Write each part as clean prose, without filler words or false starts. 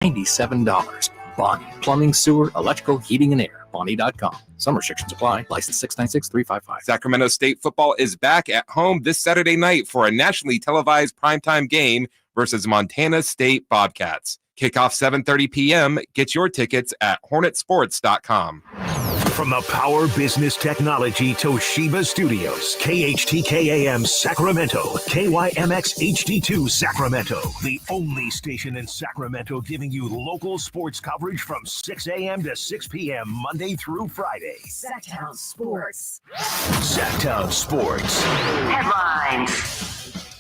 $97. Bonnie. Plumbing, sewer, electrical, heating, and air. Bonnie.com. Some restrictions apply. License 696-355. Sacramento State football is back at home this Saturday night for a nationally televised primetime game versus Montana State Bobcats. Kickoff 7:30 p.m. Get your tickets at hornetsports.com. From the Power Business Technology Toshiba Studios, KHTK-AM Sacramento, KYMX HD2 Sacramento, the only station in Sacramento giving you local sports coverage from 6 a.m. to 6 p.m. Monday through Friday. Sactown Sports. Sactown Sports. Headlines.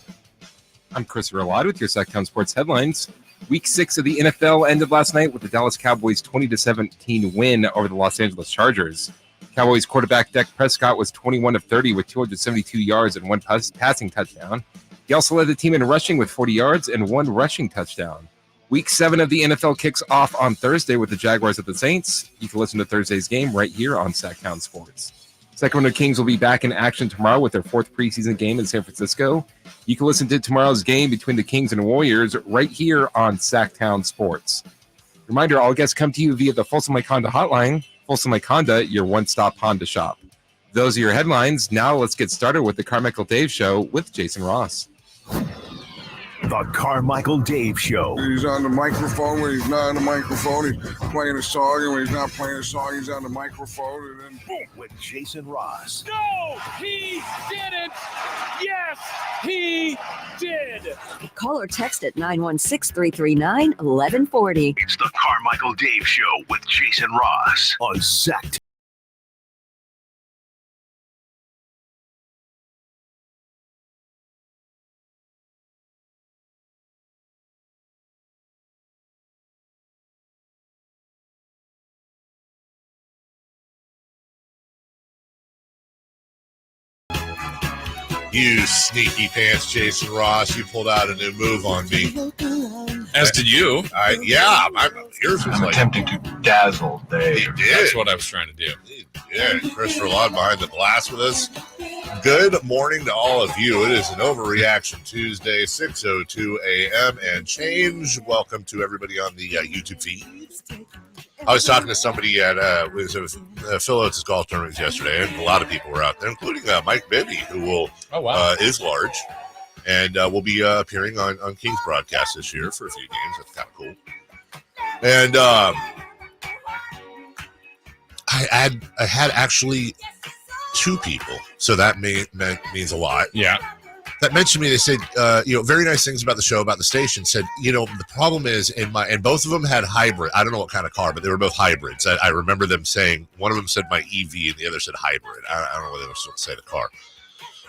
I'm Chris Lott with your Sactown Sports headlines. Week 6 of the NFL ended last night with the Dallas Cowboys' 20-17 win over the Los Angeles Chargers. Cowboys quarterback Dak Prescott was 21 of 30 with 272 yards and one passing touchdown. He also led the team in rushing with 40 yards and one rushing touchdown. Week 7 of the NFL kicks off on Thursday with the Jaguars at the Saints. You can listen to Thursday's game right here on Sactown Sports. Sacramento Kings will be back in action tomorrow with their 4th preseason game in San Francisco. You can listen to tomorrow's game between the Kings and Warriors right here on Sactown Sports. Reminder, all guests come to you via the Folsom Lake Honda hotline. Folsom Lake Honda, your one-stop Honda shop. Those are your headlines. Now let's get started with the Carmichael Dave Show with Jason Ross. The Carmichael Dave Show. He's on the microphone when he's not on the microphone. He's playing a song, and when he's not playing a song, he's on the microphone. And then boom, with Jason Ross. No, he didn't. Yes, he did. Call or text at 916-339-1140. It's the Carmichael Dave Show with Jason Ross on Sactown. You sneaky pants, Jason Ross. You pulled out a new move on me. As did you. Yours was like attempting to dazzle Dave. He did. That's what I was trying to do. Yeah, Christopher Lott behind the glass with us. Good morning to all of you. It is an Overreaction Tuesday, 6:02 a.m. and change. Welcome to everybody on the YouTube feed. I was talking to somebody at Phil Oates' golf tournament yesterday, and a lot of people were out there, including Mike Bibby, who is large, and will be appearing on King's broadcast this year for a few games. That's kind of cool. And I had actually 2 people, so that means a lot. Yeah. That mentioned me. They said, very nice things about the show, about the station. Said, the problem is and both of them had hybrid. I don't know what kind of car, but they were both hybrids. I remember them saying, one of them said my EV and the other said hybrid. I don't know whether they were supposed to say the car,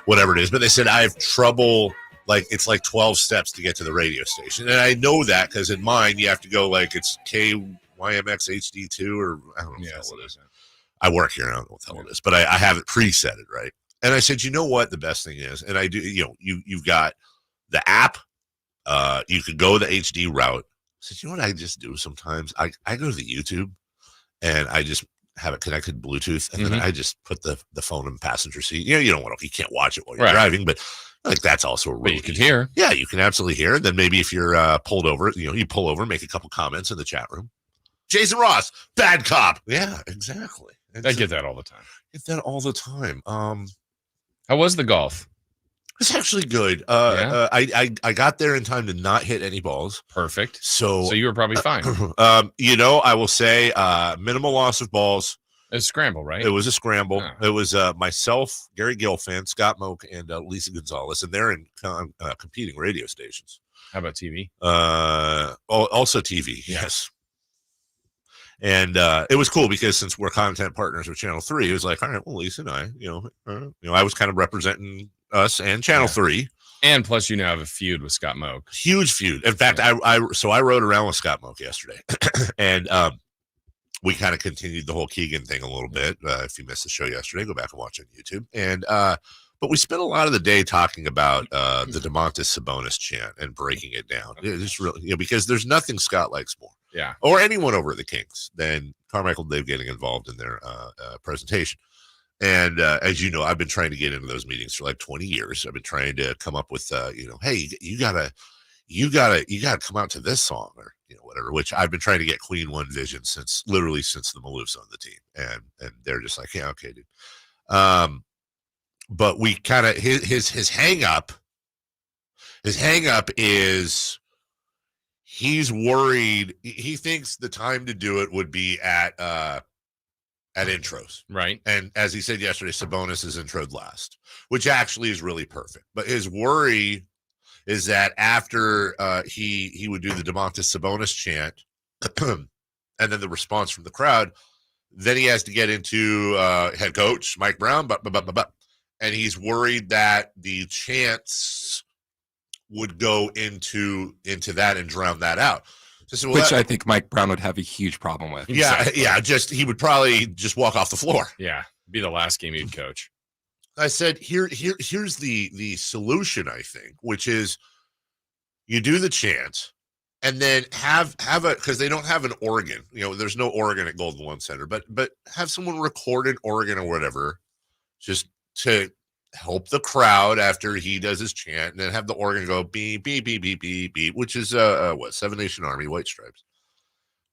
whatever it is. But they said, I have trouble, it's like 12 steps to get to the radio station. And I know that because in mine, you have to go it's KYMX HD2 or I don't know what it is. I work here. I don't know what the hell it is, but I have it preset it, right? And I said, you know what the best thing is? And I do, you've got the app. You could go the HD route. I said, you know what I just do sometimes? I go to the YouTube and I just have it connected Bluetooth. And then I just put the phone in the passenger seat. You can't watch it while you're driving, but that's also a rule. But you can hear. Yeah, you can absolutely hear. And then maybe if you're pulled over, you pull over, make a couple comments in the chat room. Jason Ross, bad cop. Yeah, exactly. I get that all the time. How was the golf? It's actually good. I got there in time to not hit any balls. Perfect. So you were probably fine. I will say minimal loss of balls. It was a scramble, right? It was a scramble. Oh. It was myself, Gary Gilfan, Scott Moak, and Lisa Gonzalez, and they're in competing radio stations. How about TV? Also TV, yes. And it was cool because since we're content partners with Channel 3, it was like, all right, well, Lisa and I, I was kind of representing us and Channel 3. And plus, you now have a feud with Scott Moak. Huge feud. In fact, I rode around with Scott Moak yesterday, and we kind of continued the whole Keegan thing a little bit. If you missed the show yesterday, go back and watch on YouTube. And but we spent a lot of the day talking about the Domantas Sabonis chant and breaking it down. It's really, because there's nothing Scott likes more. Yeah. Or anyone over at the Kings than Carmichael Dave getting involved in their presentation. And as you know, I've been trying to get into those meetings for like 20 years. I've been trying to come up with, hey, you you gotta come out to this song or whatever. Which I've been trying to get Queen One Vision since the Maloof's on the team, and they're just like, yeah, okay, dude. But we kind of his hang up is he's worried. He thinks the time to do it would be at intros, right? And as he said yesterday, Sabonis is introed last, which actually is really perfect. But his worry is that after he would do the Domantas Sabonis chant, and then the response from the crowd, then he has to get into head coach Mike Brown, and he's worried that the chants would go into that and drown that out. So, well, Which I think Mike Brown would have a huge problem with. Yeah, he would probably just walk off the floor. Yeah, be the last game he'd coach. I said, here's the solution, I think, which is you do the chant and then have a, because they don't have an organ. There's no organ at Golden One Center, but have someone record an organ or whatever, just to help the crowd after he does his chant, and then have the organ go beep beep beep beep beep beep, which is Seven Nation Army White Stripes,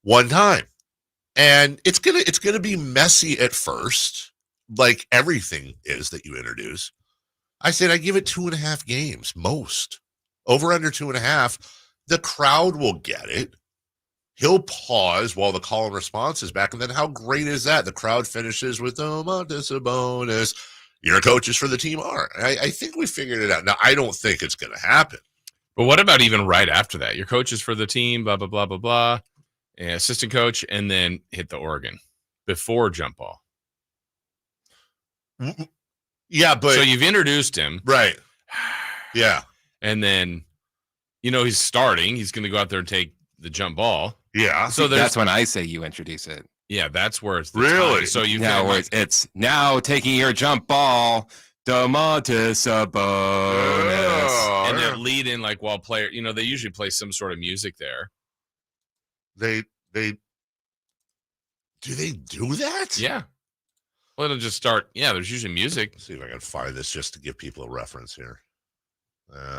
one time. And it's gonna be messy at first, like everything is that you introduce. I said I give it 2.5 games, most over under 2.5. The crowd will get it. He'll pause while the call and response is back, and then how great is that? The crowd finishes with Domantas Sabonis. Your coaches for the team are. I think we figured it out. Now, I don't think it's going to happen. But what about even right after that? Your coaches for the team, blah, blah, blah, blah, blah, and assistant coach, and then hit the organ before jump ball. Yeah, but... So you've introduced him. Right. Yeah. And then, he's starting. He's going to go out there and take the jump ball. Yeah. So that's when I say you introduce it. Yeah, that's where it's the really. Time. So you it's now taking your jump ball, Domantas Sabonis, and then lead in like while player. They usually play some sort of music there. They do they do that? Yeah. Well, it'll just start. Yeah, there's usually music. Let's see if I can find this just to give people a reference here.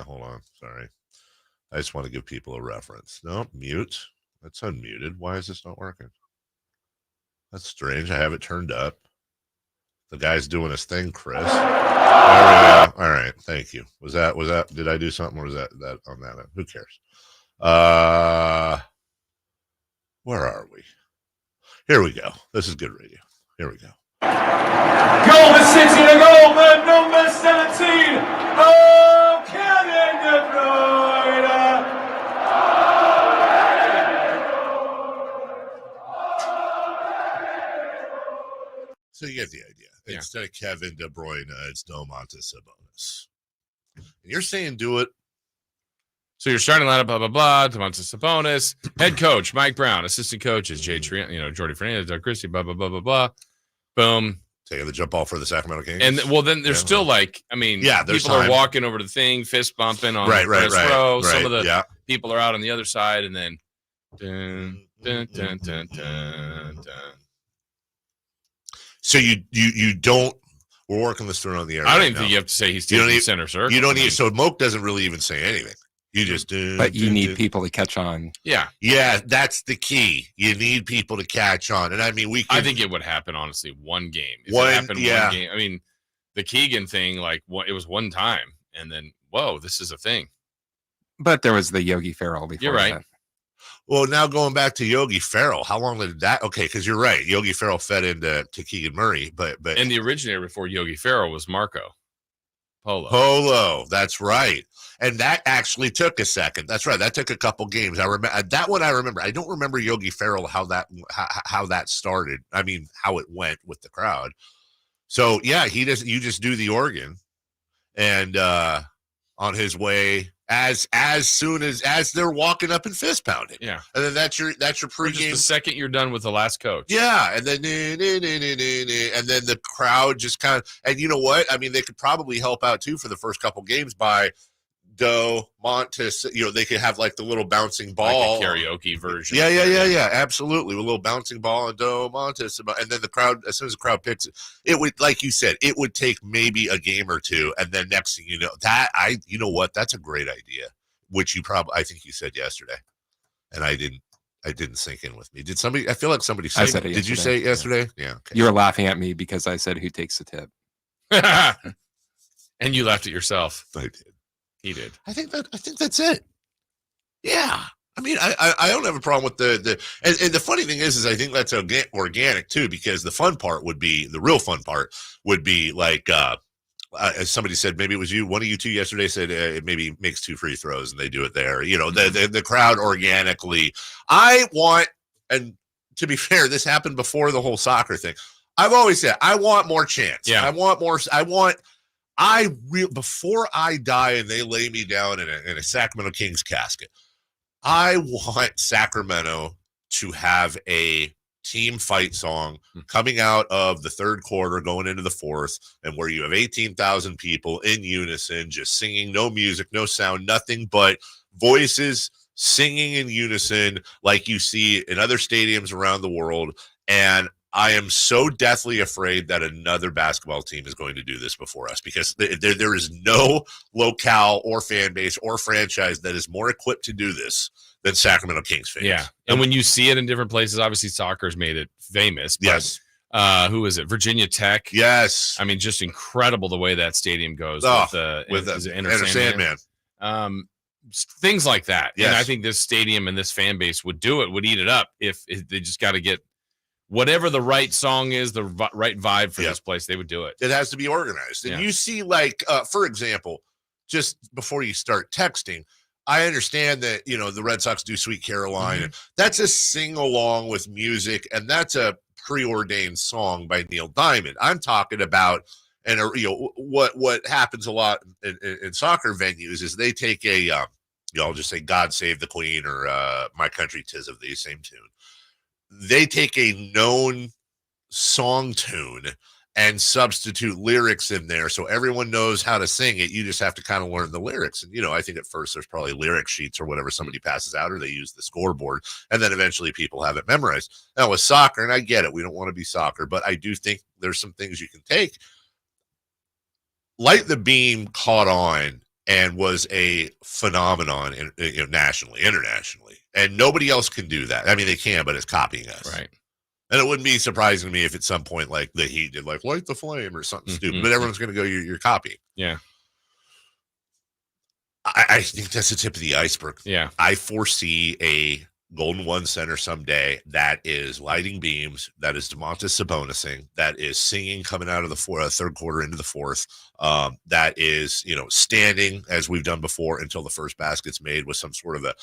Hold on, sorry. I just want to give people a reference. No, mute. That's unmuted. Why is this not working? That's strange. I have it turned up. The guy's doing his thing, Chris. There we go. All right. Thank you. Was that, did I do something or was that on that end? Who cares? Where are we? Here we go. This is good radio. Here we go. Golden City to goal, man, number 17. Oh, Kevin De Bruyne. So you get the idea. Yeah. Instead of Kevin De Bruyne, it's Domantas Sabonis. And you're saying do it. So you're starting lineup, blah, blah, blah, Domantas Sabonis, head coach, Mike Brown, assistant coaches, Jordy Fernandez, Doug Christie, blah, blah, blah, blah, blah. Boom. Taking the jump ball for the Sacramento Kings. And then there's still people are walking over to the thing, fist bumping on the press row. Some of the people are out on the other side, and then dun, dun, dun, dun, dun, dun. So you don't. We're working this through on the air. I don't even think you have to say he's taking center circle. You don't need. So Moke doesn't really even say anything. You just do. But you need people to catch on. Yeah. Yeah, that's the key. You need people to catch on. And I mean, I think it would happen, honestly, one game. One game. I mean, the Keegan thing, it was one time, and then, whoa, this is a thing. But there was the Yogi Ferrell before. You're right. That. Well, now going back to Yogi Ferrell, how long did that? Okay, because you're right. Yogi Ferrell fed into Keegan Murray, but and the originator before Yogi Ferrell was Marco Polo. Polo, that's right. And that actually took a second. That's right. That took a couple games. I remember that one. I remember. I don't remember Yogi Ferrell how that started. I mean, how it went with the crowd. So yeah, you just do the organ, and on his way as soon as they're walking up and fist pounding. Yeah, and then that's your pregame. Just the second you're done with the last coach. Yeah, and then and then the crowd just kind of, and you know what? I mean, they could probably help out too for the first couple games by Domantas. They could have like the little bouncing ball, like a karaoke version. Yeah, absolutely, with a little bouncing ball and Domantas, and then the crowd. As soon as the crowd picks it would, like you said, it would take maybe a game or two, and then next thing you know, you know what? That's a great idea. which I think you said yesterday, and I didn't sink in with me. Did somebody? I feel like somebody said. I said it did you say it yesterday? Yeah. Okay. You were laughing at me because I said who takes the tip, and you laughed at yourself. I did. He did. I think that's it. Yeah. I mean, I don't have a problem with and the funny thing is I think that's organic too, because the real fun part would be like, as somebody said, maybe it was you, one of you two yesterday said it maybe makes 2 free throws and they do it there. The crowd organically. And to be fair, this happened before the whole soccer thing. I've always said, I want more chants. Yeah. Before I die and they lay me down in a Sacramento Kings casket, I want Sacramento to have a team fight song coming out of the third quarter, going into the fourth, and where you have 18,000 people in unison, just singing, no music, no sound, nothing but voices singing in unison like you see in other stadiums around the world. And I am so deathly afraid that another basketball team is going to do this before us, because there is no locale or fan base or franchise that is more equipped to do this than Sacramento Kings fans. Yeah. And when you see it in different places, obviously soccer's made it famous. But, yes. Who is it? Virginia Tech. Yes. I mean, just incredible the way that stadium goes with the Enter Sandman. Things like that. Yes. And I think this stadium and this fan base would eat it up if they just got to get whatever the right song is, the right vibe for this place, they would do it. It has to be organized. And you see, like, for example, just before you start texting, I understand that, the Red Sox do Sweet Caroline. Mm-hmm. That's a sing-along with music, and that's a preordained song by Neil Diamond. I'm talking about, and what happens a lot in soccer venues is they take I'll just say God Save the Queen or My Country 'Tis of Thee, same tune. They take a known song tune and substitute lyrics in there so everyone knows how to sing it. You just have to kind of learn the lyrics. And, I think at first there's probably lyric sheets or whatever somebody passes out, or they use the scoreboard, and then eventually people have it memorized. Now with soccer, and I get it, we don't want to be soccer, but I do think there's some things you can take. Light the Beam caught on and was a phenomenon nationally, internationally. And nobody else can do that. I mean, they can, but it's copying us. Right. And it wouldn't be surprising to me if at some point, like, the Heat did, like, Light the Flame or something stupid. But everyone's going to go, you're copying. Yeah. I think that's the tip of the iceberg. Yeah. I foresee a Golden One Center someday that is lighting beams, that is DeMontis Sabonising, that is singing coming out of the third quarter into the fourth, that is, standing as we've done before until the first basket's made with some sort of a,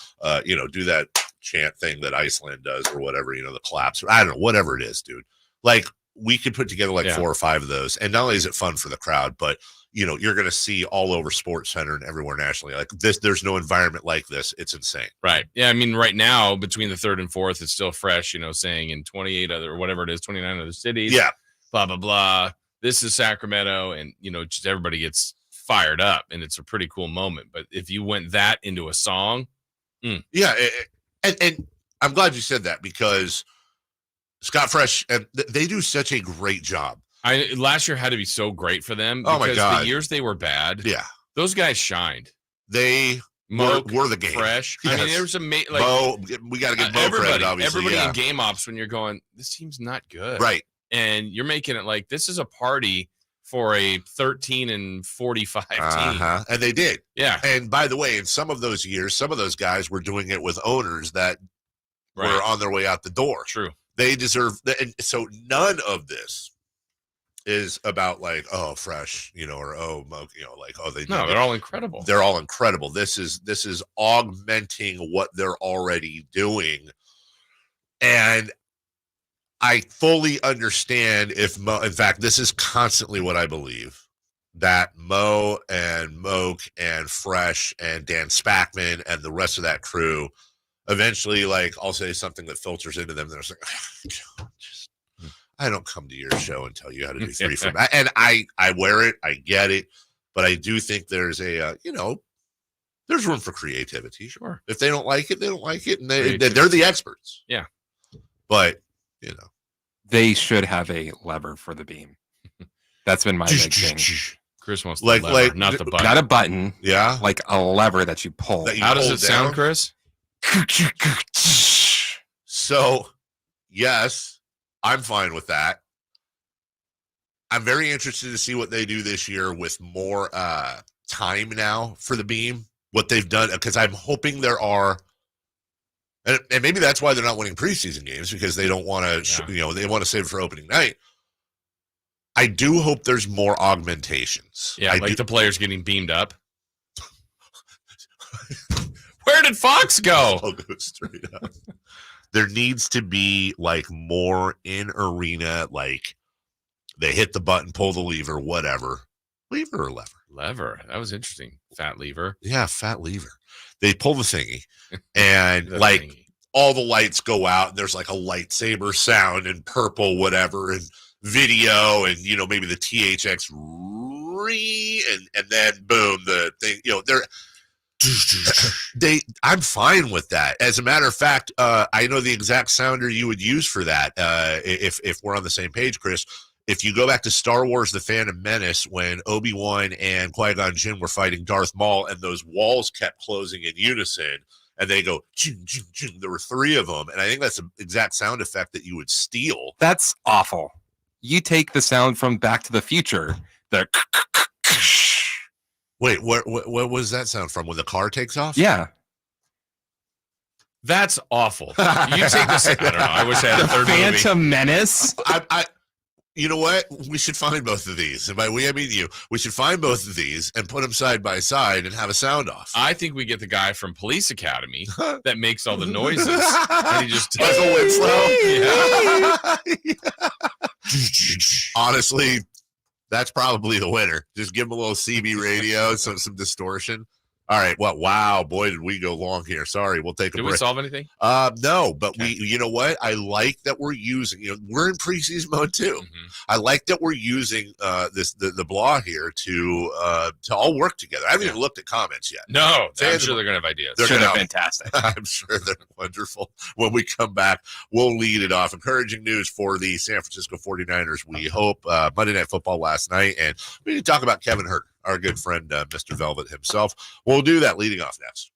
do that chant thing that Iceland does or whatever, the claps, or I don't know, whatever it is, dude. Like, we could put together 4 or 5 of those. And not only is it fun for the crowd, but you're going to see all over Sports Center and everywhere nationally. Like this, there's no environment like this. It's insane. Right. Yeah. I mean, right now, between the third and fourth, it's still fresh, saying in 28 or whatever it is, 29 other cities. Yeah. Blah, blah, blah. This is Sacramento. And, just everybody gets fired up, and it's a pretty cool moment. But if you went that into a song. Yeah. And I'm glad you said that, because Scott Fresh, and they do such a great job. Last year had to be so great for them. Oh my God. The years they were bad. Yeah. Those guys shined. They were the game. Fresh. Yes. I mean, there was we got to get Mo credit, obviously. Everybody in game ops, when you're going, this team's not good. Right. And you're making it like this is a party for a 13-45 team. And they did. Yeah. And by the way, in some of those years, some of those guys were doing it with owners that were on their way out the door. True. They deserve that. And so none of this is about Fresh, or they're all incredible. They're all incredible. This is augmenting what they're already doing. And I fully understand if Mo, in fact, this is constantly what I believe, that Mo and Moke and Fresh and Dan Spackman and the rest of that crew eventually, I'll say something that filters into them. They're like, I don't come to your show and tell you how to do 3 from that. And I wear it. I get it. But I do think there's there's room for creativity. Sure. If they don't like it, they don't like it. And they're the experts. Yeah. But, they should have a lever for the beam. That's been my big thing. Chris wants the lever, not the button. Not a button. Yeah. Like a lever that you pull. How does it sound, Chris? So, yes, I'm fine with that. I'm very interested to see what they do this year with more time now for the beam, what they've done, because I'm hoping there are, and maybe that's why they're not winning preseason games, because they don't want to, they want to save it for opening night. I do hope there's more augmentations. Yeah, the players getting beamed up. Where did Fox go? I'll go straight up. There needs to be more in arena, they hit the button, pull the lever, whatever. Lever or lever? Lever. That was interesting. Fat lever. Yeah, fat lever. They pull the thingy, and all the lights go out, and there's a lightsaber sound and purple, whatever, and video, and maybe the THX and then boom, the thing, I'm fine with that. As a matter of fact, I know the exact sounder you would use for that. If we're on the same page, Chris, if you go back to Star Wars: The Phantom Menace, when Obi-Wan and Qui-Gon Jinn were fighting Darth Maul, and those walls kept closing in unison, and they go, ching, ching, ching. There were 3 of them, and I think that's the exact sound effect that you would steal. That's awful. You take the sound from Back to the Future. The Wait, what was that sound from when the car takes off? Yeah. That's awful. You take this. I don't know. I wish I had a third movie. Phantom Menace. You know what? We should find both of these. And by we, I mean you. We should find both of these and put them side by side and have a sound off. I think we get the guy from Police Academy that makes all the noises. And he just Michael Winslow. Yeah. Honestly, that's probably the winner. Just give him a little CB radio, some distortion. All right. Well, wow, boy, did we go long here. Sorry, we'll take a break. Did we solve anything? No, but okay. You know what? I like that we're using, we're in preseason mode too. Mm-hmm. I like that we're using the blah here to all work together. I haven't even looked at comments yet. No, I'm sure they're going to have ideas. They're fantastic. I'm sure they're wonderful. When we come back, we'll lead it off. Encouraging news for the San Francisco 49ers, we hope. Monday Night Football last night, and we need to talk about Kevin Huerter, our good friend, Mr. Velvet himself. We'll do that leading off next.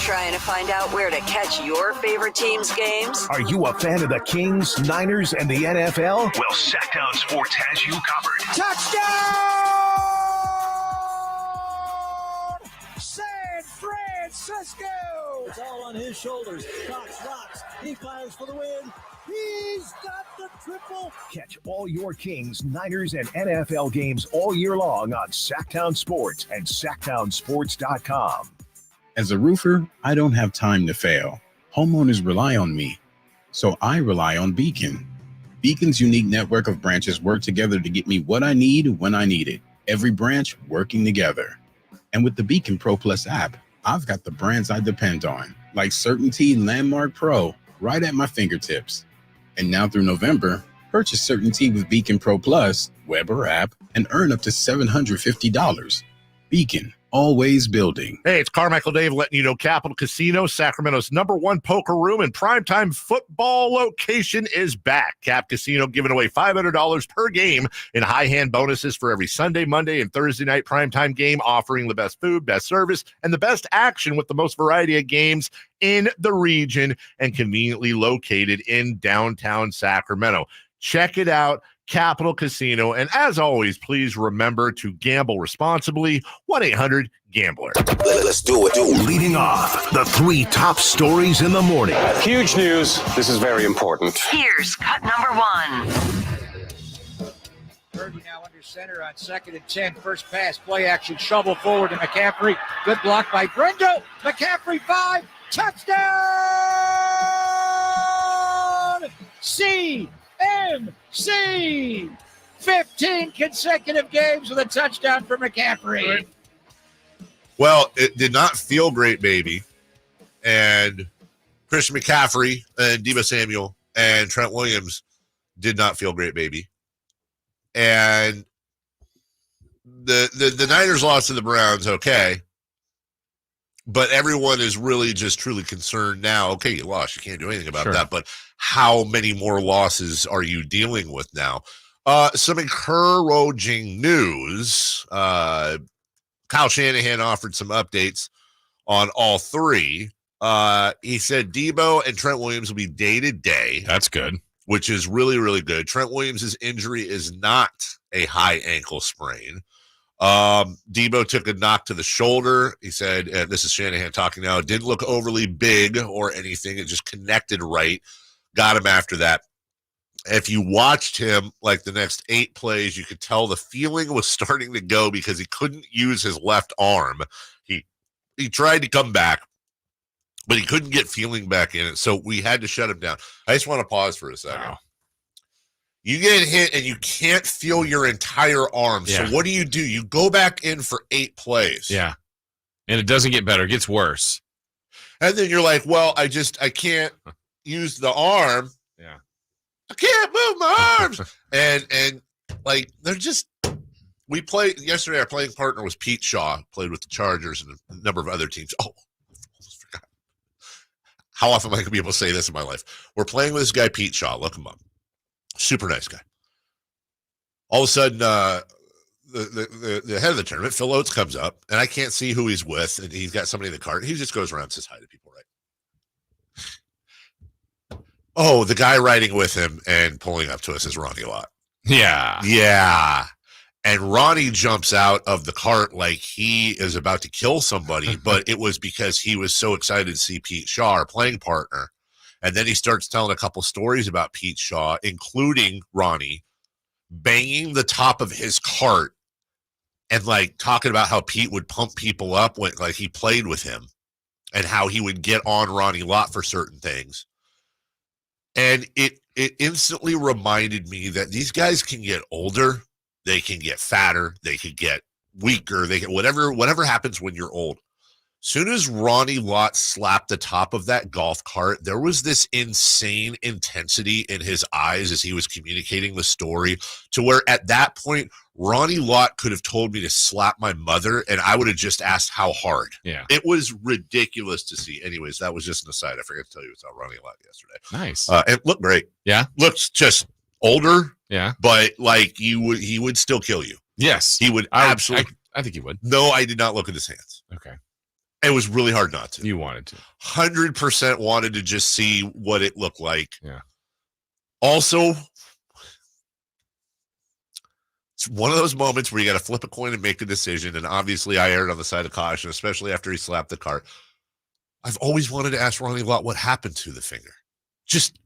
Trying to find out where to catch your favorite team's games? Are you a fan of the Kings, Niners, and the NFL? Well, Sactown Sports has you covered. Touchdown! San Francisco! It's all on his shoulders. Cox rocks. He fires for the win. He's got the triple. Catch all your Kings, Niners, and NFL games all year long on Sactown Sports and SactownSports.com. As a roofer, I don't have time to fail. Homeowners rely on me, so I rely on Beacon. Beacon's unique network of branches work together to get me what I need when I need it. Every branch working together. And with the Beacon Pro Plus app, I've got the brands I depend on, like Certainty Landmark Pro, right at my fingertips. And now through November, purchase Certainty with Beacon Pro Plus, web or app, and earn up to $750. Beacon, always building. Hey, it's Carmichael Dave letting you know Capital Casino, Sacramento's #1 poker room and primetime football location is back. Cap Casino giving away $500 per game in high hand bonuses for every Sunday, Monday, and Thursday night primetime game, offering the best food, best service, and the best action with the most variety of games in the region and conveniently located in downtown Sacramento. Check it out. Capital Casino. And as always, please remember to gamble responsibly. 1-800-GAMBLER. Let's do it. Leading off, the 3 top stories in the morning. Huge news. This is very important. Here's cut number 1. Purdy now under center on 2nd and 10. First pass, play action, shovel forward to McCaffrey. Good block by Brendo. McCaffrey 5. Touchdown! CMC! 15 consecutive games with a touchdown for McCaffrey. Well, it did not feel great, baby. And Christian McCaffrey and Deebo Samuel and Trent Williams did not feel great, baby. And the Niners lost to the Browns, okay. But everyone is really just truly concerned now. Okay, you lost. You can't do anything about that. But how many more losses are you dealing with now? Some encouraging news. Kyle Shanahan offered some updates on all three. He said Debo and Trent Williams will be day-to-day. That's good. Which is really, really good. Trent Williams' injury is not a high ankle sprain. Debo took a knock to the shoulder. He said, and this is Shanahan talking now, it didn't look overly big or anything. It just connected right. Got him after that. If you watched him, like the next 8 plays, you could tell the feeling was starting to go because he couldn't use his left arm. He tried to come back, but he couldn't get feeling back in it, so we had to shut him down. I just want to pause for a second. Wow. You get hit and you can't feel your entire arm. Yeah. So what do? You go back in for 8 plays. Yeah. And it doesn't get better. It gets worse. And then you're like, well, I can't use the arm. Yeah. I can't move my arms. and like, they're just, we played yesterday. Our playing partner was Pete Shaw, played with the Chargers and a number of other teams. Oh, I almost forgot. How often am I going to be able to say this in my life? We're playing with this guy, Pete Shaw. Look him up. Super nice guy. All of a sudden, the head of the tournament, Phil Oates, comes up, and I can't see who he's with, and he's got somebody in the cart. He just goes around and says hi to people, right? Oh, the guy riding with him and pulling up to us is Ronnie Lott. Yeah. Yeah. And Ronnie jumps out of the cart like he is about to kill somebody, but it was because he was so excited to see Pete Shaw, our playing partner. And then he starts telling a couple stories about Pete Shaw, including Ronnie banging the top of his cart and like talking about how Pete would pump people up when like he played with him and how he would get on Ronnie Lott for certain things. And it instantly reminded me that these guys can get older, they can get fatter, they can get weaker, they can whatever happens when you're old. Soon as Ronnie Lott slapped the top of that golf cart, there was this insane intensity in his eyes as he was communicating the story to where at that point, Ronnie Lott could have told me to slap my mother and I would have just asked how hard. Yeah. It was ridiculous to see. Anyways, that was just an aside. I forgot to tell you about Ronnie Lott yesterday. Nice. It looked great. Yeah. Looks just older. Yeah. But like he would still kill you. Yes. He would absolutely. I think he would. No, I did not look at his hands. Okay. It was really hard not to. You wanted to. 100% wanted to just see what it looked like. Yeah. Also, it's one of those moments where you got to flip a coin and make a decision. And obviously, I erred on the side of caution, especially after he slapped the cart. I've always wanted to ask Ronnie Lott what happened to the finger. Just,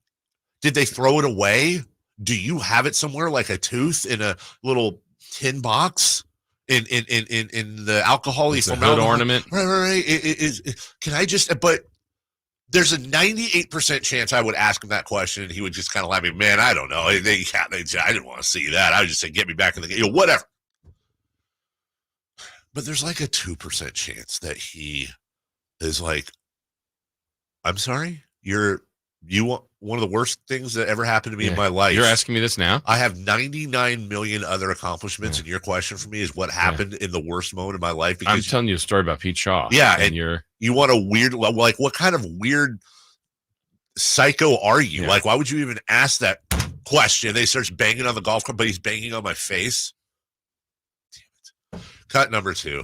did they throw it away? Do you have it somewhere like a tooth in a little tin box? In the alcohol, it's a hood ornament, right. Can I just? But there's a 98% chance I would ask him that question, and he would just kind of laugh at me. Man, I don't know. I didn't want to see that. I would just say, get me back in the game, whatever. But there's like a 2% chance that he is like, I'm sorry, you want one of the worst things that ever happened to me in my life. You're asking me this now? I have 99 million other accomplishments, and your question for me is what happened in the worst moment of my life. Because I'm telling you a story about Pete Shaw. Yeah, and you want a weird, like, what kind of weird psycho are you? Yeah. Like, why would you even ask that question? They starts banging on the golf cart, but he's banging on my face. Damn it. Cut number 2.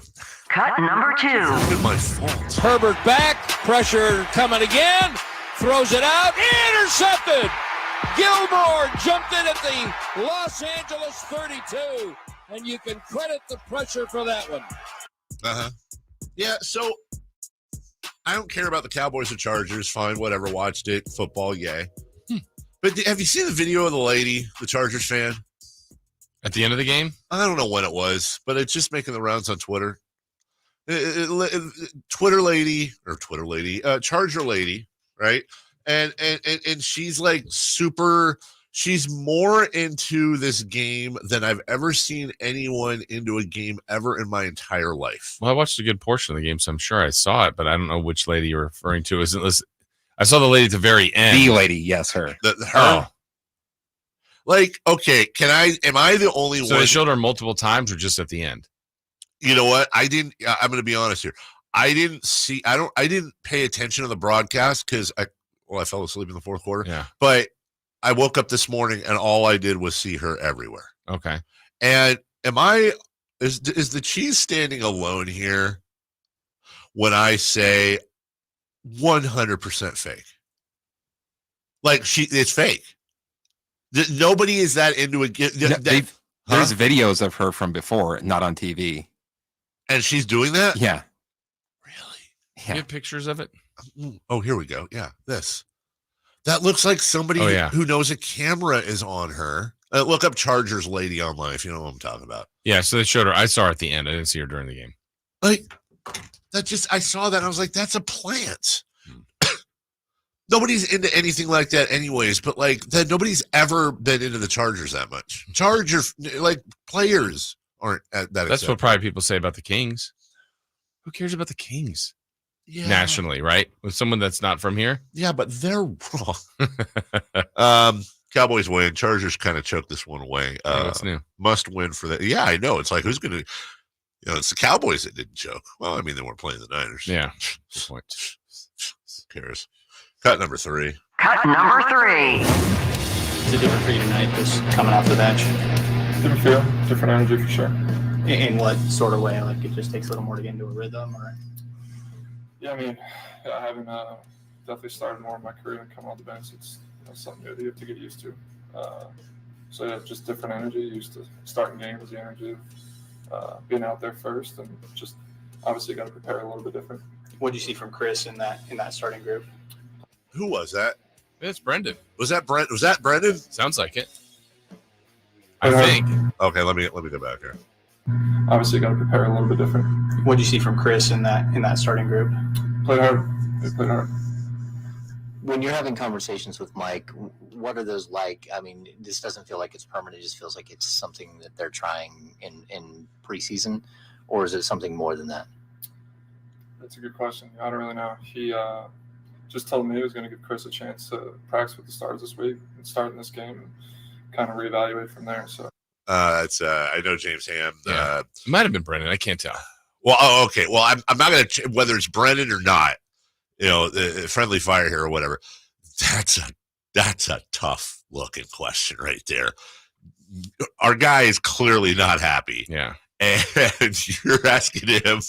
Cut number 2. It's my fault. Herbert back, pressure coming again. Throws it out, intercepted. Gilmore jumped in at the Los Angeles 32, and you can credit the pressure for that one. Yeah, so I don't care about the Cowboys or Chargers. Fine, whatever. Watched it. Football, yay. But have you seen the video of the lady, the Chargers fan? At the end of the game? I don't know when it was, but it's just making the rounds on Twitter. Charger lady. Right. And she's like she's more into this game than I've ever seen anyone into a game ever in my entire life. Well, I watched a good portion of the game, so I'm sure I saw it, but I don't know which lady you're referring to. I saw the lady at the very end. The lady, yes, her. Her? Oh. Like, okay, am I the only one? So they showed her multiple times or just at the end? You know what? I'm going to be honest here. I didn't pay attention to the broadcast because I fell asleep in the fourth quarter. Yeah. But I woke up this morning and all I did was see her everywhere. Okay. And is the cheese standing alone here when I say 100% fake? Like it's fake. Nobody is that into it. There's videos of her from before, not on TV. And she's doing that? Yeah. Really? Yeah. You have pictures of it? Oh, here we go. Yeah, this. That looks like somebody who knows a camera is on her. Look up Chargers lady online if you know what I'm talking about. Yeah, so they showed her. I saw her at the end. I didn't see her during the game. Like, I saw that and I was like, that's a plant. Nobody's into anything like that anyways, but like that nobody's ever been into the Chargers that much. Players aren't at that. That's what probably people say about the Kings. Who cares about the Kings? Yeah. Nationally, right? With someone that's not from here? Yeah, but they're wrong. Cowboys win. Chargers kind of choked this one away. What's new? Must win for that. Yeah, I know. It's like, who's going to, it's the Cowboys that didn't choke. Well, I mean, they weren't playing the Niners. Yeah. Good point. Who cares? Cut number 3. Cut number 3. Is it different for you tonight, just coming off the bench? Different feel, different energy for sure. In what sort of way? Like it just takes a little more to get into a rhythm, or? Yeah, I mean, having definitely started more in my career and coming on the bench, it's something new that you have to get used to. So yeah, just different energy. Used to starting games with the energy of being out there first, and just obviously got to prepare a little bit different. What did you see from Chris in that starting group? Who was that? It's Brendan. Was that Brent? Was that Brendan? Sounds like it. I think. Okay, let me go back here. Obviously, got to prepare a little bit different. What did you see from Chris in that starting group? Played hard. They played hard. When you're having conversations with Mike, what are those like? I mean, this doesn't feel like it's permanent. It just feels like it's something that they're trying in preseason, or is it something more than that? That's a good question. I don't really know. He just told me he was going to give Chris a chance to practice with the Stars this week and start in this game and kind of reevaluate from there. So. It's I know James Ham. It might have been Brendan. I can't tell. Well, okay. Well, I'm not going to whether it's Brendan or not. The friendly fire here or whatever. That's a tough looking question right there. Our guy is clearly not happy. Yeah, and you're asking him,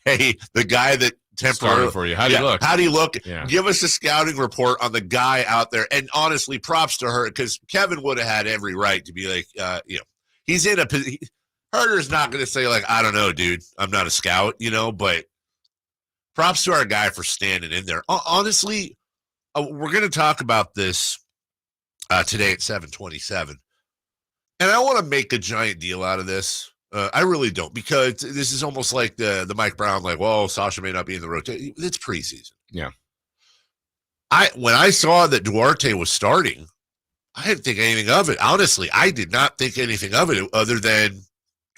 hey, the guy that temporarily for you. How do you look? How do you look? Yeah. Give us a scouting report on the guy out there. And honestly, props to her because Kevin would have had every right to be like, he's in a position. Huerter's not going to say like, I don't know, dude, I'm not a scout, but props to our guy for standing in there. Honestly, we're going to talk about this today at 7:27, and I want to make a giant deal out of this. I really don't, because this is almost like the Mike Brown, like, well, Sasha may not be in the rotation. It's preseason. Yeah. When I saw that Huerter was starting, I didn't think anything of it. Honestly, I did not think anything of it other than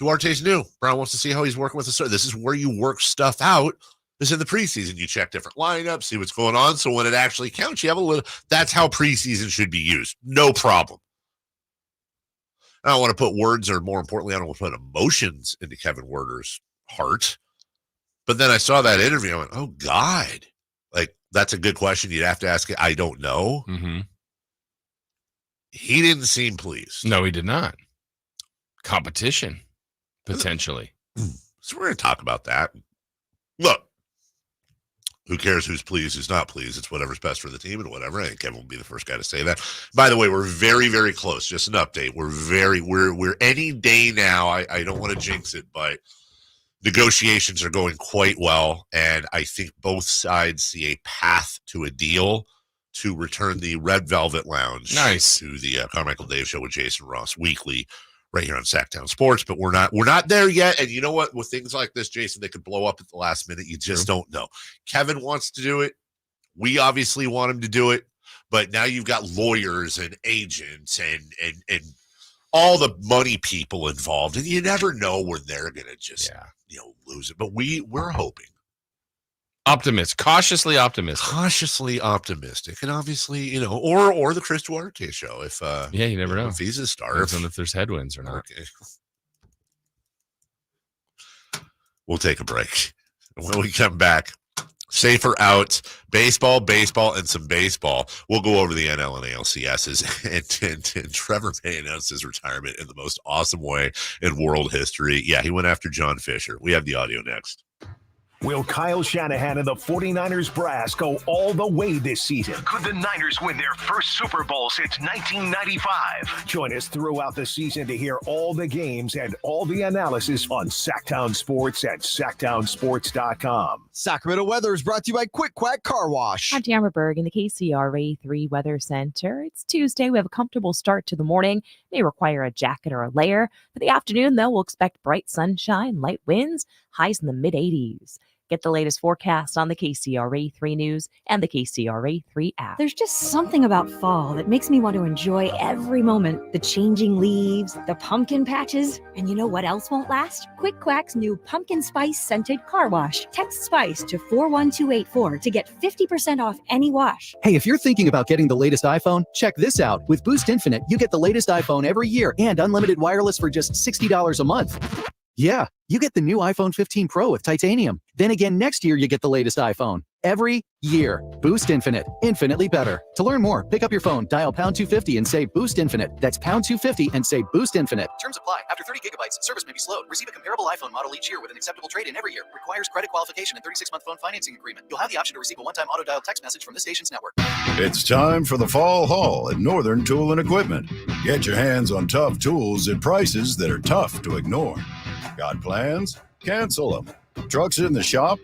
Huerter's new. Brown wants to see how he's working with the start. This is where you work stuff out. This is in the preseason. You check different lineups, see what's going on. So when it actually counts, you have a little. That's how preseason should be used. No problem. I don't want to put words, or more importantly, I don't want to put emotions into Kevin Huerter's heart. But then I saw that interview. I went, oh, God. Like, that's a good question. You'd have to ask it. I don't know. Mm-hmm. He didn't seem pleased. No, he did not. Competition, potentially. So we're going to talk about that. Look, who cares who's pleased, who's not pleased? It's whatever's best for the team and whatever. I think Kevin will be the first guy to say that. By the way, we're very, very close. Just an update. We're any day now. I don't want to jinx it, but negotiations are going quite well. And I think both sides see a path to a deal to return the Red Velvet Lounge to the Carmichael Dave Show with Jason Ross weekly right here on Sactown Sports. But we're not there yet. And you know what? With things like this, Jason, they could blow up at the last minute. You just don't know. Kevin wants to do it. We obviously want him to do it. But now you've got lawyers and agents and all the money people involved. And you never know when they're going to just lose it. But we're hoping. Cautiously optimistic. And obviously, or the Chris Huerter show. If you never know if he's a star. Depends on if there's headwinds or not. Okay. We'll take a break. And when we come back, Safer out, baseball, and some baseball. We'll go over the NL and ALCSs. And Trevor May announced his retirement in the most awesome way in world history. Yeah, he went after John Fisher. We have the audio next. Will Kyle Shanahan and the 49ers brass go all the way this season? Could the Niners win their first Super Bowl since 1995? Join us throughout the season to hear all the games and all the analysis on Sactown Sports at SactownSports.com. Sacramento weather is brought to you by Quick Quack Car Wash. I'm Tamara Berg in the KCRA 3 Weather Center. It's Tuesday. We have a comfortable start to the morning. May require a jacket or a layer. For the afternoon, though, we'll expect bright sunshine, light winds, highs in the mid-80s. Get the latest forecast on the KCRA 3 News and the KCRA 3 app. There's just something about fall that makes me want to enjoy every moment. The changing leaves, the pumpkin patches, and you know what else won't last? Quick Quack's new pumpkin spice scented car wash. Text SPICE to 41284 to get 50% off any wash. Hey, if you're thinking about getting the latest iPhone, check this out. With Boost Infinite, you get the latest iPhone every year and unlimited wireless for just $60 a month. Yeah, you get the new iPhone 15 Pro with titanium. Then again, next year, you get the latest iPhone. Every year. Boost Infinite. Infinitely better. To learn more, pick up your phone, dial pound 250 and say Boost Infinite. That's pound 250 and say Boost Infinite. Terms apply. After 30 gigabytes, service may be slowed. Receive a comparable iPhone model each year with an acceptable trade-in every year. Requires credit qualification and 36-month phone financing agreement. You'll have the option to receive a one-time auto-dial text message from this station's network. It's time for the Fall Haul at Northern Tool and Equipment. Get your hands on tough tools at prices that are tough to ignore. Got plans? Cancel them. Trucks in the shop?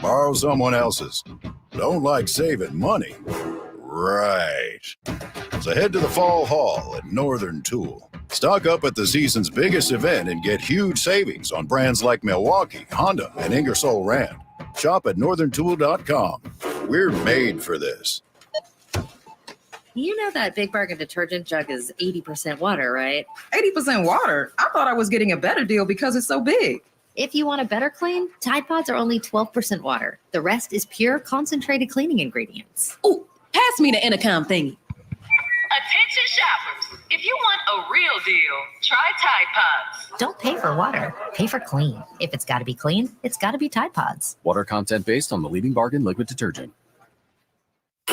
Borrow someone else's. Don't like saving money? Right. So head to the Fall Haul at Northern Tool. Stock up at the season's biggest event and get huge savings on brands like Milwaukee, Honda, and Ingersoll Rand. Shop at northerntool.com. We're made for this. You know that Big Bargain detergent jug is 80% water, right? 80% water? I thought I was getting a better deal because it's so big. If you want a better clean, Tide Pods are only 12% water. The rest is pure concentrated cleaning ingredients. Ooh, pass me the intercom thingy. Attention shoppers, if you want a real deal, try Tide Pods. Don't pay for water, pay for clean. If it's got to be clean, it's got to be Tide Pods. Water content based on the leading bargain liquid detergent.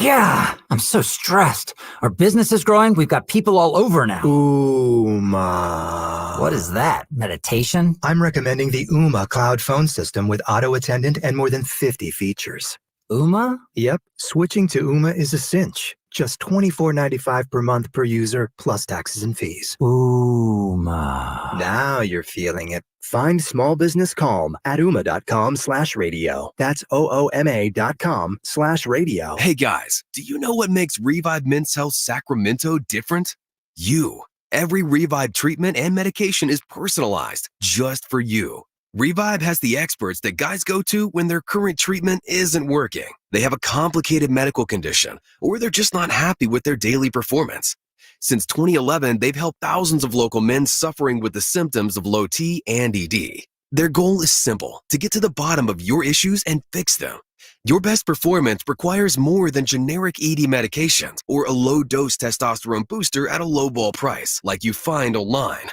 Yeah, I'm so stressed. Our business is growing. We've got people all over now. Ooma. What is that? Meditation? I'm recommending the Ooma cloud phone system with auto attendant and more than 50 features. Ooma? Yep. Switching to Ooma is a cinch. Just $24.95 per month per user, plus taxes and fees. Ooma. Now you're feeling it. Find small business calm at ooma.com/radio. That's OOMA.com/radio. Hey guys, do you know what makes Revive Men's Health Sacramento different? You. Every Revive treatment and medication is personalized just for you. Revive has the experts that guys go to when their current treatment isn't working. They have a complicated medical condition, or they're just not happy with their daily performance. Since 2011, they've helped thousands of local men suffering with the symptoms of low T and ED. Their goal is simple: to get to the bottom of your issues and fix them. Your best performance requires more than generic ED medications or a low-dose testosterone booster at a low-ball price like you find online.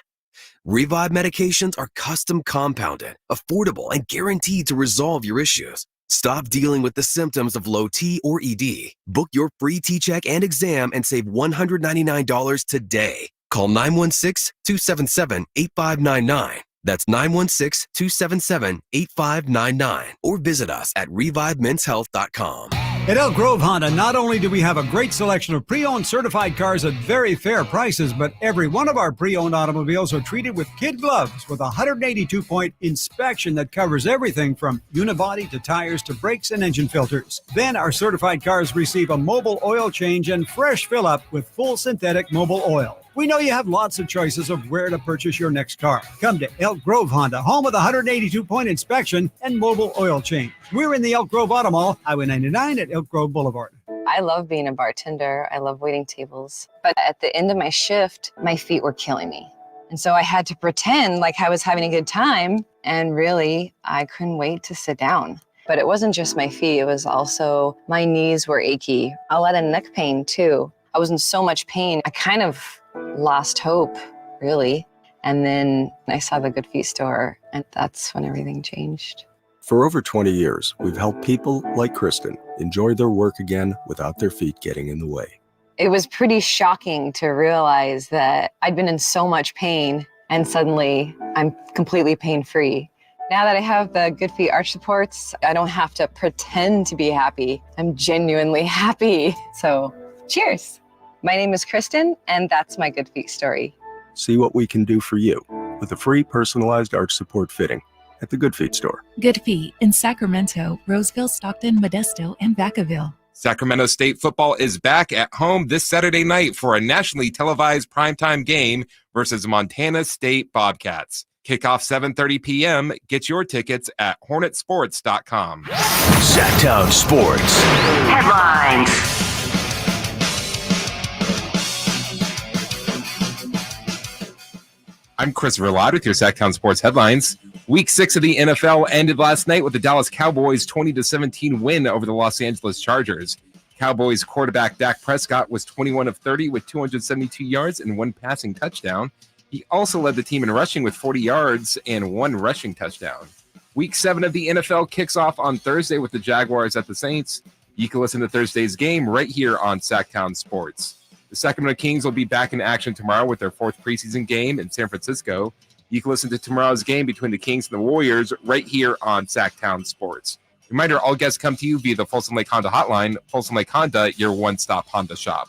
Revive medications are custom compounded, affordable, and guaranteed to resolve your issues. Stop dealing with the symptoms of low T or ED. Book your free T-check and exam and save $199 today. Call 916-277-8599. That's 916-277-8599. Or visit us at revivemenshealth.com. At Elk Grove Honda, not only do we have a great selection of pre-owned certified cars at very fair prices, but every one of our pre-owned automobiles are treated with kid gloves with a 182-point inspection that covers everything from unibody to tires to brakes and engine filters. Then our certified cars receive a mobile oil change and fresh fill-up with full synthetic mobile oil. We know you have lots of choices of where to purchase your next car. Come to Elk Grove Honda, home of the 182-point inspection and mobile oil change. We're in the Elk Grove Auto Mall, Highway 99 at Elk Grove Boulevard. I love being a bartender. I love waiting tables. But at the end of my shift, my feet were killing me. And so I had to pretend like I was having a good time. And really, I couldn't wait to sit down. But it wasn't just my feet. It was also my knees were achy. A lot of neck pain, too. I was in so much pain. I kind of lost hope, really. And then I saw the Good Feet store, and that's when everything changed. For over 20 years, we've helped people like Kristen enjoy their work again without their feet getting in the way. It was pretty shocking to realize that I'd been in so much pain and suddenly I'm completely pain-free. Now that I have the Good Feet arch supports, I don't have to pretend to be happy. I'm genuinely happy. So, cheers. My name is Kristen, and that's my Good Feet story. See what we can do for you with a free personalized arch support fitting at the Good Feet store. Good Feet in Sacramento, Roseville, Stockton, Modesto, and Vacaville. Sacramento State football is back at home this Saturday night for a nationally televised primetime game versus Montana State Bobcats. Kickoff 7:30 p.m. Get your tickets at hornetsports.com. Sactown Sports. Headlines. I'm Christopher Lott with your Sactown Sports headlines. Week 6 of the NFL ended last night with the Dallas Cowboys' 20-17 win over the Los Angeles Chargers. Cowboys quarterback Dak Prescott was 21 of 30 with 272 yards and 1 passing touchdown. He also led the team in rushing with 40 yards and 1 rushing touchdown. Week 7 of the NFL kicks off on Thursday with the Jaguars at the Saints. You can listen to Thursday's game right here on Sactown Sports. The Sacramento Kings will be back in action tomorrow with their 4th preseason game in San Francisco. You can listen to tomorrow's game between the Kings and the Warriors right here on Sactown Sports. Reminder, all guests come to you via the Folsom Lake Honda hotline. Folsom Lake Honda, your one-stop Honda shop.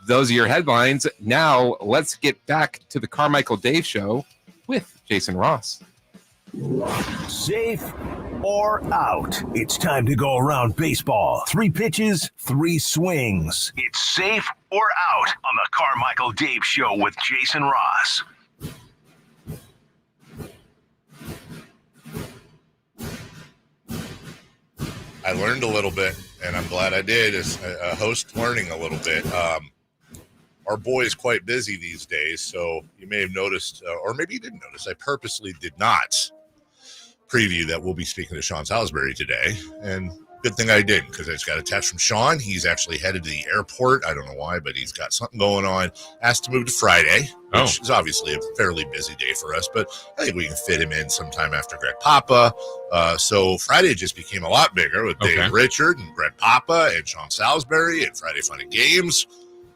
Those are your headlines. Now, let's get back to the Carmichael Dave Show with Jason Ross. Safe or out? It's time to go around baseball. 3 pitches, 3 swings. It's safe or out on the Carmichael Dave Show with Jason Ross. I learned a little bit, and I'm glad I did, as a host learning a little bit. Our boy is quite busy these days, so you may have noticed, or maybe you didn't notice, I purposely did not preview that we'll be speaking to Sean Salisbury today, and good thing I didn't, because I just got a text from Sean. He's actually headed to the airport. I don't know why, but he's got something going on. Asked to move to Friday, which is obviously a fairly busy day for us, but I think we can fit him in sometime after Greg Papa. So Friday just became a lot bigger with Dave Richard and Greg Papa and Sean Salisbury and Friday Fun and Games.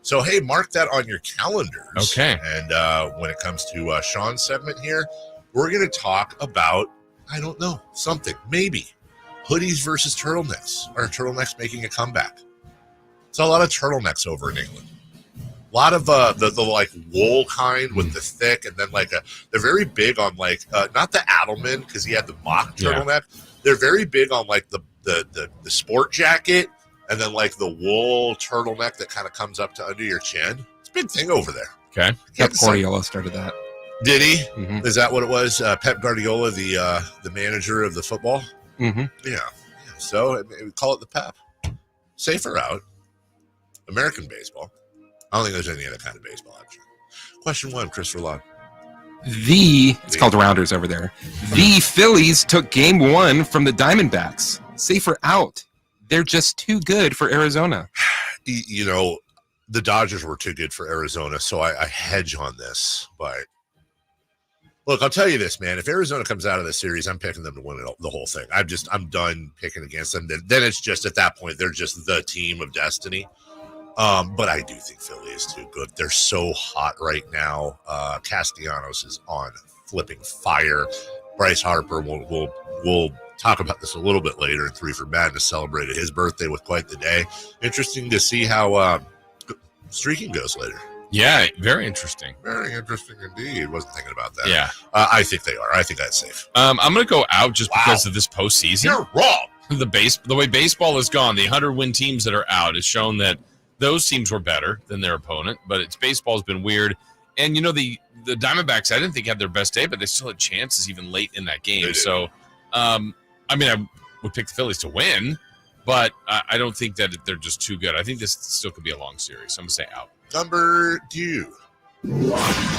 So, hey, mark that on your calendars. Okay. And when it comes to Sean's segment here, we're going to talk about, I don't know, something, maybe. Hoodies versus turtlenecks. Are turtlenecks making a comeback? It's a lot of turtlenecks over in England. A lot of the like wool kind with the thick, and then they're very big on not the Adelman, because he had the mock turtleneck. They're very big on like the sport jacket, and then like the wool turtleneck that kind of comes up to under your chin. It's a big thing over there. Okay. Pep Guardiola started that. Did he? Mm-hmm. Is that what it was? Pep Guardiola, the manager of the football? Mm-hmm. Yeah. So we call it the Pep. Safer out. American baseball. I don't think there's any other kind of baseball, actually. Question 1, Christopher Lott. It's called Rounders over there. The Phillies took game 1 from the Diamondbacks. Safer out. They're just too good for Arizona. You know, the Dodgers were too good for Arizona, so I hedge on this. But look, I'll tell you this, man. If Arizona comes out of the series, I'm picking them to win the whole thing. I'm done picking against them. Then it's just at that point, they're just the team of destiny. But I do think Philly is too good. They're so hot right now. Castellanos is on flipping fire. Bryce Harper will talk about this a little bit later in 3 for Madness, celebrated his birthday with quite the day. Interesting to see how streaking goes later. Yeah, very interesting. Very interesting indeed. Wasn't thinking about that. Yeah. I think they are. I think that's safe. I'm going to go out just because of this postseason. You're wrong. The way baseball is gone, the 100-win teams that are out has shown that those teams were better than their opponent, but baseball's been weird. And, you know, the Diamondbacks, I didn't think had their best day, but they still had chances even late in that game. So, I would pick the Phillies to win, but I don't think that they're just too good. I think this still could be a long series. So I'm going to say out. Number 2.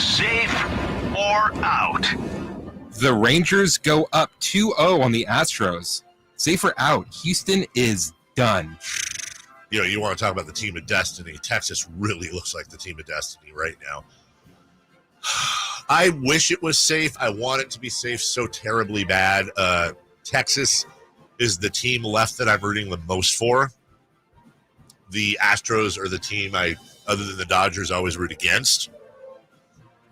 Safe or out? The Rangers go up 2-0 on the Astros. Safer out. Houston is done. You know, you want to talk about the team of destiny. Texas really looks like the team of destiny right now. I wish it was safe. I want it to be safe so terribly bad. Texas is the team left that I'm rooting the most for. The Astros are the team other than the Dodgers, always root against.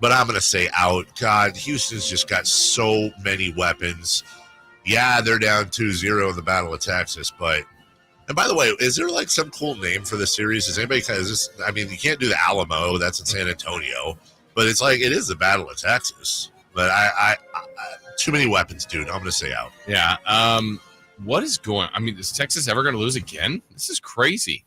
But I'm going to say out. God, Houston's just got so many weapons. Yeah, they're down 2-0 in the Battle of Texas, but and by the way, is there like some cool name for this series? Is anybody you can't do the Alamo, that's in San Antonio, but it's like it is the Battle of Texas. But I too many weapons, dude. I'm going to say out. Yeah. What is going? I mean, is Texas ever going to lose again? This is crazy.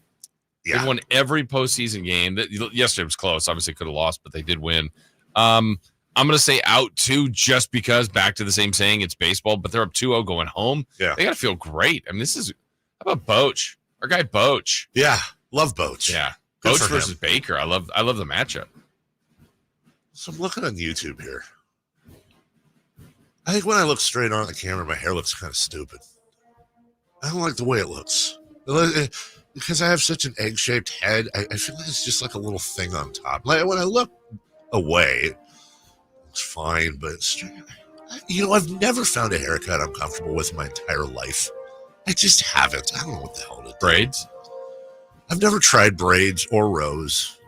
Yeah. They won every postseason game. Yesterday was close. Obviously, could have lost, but they did win. I'm going to say out too, just because back to the same saying, it's baseball, but they're up 2-0 going home. Yeah. They got to feel great. I mean, how about Boch? Our guy Boch. Yeah. Love Boch. Yeah. Good Boch versus Baker. I love the matchup. So I'm looking on YouTube here. I think when I look straight on the camera, my hair looks kind of stupid. I don't like the way it looks. Because I have such an egg-shaped head, I feel like it's just like a little thing on top. Like when I look away, it's fine, but I've never found a haircut I'm comfortable with my entire life. I just haven't. I don't know what the hell to do. Braids? I've never tried braids or rows.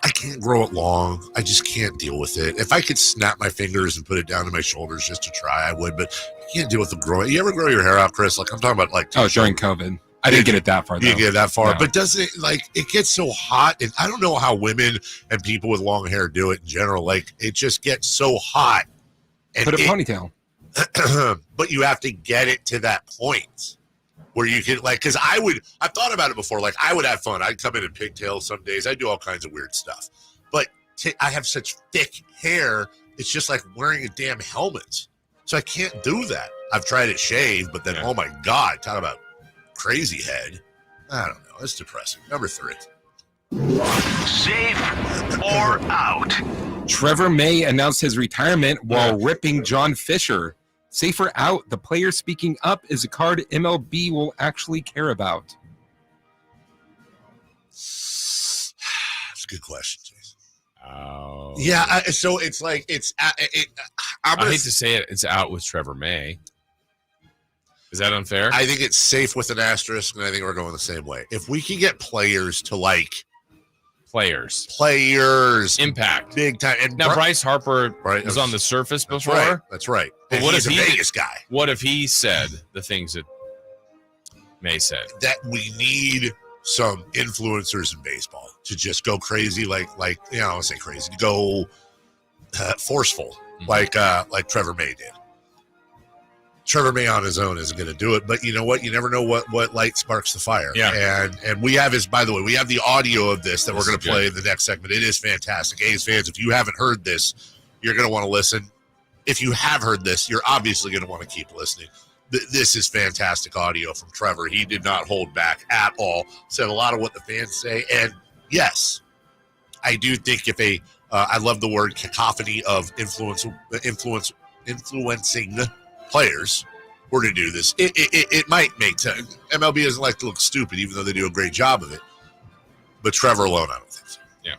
I can't grow it long. I just can't deal with it. If I could snap my fingers and put it down to my shoulders just to try, I would, but I can't deal with the growing. You ever grow your hair out, Chris? Like I'm talking about like during COVID. I didn't get it that far. You didn't get it that far, but doesn't it it gets so hot? And I don't know how women and people with long hair do it in general. Like it just gets so hot. And put a ponytail. But you have to get it to that point where you can because I've thought about it before. Like I would have fun. I'd come in pigtails some days. I do all kinds of weird stuff. But I have such thick hair. It's just like wearing a damn helmet. So I can't do that. I've tried it shaved, but then, oh my God, talk about crazy head. I don't know. It's depressing. Number 3. Safe or out? Trevor May announced his retirement while ripping John Fisher. Safe or out? The player speaking up is a card MLB will actually care about. That's a good question, Jason. Oh. Yeah, so it's like I hate to say it. It's out with Trevor May. Is that unfair? I think it's safe with an asterisk, and I think we're going the same way. If we can get players to players impact big time. And now Bryce Harper was on the surface before. That's right. But what if he's a Vegas guy? What if he said the things that May said? That we need some influencers in baseball to just go crazy, I won't say crazy, to go forceful, like Trevor May did. Trevor May on his own isn't going to do it, but you know what? You never know what light sparks the fire. Yeah. And we have by the way, we have the audio of this that we're going to play in the next segment. It is fantastic. A's fans, if you haven't heard this, you're going to want to listen. If you have heard this, you're obviously going to want to keep listening. This is fantastic audio from Trevor. He did not hold back at all. Said a lot of what the fans say. And yes, I do think I love the word cacophony of influencing players were to do this, it might make sense. MLB doesn't like to look stupid, even though they do a great job of it. But Trevor alone, I don't think so. Yeah.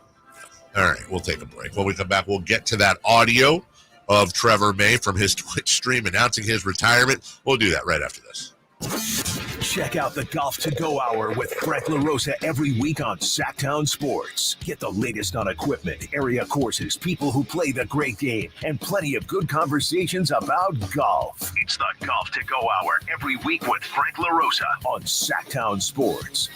All right, we'll take a break. When we come back, we'll get to that audio of Trevor May from his Twitch stream announcing his retirement. We'll do that right after this. Check out the Golf to Go Hour with Frank LaRosa every week on Sactown Sports. Get the latest on equipment, area courses, people who play the great game, and plenty of good conversations about golf. It's the Golf to Go Hour every week with Frank LaRosa on Sactown Sports.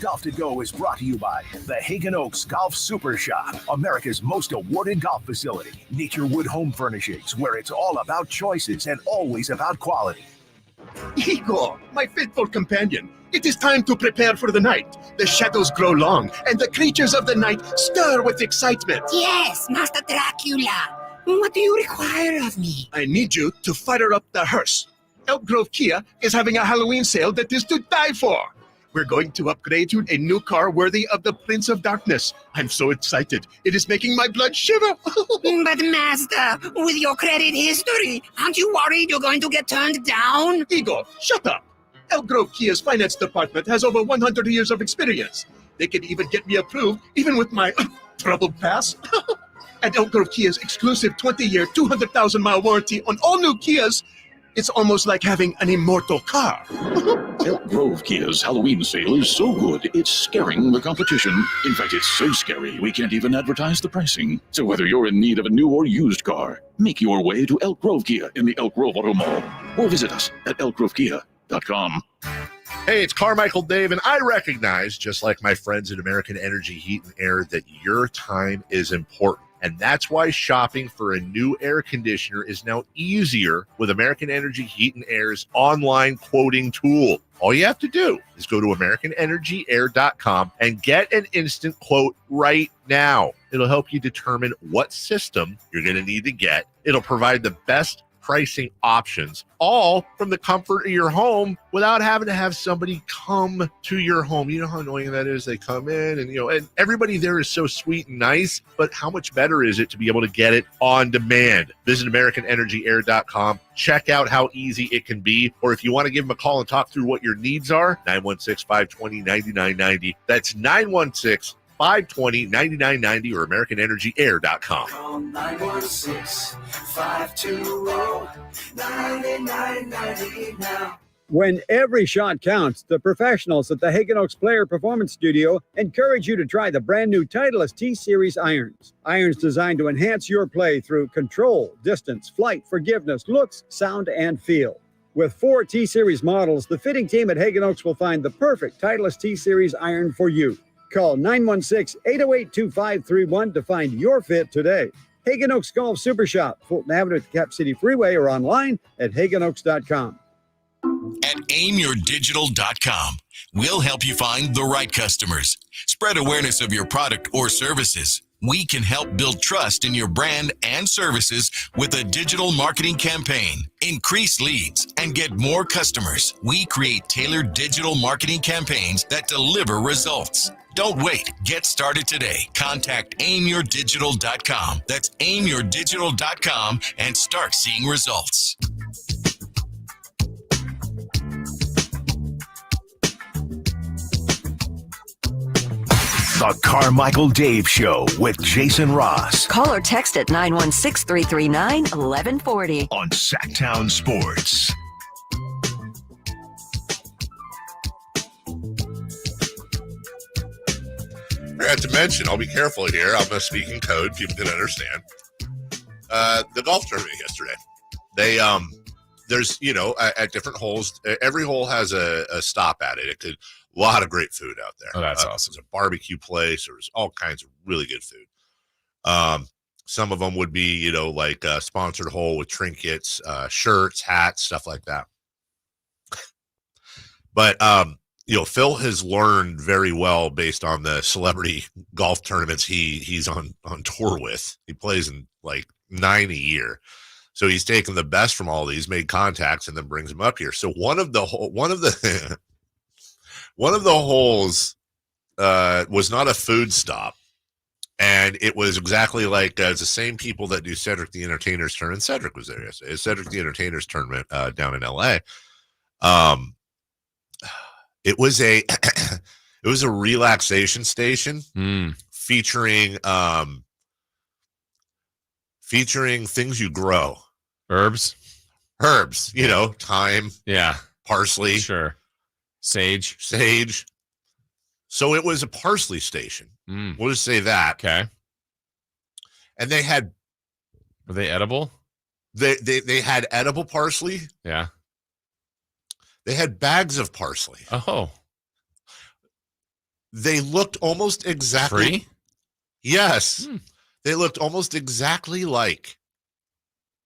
Golf to Go is brought to you by the Hagen Oaks Golf Super Shop, America's most awarded golf facility. Nature Wood Home Furnishings, where it's all about choices and always about quality. Igor, my faithful companion, it is time to prepare for the night. The shadows grow long, and the creatures of the night stir with excitement. Yes, Master Dracula. What do you require of me? I need you to fire up the hearse. Elk Grove Kia is having a Halloween sale that is to die for. We're going to upgrade you a new car worthy of the Prince of Darkness. I'm so excited. It is making my blood shiver. But Master, with your credit history, aren't you worried you're going to get turned down? Igor, shut up. Elk Grove Kia's finance department has over 100 years of experience. They can even get me approved, even with my troubled past. And Elk Grove Kia's exclusive 20-year, 200,000-mile warranty on all new Kias It's almost like having an immortal car. Elk Grove Kia's Halloween sale is so good, it's scaring the competition. In fact, it's so scary, we can't even advertise the pricing. So whether you're in need of a new or used car, make your way to Elk Grove Kia in the Elk Grove Auto Mall, or visit us at elkgrovekia.com. Hey, it's Carmichael Dave, and I recognize, just like my friends at American Energy Heat and Air, that your time is important. And that's why shopping for a new air conditioner is now easier with American Energy Heat and Air's online quoting tool. All you have to do is go to AmericanEnergyAir.com and get an instant quote right now. It'll help you determine what system you're going to need to get. It'll provide the best pricing options, all from the comfort of your home without having to have somebody come to your home. You know how annoying that is? They come in and, and everybody there is so sweet and nice, but how much better is it to be able to get it on demand? Visit AmericanEnergyAir.com. Check out how easy it can be. Or if you want to give them a call and talk through what your needs are, 916-520-9990. That's 916-520-9990 or AmericanEnergyAir.com. Call 916-520-9990 now. When every shot counts, the professionals at the Hagen Oaks Player Performance Studio encourage you to try the brand new Titleist T-Series irons. Irons designed to enhance your play through control, distance, flight, forgiveness, looks, sound, and feel. With 4 T-Series models, the fitting team at Hagen Oaks will find the perfect Titleist T-Series iron for you. Call 916-808-2531 to find your fit today. Hagen Oaks Golf Super Shop, Fulton Avenue at the Cap City Freeway, or online at hagenoaks.com. At aimyourdigital.com, we'll help you find the right customers. Spread awareness of your product or services. We can help build trust in your brand and services with a digital marketing campaign. Increase leads and get more customers. We create tailored digital marketing campaigns that deliver results. Don't wait. Get started today. Contact aimyourdigital.com. That's aimyourdigital.com and start seeing results. The Carmichael Dave Show with Jason Ross. Call or text at 916-339-1140. On Sactown Sports. I forgot to mention, I'll be careful here. I'm going to speak in code. People can understand. The golf tournament yesterday. They, there's, at different holes, every hole has a stop at it. It could, a lot of great food out there. Oh, that's awesome. There's a barbecue place. There's all kinds of really good food. Some of them would be, like a sponsored hole with trinkets, shirts, hats, stuff like that. But, Phil has learned very well based on the celebrity golf tournaments he's on tour with. He plays in like 9 a year. So he's taken the best from all these, made contacts, and then brings them up here. So one of the holes was not a food stop, and it was exactly like it's the same people that do Cedric the Entertainer's tournament. Cedric was there yesterday. It's Cedric the Entertainer's tournament down in LA. It was a relaxation station featuring things you grow. Herbs, thyme, parsley, sure, sage. So it was a parsley station. We'll just say that. Okay. And they had. Were they edible? They had edible parsley. Yeah. They had bags of parsley. Oh. They looked almost exactly. Free? Yes. They looked almost exactly like.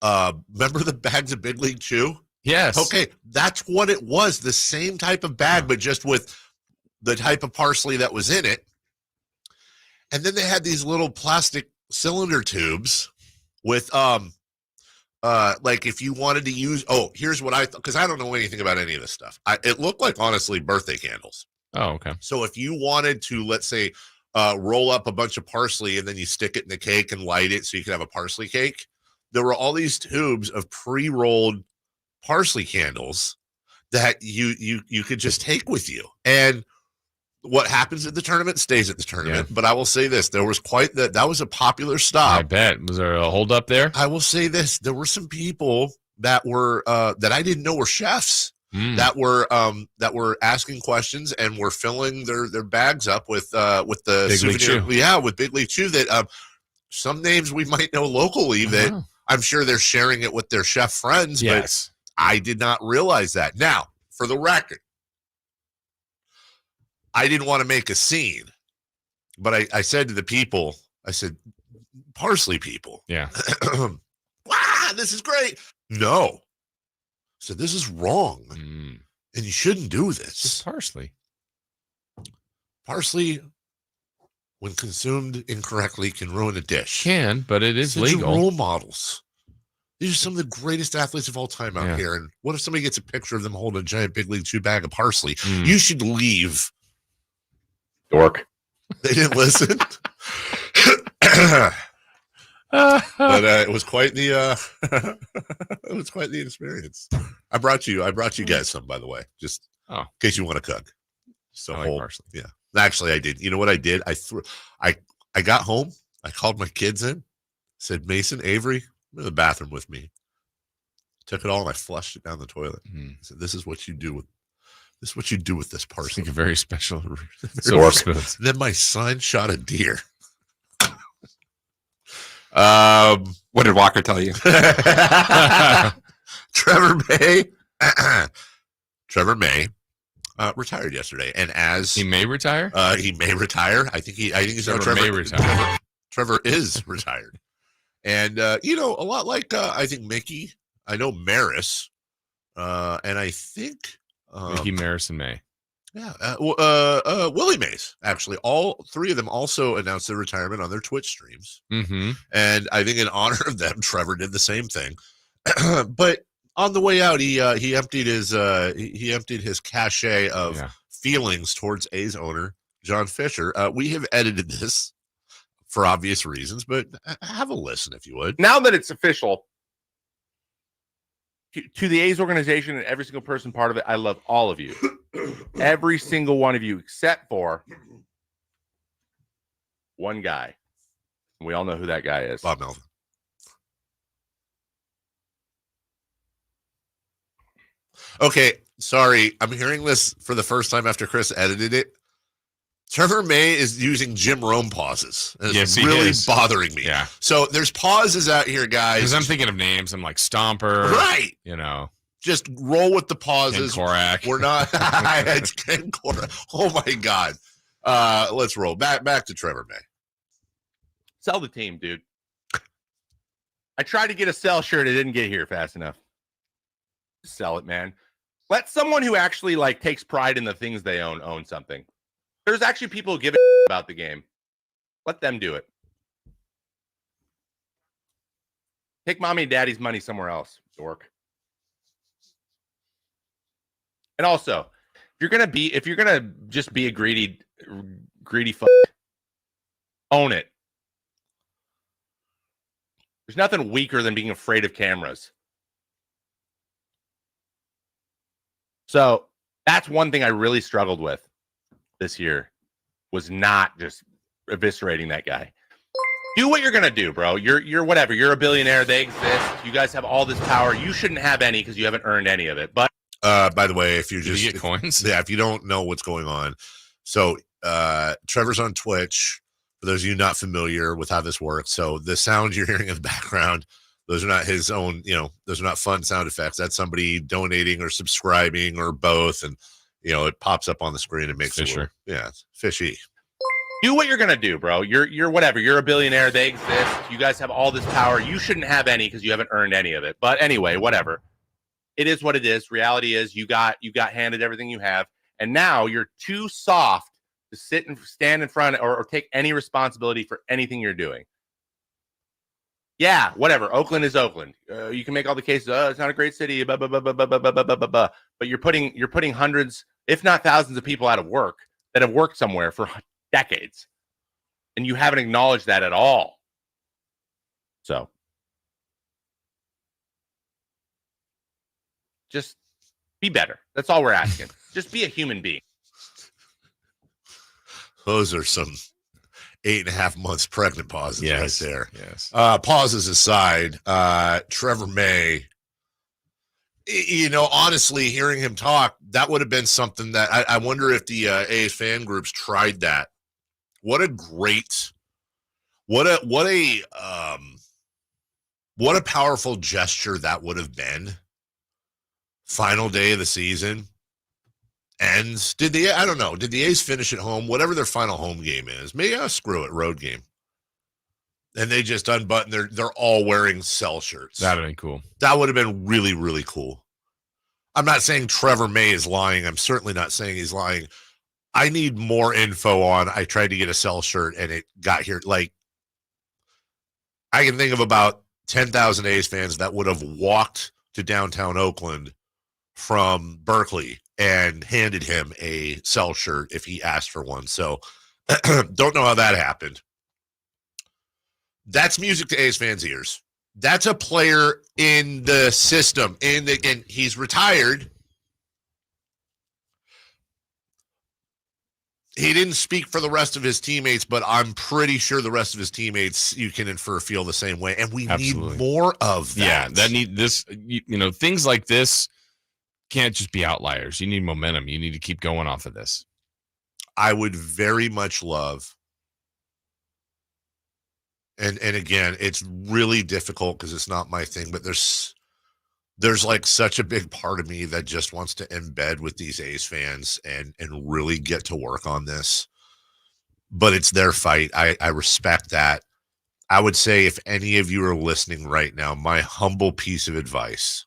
Remember the bags of Big League Chew? Yes. Okay, that's what it was. The same type of bag, but just with the type of parsley that was in it. And then they had these little plastic cylinder tubes with like if you wanted to use. Oh, here's what I thought, because I don't know anything about any of this stuff. It looked like, honestly, birthday candles. Oh, okay. So if you wanted to, let's say, roll up a bunch of parsley and then you stick it in the cake and light it so you could have a parsley cake, there were all these tubes of pre-rolled parsley candles that you could just take with you. And what happens at the tournament stays at the tournament. Yeah. But I will say this, there was that was a popular stop. I bet. Was there a hold up there? I will say this, there were some people that were that I didn't know were chefs that were asking questions and were filling their bags up with the Big League souvenir. Chew. Yeah, with Big League Chew. That some names we might know locally that I'm sure they're sharing it with their chef friends. Yes. But I did not realize that. Now, for the record, I didn't want to make a scene, but I said to the people, I said, parsley people. Yeah. Wow, this is great. No. So this is wrong. And you shouldn't do this. Just parsley. Parsley, when consumed incorrectly, can ruin a dish. But it is legal. Role models. These are some of the greatest athletes of all time out here. And what if somebody gets a picture of them holding a giant Big League Chew bag of parsley? You should leave. Dork. They didn't listen. But it was quite the experience. I brought you guys some, by the way, just in case you want to cook. So I like parsley. Yeah. Actually, I did. You know what I did? I got home. I called my kids in. Said, Mason, Avery, come to the bathroom with me. Took it all and I flushed it down the toilet. I said, this is what you do with this parsley. It's like a very special. Then my son shot a deer. What did Walker tell you? Trevor May retired yesterday, and as he may retire, he may retire. I think he's Trevor may retire. Trevor is retired, and a lot like I think Mickey. I know Maris, and I think Mickey, Maris, and May. Yeah, Willie Mays, actually. All three of them also announced their retirement on their Twitch streams. And I think in honor of them, Trevor did the same thing. But on the way out, he emptied his cachet of feelings towards A's owner, John Fisher. We have edited this for obvious reasons, but have a listen if you would. Now that it's official, to the A's organization and every single person part of it, I love all of you. Every single one of you, except for one guy. We all know who that guy is. Bob Melvin. Okay, sorry. I'm hearing this for the first time after Chris edited it. Trevor May is using Jim Rome pauses. And it's really bothering me. Yeah. So there's pauses out here, guys. Because I'm thinking of names. I'm like Stomper. Right. Just roll with the pauses. Ken Korak. We're not. It's Ken Korak. Oh my God. Let's roll back to Trevor May. Sell the team, dude. I tried to get a sell shirt. It didn't get here fast enough. Sell it, man. Let someone who actually takes pride in the things they own something. There's actually people who give a about the game. Let them do it. Take mommy and daddy's money somewhere else, dork. And also, if you're gonna just be a greedy fuck, own it. There's nothing weaker than being afraid of cameras. So that's one thing I really struggled with this year, was not just eviscerating that guy. Do what you're gonna do, bro. You're whatever. You're a billionaire. They exist. You guys have all this power. You shouldn't have any because you haven't earned any of it. But by the way, if you get coins, if you don't know what's going on, so Trevor's on Twitch. For those of you not familiar with how this works, so the sound you're hearing in the background, those are not his own. Those are not fun sound effects. That's somebody donating or subscribing or both, and it pops up on the screen and makes Fisher. It's fishy. Do what you're gonna do, bro. You're whatever. You're a billionaire. They exist. You guys have all this power. You shouldn't have any because you haven't earned any of it. But anyway, whatever. It is what it is. Reality is you got handed everything you have, and now you're too soft to sit and stand in front or take any responsibility for anything you're doing. Yeah, whatever. Oakland is Oakland. You can make all the cases. It's not a great city. Blah, blah, blah, blah, blah, blah, blah, blah, blah. But you're putting hundreds, if not thousands, of people out of work that have worked somewhere for decades, and you haven't acknowledged that at all. So, just be better. That's all we're asking. Just be a human being. Those are some 8.5 months pregnant pauses right there. Yes. Pauses aside, Trevor May You know, honestly, hearing him talk, that would have been something that I wonder if the A's fan groups tried that. What a powerful gesture that would have been. Final day of the season ends. I don't know. Did the A's finish at home? Whatever their final home game is. Maybe screw it, road game. And they just unbutton. They're all wearing cell shirts. That would have been cool. That would have been really, really cool. I'm not saying Trevor May is lying. I'm certainly not saying he's lying. I need more info on. I tried to get a cell shirt and it got here. Like, I can think of about 10,000 A's fans that would have walked to downtown Oakland from Berkeley and handed him a cell shirt if he asked for one. So, don't know how that happened. That's music to A's fans' ears. That's a player in the system, and he's retired. He didn't speak for the rest of his teammates, but I'm pretty sure the rest of his teammates, you can infer, feel the same way. And we need more of that. Yeah, things like this can't just be outliers. You need momentum. You need to keep going off of this. I would very much love. And again, it's really difficult because it's not my thing, but there's like such a big part of me that just wants to embed with these A's fans and really get to work on this. But it's their fight. I respect that. I would say if any of you are listening right now, my humble piece of advice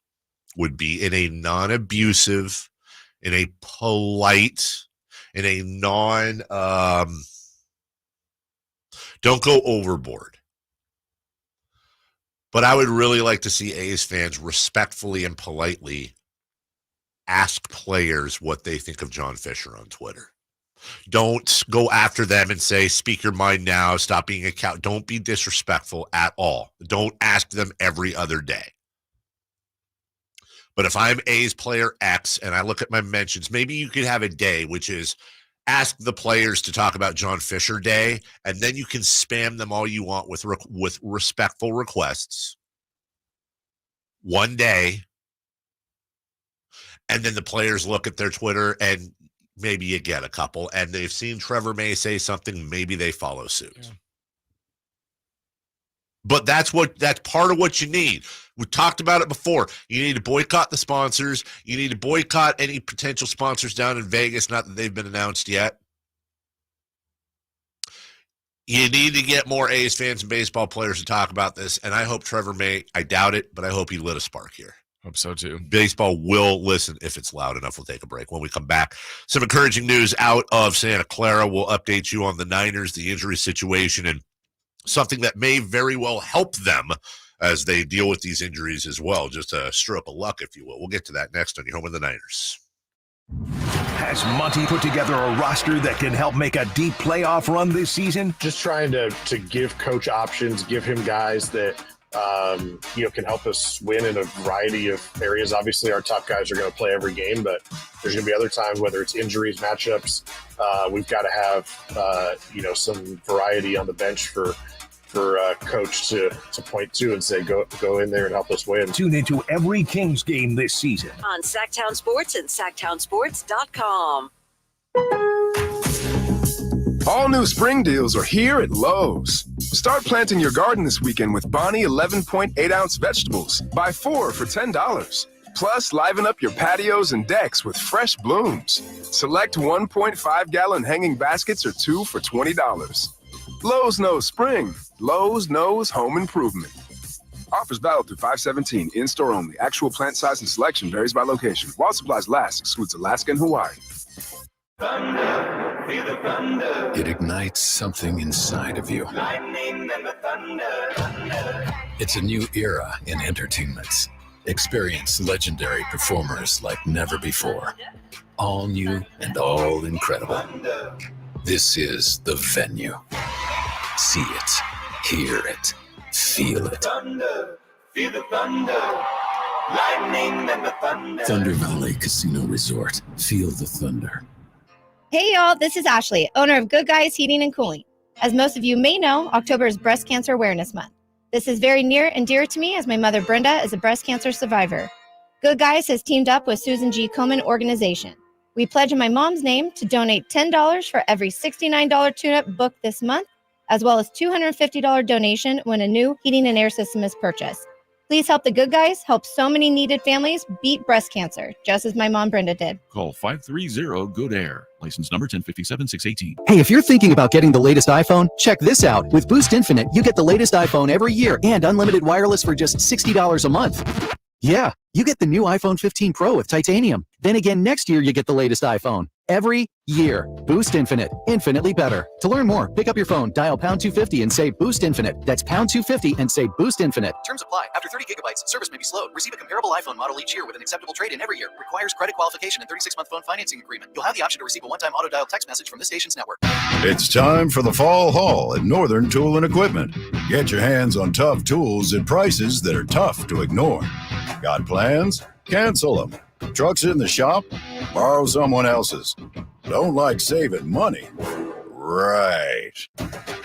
would be in a non-abusive, in a polite, in a don't go overboard. But I would really like to see A's fans respectfully and politely ask players what they think of John Fisher on Twitter. Don't go after them and say, speak your mind now, stop being a cow. Don't be disrespectful at all. Don't ask them every other day. But if I'm A's player X and I look at my mentions, maybe you could have a day, which is ask the players to talk about John Fisher Day, and then you can spam them all you want with respectful requests. One day, and then the players look at their Twitter, and maybe you get a couple, and they've seen Trevor May say something, maybe they follow suit. Yeah. But that's part of what you need. We talked about it before. You need to boycott the sponsors. You need to boycott any potential sponsors down in Vegas, not that they've been announced yet. You need to get more A's fans and baseball players to talk about this, and I hope Trevor May, I doubt it, but I hope he lit a spark here. Hope so, too. Baseball will listen if it's loud enough. We'll take a break. When we come back, some encouraging news out of Santa Clara. We'll update you on the Niners, the injury situation, and something that may very well help them as they deal with these injuries as well. Just a stroke of luck, if you will. We'll get to that next on your home of the Niners. Has Monty put together a roster that can help make a deep playoff run this season? Just trying to give coach options, give him guys that can help us win in a variety of areas. Obviously, our top guys are going to play every game, but there's going to be other times, whether it's injuries, matchups, we've got to have some variety on the bench for coach to point to and say, go in there and help us win. Tune into every Kings game this season on Sactown Sports and SactownSports.com. All new spring deals are here at Lowe's. Start planting your garden this weekend with Bonnie 11.8-ounce vegetables. Buy 4 for $10. Plus, liven up your patios and decks with fresh blooms. Select 1.5-gallon hanging baskets or 2 for $20. Lowe's knows spring. Lowe's knows home improvement. Offers valid through 5/17. In-store only. Actual plant size and selection varies by location. While supplies last, excludes Alaska and Hawaii. Thunder, feel the thunder. It ignites something inside of you. Lightning and the thunder. It's a new era in entertainment. Experience legendary performers like never before. All new and all incredible. This is the venue. See it, hear it, feel it. Thunder, feel the thunder. Lightning and the thunder. Thunder Valley Casino Resort. Feel the thunder. Hey y'all, this is Ashley, owner of Good Guys Heating and Cooling. As most of you may know, October is Breast Cancer Awareness Month. This is very near and dear to me as my mother Brenda is a breast cancer survivor. Good Guys has teamed up with Susan G. Komen Organization. We pledge in my mom's name to donate $10 for every $69 tune-up booked this month, as well as $250 donation when a new heating and air system is purchased. Please help the Good Guys help so many needed families beat breast cancer, just as my mom Brenda did. Call 530-GOOD-AIR. License number 1057618. Hey, if you're thinking about getting the latest iPhone, check this out. With Boost Infinite, you get the latest iPhone every year and unlimited wireless for just $60 a month. Yeah, you get the new iPhone 15 Pro with titanium. Then again, next year you get the latest iPhone. Every year. Boost Infinite. Infinitely better. To learn more, pick up your phone, dial pound 250 and say Boost Infinite. That's pound 250 and say Boost Infinite. Terms apply. After 30 gigabytes, service may be slowed. Receive a comparable iPhone model each year with an acceptable trade-in every year. Requires credit qualification and 36-month phone financing agreement. You'll have the option to receive a one-time auto-dial text message from this station's network. It's time for the Fall Haul at Northern Tool and Equipment. Get your hands on tough tools at prices that are tough to ignore. Got plans? Cancel them. Trucks in the shop? Borrow someone else's. Don't like saving money? Right.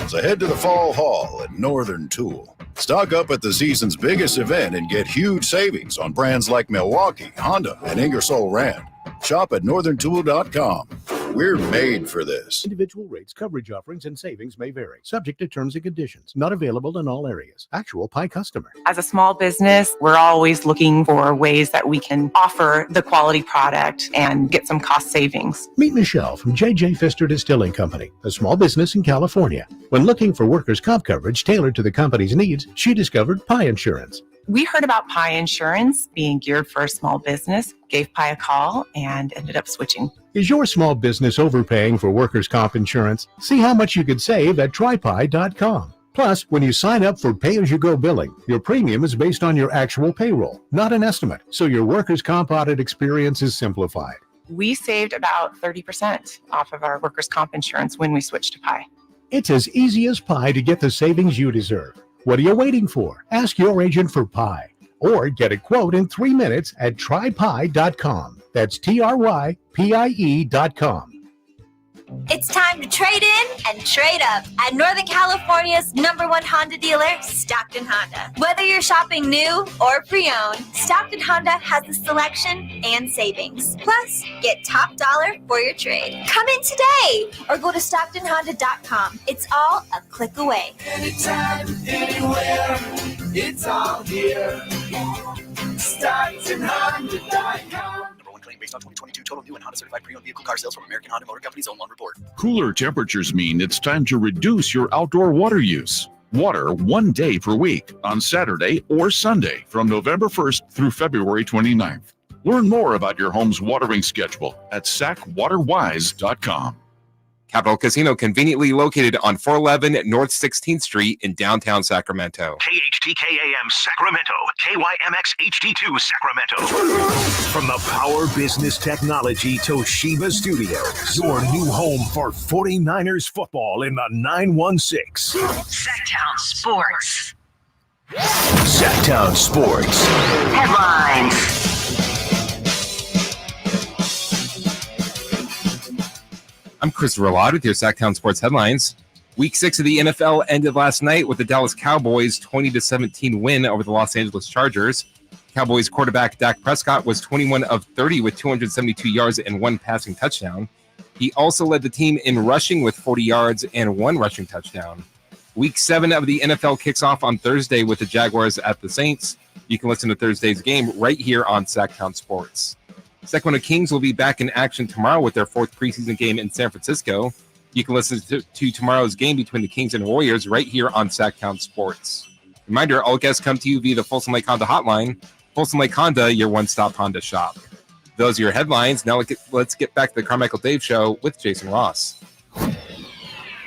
So head to the Fall Haul at Northern Tool. Stock up at the season's biggest event and get huge savings on brands like Milwaukee, Honda, and Ingersoll Rand. Shop at northerntool.com. We're made for this. Individual rates, coverage offerings, and savings may vary. Subject to terms and conditions. Not available in all areas. Actual Pi customer. As a small business, we're always looking for ways that we can offer the quality product and get some cost savings. Meet Michelle from J.J. Pfister Distilling Company, a small business in California. When looking for workers' comp coverage tailored to the company's needs, she discovered Pi Insurance. We heard about Pi Insurance being geared for a small business, gave Pi a call, and ended up switching. Is your small business overpaying for workers' comp insurance? See how much you could save at trypi.com. Plus, when you sign up for pay-as-you-go billing, your premium is based on your actual payroll, not an estimate, so your workers' comp audit experience is simplified. We saved about 30% off of our workers' comp insurance when we switched to Pi. It's as easy as pie to get the savings you deserve. What are you waiting for? Ask your agent for Pi or get a quote in 3 minutes at trypi.com. That's TRYPIE.com. It's time to trade in and trade up at Northern California's #1 Honda dealer, Stockton Honda. Whether you're shopping new or pre-owned, Stockton Honda has the selection and savings. Plus, get top dollar for your trade. Come in today or go to StocktonHonda.com. It's all a click away. Anytime, anywhere, it's all here. StocktonHonda.com. Based on 2022 total new and Honda certified pre-owned vehicle car sales from American Honda Motor Company's own one report. Cooler temperatures mean it's time to reduce your outdoor water use. Water 1 day per week on Saturday or Sunday from November 1st through February 29th. Learn more about your home's watering schedule at sacwaterwise.com. Capital Casino, conveniently located on 411 North 16th Street in downtown Sacramento. KHTKAM Sacramento, KYMX HD2 Sacramento. From the Power Business Technology Toshiba Studios, your new home for 49ers football in the 916. Sactown Sports. Sactown Sports. Headlines. I'm Christopher Lott with your Sactown Sports headlines. Week 6 of the NFL ended last night with the Dallas Cowboys' 20-17 win over the Los Angeles Chargers. Cowboys quarterback Dak Prescott was 21 of 30 with 272 yards and 1 passing touchdown. He also led the team in rushing with 40 yards and 1 rushing touchdown. Week 7 of the NFL kicks off on Thursday with the Jaguars at the Saints. You can listen to Thursday's game right here on Sactown Sports. Sacramento Kings will be back in action tomorrow with their 4th preseason game in San Francisco. You can listen to tomorrow's game between the Kings and Warriors right here on Sactown Sports. Reminder, all guests come to you via the Folsom Lake Honda hotline. Folsom Lake Honda, your one-stop Honda shop. Those are your headlines. Now let's get back to the Carmichael Dave Show with Jason Ross.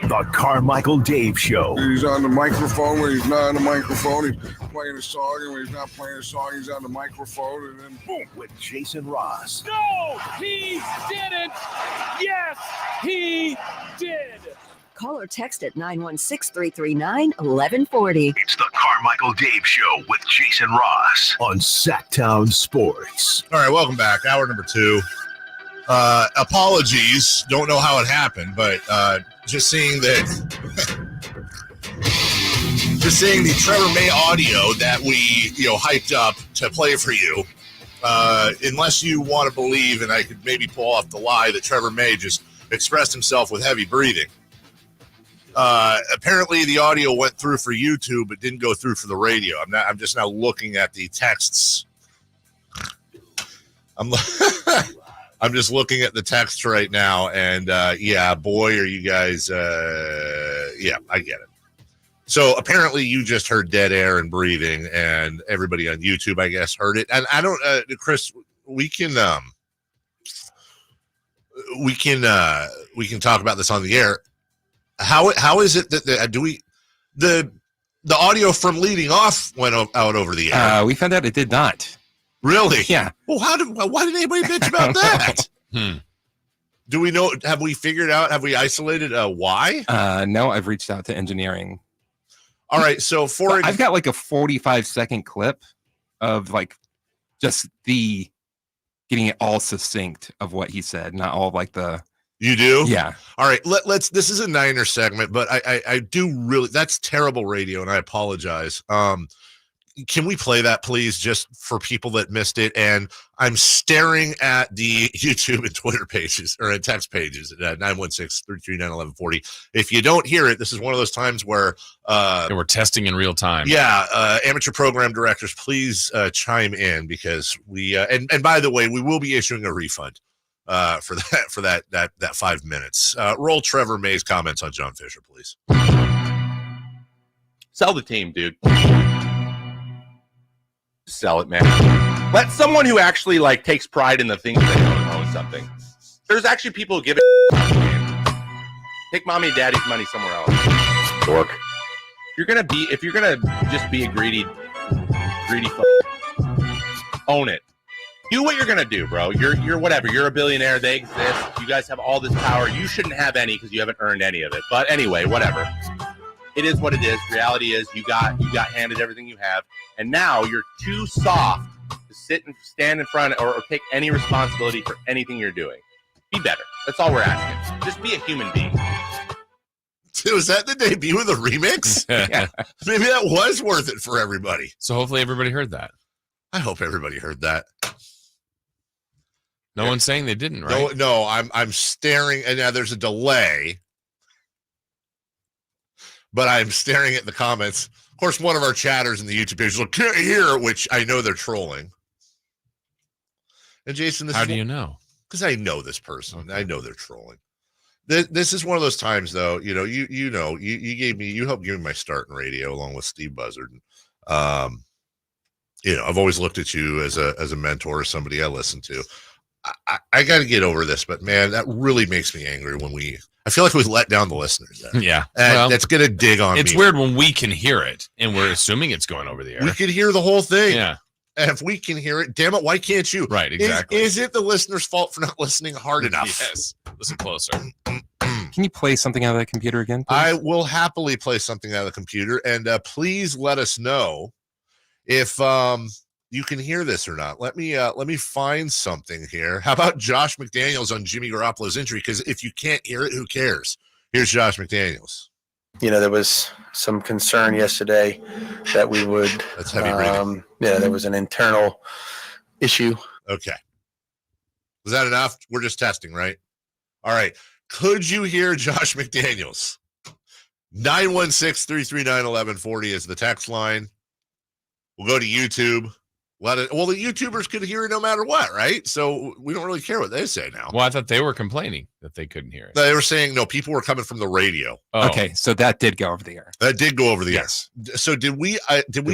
The Carmichael Dave Show. He's on the microphone when he's not on the microphone. He's playing a song, and when he's not playing a song, he's on the microphone, and then boom. With Jason Ross. No, he didn't. Yes, he did. Call or text at 916-339-1140. It's the Carmichael Dave Show with Jason Ross on Sactown Sports. All right, welcome back. Hour number 2. Apologies. Don't know how it happened, but just seeing the Trevor May audio that we hyped up to play for you unless you want to believe, and I could maybe pull off the lie that Trevor May just expressed himself with heavy breathing. Apparently, the audio went through for YouTube, but didn't go through for the radio. I'm just now looking at the texts. I'm just looking at the text right now, and yeah, boy, are you guys? Yeah, I get it. So apparently, you just heard dead air and breathing, and everybody on YouTube, I guess, heard it. And I don't, Chris, we can talk about this on the air. How is it that the audio from leading off went out over the air? We found out it did not. Really? Yeah. Well, why did anybody bitch about that? Do we know? Have we figured out? Have we isolated why? No, I've reached out to engineering. All right, so I've got like a 45-second clip of like just the getting it all succinct of what he said, not all of like the. You do? Yeah. All right, let's. This is a Niner segment, but I do really. That's terrible radio, and I apologize. Can we play that, please, just for people that missed it? And I'm staring at the YouTube and Twitter pages, or text pages at 916-339-1140. If you don't hear it, this is one of those times where we're testing in real time. Yeah, amateur program directors, please chime in, because we and by the way, we will be issuing a refund for that 5 minutes. Roll Trevor May's comments on John Fisher, please. Sell the team, dude. Sell it, man. Let someone who actually like takes pride in the things they own something. There's actually people who give it. Take mommy and daddy's money somewhere else. Dork. If you're gonna just be a greedy own it. Do what you're gonna do, bro. You're whatever. You're a billionaire. They exist. You guys have all this power. You shouldn't have any because you haven't earned any of it. But anyway, whatever. It is what it is. Reality is you got handed everything you have, and now you're too soft to sit and stand in front or take any responsibility for anything you're doing. Be better. That's all we're asking. Just be a human being. Was that the debut of the remix? Yeah. Maybe that was worth it for everybody. So hopefully everybody heard that. I hope everybody heard that. No one's saying they didn't, right? No, I'm staring, and now there's a delay. But I'm staring at the comments. Of course, one of our chatters in the YouTube page is like, can't hear, which I know they're trolling. And Jason, how do you know? Because I know this person. Okay. I know they're trolling. This is one of those times, though. You know, you helped give me my start in radio along with Steve Buzzard. You know, I've always looked at you as a mentor, or somebody I listen to. I got to get over this, but man, that really makes me angry when I feel like we let down the listeners there. Yeah. And that's going to dig on me. It's weird when we can hear it and we're assuming it's going over the air. We could hear the whole thing. Yeah. And if we can hear it, damn it, why can't you? Right, exactly. Is it the listener's fault for not listening hard enough? Yes. Listen closer. Can you play something out of that computer again, please? I will happily play something out of the computer. And please let us know if you can hear this or not. Let me find something here. How about Josh McDaniels on Jimmy Garoppolo's injury? Because if you can't hear it, who cares? Here's Josh McDaniels. You know, there was some concern yesterday that we would. That's heavy breathing. Yeah, there was an internal issue. Okay. Was that enough? We're just testing, right? All right. Could you hear Josh McDaniels? 916-339-1140 is the text line. We'll go to YouTube. Well, the YouTubers could hear it no matter what, right? So we don't really care what they say now. Well, I thought they were complaining that they couldn't hear it. They were saying, no, people were coming from the radio. Oh. Okay, so that did go over the air. That did go over the air. Yes. So did we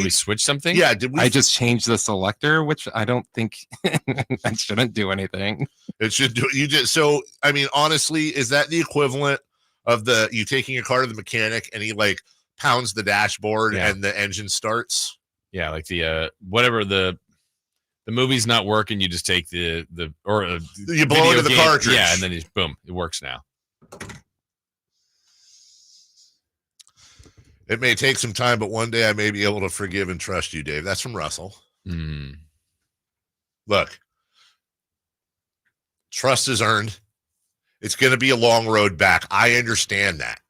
switch something? Yeah, did we? I just changed the selector, which I don't think that shouldn't do anything. It should do. You did. So, I mean, honestly, is that the equivalent of you taking your car to the mechanic and he like pounds the dashboard and the engine starts? Yeah, like the whatever the movie's not working, you just take the you blow into the cartridge. Yeah, and then boom, it works now. It may take some time, but one day I may be able to forgive and trust you, Dave. That's from Russell. Look, trust is earned. It's going to be a long road back. I understand that.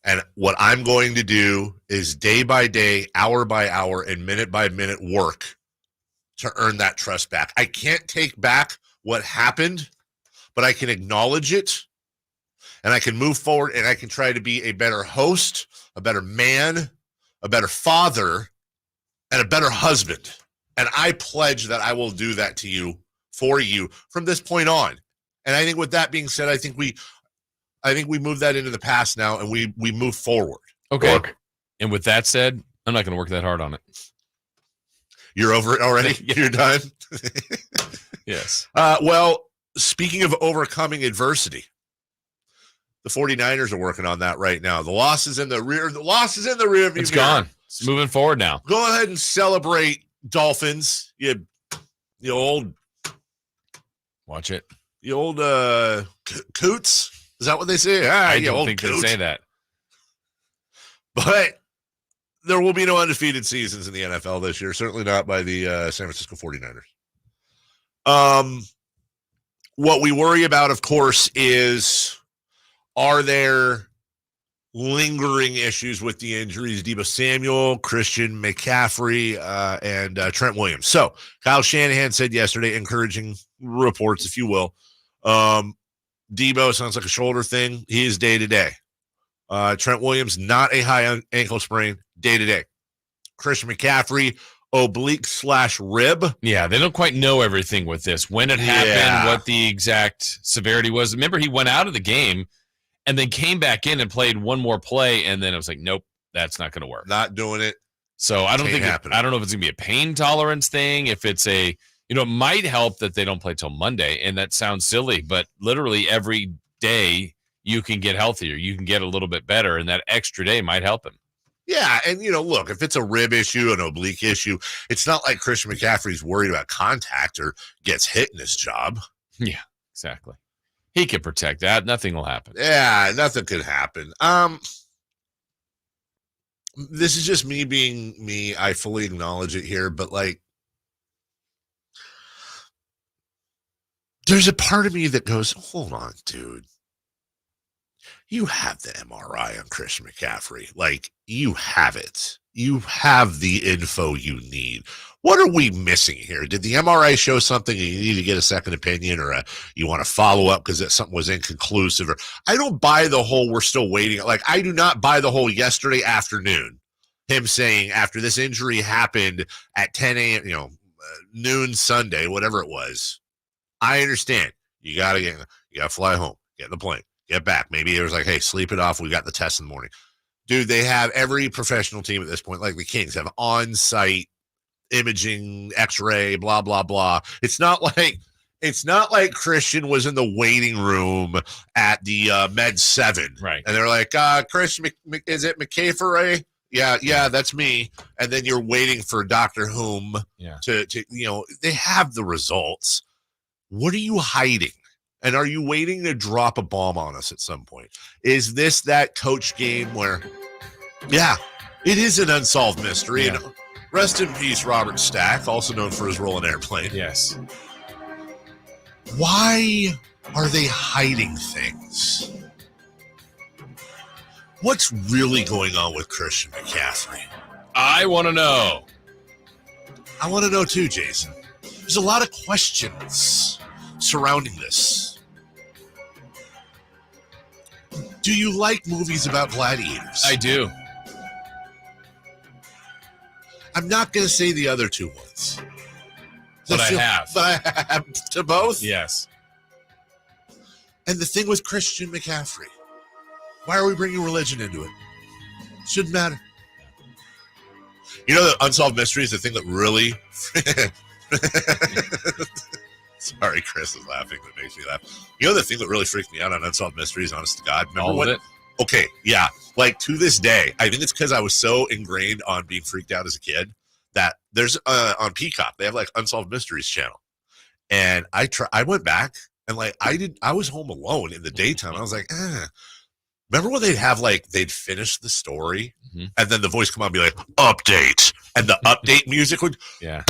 And what I'm going to do is day by day, hour by hour, and minute by minute work to earn that trust back. I can't take back what happened, but I can acknowledge it, and I can move forward, and I can try to be a better host, a better man, a better father, and a better husband. And I pledge that I will do that to you, for you, from this point on. And I think with that being said, I think we move that into the past now, and we move forward. Okay. And with that said, I'm not going to work that hard on it. You're over it already? You're done? Yes. Well, speaking of overcoming adversity, the 49ers are working on that right now. The loss is in the rear. The loss is in the rear view. It's gone. It's moving forward now. Go ahead and celebrate, Dolphins. You old. Watch it. You old coots. Is that what they say? I don't think they say that. But there will be no undefeated seasons in the NFL this year. Certainly not by the San Francisco 49ers. What we worry about, of course, is are there lingering issues with the injuries? Deebo Samuel, Christian McCaffrey, and Trent Williams. So Kyle Shanahan said yesterday, encouraging reports, if you will. Deebo sounds like a shoulder thing. He is day-to-day. Trent Williams, not a high ankle sprain, day-to-day. Christian McCaffrey, oblique/rib. Yeah, they don't quite know everything with this. When it happened, what the exact severity was. Remember, he went out of the game and then came back in and played one more play, and then it was like, nope, that's not going to work. Not doing it. So I don't know if it's going to be a pain tolerance thing, if it's a, it might help that they don't play till Monday, and that sounds silly, but literally every day you can get healthier. You can get a little bit better, and that extra day might help him. Yeah, and, look, if it's a rib issue, an oblique issue, it's not like Christian McCaffrey's worried about contact or gets hit in his job. Yeah, exactly. He can protect that. Nothing will happen. Yeah, nothing could happen. This is just me being me. I fully acknowledge it here, but, there's a part of me that goes, hold on, dude. You have the MRI on Christian McCaffrey. You have it. You have the info you need. What are we missing here? Did the MRI show something and you need to get a second opinion, or you want to follow up because something was inconclusive? Or I don't buy the whole we're still waiting. I do not buy the whole yesterday afternoon, him saying after this injury happened at 10 a.m., noon Sunday, whatever it was. I understand. You got to fly home, get in the plane. Get back. Maybe it was like, hey, sleep it off. We got the test in the morning. Dude, they have every professional team at this point, like the Kings, have on-site imaging, x-ray, blah, blah, blah. It's not like Christian was in the waiting room at the Med 7. Right. And they're like, Christian, is it McCaffrey? Yeah, that's me. And then you're waiting for Dr. Whom to they have the results. What are you hiding? And are you waiting to drop a bomb on us at some point? Is this that coach game where, it is an unsolved mystery. Yeah. And rest in peace, Robert Stack, also known for his role in Airplane. Yes. Why are they hiding things? What's really going on with Christian McCaffrey? I want to know. I want to know too, Jason. There's a lot of questions surrounding this. Do you like movies about gladiators? I do. I'm not going to say the other two ones. But I have. But I have to both? Yes. And the thing with Christian McCaffrey, why are we bringing religion into it? Shouldn't matter. The Unsolved Mystery is the thing that really... Sorry, Chris is laughing. That makes me laugh. The thing that really freaked me out on Unsolved Mysteries, honest to God. Remember all of it? Okay, yeah. To this day, I think it's because I was so ingrained on being freaked out as a kid that there's on Peacock, they have Unsolved Mysteries channel. And I went back and I was home alone in the daytime. I was like, Remember when they'd have they'd finish the story and then the voice come on and be like, update. And the update music would. Yeah.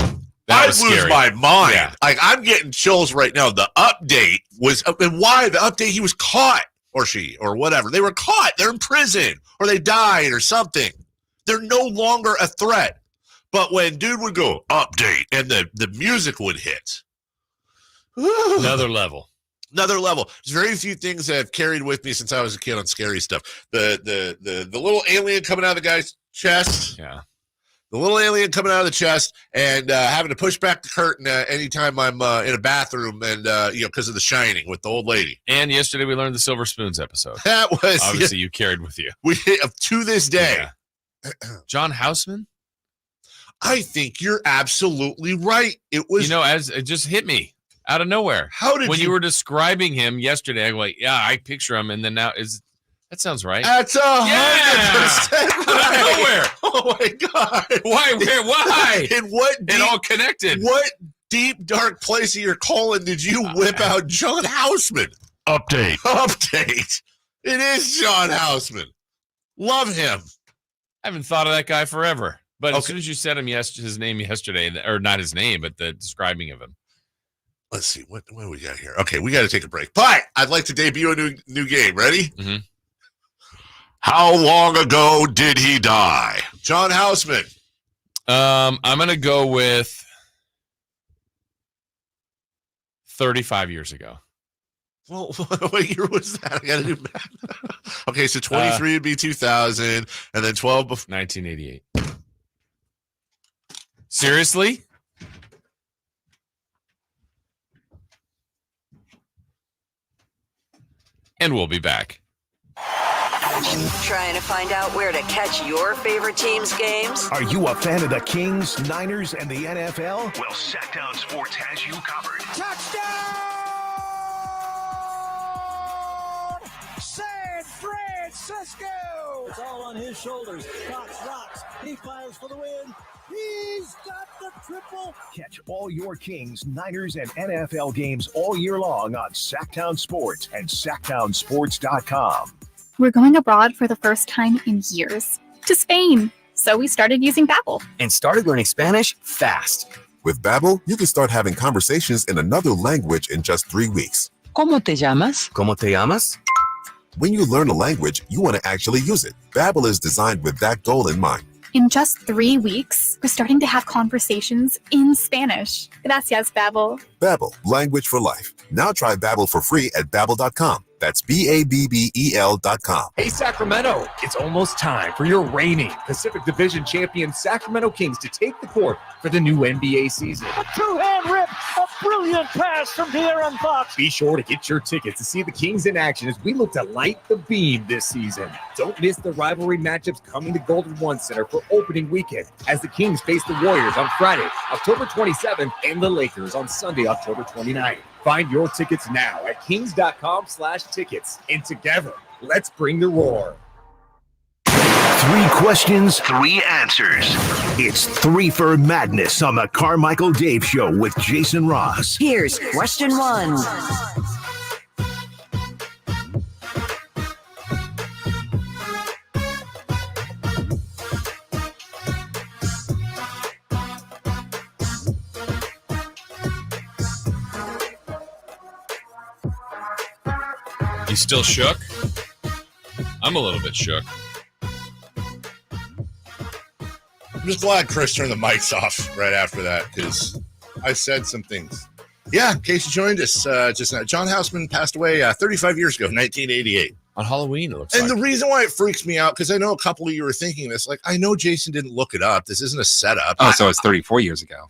I lose my mind. Yeah. I'm getting chills right now. The update was, and why? The update, he was caught, or she, or whatever. They were caught. They're in prison, or they died, or something. They're no longer a threat. But when dude would go update and the music would hit, another level. There's very few things that have carried with me since I was a kid on scary stuff. The little alien coming out of the guy's chest. Yeah. The little alien coming out of the chest and having to push back the curtain anytime I'm in a bathroom and because of The Shining with the old lady. And yesterday we learned the Silver Spoons episode. That was obviously you carried with you. We to this day. Yeah. John Houseman. I think you're absolutely right. It was, as it just hit me out of nowhere. How did when you were describing him yesterday? I'm like, yeah, I picture him, and then now that sounds right? That's 100% right. Out of nowhere. Oh my god! Why? Why? In what? It all connected. What deep dark place of your colon did you whip out John Houseman? Update. It is John Houseman. Love him. I haven't thought of that guy forever. But as soon as you said his name yesterday, or not his name, but the describing of him. Let's see what we got here. Okay, we got to take a break. But I'd like to debut a new game. Ready? Mm-hmm. How long ago did he die? John Houseman. I'm gonna go with 35 years ago. Well, what year was that? I gotta do math. Okay, so 23 would be 2000, and then 12 before 1988. Seriously? And we'll be back. Trying to find out where to catch your favorite team's games? Are you a fan of the Kings, Niners, and the NFL? Well, Sactown Sports has you covered. Touchdown! San Francisco! It's all on his shoulders. Cox rocks. He fires for the win. He's got the triple. Catch all your Kings, Niners, and NFL games all year long on Sactown Sports and SactownSports.com. We're going abroad for the first time in years, to Spain. So we started using Babbel. And started learning Spanish fast. With Babbel, you can start having conversations in another language in just 3 weeks. ¿Cómo te llamas? ¿Cómo te llamas? When you learn a language, you want to actually use it. Babbel is designed with that goal in mind. In just 3 weeks, we're starting to have conversations in Spanish. Gracias, Babbel. Babbel, language for life. Now try Babbel for free at Babbel.com. That's Babbel.com. Hey, Sacramento, it's almost time for your reigning Pacific Division champion Sacramento Kings to take the court for the new NBA season. A two-hand rip, a brilliant pass from De'Aaron Fox. Be sure to get your tickets to see the Kings in action as we look to light the beam this season. Don't miss the rivalry matchups coming to Golden One Center for opening weekend as the Kings face the Warriors on Friday, October 27th, and the Lakers on Sunday, October 29th. Find your tickets now at kings.com/tickets. And together, let's bring the roar. 3 questions, 3 answers. It's 3 for Madness on the Carmichael Dave Show with Jason Ross. Here's question 1. You still shook? I'm a little bit shook. I'm just glad Chris turned the mics off right after that because I said some things. Yeah, in case you joined us just now, John Houseman passed away 35 years ago, 1988. On Halloween, it looks like. And the reason why it freaks me out, because I know a couple of you were thinking this, like, I know Jason didn't look it up. This isn't a setup. Oh, so it's 34 years ago.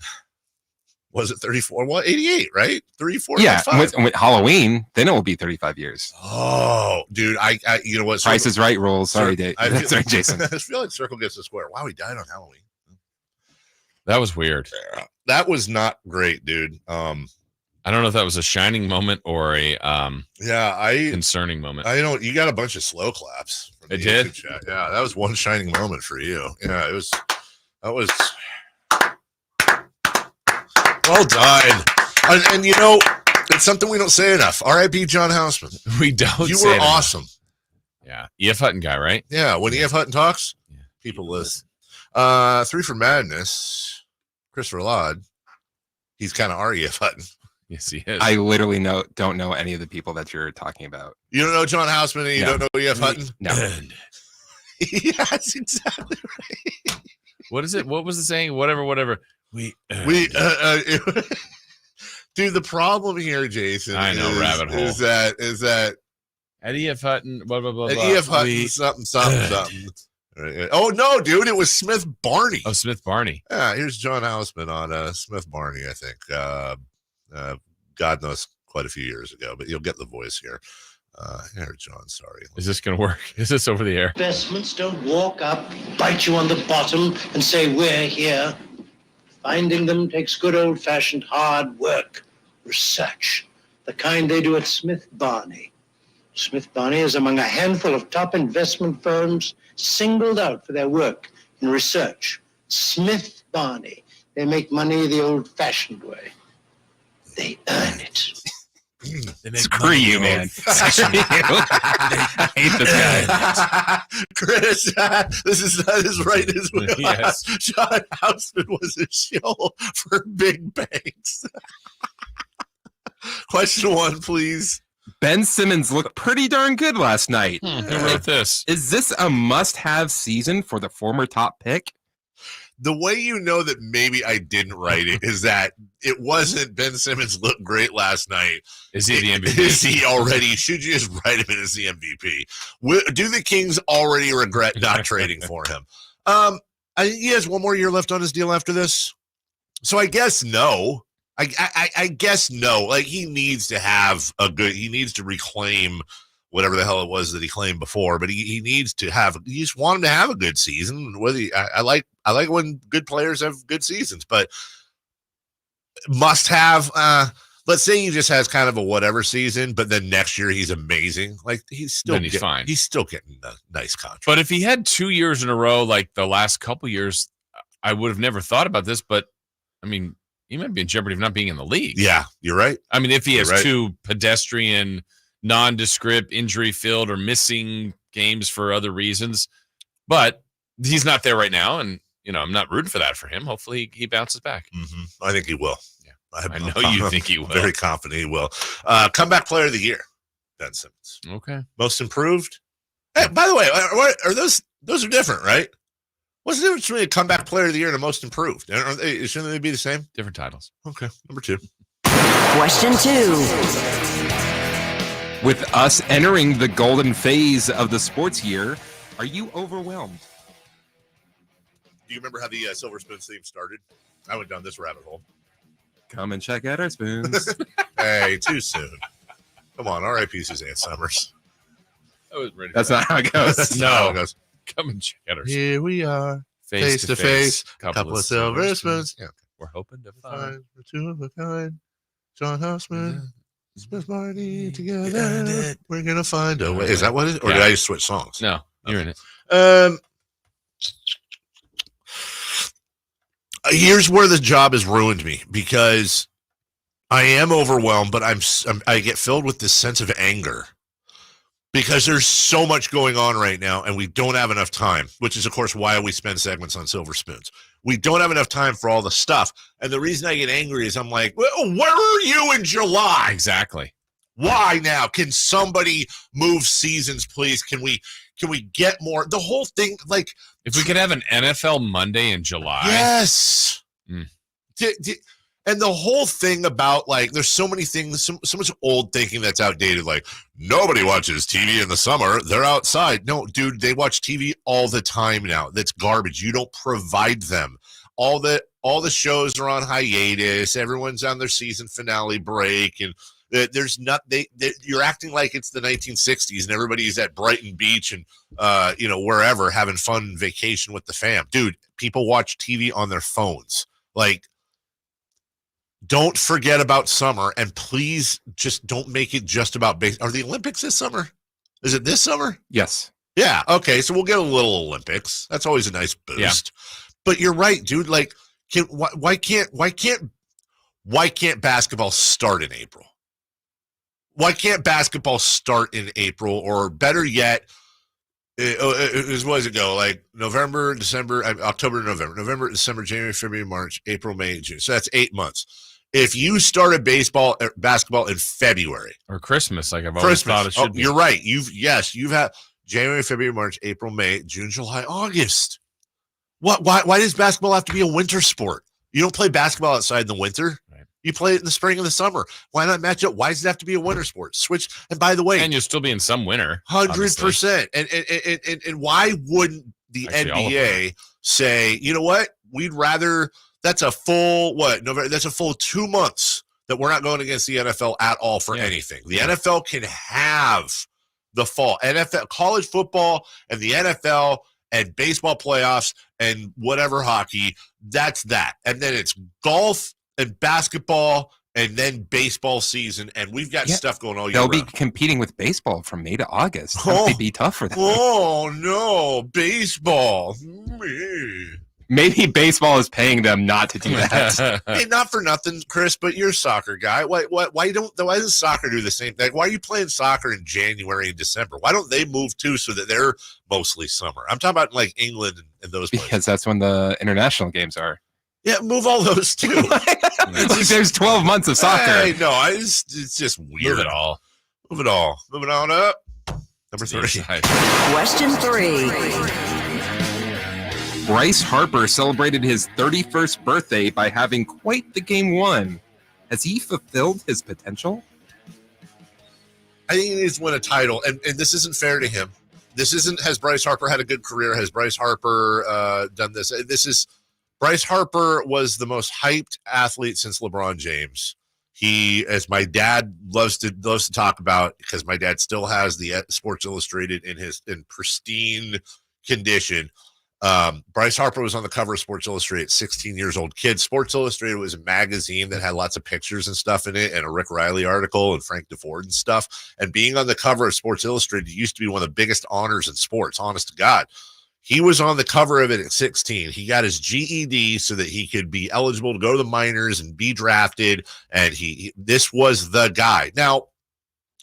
Was it 34? Well, 88, right? 34. Yeah, with Halloween, then it will be 35 years. Oh, dude, I you know what? Price is Right rules. Sorry, Dave. That's right, Jason. I feel like Circle gets the square. Wow, he died on Halloween. That was weird. Yeah, that was not great, dude. I don't know if that was a shining moment or a concerning moment. I don't. You got a bunch of slow claps. It did. Chat. Yeah, that was one shining moment for you. Yeah, it was. That was. Well done. And you know, it's something we don't say enough. R.I.P. John Houseman. We don't. You were awesome. Yeah, E.F. Hutton guy, right? Yeah, when E.F. Hutton talks, people listen. 3 for Madness. Christopher Lott. He's kind of our E.F. Hutton. Yes, he is. I literally don't know any of the people that you're talking about. You don't know John Houseman and you don't know E.F. Hutton? No. Yes, exactly right. What is it? What was the saying? Whatever. Dude, the problem here, Jason, I know, rabbit hole. is that at E.F. Hutton, blah, blah, blah, at blah. E.F. Hutton, something. Oh, no, dude, it was Smith Barney. Oh, Smith Barney. Yeah, here's John Houseman on Smith Barney, I think. God knows, quite a few years ago, but you'll get the voice here. Here, John, sorry. Is this going to work? Is this over the air? Investments don't walk up, bite you on the bottom, and say, we're here. Finding them takes good old-fashioned hard work, research, the kind they do at Smith Barney. Smith Barney is among a handful of top investment firms singled out for their work in research. Smith Barney. They make money the old-fashioned way. They earn it. Screw you, man. Screw you. I hate this guy. Chris, this is right as well. Yes. John Houseman was a shill for big banks. Question 1, please. Ben Simmons looked pretty darn good last night. Who wrote this? Is this a must-have season for the former top pick? The way you know that maybe I didn't write it is that it wasn't Ben Simmons looked great last night. Is he the MVP? Is he already? Should you just write him in as the MVP? Do the Kings already regret not trading for him? I think he has one more year left on his deal after this. So I guess no. I guess no. Like he needs to have he needs to reclaim whatever the hell it was that he claimed before, but he needs to have, you just want him to have a good season. Whether I like when good players have good seasons, but must have, let's say he just has kind of a whatever season, but then next year he's amazing. Like he's fine. He's still getting a nice contract. But if he had 2 years in a row, like the last couple years, I would have never thought about this, but I mean, he might be in jeopardy of not being in the league. Yeah, you're right. I mean, if he has two pedestrian, nondescript, injury-filled, or missing games for other reasons, but he's not there right now, and I'm not rooting for that for him. Hopefully, he bounces back. Mm-hmm. I think he will. Yeah, I know you think he will. Very confident he will. Comeback Player of the Year, Ben Simmons. Okay. Most Improved. Hey, by the way, are those are different, right? What's the difference between a Comeback Player of the Year and a Most Improved? Shouldn't they be the same? Different titles. Okay, number 2. Question 2. With us entering the golden phase of the sports year, are you overwhelmed? Do you remember how the Silver Spoons theme started? I went down this rabbit hole. Come and check out our spoons. Hey, too soon. Come on, R.I.P. Suzanne Summers. I was ready. That's not how it goes. That's not how it goes. Come and check out our spoons. Here we are, face to face, couple of silver spoons. Yeah. We're hoping to find the two of a kind. John Houseman, Smith Barney together. We're gonna find a way. Is that what it is? Or did I just switch songs? No, you're in it. Here's where the job has ruined me because I am overwhelmed, but I get filled with this sense of anger because there's so much going on right now and we don't have enough time, which is, of course, why we spend segments on Silver Spoons. We don't have enough time for all the stuff. And the reason I get angry is I'm like, well, where were you in July? Exactly. Why now? Can somebody move seasons, please? Can we get more? The whole thing, like, if we could have an NFL Monday in July. Yes. And the whole thing about, like, there's so many things, so much old thinking that's outdated. Like, nobody watches TV in the summer. They're outside. No, dude, they watch TV all the time now. That's garbage. You don't provide them. All the shows are on hiatus. Everyone's on their season finale break. And there's not, you're acting like it's the 1960s and everybody's at Brighton Beach and, wherever having fun vacation with the fam. Dude, people watch TV on their phones. Like, don't forget about summer, and please just don't make it just about baseball. Are the Olympics this summer? Is it this summer? Yes. Yeah. Okay. So we'll get a little Olympics. That's always a nice boost. Yeah. But you're right, dude. Like, why can't basketball start in April? Why can't basketball start in April, or better yet, what does it go? Like November, December, October, November, December, January, February, March, April, May, June. So that's 8 months. If you started basketball in February or Christmas, like I've always thought it should be. You're right. You've had January, February, March, April, May, June, July, August. Why does basketball have to be a winter sport? You don't play basketball outside in the winter. Right. You play it in the spring and the summer. Why not match up? Why does it have to be a winter sport? Switch. And by the way, and you'll still be in some winter. 100%. And why wouldn't the NBA say, you know what? We'd rather. That's a full November. That's a full 2 months that we're not going against the NFL at all for anything. The NFL can have the fall. NFL, college football, and the NFL and baseball playoffs and whatever hockey. That's that. And then it's golf and basketball and then baseball season. And we've got stuff going all year They'll round. be competing with baseball from May to August. That might be tough for them. Oh, no. Baseball. Maybe baseball is paying them not to do that. Hey, not for nothing, Chris, but you're a soccer guy. Why doesn't soccer do the same thing? Why are you playing soccer in January and December? Why don't they move too so that they're mostly summer? I'm talking about like England and those places. Because that's when the international games are. Yeah, move all those too. There's 12 months of soccer. Hey, no, it's just weird. Move it all. Moving on up. Number 3. Question 3. Bryce Harper celebrated his 31st birthday by having quite the game won. Has he fulfilled his potential? I think he needs to win a title, and this isn't fair to him. Has Bryce Harper had a good career? Has Bryce Harper done this? Bryce Harper was the most hyped athlete since LeBron James. He, as my dad loves to talk about, because my dad still has the Sports Illustrated in pristine condition. Bryce Harper was on the cover of Sports Illustrated at 16 years old. Sports Illustrated was a magazine that had lots of pictures and stuff in it, and a Rick Riley article and Frank DeFord and stuff. And being on the cover of Sports Illustrated used to be one of the biggest honors in sports, honest to God. He was on the cover of it at 16. He got his GED so that he could be eligible to go to the minors and be drafted. And this was the guy. Now,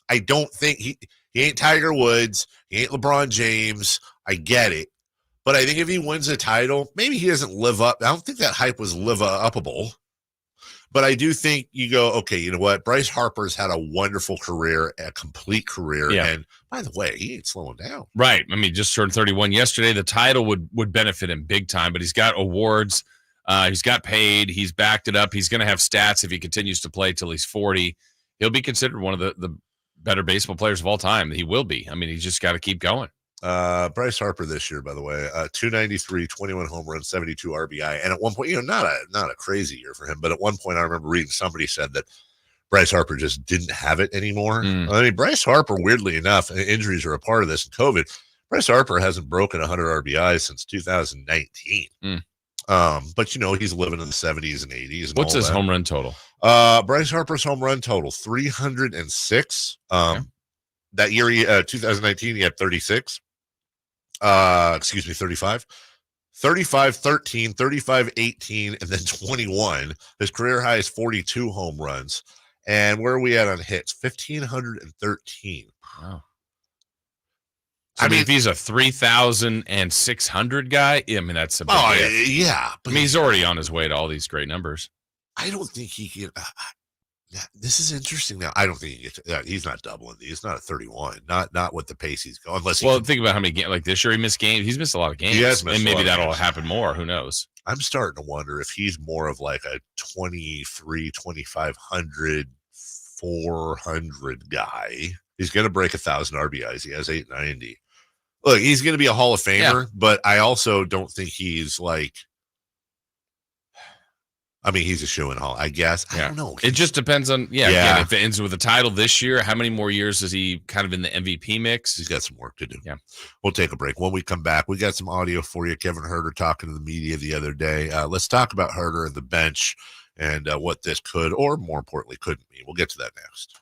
I don't think he ain't Tiger Woods. He ain't LeBron James. I get it. But I think if he wins a title, maybe he doesn't live up. I don't think that hype was live-upable. But I do think you go, okay, you know what? Bryce Harper's had a wonderful career, a complete career. Yeah. And by the way, he ain't slowing down. Right. I mean, just turned 31 yesterday. The title would benefit him big time, but he's got awards. He's got paid. He's backed it up. He's going to have stats if he continues to play till he's 40. He'll be considered one of the better baseball players of all time. He will be. I mean, he's just got to keep going. Bryce Harper this year, by the way, 293, 21 home runs, 72 RBI. And at one point, not a crazy year for him, but at one point I remember reading somebody said that Bryce Harper just didn't have it anymore. I mean, Bryce Harper, weirdly enough, injuries are a part of this in COVID. Bryce Harper hasn't broken 100 RBIs since 2019. But he's living in the 70s and 80s. And what's his home run total? Bryce Harper's home run total, 306. That year, 2019, he had 36. 35, 13, 35, 18, and then 21. His career high is 42 home runs. And where are we at on hits? 1,513. Wow. I mean, if he's a 3,600 guy, I mean, that's a big hit. Yeah. But he's already on his way to all these great numbers. I don't think he can. This is interesting. Now, I don't think he's not doubling these. He's not a 31. Not with the pace he's going. Think about how many games. Like this year, he missed games. He's missed a lot of games. He has missed and maybe that'll games. happen more. Who knows? I'm starting to wonder if he's more of like a 23, 2,500, 400 guy. He's going to break 1,000 RBIs. He has 890. Look, he's going to be a Hall of Famer, but I also don't think he's like. I mean, he's a shoe in Hall, I guess. I don't know. It just depends on, again, if it ends with a title this year, how many more years is he kind of in the MVP mix? He's got some work to do. Yeah. We'll take a break. When we come back, we got some audio for you. Kevin Huerter talking to the media the other day. Let's talk about Huerter and the bench and what this could, or more importantly, couldn't be. We'll get to that next.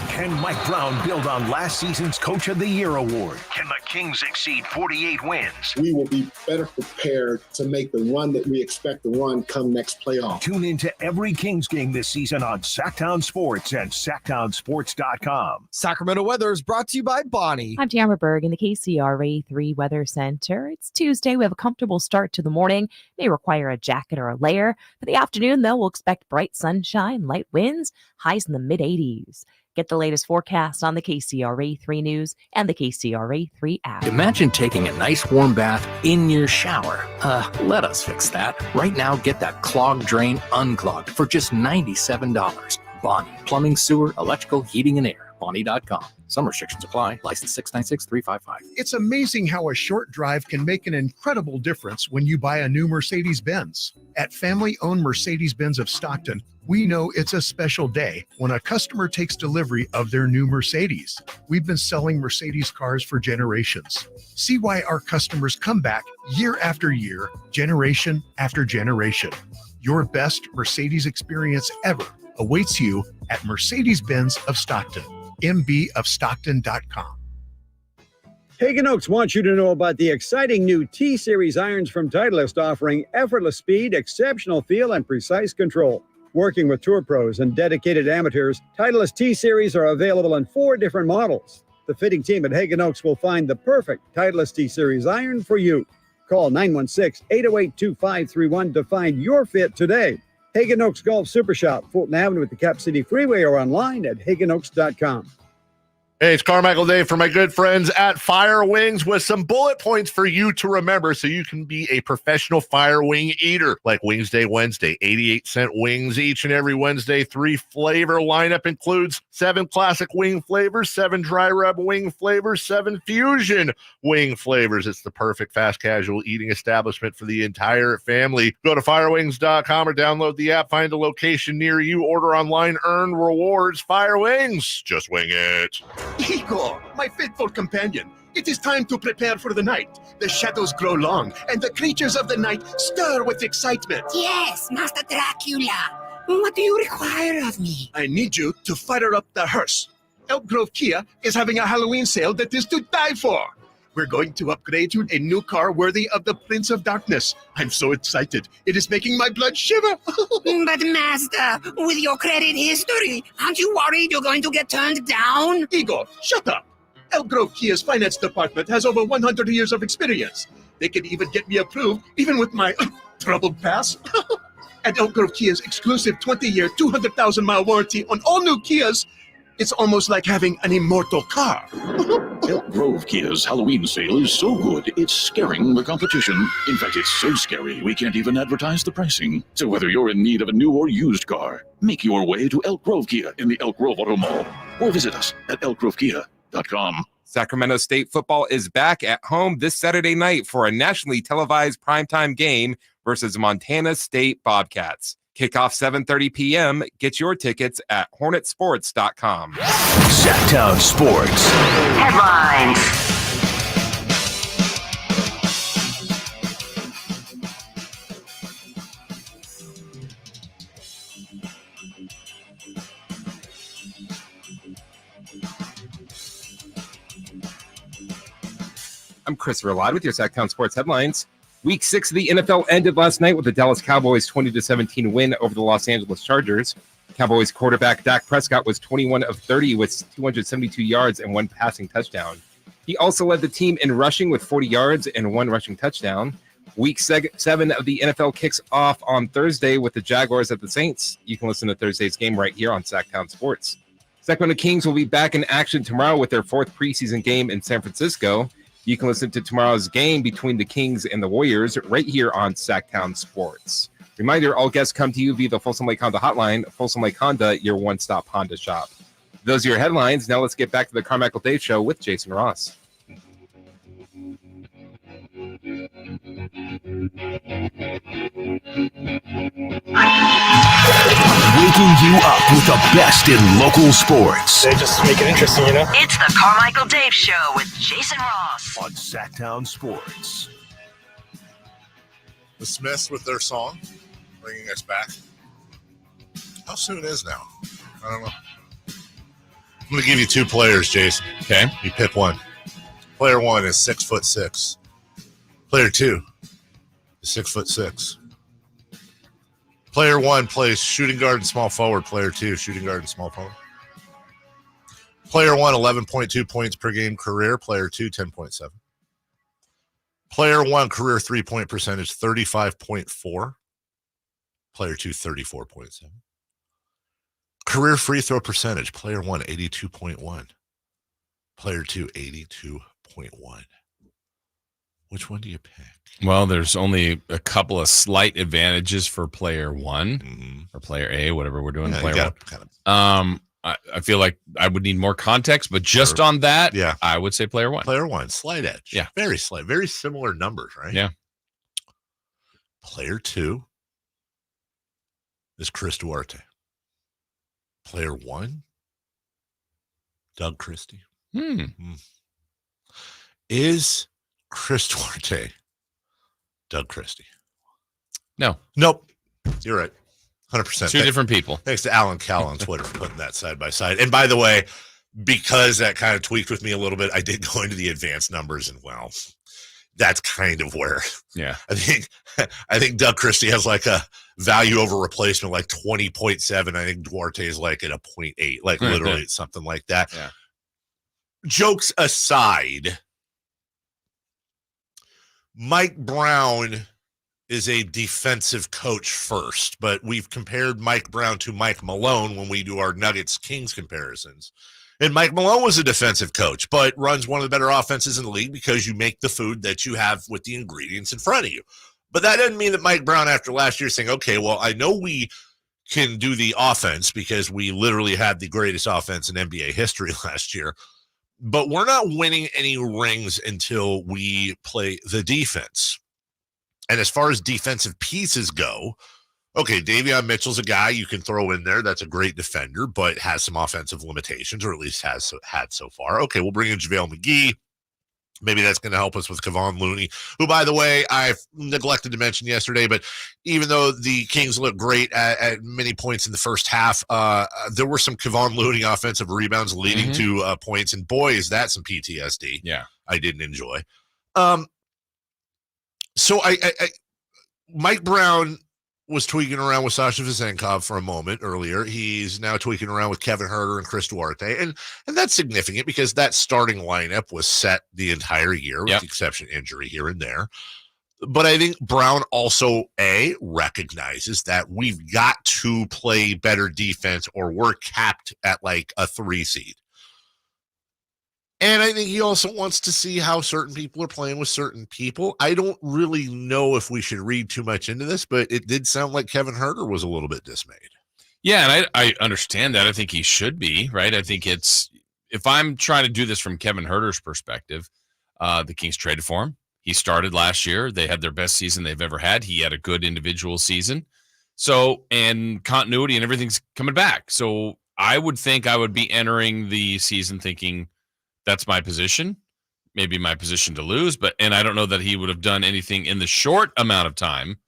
Can Mike Brown build on last season's Coach of the Year award? Can the Kings exceed 48 wins? We will be better prepared to make the run that we expect to run come next playoff. Tune into every Kings game this season on Sactown Sports and SactownSports.com. Sacramento weather is brought to you by Bonnie. I'm Tamara Berg in the KCRA 3 Weather Center. It's Tuesday. We have a comfortable start to the morning. May require a jacket or a layer. For the afternoon, though, we'll expect bright sunshine, light winds, highs in the mid-80s. Get the latest forecast on the KCRA 3 News and the KCRA 3 app. Imagine taking a nice warm bath in your shower. Let us fix that. Right now, get that clogged drain unclogged for just $97. Bonnie, plumbing, sewer, electrical, heating, and air. Bonnie.com. Some restrictions apply. License 696-355. It's amazing how a short drive can make an incredible difference when you buy a new Mercedes-Benz. At family-owned Mercedes-Benz of Stockton, we know it's a special day when a customer takes delivery of their new Mercedes. We've been selling Mercedes cars for generations. See why our customers come back year after year, generation after generation. Your best Mercedes experience ever awaits you at Mercedes-Benz of Stockton, mbofstockton.com. Hagen Oaks wants you to know about the exciting new T-Series irons from Titleist, offering effortless speed, exceptional feel, and precise control. Working with tour pros and dedicated amateurs, Titleist T-Series are available in 4 different models. The fitting team at Hagen Oaks will find the perfect Titleist T-Series iron for you. Call 916-808-2531 to find your fit today. Hagen Oaks Golf Super Shop, Fulton Avenue at the Cap City Freeway, or online at hagenoaks.com. Hey, it's Carmichael Dave for my good friends at Fire Wings with some bullet points for you to remember so you can be a professional fire wing eater. Like Wings Day Wednesday, 88-cent wings each and every Wednesday. 3 flavor lineup includes 7 classic wing flavors, 7 dry rub wing flavors, 7 fusion wing flavors. It's the perfect fast casual eating establishment for the entire family. Go to firewings.com or download the app, find a location near you, order online, earn rewards. Fire Wings, just wing it. Igor, my faithful companion, it is time to prepare for the night. The shadows grow long, and the creatures of the night stir with excitement. Yes, Master Dracula. What do you require of me? I need you to fire up the hearse. Elk Grove Kia is having a Halloween sale that is to die for. We're going to upgrade to a new car worthy of the Prince of Darkness. I'm so excited. It is making my blood shiver. But Master, with your credit history, aren't you worried you're going to get turned down? Igor, shut up. Elk Grove Kia's finance department has over 100 years of experience. They can even get me approved, even with my troubled past. And Elk Grove Kia's exclusive 20-year, 200,000-mile warranty on all new Kias, it's almost like having an immortal car. Elk Grove Kia's Halloween sale is so good, it's scaring the competition. In fact, it's so scary, we can't even advertise the pricing. So whether you're in need of a new or used car, make your way to Elk Grove Kia in the Elk Grove Auto Mall, or visit us at elkgrovekia.com. Sacramento State football is back at home this Saturday night for a nationally televised primetime game versus Montana State Bobcats. Kickoff 7:30 p.m. Get your tickets at hornetsports.com. Sactown Sports. Headlines. I'm Christopher Lott with your Sactown Sports headlines. Week 6 of the NFL ended last night with the Dallas Cowboys' 20-17 win over the Los Angeles Chargers. Cowboys quarterback Dak Prescott was 21 of 30 with 272 yards and 1 passing touchdown. He also led the team in rushing with 40 yards and 1 rushing touchdown. Week 7 of the NFL kicks off on Thursday with the Jaguars at the Saints. You can listen to Thursday's game right here on Sactown Sports. Sacramento Kings will be back in action tomorrow with their 4th preseason game in San Francisco. You can listen to tomorrow's game between the Kings and the Warriors right here on Sactown Sports. Reminder, all guests come to you via the Folsom Lake Honda hotline. Folsom Lake Honda, your one-stop Honda shop. Those are your headlines. Now let's get back to the Carmichael Dave Show with Jason Ross. Waking you up with the best in local sports. They just make it interesting, you know? It's the Carmichael Dave Show with Jason Ross on Sactown Sports. The Smiths with their song, bringing us back. How soon is now? I don't know. I'm going to give you 2 players, Jason. Okay. You pick one. Player 1 is 6'6". Player 2 is 6'6". Player 1 plays shooting guard and small forward. Player 2, shooting guard and small forward. Player 1, 11.2 points per game career. Player 2, 10.7. Player 1, career 3-point percentage, 35.4. Player 2, 34.7. Career free throw percentage. Player 1, 82.1. Player 2, 82.1. Which one do you pick? Well, there's only a couple of slight advantages for player 1 or player A, whatever we're doing. Player 1. I feel like I would need more context, but just on that, I would say player 1. Player 1, slight edge. Yeah. Very slight. Very similar numbers, right? Yeah. Player 2 is Chris Huerter. Player 1, Doug Christie. Is Chris Huerter Doug Christie? No. Nope. You're right. 100%. Two different people. Thanks to Alan Cal on Twitter for putting that side by side. And by the way, because that kind of tweaked with me a little bit, I did go into the advanced numbers, and well, that's kind of where I think Doug Christie has like a value over replacement like 20.7. I think Duarte is like at a 0.8, like literally something like that. Yeah. Jokes aside, Mike Brown is a defensive coach first, but we've compared Mike Brown to Mike Malone when we do our Nuggets-Kings comparisons. And Mike Malone was a defensive coach, but runs one of the better offenses in the league because you make the food that you have with the ingredients in front of you. But that doesn't mean that Mike Brown, after last year, saying, okay, well, I know we can do the offense because we literally had the greatest offense in NBA history last year, but we're not winning any rings until we play the defense. And as far as defensive pieces go, okay, Davion Mitchell's a guy you can throw in there. That's a great defender, but has some offensive limitations, or at least has had so far. Okay, we'll bring in JaVale McGee. Maybe that's going to help us with Kevon Looney, who, by the way, I've neglected to mention yesterday, but even though the Kings looked great at many points in the first half, there were some Kevon Looney offensive rebounds leading to points, and boy, is that some PTSD. Yeah, I didn't enjoy. So Mike Brown was tweaking around with Sasha Vezenkov for a moment earlier. He's now tweaking around with Kevin Huerter and Chris Duarte. And that's significant because that starting lineup was set the entire year with the exception injury here and there. But I think Brown also, recognizes that we've got to play better defense or we're capped at like a 3 seed. And I think he also wants to see how certain people are playing with certain people. I don't really know if we should read too much into this, but it did sound like Kevin Huerter was a little bit dismayed. Yeah, and I understand that. I think he should be, right? I think it's, if I'm trying to do this from Kevin Huerter's perspective, the Kings traded for him. He started last year. They had their best season they've ever had. He had a good individual season. So, and continuity and everything's coming back. So I would think I would be entering the season thinking, that's my position, maybe my position to lose, and I don't know that he would have done anything in the short amount of time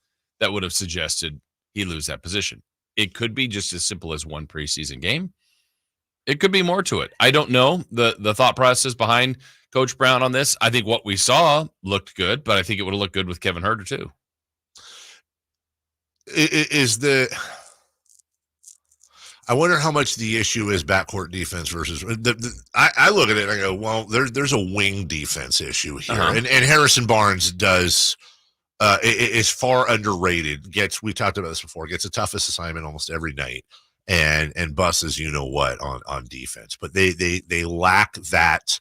that would have suggested he lose that position. It could be just as simple as one preseason game. It could be more to it. I don't know the thought process behind Coach Brown on this. I think what we saw looked good, but I think it would have looked good with Kevin Huerter too. I wonder how much the issue is backcourt defense versus I look at it and I go, well, there's a wing defense issue here. And Harrison Barnes is far underrated. We talked about this before, gets the toughest assignment almost every night and busts what on defense. But they lack that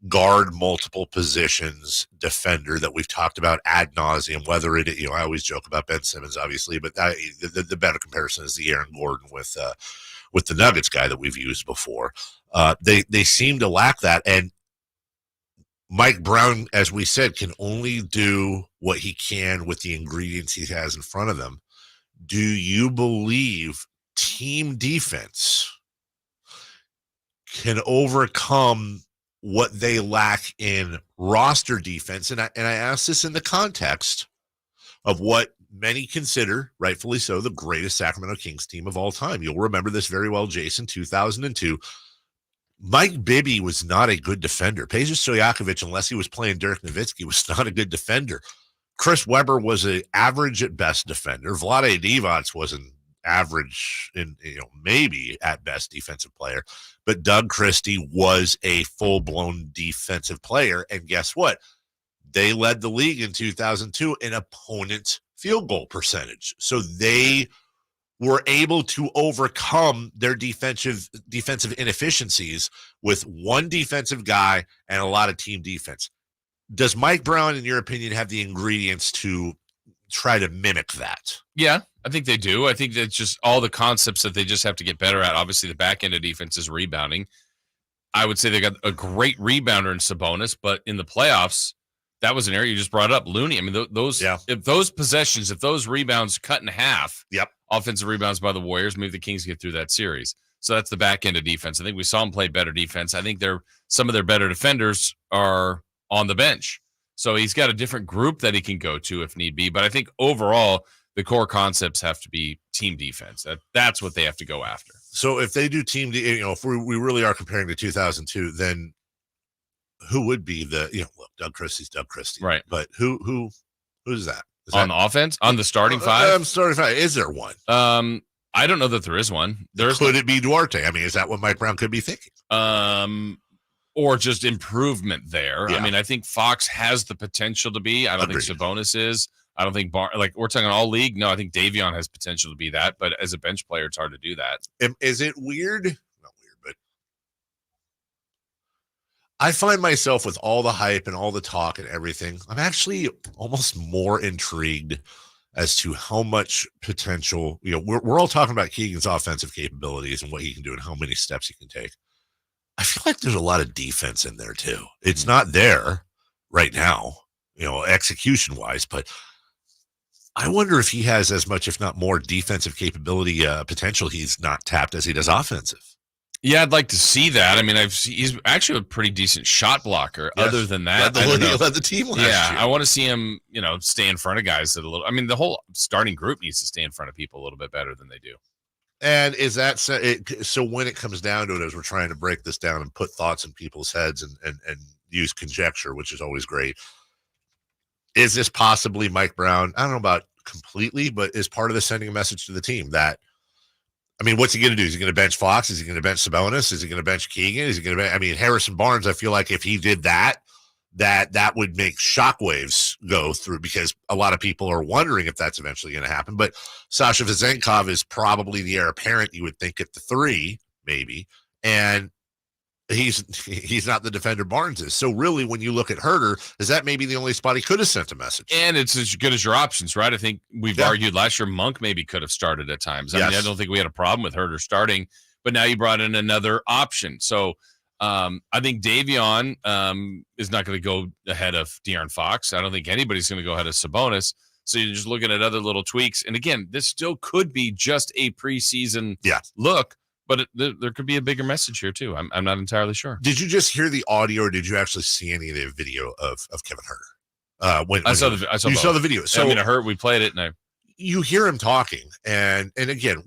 guard multiple positions defender that we've talked about ad nauseum, whether it, I always joke about Ben Simmons, obviously, but the better comparison is the Aaron Gordon with the Nuggets guy that we've used before. They seem to lack that. And Mike Brown, as we said, can only do what he can with the ingredients he has in front of him. Do you believe team defense can overcome what they lack in roster defense? And I ask this in the context of what many consider, rightfully so, the greatest Sacramento Kings team of all time. You'll remember this very well, Jason, 2002. Mike Bibby was not a good defender. Peja Stojakovic, unless he was playing Dirk Nowitzki, was not a good defender. Chris Webber was an average at best defender. Vlade Divac was an average and maybe at best defensive player, but Doug Christie was a full-blown defensive player. And guess what? They led the league in 2002 in opponent field goal percentage. So they were able to overcome their defensive inefficiencies with one defensive guy and a lot of team defense. Does Mike Brown, in your opinion, have the ingredients to try to mimic that? Yeah, I think they do. I think that's just all the concepts that they just have to get better at. Obviously, the back end of defense is rebounding. I would say they got a great rebounder in Sabonis, but in the playoffs, that was an area you just brought up. Looney. I mean, if those rebounds cut in half, offensive rebounds by the Warriors, maybe the Kings get through that series. So that's the back end of defense. I think we saw them play better defense. I think some of their better defenders are on the bench. So he's got a different group that he can go to if need be. But I think overall, the core concepts have to be team defense. That's what they have to go after. So if they do team, if we really are comparing to 2002, then who would be look, Doug Christie's Doug Christie, right? But who's that? On the offense, on the starting five? Starting five. Is there one? I don't know that there is one. Could it be Duarte? I mean, is that what Mike Brown could be thinking? Or just improvement there. Yeah. I mean, I think Fox has the potential to be. I don't think Sabonis is. I don't think we're talking all league. No, I think Davion has potential to be that, but as a bench player, it's hard to do that. Is it weird? Not weird, but I find myself with all the hype and all the talk and everything, I'm actually almost more intrigued as to how much potential, we're all talking about Keegan's offensive capabilities and what he can do and how many steps he can take. I feel like there's a lot of defense in there too. It's not there right now, execution wise, but I wonder if he has as much, if not more, defensive capability potential he's not tapped as he does offensive. Yeah, I'd like to see that. I mean, he's actually a pretty decent shot blocker. Yes. Other than that, led the team last year. I want to see him, stay in front of guys the whole starting group needs to stay in front of people a little bit better than they do. And is that so? When it comes down to it, as we're trying to break this down and put thoughts in people's heads and use conjecture, which is always great, is this possibly Mike Brown? I don't know about completely, but is part of the sending a message to the team that, what's he going to do? Is he going to bench Fox? Is he going to bench Sabonis? Is he going to bench Keegan? Is he going to? Harrison Barnes. I feel like if he did that would make shockwaves go through, because a lot of people are wondering if that's eventually going to happen. But Sasha Vezenkov is probably the heir apparent, you would think, at the 3, maybe. And he's not the defender Barnes is. So really, when you look at Huerter, is that maybe the only spot he could have sent a message? And it's as good as your options, right? I think we've argued last year Monk maybe could have started at times. I don't think we had a problem with Huerter starting, but now you brought in another option. So I think Davion is not going to go ahead of De'Aaron Fox. I don't think anybody's going to go ahead of Sabonis. So you're just looking at other little tweaks. And again, this still could be just a preseason look, but there could be a bigger message here too. I'm not entirely sure. Did you just hear the audio, or did you actually see any of the video of Kevin Huerter? I saw the video. So we played it, and you hear him talking, and again,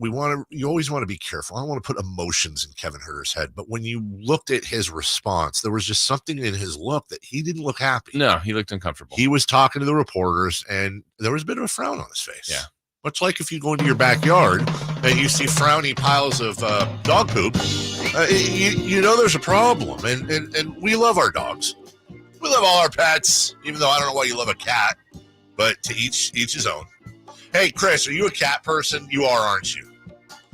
you always want to be careful. I don't want to put emotions in Kevin Huerter's head, but when you looked at his response, there was just something in his look that he didn't look happy. No, he looked uncomfortable. He was talking to the reporters, and there was a bit of a frown on his face. Yeah. Much like if you go into your backyard and you see frowny piles of dog poop, there's a problem. And we love our dogs. We love all our pets, even though I don't know why you love a cat, but to each his own. Hey, Chris, are you a cat person? You are, aren't you?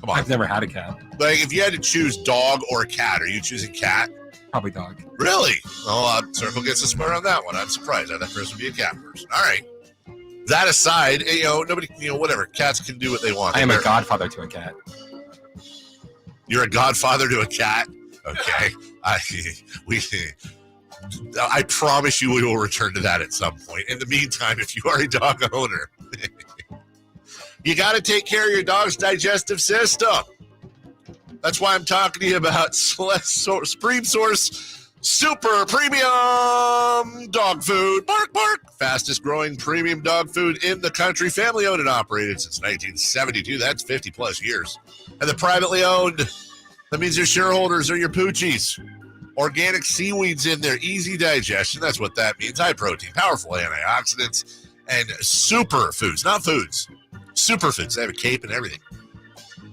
Come on. I've never had a cat. Like, if you had to choose dog or cat, are you choosing cat? Probably dog. Really? Well, Circle gets a square on that one. I'm surprised. I thought Chris would be a cat person. All right. That aside, nobody, whatever. Cats can do what they want. I am a godfather to a cat. You're a godfather to a cat? Okay. I promise you we will return to that at some point. In the meantime, if you are a dog owner, you got to take care of your dog's digestive system. That's why I'm talking to you about Supreme Source Super Premium Dog Food. Bark, bark. Fastest growing premium dog food in the country. Family owned and operated since 1972. That's 50 plus years. And the privately owned, that means your shareholders are your poochies. Organic seaweeds in there, easy digestion. That's what that means. High protein, powerful antioxidants, and superfoods, not foods. Superfoods. They have a cape and everything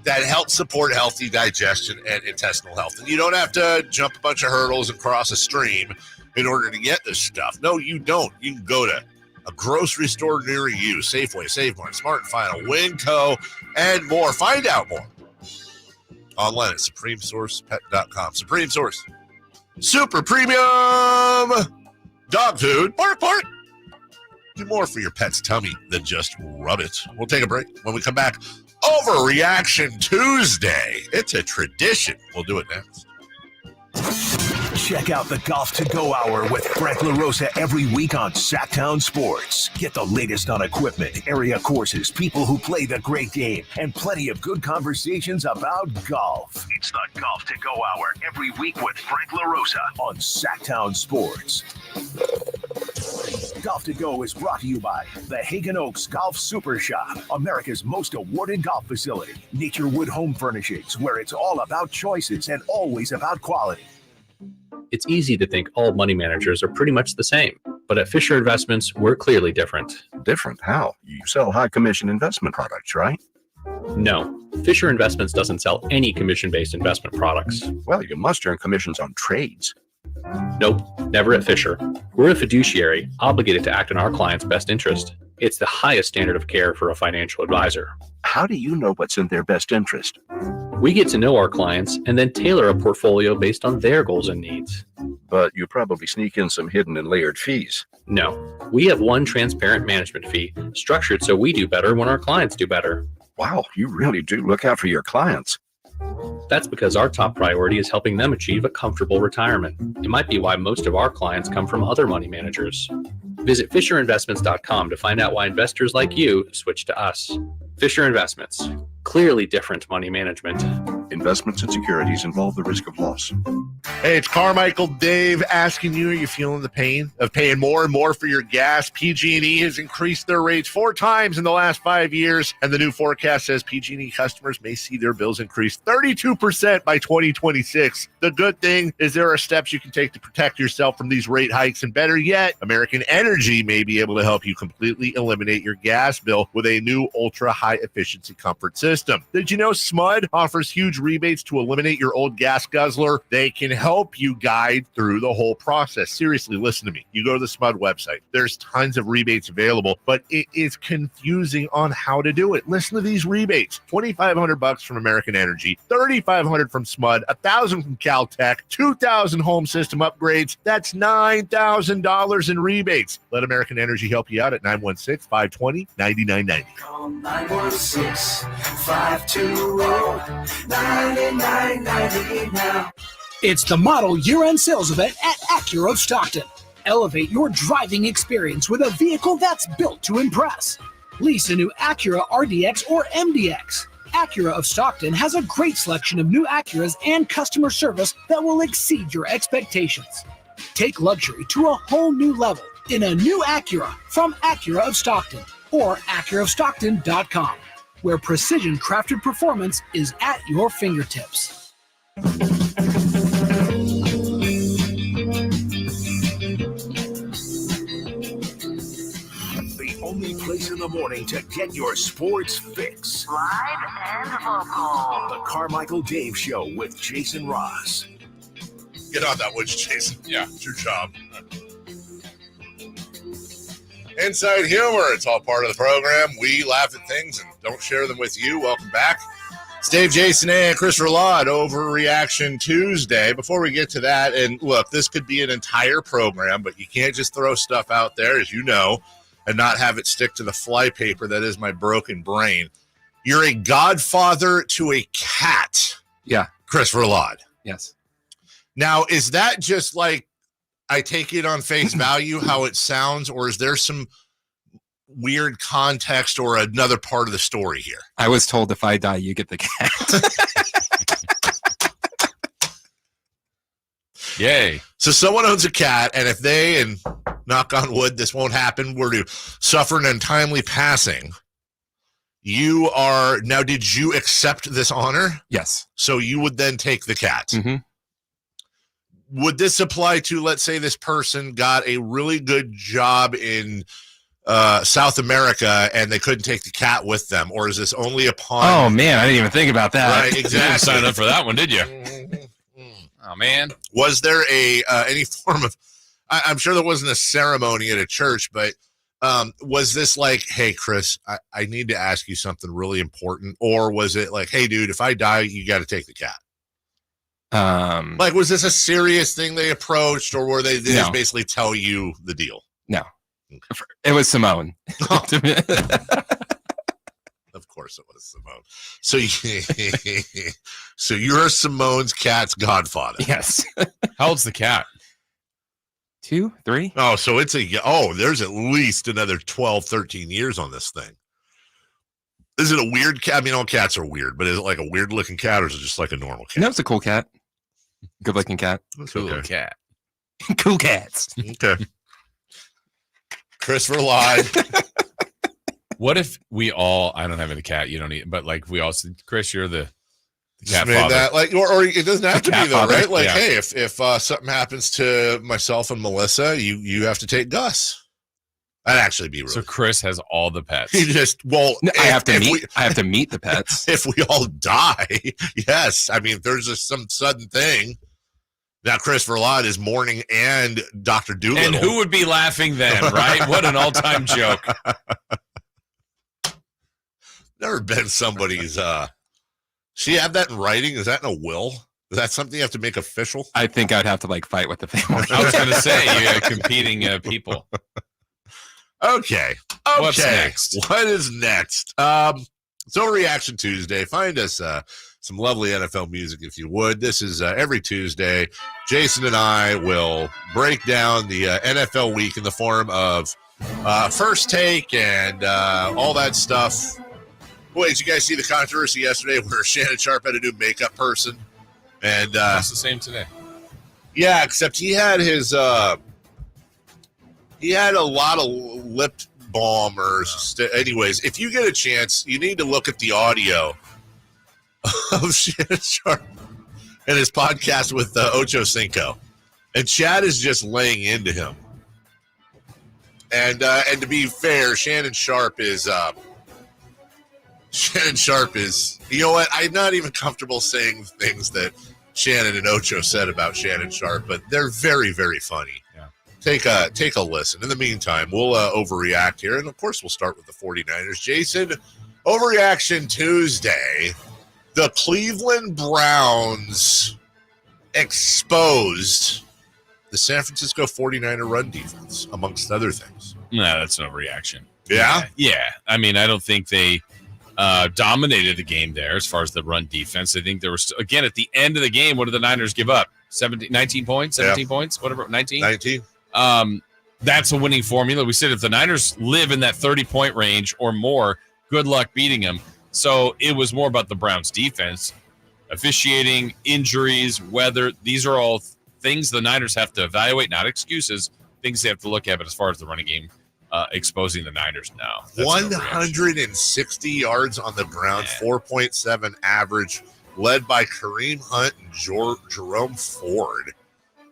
that helps support healthy digestion and intestinal health. And you don't have to jump a bunch of hurdles and cross a stream in order to get this stuff. No, you don't. You can go to a grocery store near you, Safeway, Save Mart, Smart & Final, Winco, and more. Find out more online at SupremeSourcePet.com. Supreme Source. Super premium dog food. Bark, bark. Do more for your pet's tummy than just rub it. We'll take a break. When we come back, Overreaction Tuesday. It's a tradition. We'll do it next. Check out the Golf to Go Hour with Frank LaRosa every week on Sactown Sports. Get the latest on equipment, area courses, people who play the great game, and plenty of good conversations about golf. It's the Golf to Go Hour every week with Frank LaRosa on Sactown Sports. Golf to Go is brought to you by the Hagen Oaks Golf Super Shop, America's most awarded golf facility. Naturewood Home Furnishings, where it's all about choices and always about quality. It's easy to think all money managers are pretty much the same, but at Fisher Investments, we're clearly different. Different? How? You sell high commission investment products, right? No, Fisher Investments doesn't sell any commission-based investment products. Well, you must earn commissions on trades. Nope, never at Fisher. We're a fiduciary, obligated to act in our client's best interest. It's the highest standard of care for a financial advisor. How do you know what's in their best interest? We get to know our clients and then tailor a portfolio based on their goals and needs. But you probably sneak in some hidden and layered fees. No, we have one transparent management fee, structured so we do better when our clients do better. Wow, you really do look out for your clients. That's because our top priority is helping them achieve a comfortable retirement. It might be why most of our clients come from other money managers. Visit FisherInvestments.com to find out why investors like you switch to us. Fisher Investments. Clearly different money management. Investments and securities involve the risk of loss. Hey, it's Carmichael Dave asking you, are you feeling the pain of paying more and more for your gas? PG&E has increased their rates 4 times in the last 5 years, and the new forecast says PG&E customers may see their bills increase 32% by 2026. The good thing is there are steps you can take to protect yourself from these rate hikes, and better yet, American Energy may be able to help you completely eliminate your gas bill with a new ultra-high efficiency comfort system. Did you know SMUD offers huge rebates to eliminate your old gas guzzler? They can help you guide through the whole process. Seriously, listen to me. You go to the SMUD website. There's tons of rebates available, but it is confusing on how to do it. Listen to these rebates. $2,500 from American Energy, $3,500 from SMUD, $1,000 from Caltech, $2,000 home system upgrades. That's $9,000 in rebates. Let American Energy help you out at 916-520-9990. Call 916-520-9990 now. It's the model year-end sales event at Acura of Stockton. Elevate your driving experience with a vehicle that's built to impress. Lease a new Acura RDX or MDX. Acura of Stockton has a great selection of new Acuras and customer service that will exceed your expectations. Take luxury to a whole new level in a new Acura from Acura of Stockton or AcuraofStockton.com, where precision-crafted performance is at your fingertips. The only place in the morning to get your sports fix. Live and vocal. The Carmichael Dave Show with Jason Ross. Get on that, would you, Jason? Yeah. It's your job. Inside humor. It's all part of the program. We laugh at things and don't share them with you. Welcome back. It's Dave, Jason, and Christopher Lott, Overreaction Tuesday. Before we get to that, and look, this could be an entire program, but you can't just throw stuff out there, as you know, and not have it stick to the flypaper that is my broken brain. You're a godfather to a cat. Yeah. Christopher Lott. Yes. Now, is that just like, I take it on face value how it sounds, or is there some weird context or another part of the story here? I was told if I die, you get the cat. Yay. So someone owns a cat, and if they, and knock on wood, this won't happen, were to suffer an untimely passing, you are, now did you accept this honor? Yes. So you would then take the cat. Mm-hmm. Would this apply to, let's say this person got a really good job in South America and they couldn't take the cat with them, or is this only upon? Oh man, I didn't even think about that. Right, exactly. You didn't sign up for that one, did you? Oh man. Was there a any form of? I'm sure there wasn't a ceremony at a church, but Was this like, hey, Chris, I need to ask you something really important? Or was it like, hey, dude, if I die, you got to take the cat? Like, was this a serious thing they approached, or were they just basically tell you the deal? No. Okay. It was Simone. Of course it was Simone. So you're Simone's cat's godfather. Yes. How old's the cat? 2, 3. Oh, so there's at least another 12, 13 years on this thing. Is it a weird cat? I mean, all cats are weird, but is it like a weird looking cat, or is it just like a normal cat? No, it's a cool cat. Good looking cat. Cool cat. Cool cats. Okay. Christopher lied. What if we all, I don't have any cat, you don't need, but like we all said, Chris, you're the cat made father. That, like, or it doesn't have to be though, father. right? Like, Yeah. hey, if something happens to myself and Melissa, you have to take Gus. That'd actually be really. So Chris has all the pets. He just I have to meet the pets. If we all die, yes. I mean, if there's just some sudden thing. Now Christopher Lott is mourning and Dr. Doolittle. And who would be laughing then, right? What an all-time joke. Never been somebody's she have that in writing? Is that in a will? Is that something you have to make official? I think I'd have to like fight with the family. I was gonna say you're competing people. Okay. What's next? What is next? So Reaction Tuesday. Find us some lovely NFL music if you would. This is every Tuesday. Jason and I will break down the NFL week in the form of First Take and all that stuff. Boy, did you guys see the controversy yesterday where Shannon Sharp had a new makeup person? And it's the same today. Yeah, except he had his he had a lot of lip balm or anyways, if you get a chance, you need to look at the audio of Shannon Sharp and his podcast with Ocho Cinco. And Chad is just laying into him. And to be fair, Shannon Sharp is, you know what? I'm not even comfortable saying things that Shannon and Ocho said about Shannon Sharp, but they're very, very funny. Yeah. Take a listen. In the meantime, we'll overreact here. And of course, we'll start with the 49ers. Jason, Overreaction Tuesday. The Cleveland Browns exposed the San Francisco 49er run defense, amongst other things. No, that's no reaction. Yeah? Yeah. I mean, I don't think they dominated the game there as far as the run defense. I think there was, again, at the end of the game, what did the Niners give up? 19 points, 17 points, whatever, 19? 19. That's a winning formula. We said if the Niners live in that 30-point range or more, good luck beating them. So it was more about the Browns' defense, officiating, injuries, weather. These are all things the Niners have to evaluate, not excuses, things they have to look at. But as far as the running game, exposing the Niners now. 160 yards on the ground, 4.7 average, led by Kareem Hunt and Jerome Ford.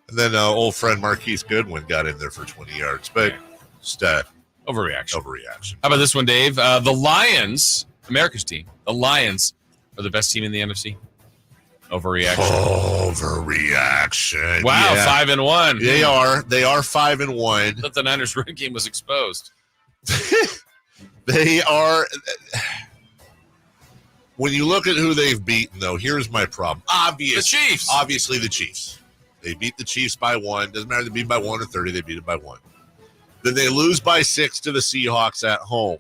And then old friend Marquise Goodwin got in there for 20 yards. But just overreaction. Overreaction. How about this one, Dave? The Lions, America's team, the Lions are the best team in the NFC. Overreaction. Wow, yeah. 5-1. They are 5-1. I thought the Niners' run game was exposed. They are. When you look at who they've beaten, though, here's my problem. The Chiefs. Obviously, the Chiefs. They beat the Chiefs by 1. Doesn't matter if they beat by 1 or 30. They beat it by 1. Then they lose by 6 to the Seahawks at home.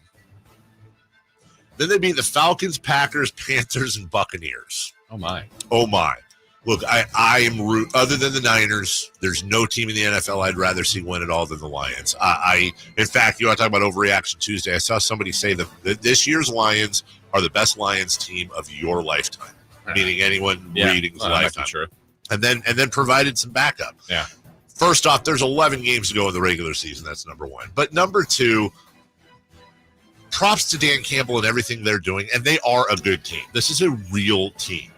Then they beat the Falcons, Packers, Panthers, and Buccaneers. Oh, my. Look, I am other than the Niners, there's no team in the NFL I'd rather see win it all than the Lions. In fact, you want to talk about Overreaction Tuesday, I saw somebody say that this year's Lions are the best Lions team of your lifetime, meaning anyone reading's lifetime. Sure. And then provided some backup. Yeah. First off, there's 11 games to go in the regular season. That's number one. But number two, props to Dan Campbell and everything they're doing, and they are a good team. This is a real team.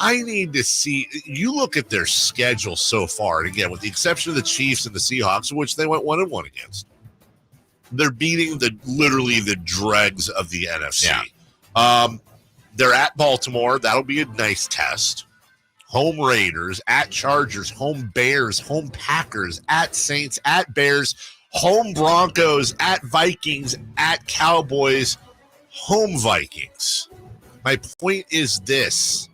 I need to see, you look at their schedule so far, and again, with the exception of the Chiefs and the Seahawks, which they went 1-1 against, they're beating literally the dregs of the NFC. Yeah. They're at Baltimore. That'll be a nice test. Home Raiders, at Chargers, home Bears, home Packers, at Saints, at Bears, Home Broncos, at Vikings, at Cowboys, home Vikings. My point is this.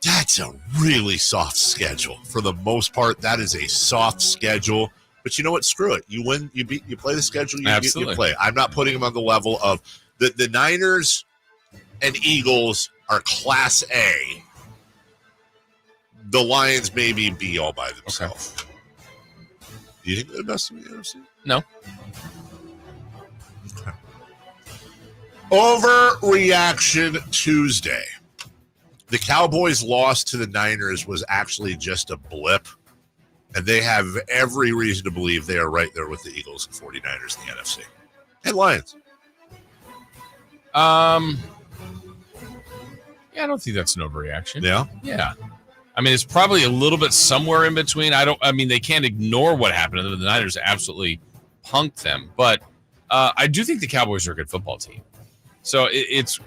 That's a really soft schedule. For the most part, that is a soft schedule. But you know what? Screw it. You win, you play the schedule, you play. I'm not putting them on the level of the Niners and Eagles are Class A. The Lions maybe be all by themselves. Okay. Do you think they're the best in the NFC? No. Okay. Overreaction Tuesday. The Cowboys' loss to the Niners was actually just a blip, and they have every reason to believe they are right there with the Eagles and 49ers in the NFC. And Lions. Yeah, I don't think that's an overreaction. Yeah? Yeah. I mean, it's probably a little bit somewhere in between. They can't ignore what happened. The Niners absolutely punked them. But I do think the Cowboys are a good football team. So it's,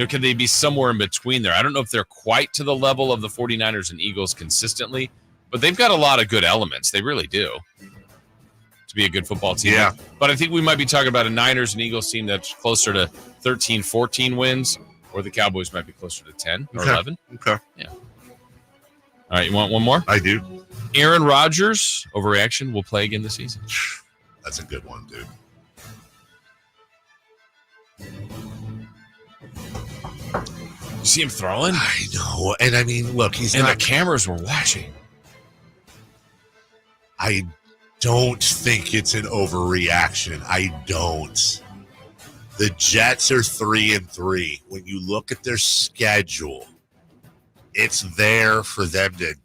can they be somewhere in between there? I don't know if they're quite to the level of the 49ers and Eagles consistently, but they've got a lot of good elements. They really do to be a good football team. Yeah. But I think we might be talking about a Niners and Eagles team that's closer to 13, 14 wins, or the Cowboys might be closer to 10 or 11. Okay. Yeah. All right, you want one more? I do. Aaron Rodgers, overreaction, will play again this season. That's a good one, dude. You see him throwing? I know. And I mean, look, the cameras were watching. I don't think it's an overreaction. I don't. The Jets are 3-3. When you look at their schedule, it's there for them to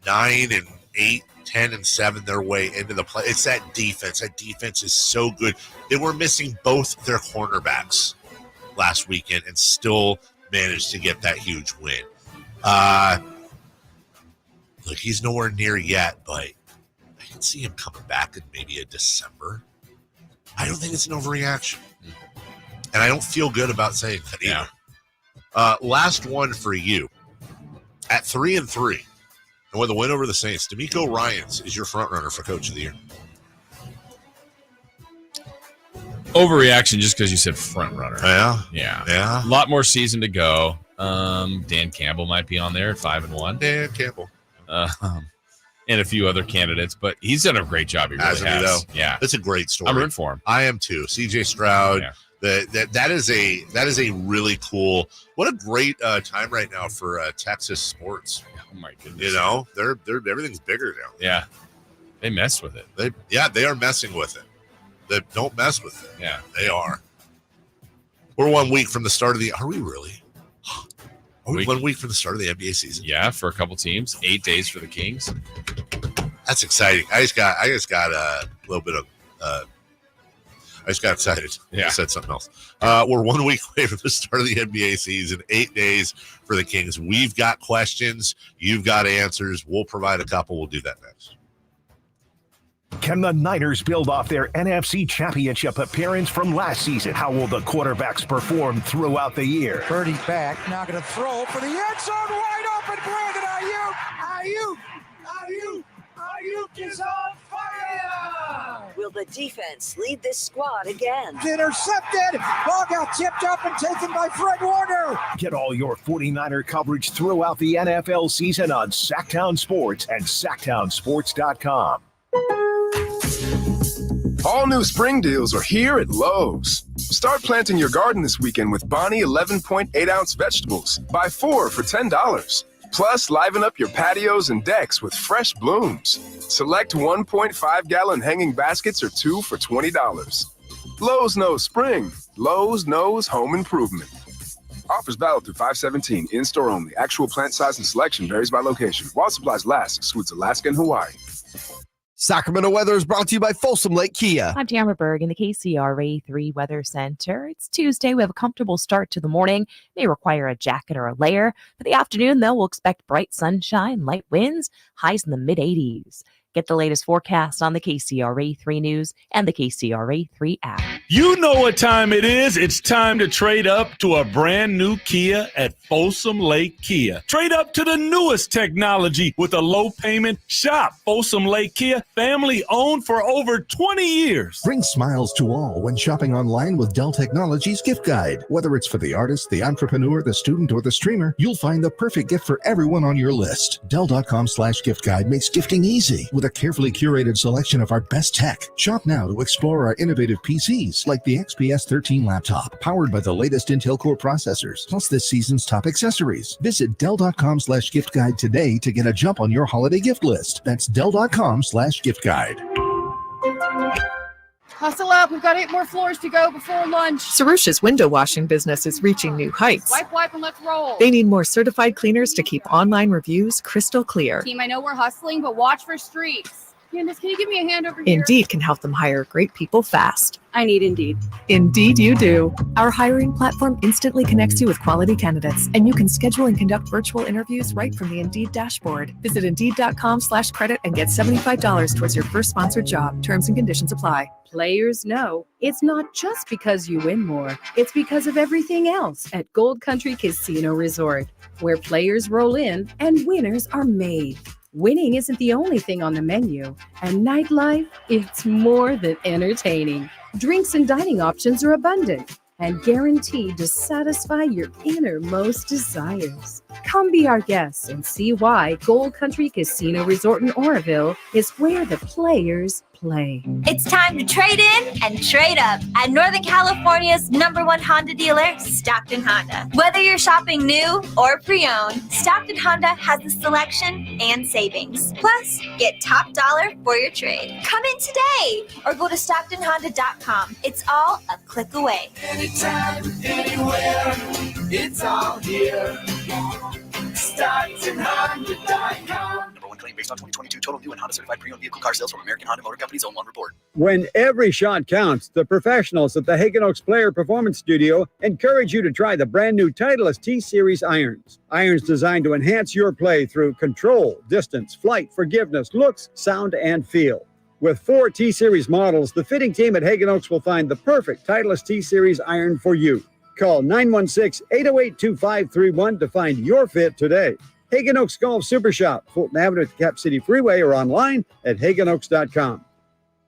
9-8, 10-7 their way into the play. It's that defense. That defense is so good. They were missing both their cornerbacks last weekend and still managed to get that huge win. Look, he's nowhere near yet, but I can see him coming back in maybe a December. I don't think it's an overreaction. And I don't feel good about saying that either. Yeah. Last one for you. At 3-3, and with a win over the Saints, DeMeco Ryans is your front runner for Coach of the Year. Overreaction just because you said front runner. Yeah. A lot more season to go. Dan Campbell might be on there at 5-1. Dan Campbell. And a few other candidates, but he's done a great job. He really has. Yeah. That's a great story. I'm rooting for him. I am too. CJ Stroud. Yeah. That is a really cool. What a great time right now for Texas sports. Oh my goodness! They're everything's bigger now. Yeah, they mess with it. They are messing with it. They don't mess with it. Yeah, they are. We're 1 week from the start of the. Are we really? Are we 1 week from the start of the NBA season? Yeah, for a couple teams. 8 days for the Kings. That's exciting. I just got a little bit of. I just got excited. Yeah. I said something else. We're 1 week away from the start of the NBA season, 8 days for the Kings. We've got questions. You've got answers. We'll provide a couple. We'll do that next. Can the Niners build off their NFC Championship appearance from last season? How will the quarterbacks perform throughout the year? Birdie back, now going to throw for the end zone, wide open, Brandon Ayuk is on fire! Will the defense lead this squad again? Intercepted! Ball got tipped up and taken by Fred Warner! Get all your 49er coverage throughout the NFL season on Sactown Sports and SactownSports.com. All new spring deals are here at Lowe's. Start planting your garden this weekend with Bonnie 11.8-ounce vegetables. Buy 4 for $10. Plus, liven up your patios and decks with fresh blooms. Select 1.5-gallon hanging baskets or 2 for $20. Lowe's knows spring. Lowe's knows home improvement. Offers valid through 5/17. In-store only. Actual plant size and selection varies by location. While supplies last, excludes Alaska and Hawaii. Sacramento weather is brought to you by Folsom Lake Kia. I'm Tamara Berg in the KCRA 3 Weather Center. It's Tuesday. We have a comfortable start to the morning. May require a jacket or a layer. For the afternoon, though, we'll expect bright sunshine, light winds, highs in the mid-80s. Get the latest forecast on the KCRA 3 News and the KCRA 3 app. You know what time it is. It's time to trade up to a brand new Kia at Folsom Lake Kia. Trade up to the newest technology with a low payment. Shop Folsom Lake Kia, family owned for over 20 years. Bring smiles to all when shopping online with Dell Technologies Gift Guide. Whether it's for the artist, the entrepreneur, the student, or the streamer, you'll find the perfect gift for everyone on your list. Dell.com/gift guide makes gifting easy with a carefully curated selection of our best tech. Shop now to explore our innovative PCs like the XPS 13 laptop, powered by the latest Intel Core processors, plus this season's top accessories. Visit Dell.com/gift guide today to get a jump on your holiday gift list. That's Dell.com/gift guide. Hustle up, we've got 8 more floors to go before lunch. Sarusha's window washing business is reaching new heights. Wipe, and let's roll. They need more certified cleaners to keep online reviews crystal clear. Team, I know we're hustling, but watch for streaks. Candace, can you give me a hand over here? Indeed can help them hire great people fast. I need Indeed. Indeed you do. Our hiring platform instantly connects you with quality candidates, and you can schedule and conduct virtual interviews right from the Indeed dashboard. Visit Indeed.com/credit and get $75 towards your first sponsored job. Terms and conditions apply. Players know it's not just because you win more. It's because of everything else at Gold Country Casino Resort, where players roll in and winners are made. Winning isn't the only thing on the menu, and nightlife, it's more than entertaining. Drinks and dining options are abundant and guaranteed to satisfy your innermost desires. Come be our guests and see why Gold Country Casino Resort in Oroville is where the players play. It's time to trade in and trade up at Northern California's #1 Honda dealer, Stockton Honda. Whether you're shopping new or pre-owned, Stockton Honda has the selection and savings. Plus, get top dollar for your trade. Come in today or go to StocktonHonda.com. It's all a click away. Anytime, anywhere, it's all here. StocktonHonda.com. #1 claim based on 2022 total new and Honda certified pre-owned vehicle car sales from American Honda Motor Company's own one report. When every shot counts, the professionals at the Hagen Oaks Player Performance Studio encourage you to try the brand new Titleist T-Series irons. Irons designed to enhance your play through control, distance, flight, forgiveness, looks, sound, and feel. With 4 T-Series models, the fitting team at Hagen Oaks will find the perfect Titleist T-Series iron for you. Call 916-808-2531 to find your fit today. Hagen Oaks Golf Super Shop, Fulton Avenue at the Cap City Freeway, or online at HagenOaks.com.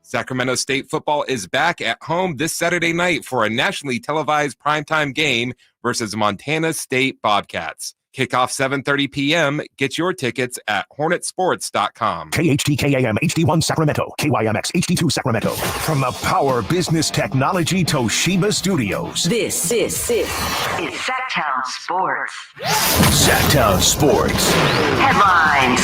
Sacramento State football is back at home this Saturday night for a nationally televised primetime game versus Montana State Bobcats. Kickoff 7:30 p.m. Get your tickets at hornetsports.com. KHTKAM HD1 Sacramento, KYMX HD2 Sacramento. From the Power Business Technology Toshiba Studios. This is Sactown Sports. Sactown Sports. Headlines.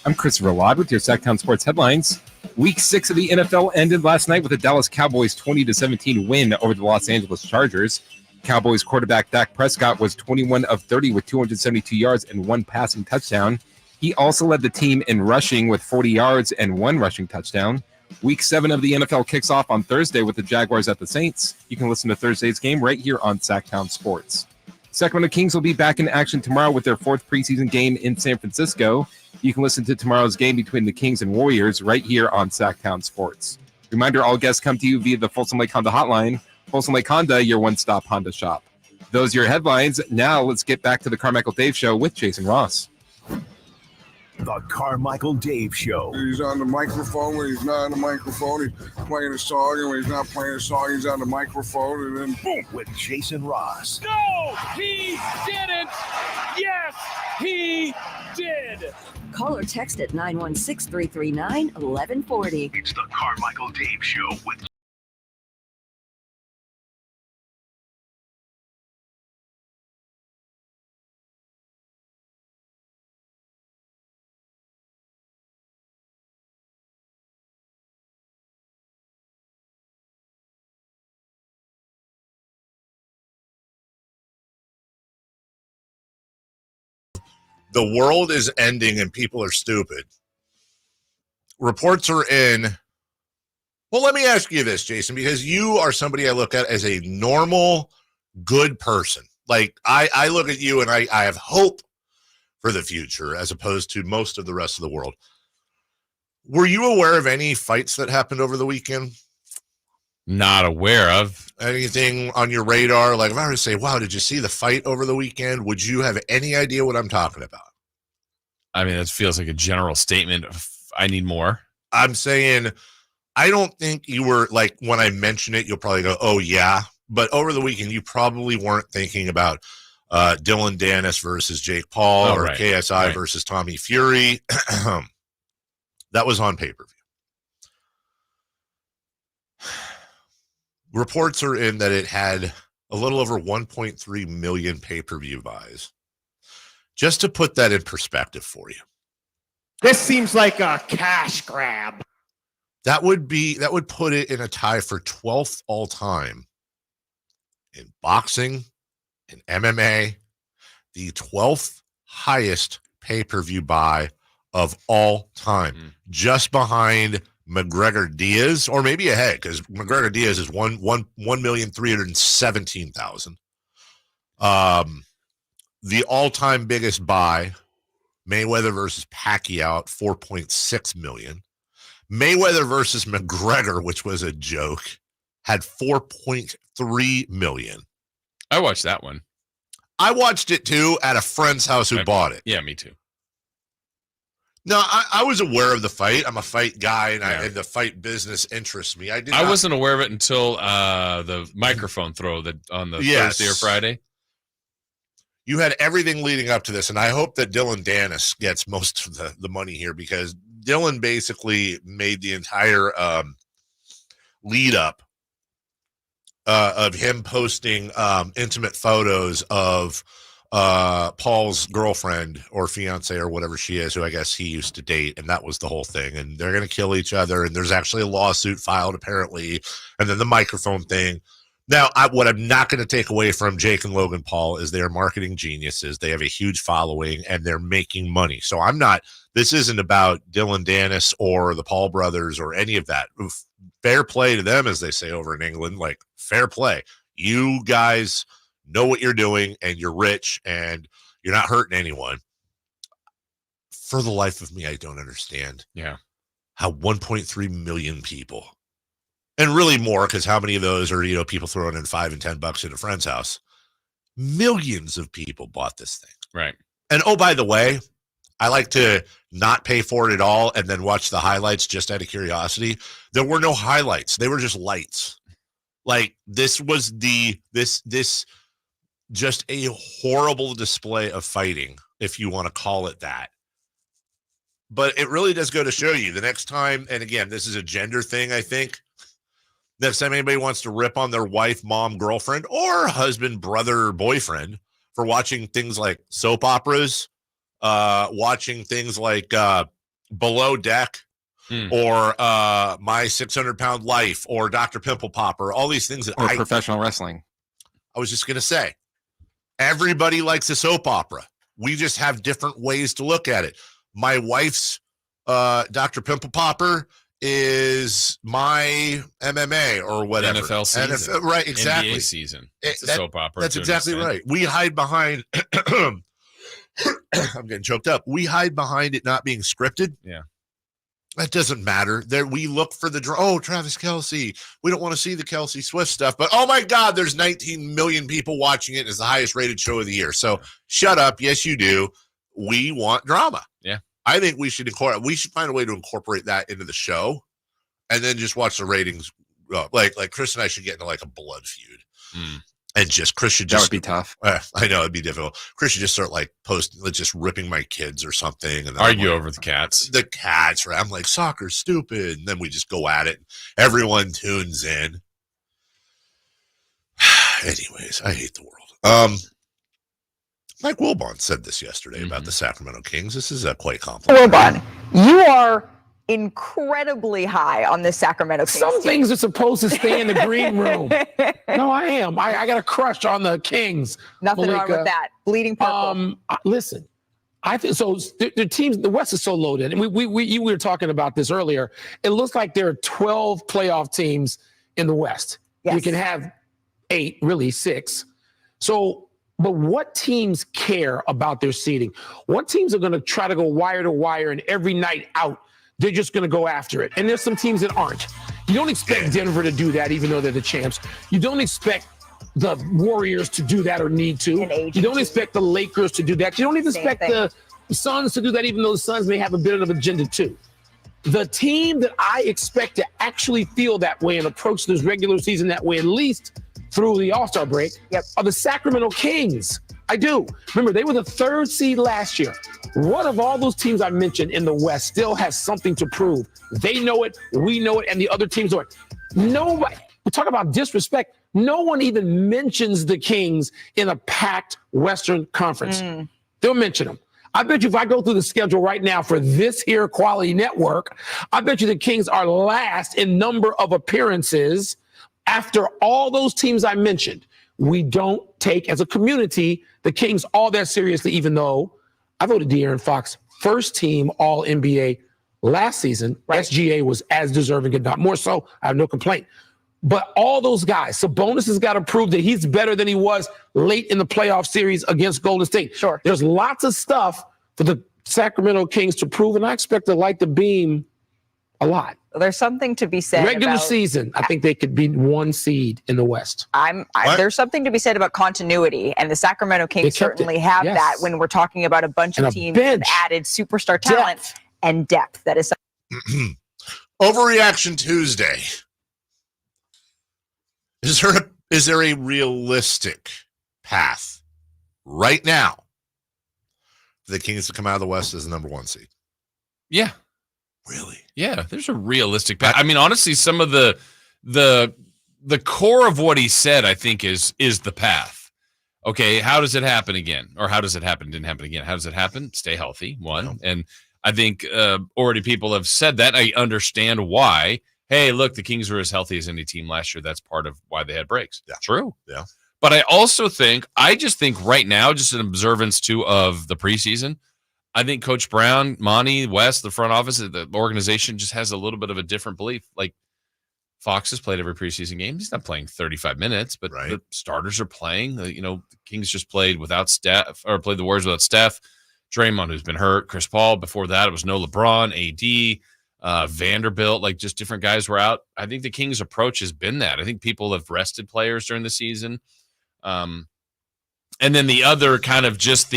I'm Christopher Lott with your Sactown Sports headlines. Week 6 of the NFL ended last night with the Dallas Cowboys' 20-17 win over the Los Angeles Chargers. Cowboys quarterback Dak Prescott was 21 of 30 with 272 yards and 1 passing touchdown. He also led the team in rushing with 40 yards and 1 rushing touchdown. Week 7 of the NFL kicks off on Thursday with the Jaguars at the Saints. You can listen to Thursday's game right here on Sactown Sports. Sacramento Kings will be back in action tomorrow with their 4th preseason game in San Francisco. You can listen to tomorrow's game between the Kings and Warriors right here on Sactown Sports. Reminder, all guests come to you via the Folsom Lake Honda hotline. Folsom Lake Honda, your one-stop Honda shop. Those are your headlines. Now let's get back to the Carmichael Dave Show with Jason Ross. The Carmichael Dave Show. He's on the microphone when he's not on the microphone. He's playing a song, and when he's not playing a song, he's on the microphone, and then boom, with Jason Ross. No, he didn't. Yes, he did. Call or text at 916-339-1140. It's the Carmichael Dave Show with the world is ending and people are stupid. Reports are in. Well, let me ask you this, Jason, because you are somebody I look at as a normal, good person. Like, I look at you and I have hope for the future as opposed to most of the rest of the world. Were you aware of any fights that happened over the weekend? Not aware of. Anything on your radar? Like if I were to say, wow, did you see the fight over the weekend? Would you have any idea what I'm talking about? I mean, that feels like a general statement of I need more. I'm saying I don't think you were like when I mention it, you'll probably go, oh, yeah. But over the weekend, you probably weren't thinking about Dylan Dennis versus Jake Paul or KSI versus Tommy Fury. That was on pay-per-view. Reports are in that it had a little over 1.3 million pay-per-view buys. Just to put that in perspective for you. This seems like a cash grab. That would put it in a tie for 12th all time in boxing, in MMA, the 12th highest pay-per-view buy of all time, just behind McGregor Diaz, or maybe ahead, because McGregor Diaz is 1,317,000. The all-time biggest buy, Mayweather versus Pacquiao at 4.6 million. Mayweather versus McGregor, which was a joke, had 4.3 million. I watched that one. I watched it too at a friend's house who bought it. Yeah, me too. No, I was aware of the fight. I'm a fight guy, and the fight business interests me. I wasn't aware of it until the microphone throw on the Thursday or Friday. You had everything leading up to this, and I hope that Dylan Dennis gets most of the money here because Dylan basically made the entire lead up of him posting intimate photos of Paul's girlfriend or fiance or whatever she is, who I guess he used to date, and that was the whole thing. And they're going to kill each other, and there's actually a lawsuit filed apparently, and then the microphone thing. Now, what I'm not going to take away from Jake and Logan Paul is they are marketing geniuses. They have a huge following, and they're making money. So this isn't about Dylan Dennis or the Paul brothers or any of that. Fair play to them, as they say over in England, like fair play. You guys know what you're doing, and you're rich, and you're not hurting anyone. For the life of me, I don't understand how 1.3 million people, and really more, because how many of those are, people throwing in $5 and $10 at a friend's house? Millions of people bought this thing. Right. And oh, by the way, I like to not pay for it at all and then watch the highlights just out of curiosity. There were no highlights. They were just lights. Like this was just a horrible display of fighting, if you want to call it that. But it really does go to show you the next time, and again, this is a gender thing, I think. Next time anybody wants to rip on their wife, mom, girlfriend, or husband, brother, or boyfriend for watching things like soap operas, watching things like Below Deck, or My 600-Pound Life, or Dr. Pimple Popper, all these things or professional wrestling. I was just going to say, everybody likes a soap opera. We just have different ways to look at it. My wife's Dr. Pimple Popper is my MMA or whatever. NFL season. NFL, right, exactly. NBA season. It's a soap opera. That's exactly right. We hide behind I'm getting choked up. We hide behind it not being scripted. Yeah. That doesn't matter. There, we look for the Travis Kelce. We don't want to see the Kelce Swift stuff, but oh my God, there's 19 million people watching it. It's the highest rated show of the year. So shut up. Yes, you do. We want drama. Yeah. I think we should find a way to incorporate that into the show, and then just watch the ratings. Like Chris and I should get into like a blood feud, and Chris should just. That would be tough. I know it'd be difficult. Chris should just start like posting, just ripping my kids or something, and then argue over the cats. The cats, right? I'm like, soccer's stupid, and then we just go at it. Everyone tunes in. Anyways, I hate the world. Mike Wilbon said this yesterday about the Sacramento Kings. This is quite complicated. Wilbon, you are incredibly high on the Sacramento Kings. Some things are supposed to stay in the green room. No, I am. I got a crush on the Kings. Nothing Malika. wrong with that. Bleeding purple. Listen, I think so. The teams, the West is so loaded, and we were talking about this earlier. It looks like there are 12 playoff teams in the West. Yes. You can have 8, really 6. So But what teams care about their seeding? What teams are going to try to go wire to wire and every night out, they're just going to go after it? And there's some teams that aren't. You don't expect Denver to do that, even though they're the champs. You don't expect the Warriors to do that or need to. You don't expect the Lakers to do that. You don't even expect the Suns to do that, even though the Suns may have a bit of an agenda too. The team that I expect to actually feel that way and approach this regular season that way, at least through the All-Star break, are the Sacramento Kings. I do. Remember, they were the 3rd seed last year. What of all those teams I mentioned in the West still has something to prove? They know it, we know it, and the other teams know it. Nobody, we talk about disrespect, no one even mentions the Kings in a packed Western Conference. They'll mention them. I bet you if I go through the schedule right now for this here quality network, I bet you the Kings are last in number of appearances after all those teams I mentioned. We don't take, as a community, the Kings all that seriously, even though I voted De'Aaron Fox first team All-NBA last season. SGA was as deserving, if not more so. I have no complaint. But all those guys, Sabonis has got to prove that he's better than he was late in the playoff series against Golden State. Sure. There's lots of stuff for the Sacramento Kings to prove, and I expect to light the beam a lot. There's something to be said regular about, season. I think they could be 1 seed in the West. There's something to be said about continuity, and the Sacramento Kings certainly have that when we're talking about a bunch of teams with added superstar talent and depth. That is Overreaction Tuesday. Is there a realistic path right now for the Kings to come out of the West as the number 1 seed? Yeah. Really? Yeah, there's a realistic path. I mean, honestly, some of the core of what he said, I think, is the path. Okay, how does it happen again? Or how does it happen? Didn't happen again. How does it happen? Stay healthy, one. And I think already people have said that. I understand why. Hey, look, the Kings were as healthy as any team last year. That's part of why they had breaks. Yeah. True. Yeah. But I just think right now, just an observance too of the preseason, I think Coach Brown, Monty, West, the front office, the organization just has a little bit of a different belief. Like Fox has played every preseason game. He's not playing 35 minutes, but the starters are playing. The Kings just played without Steph, or played the Warriors without Steph. Draymond, who's been hurt. Chris Paul. Before that, it was no LeBron, AD, Vanderbilt. Like just different guys were out. I think the Kings' approach has been that. I think people have rested players during the season. And then the other kind of just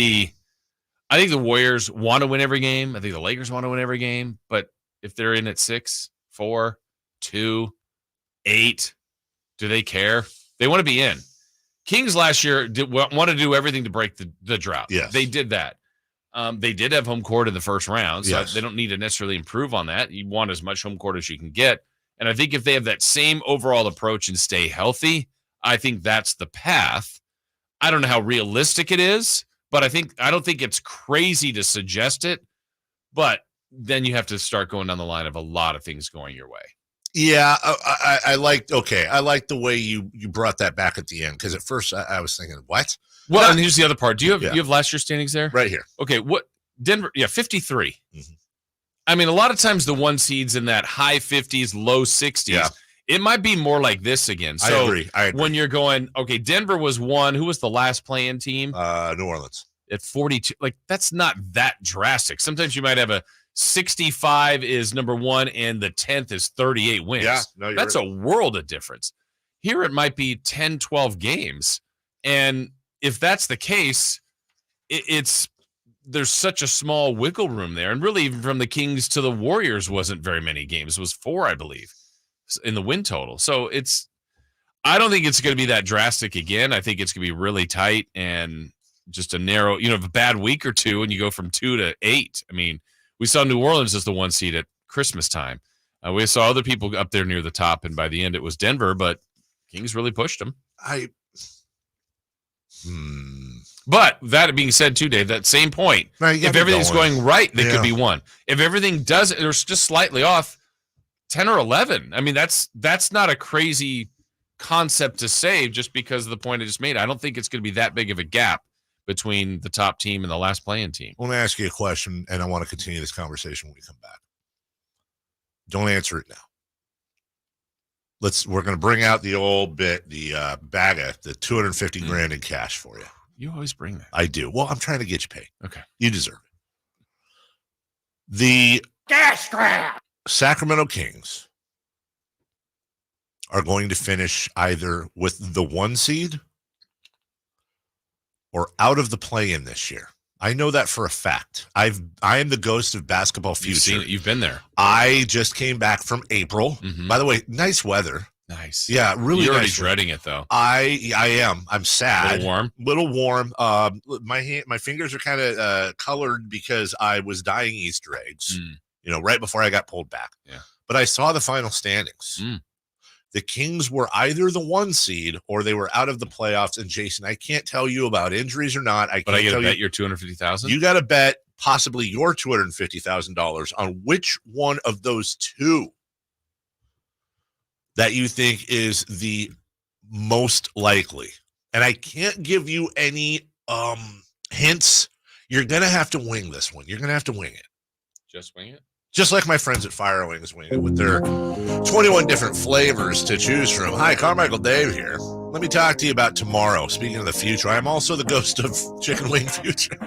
I think the Warriors want to win every game. I think the Lakers want to win every game. But if they're in at 6, 4, 2, 8, do they care? They want to be in. Kings last year want to do everything to break the drought. Yes. They did that. They did have home court in the first round, so they don't need to necessarily improve on that. You want as much home court as you can get. And I think if they have that same overall approach and stay healthy, I think that's the path. I don't know how realistic it is, but I don't think it's crazy to suggest it. But then you have to start going down the line of a lot of things going your way. Yeah, I liked the way you brought that back at the end, because at first I was thinking, what? Well, and here's the other part. Do you have last year's standings there? Right here. Okay, what Denver? Yeah, 53. Mm-hmm. I mean, a lot of times the 1 seeds in that high 50s, low 60s. Yeah. It might be more like this again. So I agree. When you're going, okay, Denver was 1. Who was the last play-in team? New Orleans. At 42. Like, that's not that drastic. Sometimes you might have a 65 is number 1 and the 10th is 38 wins. Yeah, no, that's a world of difference. Here it might be 10, 12 games. And if that's the case, there's such a small wiggle room there. And really, even from the Kings to the Warriors wasn't very many games. It was 4, I believe, in the win total. So I don't think it's going to be that drastic again. I think it's going to be really tight and just a narrow, a bad week or two, and you go from 2 to 8. I mean, we saw New Orleans as the 1 seed at Christmas time. We saw other people up there near the top, and by the end it was Denver, but Kings really pushed them. But that being said, too, Dave, that same point, if everything's going right, they could be 1. If everything does, or it's just slightly off, 10 or 11. I mean, that's not a crazy concept to say just because of the point I just made. I don't think it's going to be that big of a gap between the top team and the last play-in team. I want to ask you a question, and I want to continue this conversation when we come back. Don't answer it now. We're going to bring out the old bit, the bag of the $250 grand in cash for you. You always bring that. I do. Well, I'm trying to get you paid. Okay. You deserve it. The gas grab. Sacramento Kings are going to finish either with the 1 seed or out of the play-in this year. I know that for a fact. I am the ghost of basketball future. You've been there. I just came back from April. Mm-hmm. By the way, nice weather. Nice. Yeah, really. You're nice already dreading it though. I am. I'm sad. Little warm. My fingers are kind of colored because I was dyeing Easter eggs. Right before I got pulled back. Yeah. But I saw the final standings. The Kings were either the 1 seed or they were out of the playoffs. And Jason, I can't tell you about injuries or not. But I get to bet your $250,000. You got to bet possibly your $250,000 on which one of those two that you think is the most likely. And I can't give you any hints. You're going to have to wing this one. You're going to have to wing it. Just wing it? Just like my friends at Fire Wings wing it with their 21 different flavors to choose from. Hi, Carmichael Dave here. Let me talk to you about tomorrow. Speaking of the future, I'm also the ghost of Chicken Wing Future.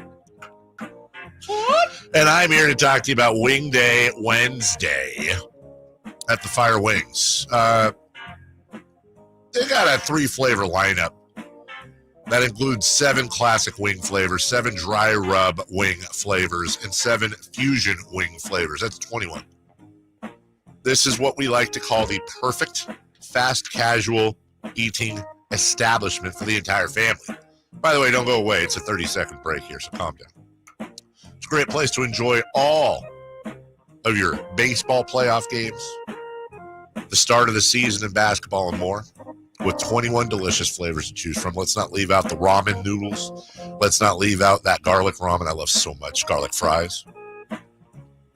And I'm here to talk to you about Wing Day Wednesday at the Fire Wings. They got a 3-flavor lineup that includes 7 classic wing flavors, 7 dry rub wing flavors, and 7 fusion wing flavors. That's 21. This is what we like to call the perfect fast casual eating establishment for the entire family. By the way, don't go away. It's a 30-second break here, so calm down. It's a great place to enjoy all of your baseball playoff games, the start of the season in basketball, and more, with 21 delicious flavors to choose from. Let's not leave out the ramen noodles. Let's not leave out that garlic ramen I love so much. Garlic fries.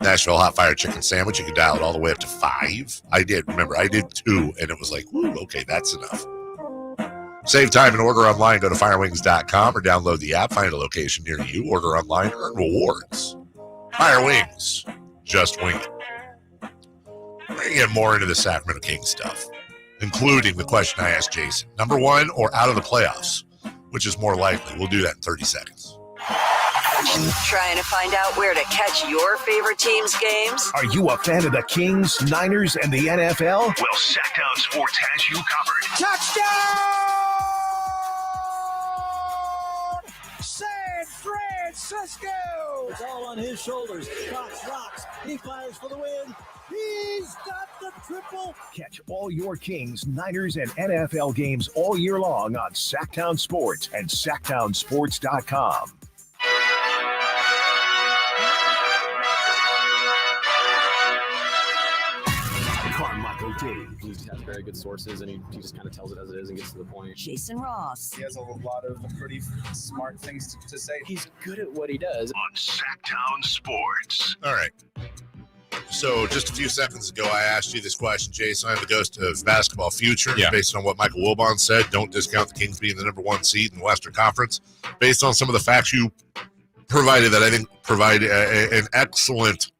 Nashville hot fire chicken sandwich. You can dial it all the way up to 5. I did 2, and it was like, woo, okay, that's enough. Save time and order online. Go to firewings.com or download the app. Find a location near you. Order online. Earn rewards. Fire Wings. Just wing it. We're going to get more into the Sacramento Kings stuff, including the question I asked Jason. Number 1 or out of the playoffs, which is more likely? We'll do that in 30 seconds. Trying to find out where to catch your favorite team's games? Are you a fan of the Kings, Niners, and the NFL? Well, Sactown Sports has you covered. Touchdown! San Francisco! It's all on his shoulders. Cox rocks. He fires for the win. He's got the triple. Catch all your Kings, Niners, and NFL games all year long on Sactown Sports and SactownSports.com. Carmichael Dave. He has very good sources, and he just kind of tells it as it is and gets to the point. Jason Ross. He has a lot of pretty smart things to say. He's good at what he does. On Sactown Sports. All right. So just a few seconds ago, I asked you this question, Jason. I'm the ghost of basketball future. Yeah. Based on what Michael Wilbon said, don't discount the Kings being the number 1 seed in the Western Conference. Based on some of the facts you provided that I think provide an excellent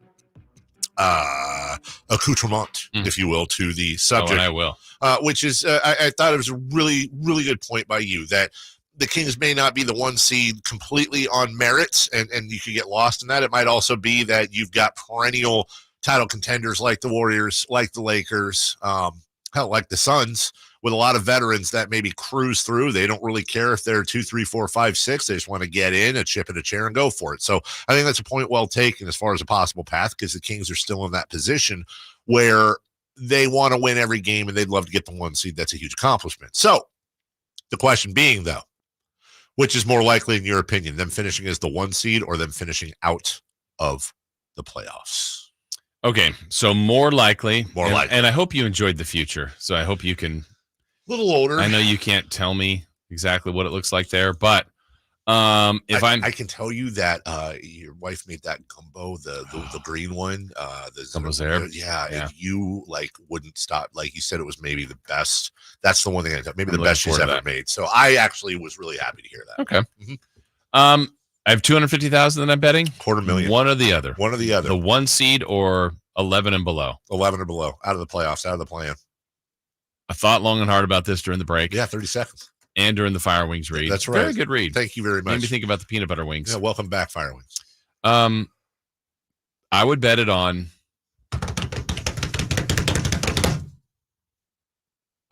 accoutrement, if you will, to the subject. And I will. Which is, I thought it was a really, really good point by you that the Kings may not be the 1 seed completely on merits, and you could get lost in that. It might also be that you've got perennial title contenders like the Warriors, like the Lakers, hell, like the Suns, with a lot of veterans that maybe cruise through. They don't really care if they're 2, 3, 4, 5, 6. They just want to get in, a chip in a chair, and go for it. So I think that's a point well taken as far as a possible path, because the Kings are still in that position where they want to win every game and they'd love to get the 1 seed. That's a huge accomplishment. So the question being, though, which is more likely in your opinion, them finishing as the 1 seed or them finishing out of the playoffs? Okay, so more likely. More likely. And I hope you enjoyed the future. So I hope you can. A little older. I know you can't tell me exactly what it looks like there, but I can tell you that your wife made that gumbo, the green one. The gumbo's there. Yeah, and you wouldn't stop. Like you said, it was maybe the best. That's the one thing maybe the best she's ever made. So I actually was really happy to hear that. Okay. Mm-hmm. I have 250,000 that I'm betting. $250,000. One or the other. One or the other. The 1 seed or 11 and below. 11 or below. Out of the playoffs. Out of the plan. I thought long and hard about this during the break. Yeah, 30 seconds. and during the Fire Wings read. That's right. Very good read. Thank you very much. Made me think about the peanut butter wings. Yeah, welcome back, Fire Wings. I would bet it on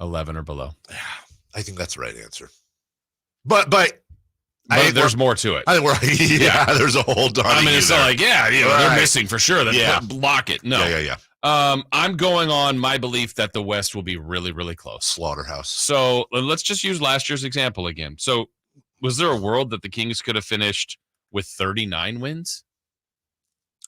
11 or below. Yeah, I think that's the right answer. But there's more to it. I think there's a whole darn. I mean, it's not like they're missing for sure. Block it. No. Yeah. I'm going on my belief that the West will be really, really close. Slaughterhouse. So let's just use last year's example again. So was there a world that the Kings could have finished with 39 wins?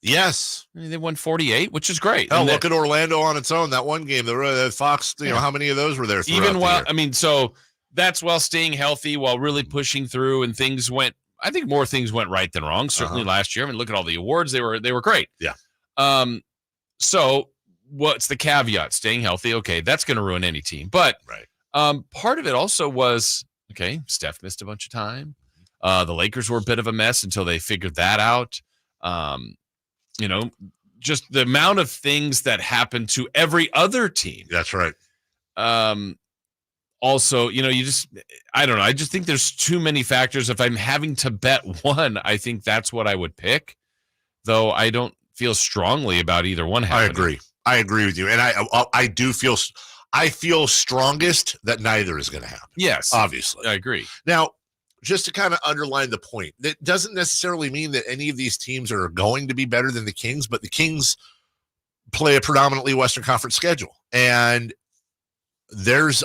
Yes. I mean, they won 48, which is great. Oh, look at Orlando on its own. That one game, the Fox, how many of those were there? Even while, so that's while staying healthy, while really pushing through, and I think more things went right than wrong. Certainly last year. I mean, look at all the awards. They were great. Yeah. So what's the caveat? Staying healthy. Okay. That's going to ruin any team. But part of it also was, Steph missed a bunch of time. The Lakers were a bit of a mess until they figured that out. Just the amount of things that happened to every other team. That's right. Also, I don't know. I just think there's too many factors. If I'm having to bet one, I think that's what I would pick, though I don't feel strongly about either one happening. I agree with you. And I feel strongest that neither is going to happen. Yes. Obviously. I agree. Now, just to kind of underline the point, that doesn't necessarily mean that any of these teams are going to be better than the Kings, but the Kings play a predominantly Western Conference schedule. And there's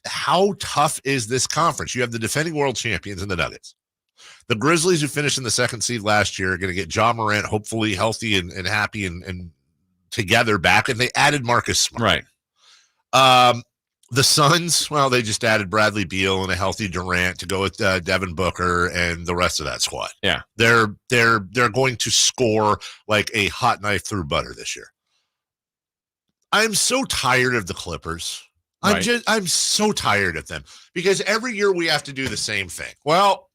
how tough is this conference? You have the defending world champions in the Nuggets. The Grizzlies, who finished in the 2nd seed last year, are going to get Ja Morant hopefully healthy and happy and together back. And they added Marcus Smart. Right. The Suns, well, they just added Bradley Beal and a healthy Durant to go with Devin Booker and the rest of that squad. Yeah. They're going to score like a hot knife through butter this year. I'm so tired of the Clippers. I'm so tired of them because every year we have to do the same thing. Well,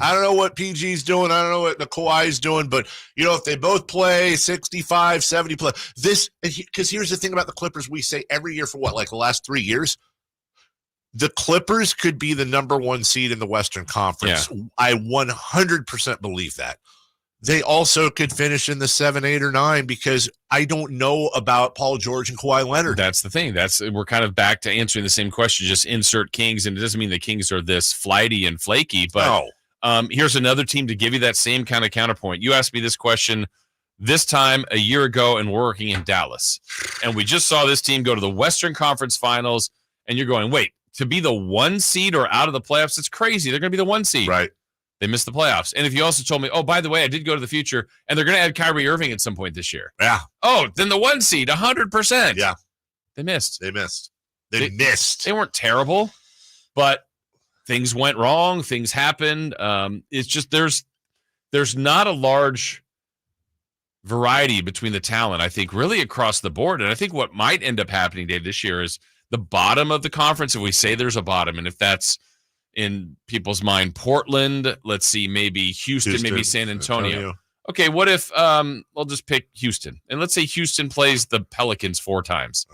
I don't know what PG's doing. I don't know what the Kawhi's doing, but if they both play 65, 70 play this, because here's the thing about the Clippers, we say every year for the last 3 years, the Clippers could be the number 1 seed in the Western Conference. Yeah. I 100% believe that. They also could finish in the 7, 8, or 9 because I don't know about Paul George and Kawhi Leonard. That's the thing. We're kind of back to answering the same question. Just insert Kings, and it doesn't mean the Kings are this flighty and flaky. But here's another team to give you that same kind of counterpoint. You asked me this question this time a year ago, and we're working in Dallas, and we just saw this team go to the Western Conference Finals. And you're going, wait, to be the 1 seed or out of the playoffs? It's crazy. They're going to be the 1 seed. Right. They missed the playoffs. And if you also told me, oh, by the way, I did go to the future, and they're going to add Kyrie Irving at some point this year. Yeah. Oh, then the 1 seed, 100%. Yeah. They missed. They missed. They weren't terrible, but things went wrong. Things happened. It's just there's not a large variety between the talent, I think, really across the board. And I think what might end up happening, Dave, this year is the bottom of the conference, if we say there's a bottom, and if that's in people's mind, Portland, let's see, maybe Houston, maybe San Antonio. Okay, what if I'll just pick Houston, and let's say Houston plays the Pelicans 4 times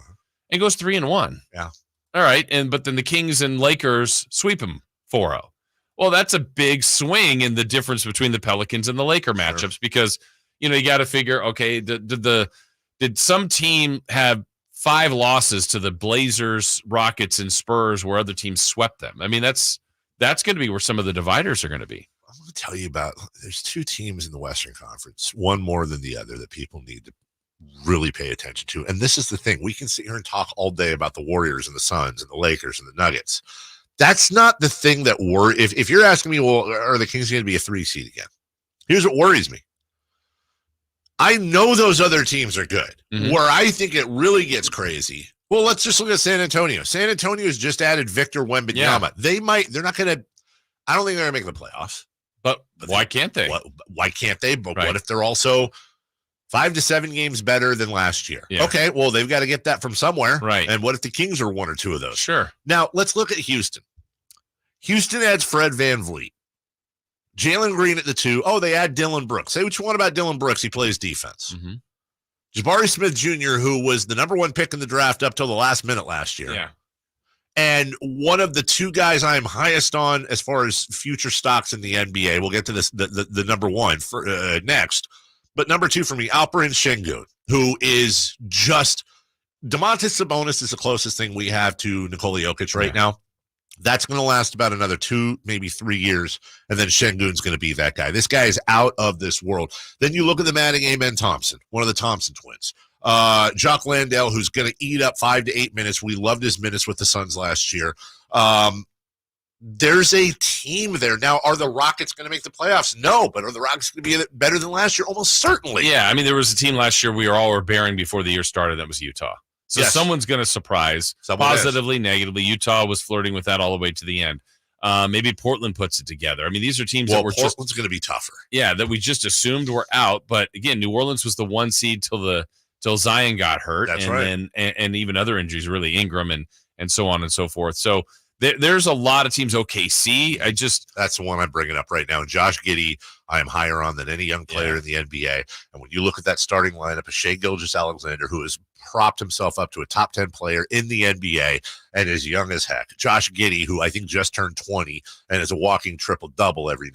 and goes 3-1. Yeah. All right, but then the Kings and Lakers sweep them 4-0. Well, that's a big swing in the difference between the Pelicans and the Laker matchups because you got to figure, okay, did some team have 5 losses to the Blazers, Rockets, and Spurs where other teams swept them? I mean, that's going to be where some of the dividers are going to be. I'm going to tell you there's 2 teams in the Western Conference, one more than the other, that people need to really pay attention to. And this is the thing. We can sit here and talk all day about the Warriors and the Suns and the Lakers and the Nuggets. That's not the thing that if you're asking me, well, are the Kings going to be a 3 seed again? Here's what worries me. I know those other teams are good. Mm-hmm. Where I think it really gets crazy. Well, let's just look at San Antonio. San Antonio's just added Victor Wembanyama. Yeah. They're not going to, I don't think they're going to make the playoffs. But why can't they? Why can't they? But what if they're also 5 to 7 games better than last year? Yeah. Okay, well, they've got to get that from somewhere. Right. And what if the Kings are 1 or 2 of those? Sure. Now, let's look at Houston. Houston adds Fred VanVleet. Jalen Green at the 2. Oh, they add Dylan Brooks. Say what you want about Dylan Brooks. He plays defense. Mm-hmm. Jabari Smith Jr., who was the number 1 pick in the draft up till the last minute last year. Yeah. And one of the two guys I'm highest on as far as future stocks in the NBA, we'll get to this, the number one for next. But number two for me, Alperen Şengün, who is just Domantas Sabonis is the closest thing we have to Nikola Jokic right now. That's going to last about another 2, maybe 3 years, and then Şengün's going to be that guy. This guy is out of this world. Then you look at the Manning Amen Thompson, one of the Thompson twins. Jock Landale, who's going to eat up 5 to 8 minutes. We loved his minutes with the Suns last year. There's a team there. Now, are the Rockets going to make the playoffs? No, but are the Rockets going to be better than last year? Almost certainly. Yeah, I mean, there was a team last year we all were bearing before the year started. That was Utah. So someone's going to surprise positively, negatively. Utah was flirting with that all the way to the end. Maybe Portland puts it together. I mean, these are teams that were Portland's going to be tougher. Yeah, that we just assumed were out. But again, New Orleans was the 1 seed till Zion got hurt. That's right. And even other injuries, really Ingram and so on and so forth. So there's a lot of teams. OKC, that's the one I'm bringing up right now. Josh Giddey, I am higher on than any young player in the NBA. And when you look at that starting lineup of Shai Gilgeous-Alexander, who has propped himself up to a top 10 player in the NBA and is young as heck. Josh Giddey, who I think just turned 20 and is a walking triple-double every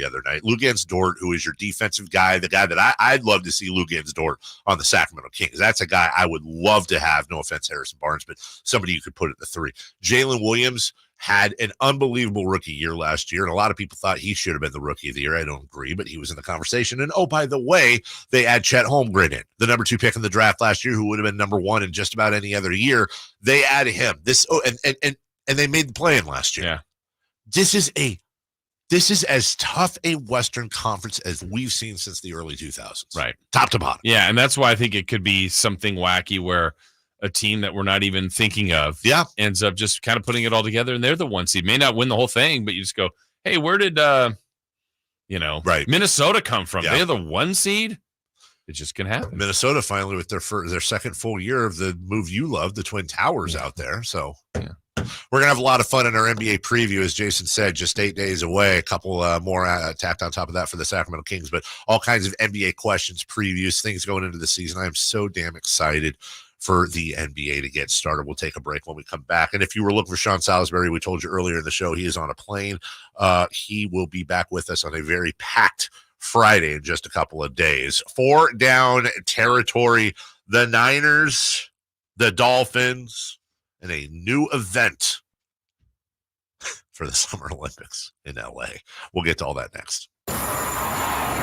other night. Luguentz Dort, who is your defensive guy, the guy that I'd love to see Luguentz Dort on the Sacramento Kings. That's a guy I would love to have, no offense, Harrison Barnes, but somebody you could put at the 3. Jalen Williams had an unbelievable rookie year last year, and a lot of people thought he should have been the rookie of the year. I don't agree, but he was in the conversation. And, oh, by the way, they add Chet Holmgren in, the number 2 pick in the draft last year, who would have been number 1 in just about any other year. They added him. And they made the play-in last year. Yeah. This is as tough a Western Conference as we've seen since the early 2000s. Right. Top to bottom. Yeah, and that's why I think it could be something wacky where a team that we're not even thinking of ends up just kind of putting it all together, and they're the 1 seed. May not win the whole thing, but you just go, hey, where did Minnesota come from? They're the 1 seed. It just can happen. Minnesota finally with their second full year of the move you love, the Twin Towers out there. So we're gonna have a lot of fun in our NBA preview, as Jason said, just 8 days away. A couple more tacked on top of that for the Sacramento Kings, but all kinds of NBA questions, previews, things going into the season. I am so damn excited for the NBA to get started. We'll take a break when we come back. And if you were looking for Sean Salisbury, we told you earlier in the show, he is on a plane. He will be back with us on a very packed Friday in just a couple of days. 4 down territory, the Niners, the Dolphins, and a new event for the Summer Olympics in LA. We'll get to all that next.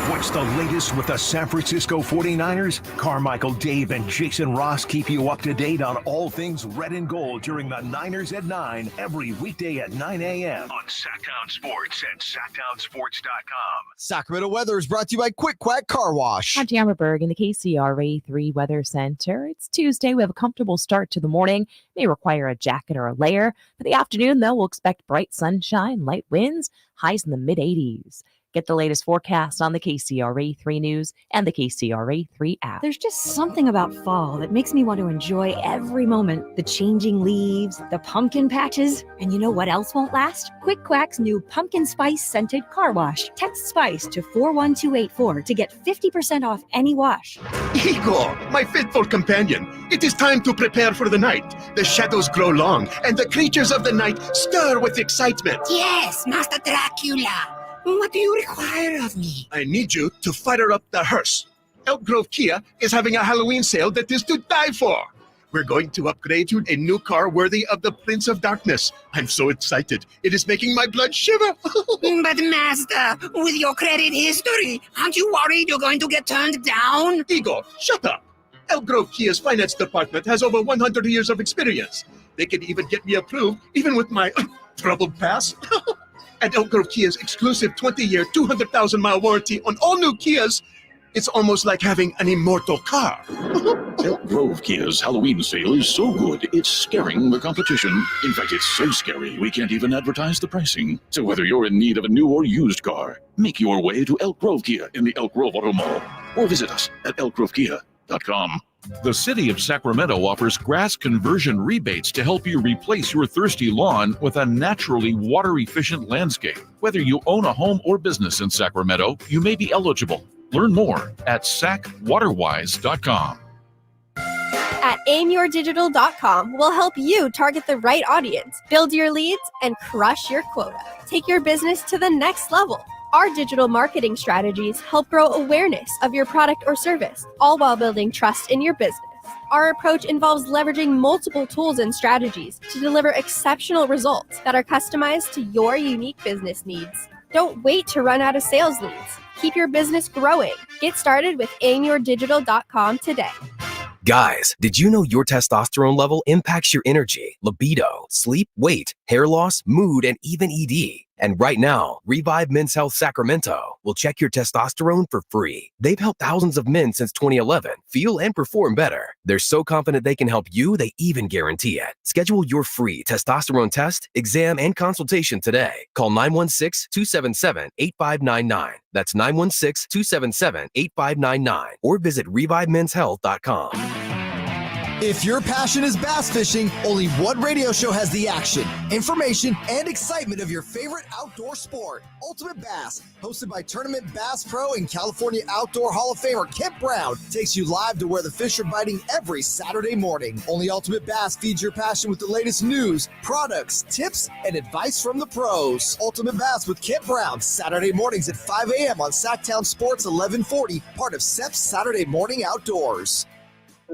What's the latest with the San Francisco 49ers? Carmichael, Dave, and Jason Ross keep you up to date on all things red and gold during the Niners at 9 every weekday at 9 a.m. on Sactown Sports at SactownSports.com. Sacramento weather is brought to you by Quick Quack Car Wash. I'm Tamara Berg in the KCRA 3 Weather Center. It's Tuesday. We have a comfortable start to the morning. May require a jacket or a layer. For the afternoon, though, we'll expect bright sunshine, light winds, highs in the mid-80s. Get the latest forecast on the KCRA 3 News and the KCRA 3 app. There's just something about fall that makes me want to enjoy every moment. The changing leaves, the pumpkin patches, and you know what else won't last? Quick Quack's new pumpkin spice scented car wash. Text SPICE to 41284 to get 50% off any wash. Igor, my faithful companion, it is time to prepare for the night. The shadows grow long, and the creatures of the night stir with excitement. Yes, Master Dracula. What do you require of me? I need you to fire up the hearse. Elk Grove Kia is having a Halloween sale that is to die for. We're going to upgrade to a new car worthy of the Prince of Darkness. I'm so excited. It is making my blood shiver. But Master, with your credit history, aren't you worried you're going to get turned down? Igor, shut up. Elk Grove Kia's finance department has over 100 years of experience. They can even get me approved, even with my troubled past. And Elk Grove Kia's exclusive 20-year, 200,000-mile warranty on all new Kias, it's almost like having an immortal car. Elk Grove Kia's Halloween sale is so good, it's scaring the competition. In fact, it's so scary, we can't even advertise the pricing. So whether you're in need of a new or used car, make your way to Elk Grove Kia in the Elk Grove Auto Mall, or visit us at elkgrovekia.com. The city of Sacramento offers grass conversion rebates to help you replace your thirsty lawn with a naturally water-efficient landscape. Whether you own a home or business in Sacramento, you may be eligible. Learn more at sacwaterwise.com. at aimyourdigital.com will help you target the right audience, build your leads, and crush your quota. Take your business to the next level. Our digital marketing strategies help grow awareness of your product or service, all while building trust in your business. Our approach involves leveraging multiple tools and strategies to deliver exceptional results that are customized to your unique business needs. Don't wait to run out of sales leads. Keep your business growing. Get started with aimyourdigital.com today. Guys, did you know your testosterone level impacts your energy, libido, sleep, weight, hair loss, mood, and even ED? And right now, Revive Men's Health Sacramento will check your testosterone for free. They've helped thousands of men since 2011 feel and perform better. They're so confident they can help you, they even guarantee it. Schedule your free testosterone test, exam, and consultation today. Call 916-277-8599. That's 916-277-8599. Or visit ReviveMen'sHealth.com. If your passion is bass fishing, only one radio show has the action, information, and excitement of your favorite outdoor sport. Ultimate Bass, hosted by Tournament Bass Pro and California Outdoor Hall of Famer Kent Brown, takes you live to where the fish are biting every Saturday morning. Only Ultimate Bass feeds your passion with the latest news, products, tips, and advice from the pros. Ultimate Bass with Kent Brown, Saturday mornings at 5 a.m. on Sactown Sports 1140, part of SEP's Saturday Morning Outdoors.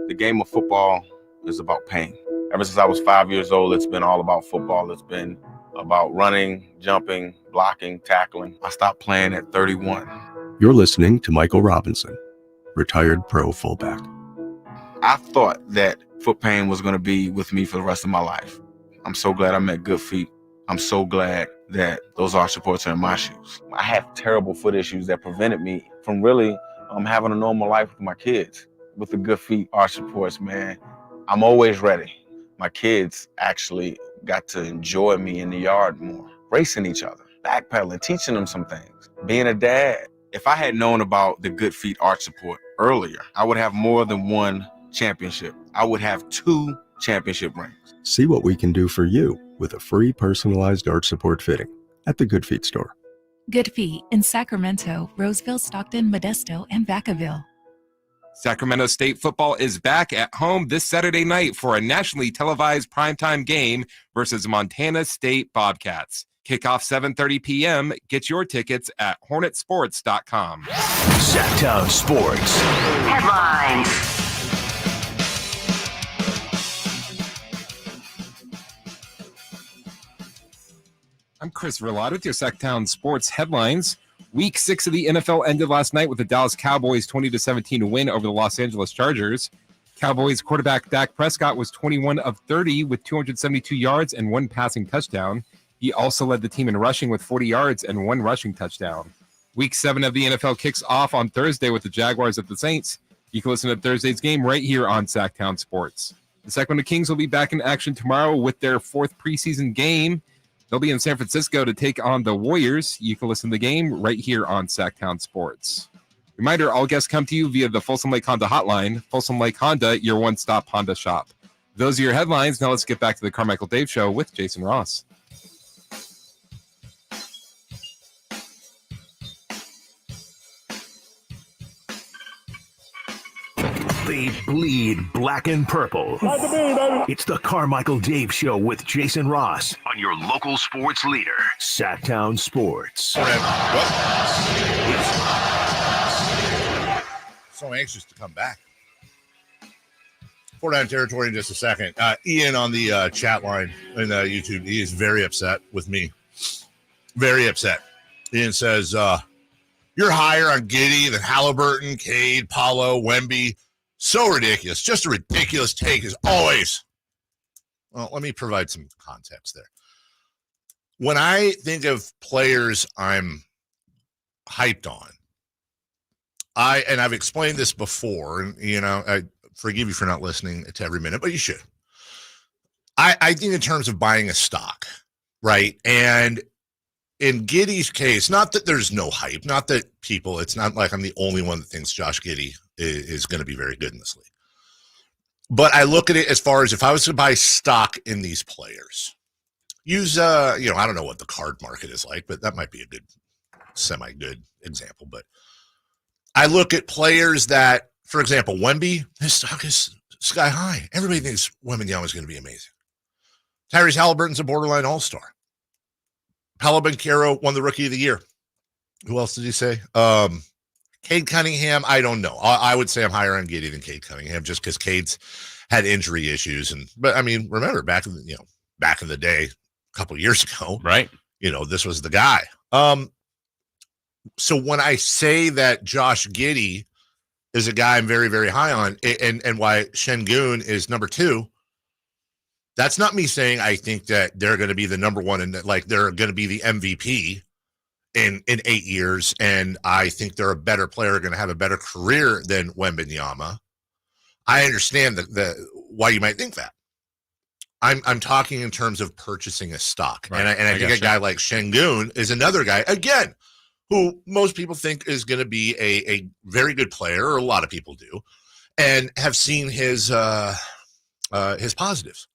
The game of football is about pain. Ever since I was 5 years old, it's been all about football. It's been about running, jumping, blocking, tackling. I stopped playing at 31. You're listening to Michael Robinson, retired pro fullback. I thought that foot pain was going to be with me for the rest of my life. I'm so glad I met Good Feet. I'm so glad that those arch supports are in my shoes. I have terrible foot issues that prevented me from really having a normal life with my kids. With the Good Feet arch supports, man, I'm always ready. My kids actually got to enjoy me in the yard more, racing each other, backpedaling, teaching them some things, being a dad. If I had known about the Good Feet arch support earlier, I would have more than one championship. I would have 2 championship rings. See what we can do for you with a free personalized arch support fitting at the Good Feet store. Good Feet in Sacramento, Roseville, Stockton, Modesto, and Vacaville. Sacramento State football is back at home this Saturday night for a nationally televised primetime game versus Montana State Bobcats. Kickoff 7:30 p.m. Get your tickets at hornetsports.com. Sactown Sports. Headlines. I'm Chris Verlot with your Sactown Sports headlines. Week 6 of the NFL ended last night with the Dallas Cowboys 20-17 win over the Los Angeles Chargers. Cowboys quarterback Dak Prescott was 21 of 30 with 272 yards and 1 passing touchdown. He also led the team in rushing with 40 yards and 1 rushing touchdown. Week 7 of the NFL kicks off on Thursday with the Jaguars at the Saints. You can listen to Thursday's game right here on Sactown Sports. The Sacramento Kings will be back in action tomorrow with their 4th preseason game. They'll be in San Francisco to take on the Warriors. You can listen to the game right here on Sactown Sports. Reminder, all guests come to you via the Folsom Lake Honda hotline. Folsom Lake Honda, your one-stop Honda shop. Those are your headlines. Now let's get back to the Carmichael Dave Show with Jason Ross. They bleed black and purple. It's the Carmichael Dave Show with Jason Ross on your local sports leader, Sactown Sports. So anxious to come back. 49 territory in just a second. Ian on the chat line in YouTube, he is very upset with me. Very upset. Ian says, you're higher on Giddey than Halliburton, Cade, Paulo, Wemby. So ridiculous. Just a ridiculous take as always. Well, let me provide some context there. When I think of players I'm hyped on, I've explained this before, and I forgive you for not listening to every minute, but you should. I think in terms of buying a stock, right? And in Giddey's case, not that there's no hype, not that it's not like I'm the only one that thinks Josh Giddey is going to be very good in this league. But I look at it as far as if I was to buy stock in these players, use, I don't know what the card market is like, but that might be a good, semi-good example. But I look at players that, for example, Wemby, his stock is sky high. Everybody thinks Wembanyama is going to be amazing. Tyrese Halliburton's a borderline all-star. Paolo Banchero won the Rookie of the Year. Who else did he say? Cade Cunningham, I don't know. I would say I'm higher on Giddey than Cade Cunningham just because Cade's had injury issues. But I mean, remember back in the day, a couple years ago, right? This was the guy. So when I say that Josh Giddey is a guy I'm very, very high on, and why Şengün is number 2, that's not me saying I think that they're going to be the number 1 and like they're going to be the MVP in 8 years, and I think they're a better player, going to have a better career than Wembanyama. I understand the why you might think that. I'm talking in terms of purchasing a stock, right. and I think a guy like Şengün is another guy again who most people think is going to be a very good player, or a lot of people do, and have seen his positives.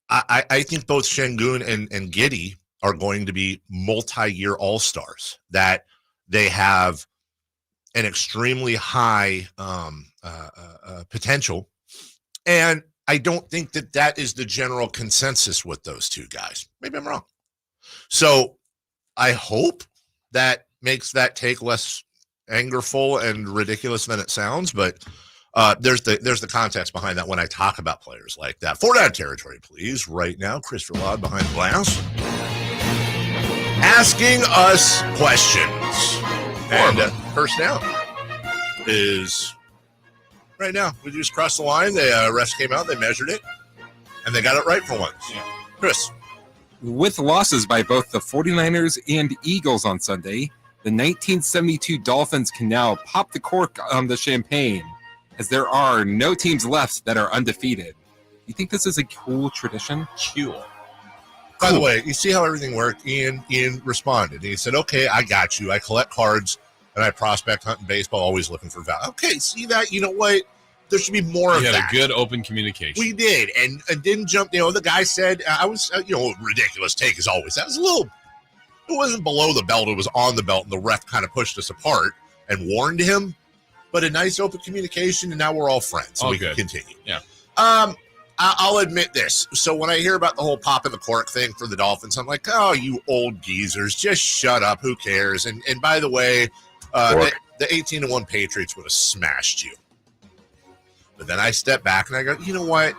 I think both Şengün and Giddey are going to be multi-year all-stars, that they have an extremely high potential. And I don't think that is the general consensus with those two guys. Maybe I'm wrong. So I hope that makes that take less angerful and ridiculous than it sounds, but there's the context behind that when I talk about players like that. 4 down territory, please. Right now, Christopher Laud behind the glass, asking us questions. And first down is right now. We just crossed the line. The refs came out, they measured it, and they got it right for once. Yeah. Chris. With losses by both the 49ers and Eagles on Sunday, the 1972 Dolphins can now pop the cork on the champagne, as there are no teams left that are undefeated. You think this is a cool tradition? Cool. By the way, you see how everything worked? Ian responded. He said, okay, I got you. I collect cards, and I prospect hunt in baseball, always looking for value. Okay, see that? You know what? There should be more of that. We had a good open communication. We did, and didn't jump. The guy said, I was, ridiculous take as always. That was a little, it wasn't below the belt. It was on the belt, and the ref kind of pushed us apart and warned him. But a nice open communication, and now we're all friends, so we can continue. Yeah. I'll admit this. So when I hear about the whole pop in the cork thing for the Dolphins, I'm like, oh, you old geezers, just shut up. Who cares? And by the way, the 18-1 Patriots would have smashed you. But then I step back and I go, you know what?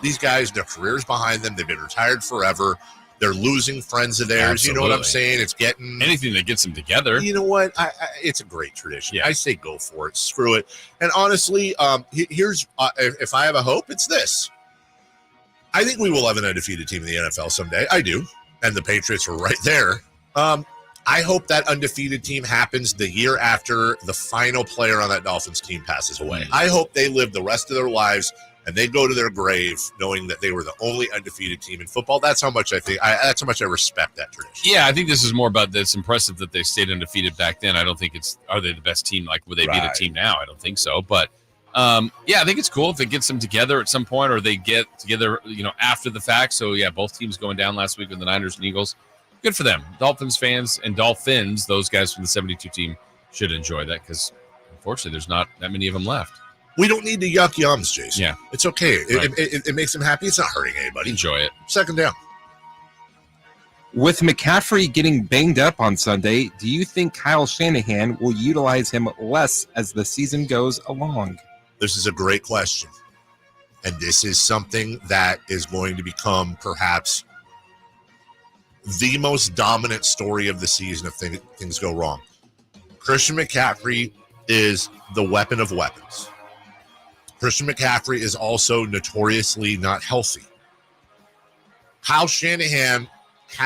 These guys, their careers behind them. They've been retired forever. They're losing friends of theirs. Absolutely. You know what I'm saying? It's getting anything that gets them together. You know what? It's a great tradition. Yeah. I say go for it. Screw it. And honestly, here's if I have a hope, it's this. I think we will have an undefeated team in the NFL someday. I do. And the Patriots are right there. I hope that undefeated team happens the year after the final player on that Dolphins team passes away. Mm-hmm. I hope they live the rest of their lives and they go to their grave knowing that they were the only undefeated team in football. That's how much I think. That's how much I respect that tradition. Yeah, I think this is more about that. It's impressive that they stayed undefeated back then. I don't think are they the best team? Like, would they be the team now? I don't think so. But yeah, I think it's cool if it gets them together at some point, or they get together, after the fact. So yeah, both teams going down last week with the Niners and Eagles. Good for them. Dolphins fans and Dolphins, those guys from the 72 team, should enjoy that because unfortunately there's not that many of them left. We don't need the yuck yums, Jason. Yeah. It's okay. Right. It makes them happy. It's not hurting anybody. Enjoy it. Second down. With McCaffrey getting banged up on Sunday, do you think Kyle Shanahan will utilize him less as the season goes along? This is a great question. And this is something that is going to become perhaps the most dominant story of the season if things go wrong. Christian McCaffrey is the weapon of weapons. Christian McCaffrey is also notoriously not healthy. Kyle Shanahan,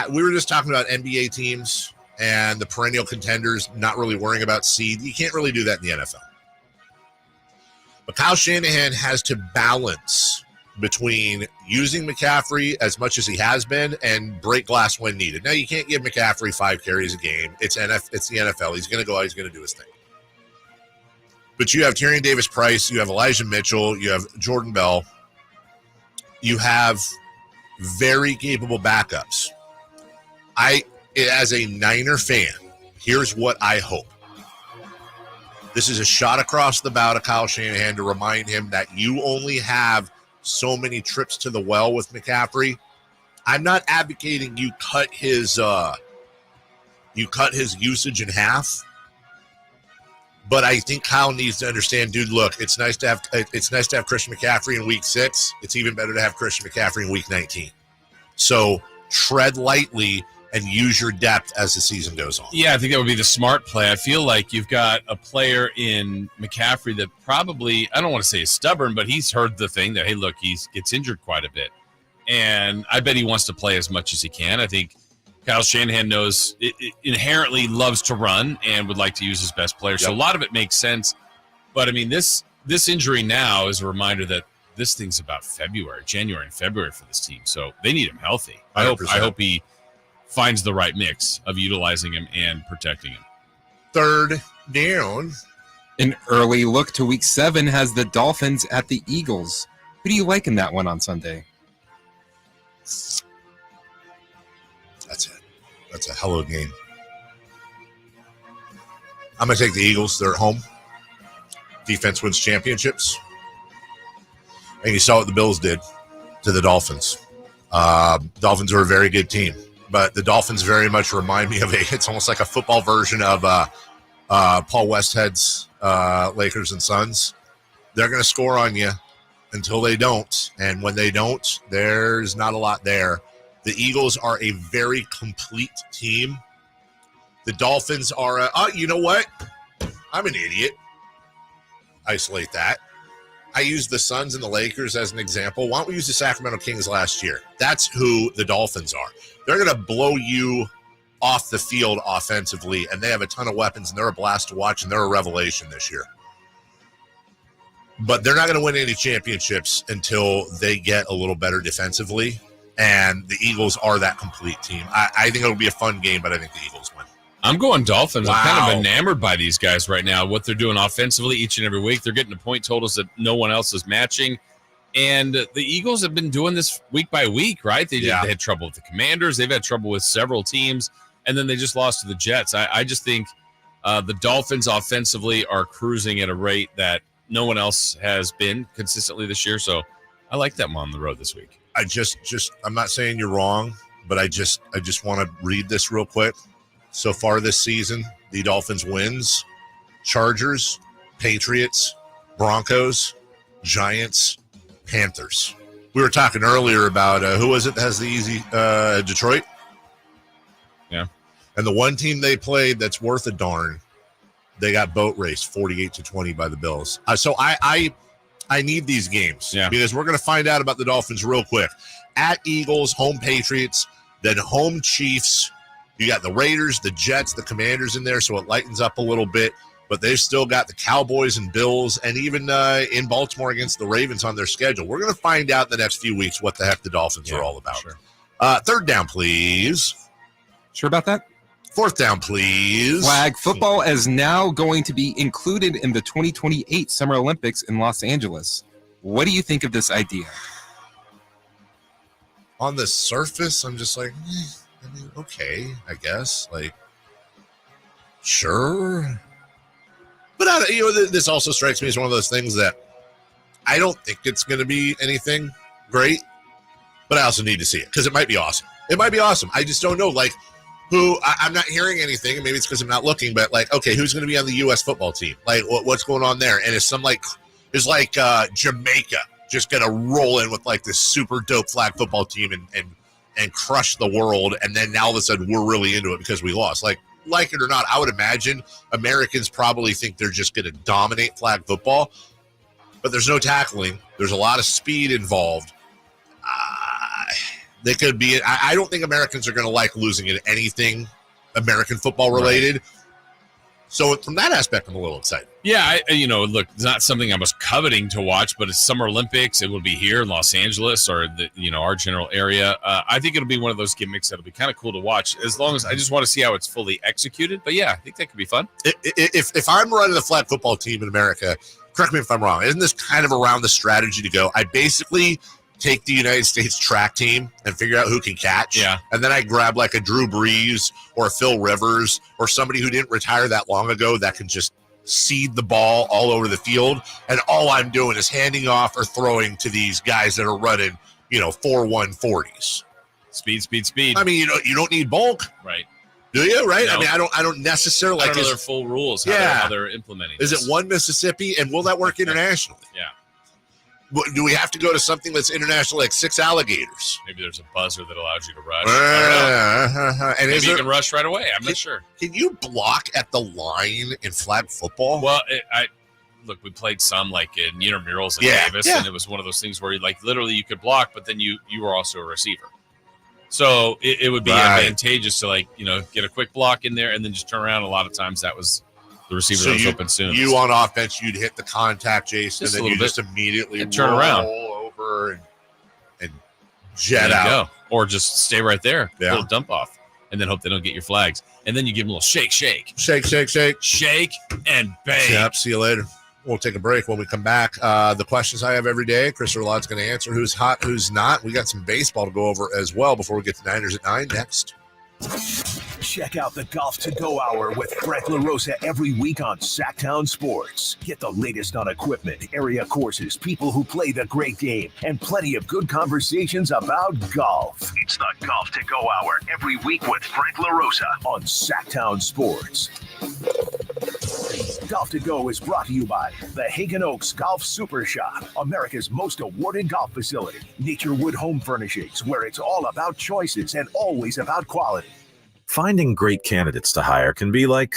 we were just talking about NBA teams and the perennial contenders not really worrying about seed. You can't really do that in the NFL. But Kyle Shanahan has to balance between using McCaffrey as much as he has been and break glass when needed. Now, you can't give McCaffrey 5 carries a game. It's the NFL. He's going to go out. He's going to do his thing. But you have Tyrion Davis-Price. You have Elijah Mitchell. You have Jordan Bell. You have very capable backups. As a Niner fan, here's what I hope. This is a shot across the bow to Kyle Shanahan to remind him that you only have so many trips to the well with McCaffrey. I'm not advocating you cut his usage in half, but I think Kyle needs to understand, dude, look, it's nice to have Christian McCaffrey in week 6. It's even better to have Christian McCaffrey in week 19. So tread lightly and use your depth as the season goes on. Yeah, I think that would be the smart play. I feel like you've got a player in McCaffrey that probably, I don't want to say is stubborn, but he's heard the thing that, hey, look, he gets injured quite a bit. And I bet he wants to play as much as he can. I think Kyle Shanahan knows it inherently loves to run and would like to use his best player. Yep. So a lot of it makes sense. But, I mean, this injury now is a reminder that this thing's about January and February for this team. So they need him healthy. I hope he finds the right mix of utilizing him and protecting him. Third down. An early look to week 7 has the Dolphins at the Eagles. Who do you like in that one on Sunday? That's a hell of a game. I'm going to take the Eagles. They're at home. Defense wins championships. And you saw what the Bills did to the Dolphins. Dolphins are a very good team. But the Dolphins very much remind me of it's almost like a football version of Paul Westhead's Lakers and Suns. They're going to score on you until they don't. And when they don't, there's not a lot there. The Eagles are a very complete team. The Dolphins are you know what? I'm an idiot. Isolate that. I used the Suns and the Lakers as an example. Why don't we use the Sacramento Kings last year? That's who the Dolphins are. They're going to blow you off the field offensively, and they have a ton of weapons, and they're a blast to watch, and they're a revelation this year. But they're not going to win any championships until they get a little better defensively, and the Eagles are that complete team. I think it'll be a fun game, but I think the Eagles win. I'm going Dolphins. Wow. I'm kind of enamored by these guys right now, what they're doing offensively each and every week. They're getting to point totals that no one else is matching. And the Eagles have been doing this week by week, right? They had trouble with the Commanders. They've had trouble with several teams, and then they just lost to the Jets. I just think the Dolphins offensively are cruising at a rate that no one else has been consistently this year. So I like them on the road this week. I'm not saying you're wrong, but I just want to read this real quick. So far this season, the Dolphins wins, Chargers, Patriots, Broncos, Giants, Panthers. We were talking earlier about who was it that has the easy Detroit? Yeah. And the one team they played that's worth a darn, they got boat raced 48-20 by the Bills. So I need these games because we're going to find out about the Dolphins real quick. At Eagles, home Patriots, then home Chiefs. You got the Raiders, the Jets, the Commanders in there, so it lightens up a little bit. But they've still got the Cowboys and Bills, and even in Baltimore against the Ravens on their schedule. We're going to find out in the next few weeks what the heck the Dolphins are all about. Sure. Third down, please. Sure about that? Fourth down, please. Flag football is now going to be included in the 2028 Summer Olympics in Los Angeles. What do you think of this idea? On the surface, I'm just like, okay, I guess. Like, sure. But, this also strikes me as one of those things that I don't think it's going to be anything great, but I also need to see it because it might be awesome. It might be awesome. I just don't know, like, I'm not hearing anything, and maybe it's because I'm not looking, but, like, okay, who's going to be on the U.S. football team? Like, what's going on there? And is Jamaica just going to roll in with, like, this super dope flag football team and crush the world, and then now all of a sudden we're really into it because we lost. Like it or not, I would imagine Americans probably think they're just going to dominate flag football, but there's no tackling. There's a lot of speed involved. They could be. I don't think Americans are going to like losing in anything American football related. Right. So from that aspect, I'm a little excited. Yeah, look, it's not something I was coveting to watch, but it's Summer Olympics. It will be here in Los Angeles or our general area. I think it'll be one of those gimmicks that'll be kind of cool to watch. As long as I just want to see how it's fully executed. But yeah, I think that could be fun. If I'm running a flag football team in America, correct me if I'm wrong. Isn't this kind of around the strategy to go? I basically take the United States track team and figure out who can catch. Yeah. And then I grab like a Drew Brees or a Phil Rivers or somebody who didn't retire that long ago that can just seed the ball all over the field, and all I'm doing is handing off or throwing to these guys that are running, 4.140s. Speed. I mean, you don't need bulk, right? Do you? Right? No. I mean, I don't necessarily like their full rules. How they're implementing. Is it one Mississippi, and will that work internationally? Yeah. Do we have to go to something that's international, like 6 alligators? Maybe there's a buzzer that allows you to rush. And maybe you can rush right away. I'm not sure. Can you block at the line in flag football? Well, look, we played some like in intramurals in Davis, and it was one of those things where literally you could block, but then you were also a receiver. So it would be advantageous to get a quick block in there and then just turn around. A lot of times that was the receiver that was open soon. You on offense, you'd hit the contact, Jason, and then you just immediately turn around, over and jet out. Go. Or just stay right there, a little dump off, and then hope they don't get your flags. And then you give them a little shake, and bang. Yep, see you later. We'll take a break. When we come back, the questions I have every day, Christopher Lott's going to answer. Who's hot, who's not. We got some baseball to go over as well before we get to Niners at 9 next. Check out the Golf to Go Hour with Frank LaRosa every week on Sactown Sports. Get the latest on equipment, area courses, people who play the great game, and plenty of good conversations about golf. It's the Golf to Go Hour every week with Frank LaRosa on Sactown Sports. Golf to Go is brought to you by the Hagen Oaks Golf Super Shop, America's most awarded golf facility. Naturewood Home Furnishings, where it's all about choices and always about quality. Finding great candidates to hire can be like,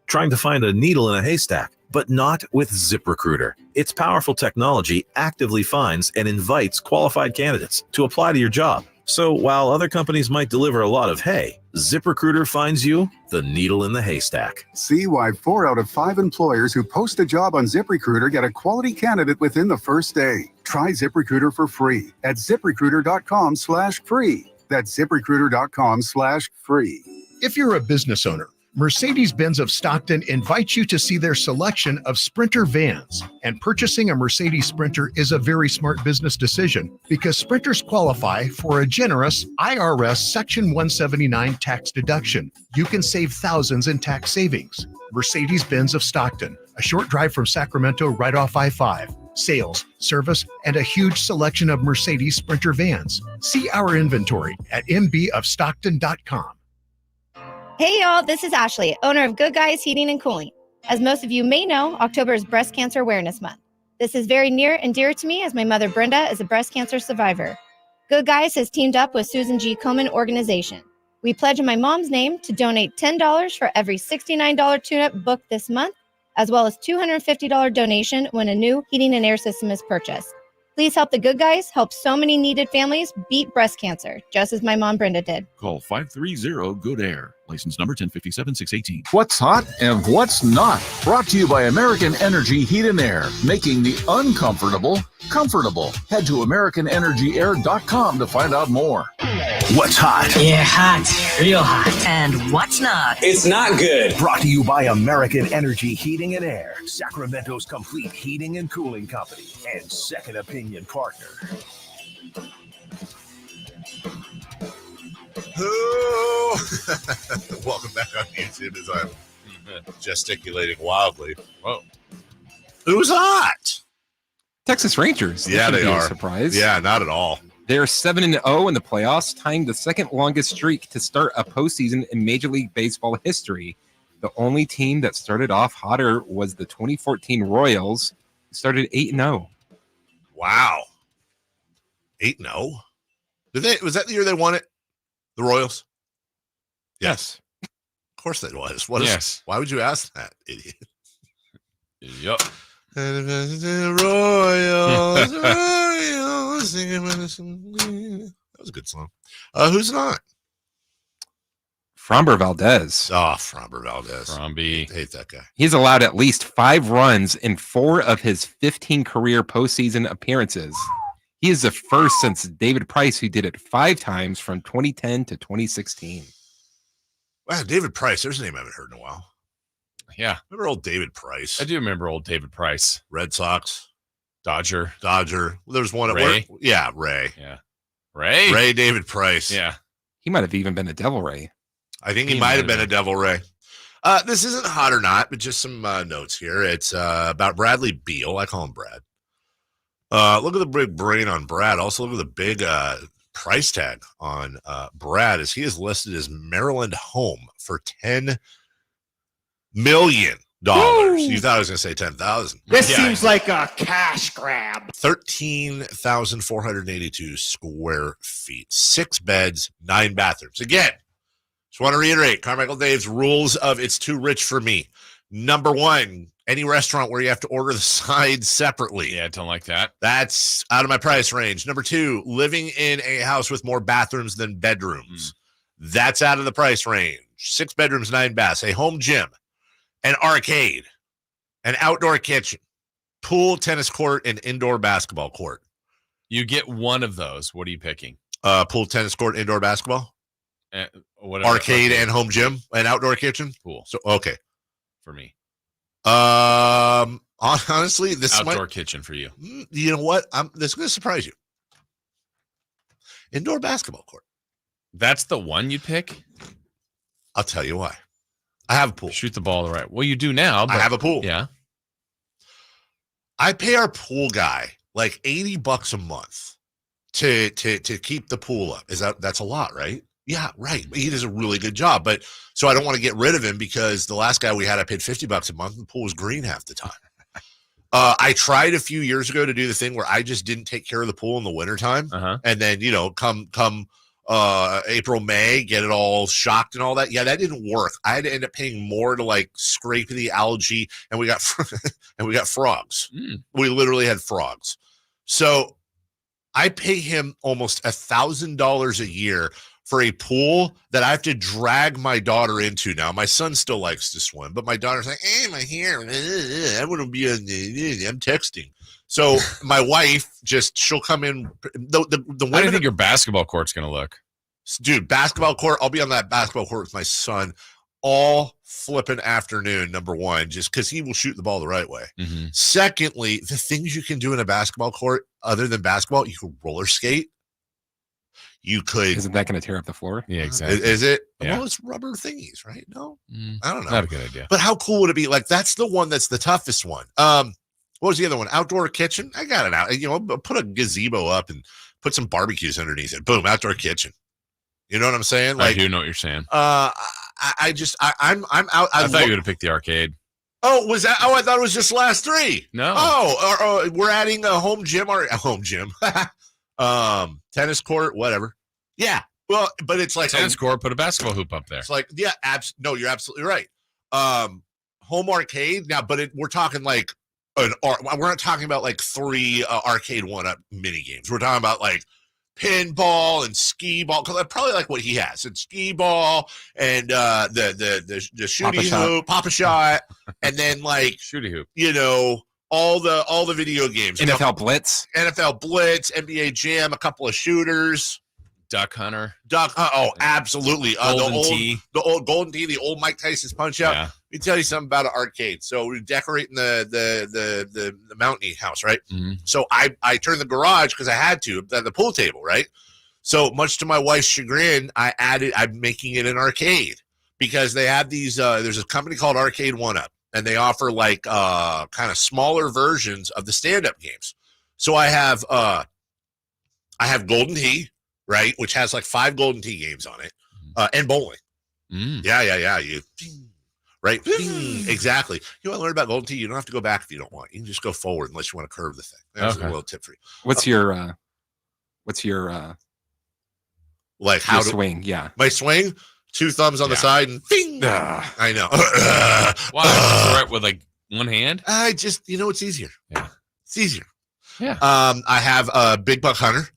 trying to find a needle in a haystack, but not with ZipRecruiter. Its powerful technology actively finds and invites qualified candidates to apply to your job. So while other companies might deliver a lot of hay, ZipRecruiter finds you the needle in the haystack. See why 4 out of 5 employers who post a job on ZipRecruiter get a quality candidate within the first day. Try ZipRecruiter for free at ZipRecruiter.com/free. That's ZipRecruiter.com/free. If you're a business owner, Mercedes-Benz of Stockton invites you to see their selection of Sprinter vans. And purchasing a Mercedes Sprinter is a very smart business decision because Sprinters qualify for a generous IRS Section 179 tax deduction. You can save thousands in tax savings. Mercedes-Benz of Stockton, a short drive from Sacramento right off I-5. Sales, service, and a huge selection of Mercedes Sprinter vans. See our inventory at mbofstockton.com. Hey y'all, this is Ashley, owner of Good Guys Heating and Cooling. As most of you may know, October is Breast Cancer Awareness Month. This is very near and dear to me as my mother Brenda is a breast cancer survivor. Good Guys has teamed up with Susan G. Komen Organization. We pledge in my mom's name to donate $10 for every $69 tune-up booked this month, as well as $250 donation when a new heating and air system is purchased. Please help the Good Guys help so many needed families beat breast cancer, just as my mom Brenda did. Call 530-GOOD-AIR. License number 1057-618. What's hot and what's not? Brought to you by American Energy Heat and Air, making the uncomfortable comfortable. Head to AmericanEnergyAir.com to find out more. What's hot? Yeah, hot. Real hot. And what's not? It's not good. Brought to you by American Energy Heating and Air, Sacramento's complete heating and cooling company and second opinion partner. Welcome back on YouTube as I'm gesticulating wildly. Whoa. Who's hot? Texas Rangers. Yeah, they are. Surprise. Yeah, not at all. They're 7-0 in the playoffs, tying the second longest streak to start a postseason in Major League Baseball history. The only team that started off hotter was the 2014 Royals, who started 8-0. Wow. 8-0? Was that the year they won it? The Royals? Yes. Of course it was. Why would you ask that, idiot? Yep. Royals. That was a good song. Who's not? Framber Valdez. Oh, Framber Valdez. Fromby. I hate that guy. He's allowed at least 5 runs in 4 of his 15 career postseason appearances. He is the first since David Price, who did it 5 times from 2010 to 2016. Wow, David Price. There's a name I haven't heard in a while. Yeah. Remember old David Price? I do remember old David Price. Red Sox. Dodger. Well, there's one at Ray. work. Yeah, Ray. Yeah. Ray David Price. Yeah. He might have even been a Devil Ray. I think he might have been a Devil Ray. This isn't hot or not, but just some notes here. It's about Bradley Beal. I call him Brad. Look at the big brain on Brad. Also, look at the big price tag on Brad, as he is listed as Maryland home for $10 million. You thought I was going to say 10,000. This seems like a cash grab. 13,482 square feet, 6 beds, 9 bathrooms. Again, just want to reiterate Carmichael Dave's rules of it's too rich for me. Number 1, any restaurant where you have to order the sides separately. Yeah, I don't like that. That's out of my price range. Number 2, living in a house with more bathrooms than bedrooms. That's out of the price range. 6 bedrooms, 9 baths, a home gym, an arcade, an outdoor kitchen, pool, tennis court, and indoor basketball court. You get one of those. What are you picking? Pool, tennis court, indoor basketball, arcade, and home gym, and outdoor kitchen. Pool. So okay, for me. Honestly, this outdoor kitchen for you. You know what? This is going to surprise you. Indoor basketball court. That's the one you pick. I'll tell you why. I have a pool. Shoot the ball the right. Well, you do now. But I have a pool. Yeah. I pay our pool guy like $80 a month to keep the pool up. That's a lot, right? Yeah, right. He does a really good job. But so I don't want to get rid of him because the last guy we had, I paid $50 a month and the pool was green half the time. I tried a few years ago to do the thing where I just didn't take care of the pool in the wintertime. And then, come April, May, get it all shocked and all that. Yeah, that didn't work. I had to end up paying more to like scrape the algae, and we got frogs. We literally had frogs. So I pay him almost $1,000 a year for a pool that I have to drag my daughter into now. My son still likes to swim, but my daughter's like, hey, my hair, I want to be I'm texting. So my wife she'll come in. The How do you think your basketball court's going to look? Dude, basketball court, I'll be on that basketball court with my son all flipping afternoon, number 1, just because he will shoot the ball the right way. Secondly, the things you can do in a basketball court other than basketball, you can roller skate. You could. Isn't that going to tear up the floor? Yeah, exactly. Is it? Yeah. Well, it's rubber thingies, right? No, I don't know. Not a good idea. But how cool would it be? Like, that's the one that's the toughest one. What was the other one? Outdoor kitchen. I got it out. Put a gazebo up and put some barbecues underneath it. Boom, outdoor kitchen. You know what I'm saying? Like, I do know what you're saying. I'm out. I thought you would have picked the arcade. Oh, was that? Oh, I thought it was just last 3. No. Oh, we're adding a home gym or a home gym. Tennis court, whatever. Yeah. Well, but it's like tennis court, put a basketball hoop up there. It's like, yeah, no, you're absolutely right. Home arcade now, but we're talking like we're not talking about like 3 arcade 1-up mini games. We're talking about like pinball and skee ball, because probably like what he has. It's skee ball and the shooty hoop, Papa Shot, and then like shooty hoop. All the video games. NFL Blitz, NBA Jam, a couple of shooters. Duck Hunter. Absolutely. The old Golden Tee, the old Mike Tyson's Punch Out. Yeah. Let me tell you something about an arcade. So we're decorating the Mountain house, right? So I turned the garage because I had to, the pool table, right? So much to my wife's chagrin, I'm making it an arcade because they have these, there's a company called Arcade 1-Up, and they offer like kind of smaller versions of the stand-up games. So I have Golden Tee, right, which has like 5 Golden Tee games on it, and bowling. Yeah. Right? Exactly. You want to learn about Golden Tee? You don't have to go back if you don't want. You can just go forward unless you want to curve the thing. That's a little tip for you. What's your like how your swing? Yeah, my swing. 2 thumbs on the side and bing. I know. Why? With like one hand? I just, it's easier. Yeah, it's easier. Yeah. I have a Big Buck Hunter,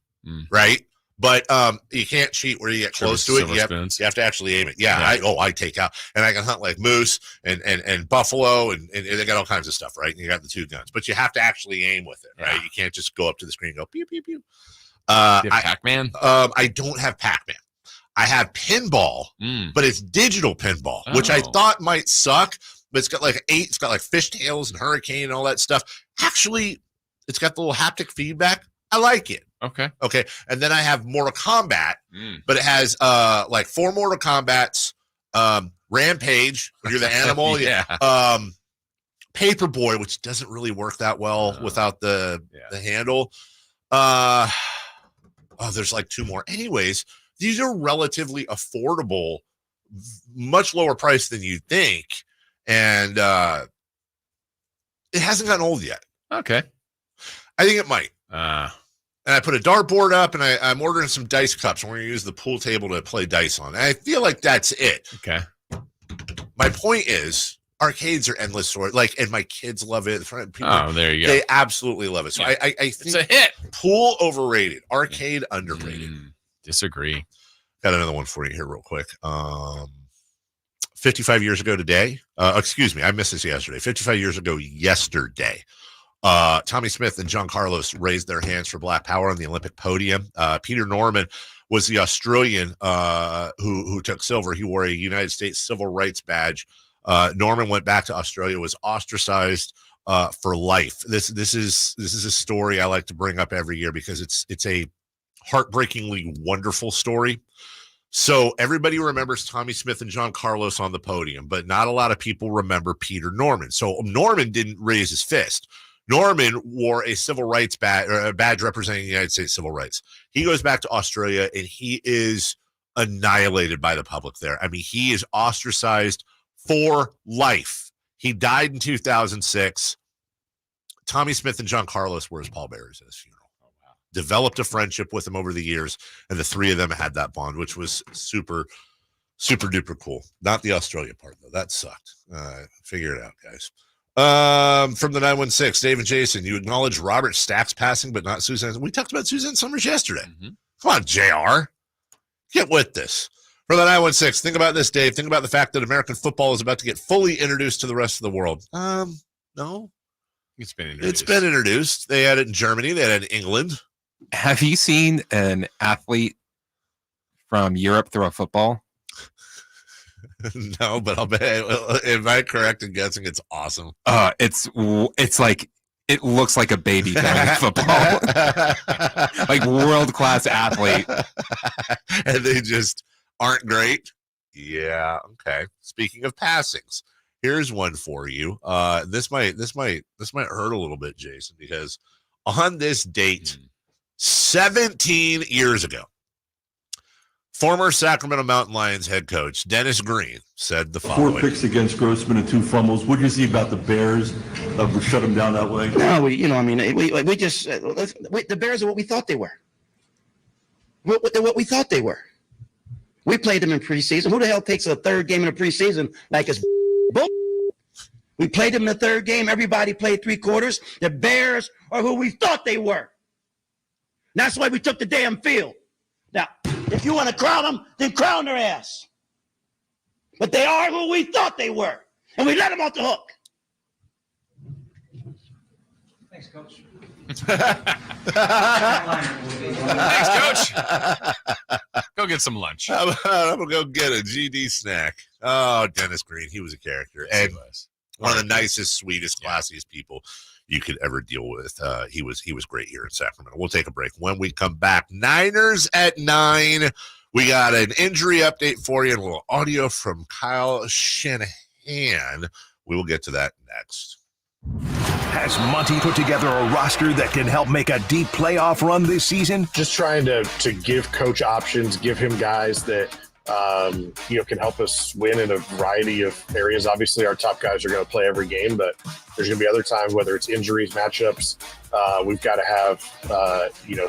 right? But you can't cheat where you get close to it. You have to actually aim it. Yeah. I take out, and I can hunt like moose and buffalo, and they got all kinds of stuff, right? And you got the 2 guns, but you have to actually aim with it, right? You can't just go up to the screen and go pew pew pew. Do you have Pac-Man? I don't have Pac-Man. I have pinball, but it's digital pinball, which I thought might suck. But it's got like it's got like fishtails and hurricane and all that stuff. Actually, it's got the little haptic feedback. I like it. Okay. And then I have Mortal Kombat, but it has like 4 Mortal Kombats, Rampage, when you're the animal. Paperboy, which doesn't really work that well without the handle. There's like 2 more. Anyways, these are relatively affordable, much lower price than you'd think. And it hasn't gotten old yet. Okay. I think it might. And I put a dartboard up, and I'm ordering some dice cups. I'm going to use the pool table to play dice on. And I feel like that's it. Okay. My point is, arcades are endless stories. And my kids love it. There you go. They absolutely love it. So I think it's a hit. Pool overrated, arcade underrated. Disagree. Got another one for you here real quick. 55 years ago today, excuse me, I missed this yesterday. 55 years ago yesterday, Tommy Smith and John Carlos raised their hands for Black Power on the Olympic podium. Peter Norman was the Australian who took silver. He wore a United States Civil Rights badge. Norman went back to Australia, was ostracized for life. This is a story I like to bring up every year because it's a heartbreakingly wonderful story. So everybody remembers Tommy Smith and John Carlos on the podium, but not a lot of people remember Peter Norman. So Norman didn't raise his fist. Norman wore a civil rights badge, or a badge representing the United States civil rights. He goes back to Australia, and he is annihilated by the public there. I mean, he is ostracized for life. He died in 2006. Tommy Smith and John Carlos were his pallbearers at his funeral. Developed a friendship with him over the years, and the 3 of them had that bond, which was super, super duper cool. Not the Australia part, though. That sucked. Figure it out, guys. From the 916, Dave and Jason, you acknowledge Robert Stack's passing, but not Suzanne. We talked about Suzanne Summers yesterday. Come on, JR. Get with this. For the 916, think about this, Dave. Think about the fact that American football is about to get fully introduced to the rest of the world. No. It's been introduced. It's been introduced. They had it in Germany. They had it in England. Have you seen an athlete from Europe throw a football? No, but I'll bet. Am I correct in guessing it's awesome? It's like it looks like a baby throwing football, like world-class athlete, and they just aren't great. Yeah. Okay. Speaking of passings, here's one for you. This might hurt a little bit, Jason, because on this date, 17 years ago, former Sacramento Mountain Lions head coach Dennis Green said the following. 4 picks against Grossman and 2 fumbles. What do you see about the Bears? We shut them down that way? No, we just the Bears are what we thought they were. What we thought they were. We played them in preseason. Who the hell takes a 3rd game in the preseason like it's bull? We played them in the 3rd game. Everybody played 3 quarters. The Bears are who we thought they were. That's why we took the damn field. Now, if you want to crown them, then crown their ass. But they are who we thought they were. And we let them off the hook. Thanks, Coach. Thanks, Coach. Go get some lunch. I'm going to go get a GD snack. Oh, Dennis Green. He was a character. And one of the nicest, sweetest, classiest people you could ever deal with. He was great here in Sacramento. We'll take a break. When we come back, Niners at 9. We got an injury update for you and a little audio from Kyle Shanahan. We will get to that next. Has Monty put together a roster that can help make a deep playoff run this season? Just trying to give coach options, give him guys that can help us win in a variety of areas. Obviously, our top guys are going to play every game, but there's going to be other times, whether it's injuries, matchups, we've got to have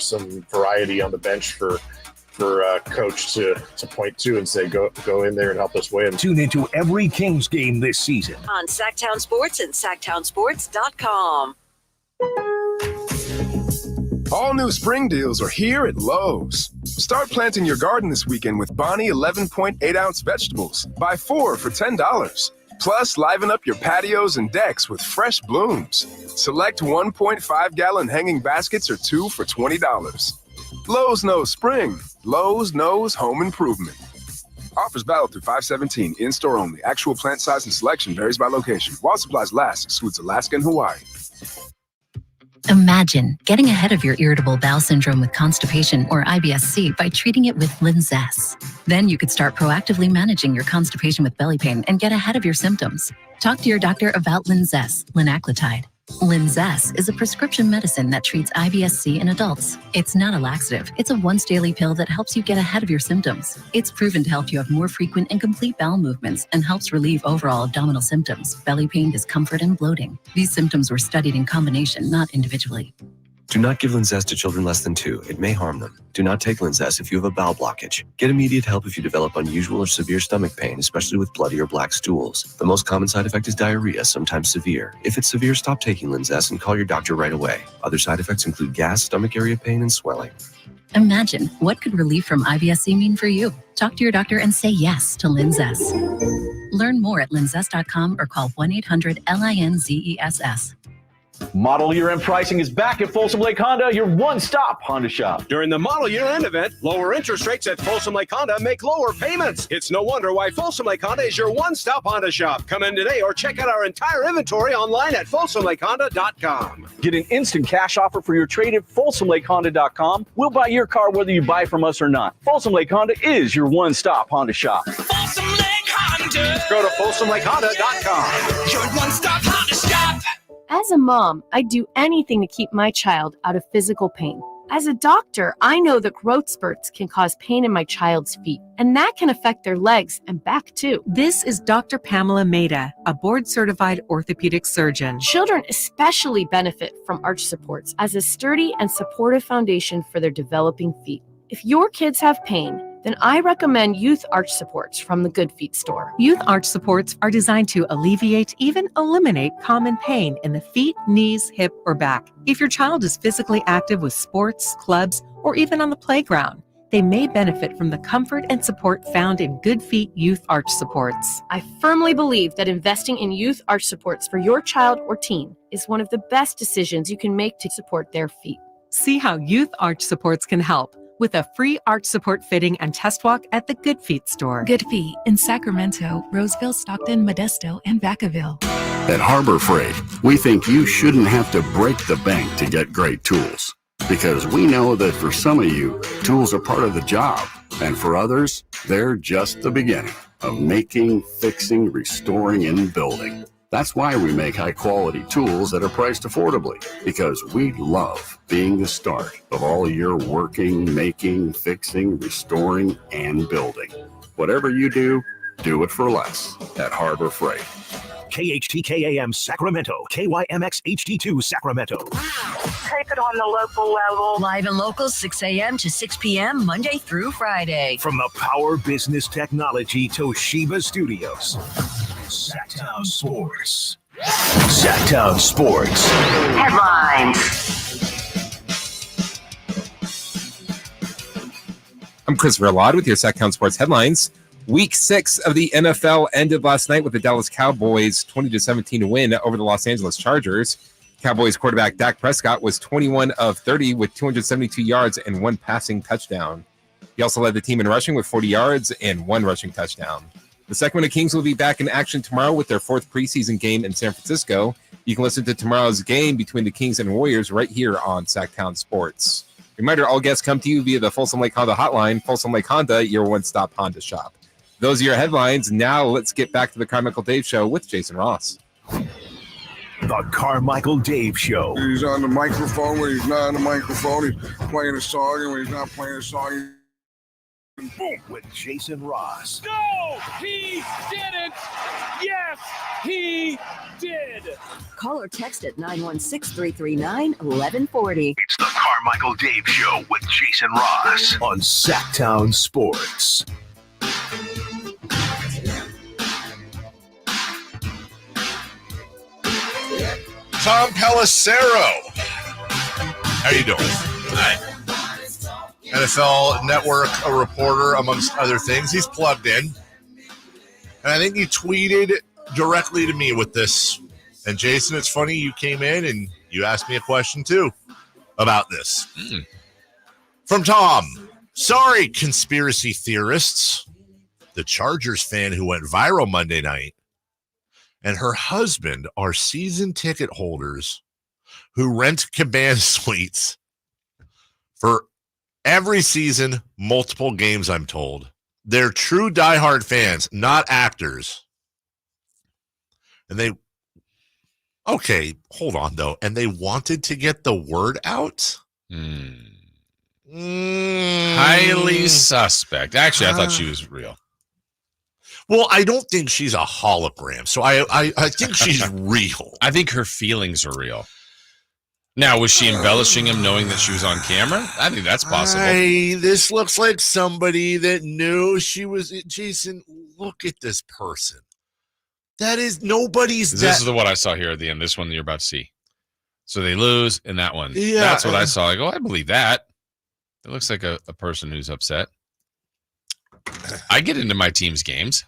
some variety on the bench for coach to point to and say, go in there and help us win. Tune into every Kings game this season on Sactown Sports and SactownSports.com. All new spring deals are here at Lowe's. Start planting your garden this weekend with Bonnie 11.8-ounce vegetables. Buy 4 for $10. Plus, liven up your patios and decks with fresh blooms. Select 1.5-gallon hanging baskets or 2 for $20. Lowe's knows spring. Lowe's knows home improvement. Offers valid through 5/17. In-store only. Actual plant size and selection varies by location. While supplies last, excludes Alaska and Hawaii. Imagine getting ahead of your irritable bowel syndrome with constipation or IBS-C by treating it with Linzess. Then you could start proactively managing your constipation with belly pain and get ahead of your symptoms. Talk to your doctor about Linzess, linaclotide. Linzess is a prescription medicine that treats IBS-C in adults. It's not a laxative. It's a once-daily pill that helps you get ahead of your symptoms. It's proven to help you have more frequent and complete bowel movements and helps relieve overall abdominal symptoms, belly pain, discomfort, and bloating. These symptoms were studied in combination, not individually. Do not give Linzess to children less than 2. It may harm them. Do not take Linzess if you have a bowel blockage. Get immediate help if you develop unusual or severe stomach pain, especially with bloody or black stools. The most common side effect is diarrhea, sometimes severe. If it's severe, stop taking Linzess and call your doctor right away. Other side effects include gas, stomach area pain, and swelling. Imagine, what could relief from IBS-C mean for you? Talk to your doctor and say yes to Linzess. Learn more at linzess.com or call 1-800-LINZESS. Model Year End pricing is back at Folsom Lake Honda, your one-stop Honda shop. During the Model Year End event, lower interest rates at Folsom Lake Honda make lower payments. It's no wonder why Folsom Lake Honda is your one-stop Honda shop. Come in today or check out our entire inventory online at folsomlakehonda.com. Get an instant cash offer for your trade at folsomlakehonda.com. We'll buy your car whether you buy from us or not. Folsom Lake Honda is your one-stop Honda shop. Folsom Lake Honda. Go to folsomlakehonda.com. Your one-stop Honda shop. As a mom, I'd do anything to keep my child out of physical pain. As a doctor, I know that growth spurts can cause pain in my child's feet, and that can affect their legs and back too. This is Dr. Pamela Maida, a board-certified orthopedic surgeon. Children especially benefit from arch supports as a sturdy and supportive foundation for their developing feet. If your kids have pain, then I recommend Youth Arch Supports from the Good Feet store. Youth Arch Supports are designed to alleviate, even eliminate common pain in the feet, knees, hip, or back. If your child is physically active with sports, clubs, or even on the playground, they may benefit from the comfort and support found in Good Feet Youth Arch Supports. I firmly believe that investing in Youth Arch Supports for your child or teen is one of the best decisions you can make to support their feet. See how Youth Arch Supports can help with a free arch support fitting and test walk at the Good Feet store. Good Feet in Sacramento, Roseville, Stockton, Modesto, and Vacaville. At Harbor Freight, we think you shouldn't have to break the bank to get great tools. Because we know that for some of you, tools are part of the job. And for others, they're just the beginning of making, fixing, restoring, and building. That's why we make high-quality tools that are priced affordably, because we love being the start of all your working, making, fixing, restoring, and building. Whatever you do it for less at Harbor Freight. KHTKAM Sacramento, KYMX HD2 Sacramento. Take it on the local level. Live and local, 6 a.m. to 6 p.m., Monday through Friday. From the Power Business Technology Toshiba Studios. Sactown Sports. Sactown Sports. Headlines. I'm Christopher Lott with your Sactown Sports headlines. Week 6 of the NFL ended last night with the Dallas Cowboys' 20-17 win over the Los Angeles Chargers. Cowboys quarterback Dak Prescott was 21 of 30 with 272 yards and 1 passing touchdown. He also led the team in rushing with 40 yards and 1 rushing touchdown. The Sacramento Kings will be back in action tomorrow with their 4th preseason game in San Francisco. You can listen to tomorrow's game between the Kings and Warriors right here on Sactown Sports. Reminder, all guests come to you via the Folsom Lake Honda hotline. Folsom Lake Honda, your one-stop Honda shop. Those are your headlines. Now let's get back to the Carmichael Dave Show with Jason Ross. The Carmichael Dave Show. He's on the microphone when he's not on the microphone. He's playing a song, and when he's not playing a song, boom, with Jason Ross. No, he didn't. Yes, he did. Call or text at 916-339-1140. It's the Carmichael Dave Show with Jason Ross on Sactown Sports. Tom Pelissero. How you doing? Hi. NFL Network, a reporter, amongst other things. He's plugged in. And I think he tweeted directly to me with this. And Jason, it's funny you came in and you asked me a question too about this. From Tom. Sorry, conspiracy theorists. The Chargers fan who went viral Monday night and her husband are season ticket holders who rent cabana suites for every season, multiple games, I'm told. They're true diehard fans, not actors. And okay, hold on, though. And they wanted to get the word out? Highly suspect. Actually, I thought she was real. Well, I don't think she's a hologram, so I think she's real. I think her feelings are real. Now, was she embellishing him knowing that she was on camera? I think that's possible. This looks like somebody that knew she was. Jason, look at this person. That is nobody's. This is the one I saw here at the end. This one that you're about to see. So they lose in that one. Yeah, that's what I saw. I go, I believe that. It looks like a person who's upset. I get into my team's games.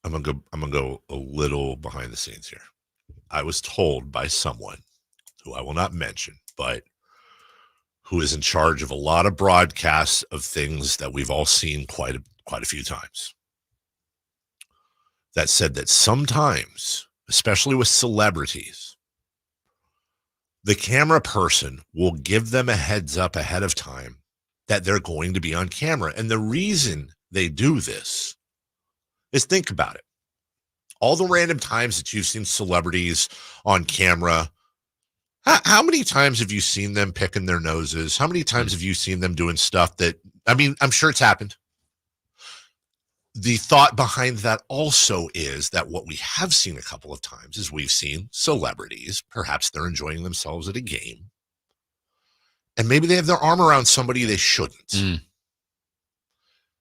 I'm gonna go a little behind the scenes here. I was told by someone who I will not mention, but who is in charge of a lot of broadcasts of things that we've all seen quite a few times, that said that sometimes, especially with celebrities, the camera person will give them a heads up ahead of time that they're going to be on camera. And the reason they do this is, think about it. All the random times that you've seen celebrities on camera, how many times have you seen them picking their noses? How many times have you seen them doing stuff that, I mean, I'm sure it's happened. The thought behind that also is that what we have seen a couple of times is we've seen celebrities, perhaps they're enjoying themselves at a game, and maybe they have their arm around somebody they shouldn't.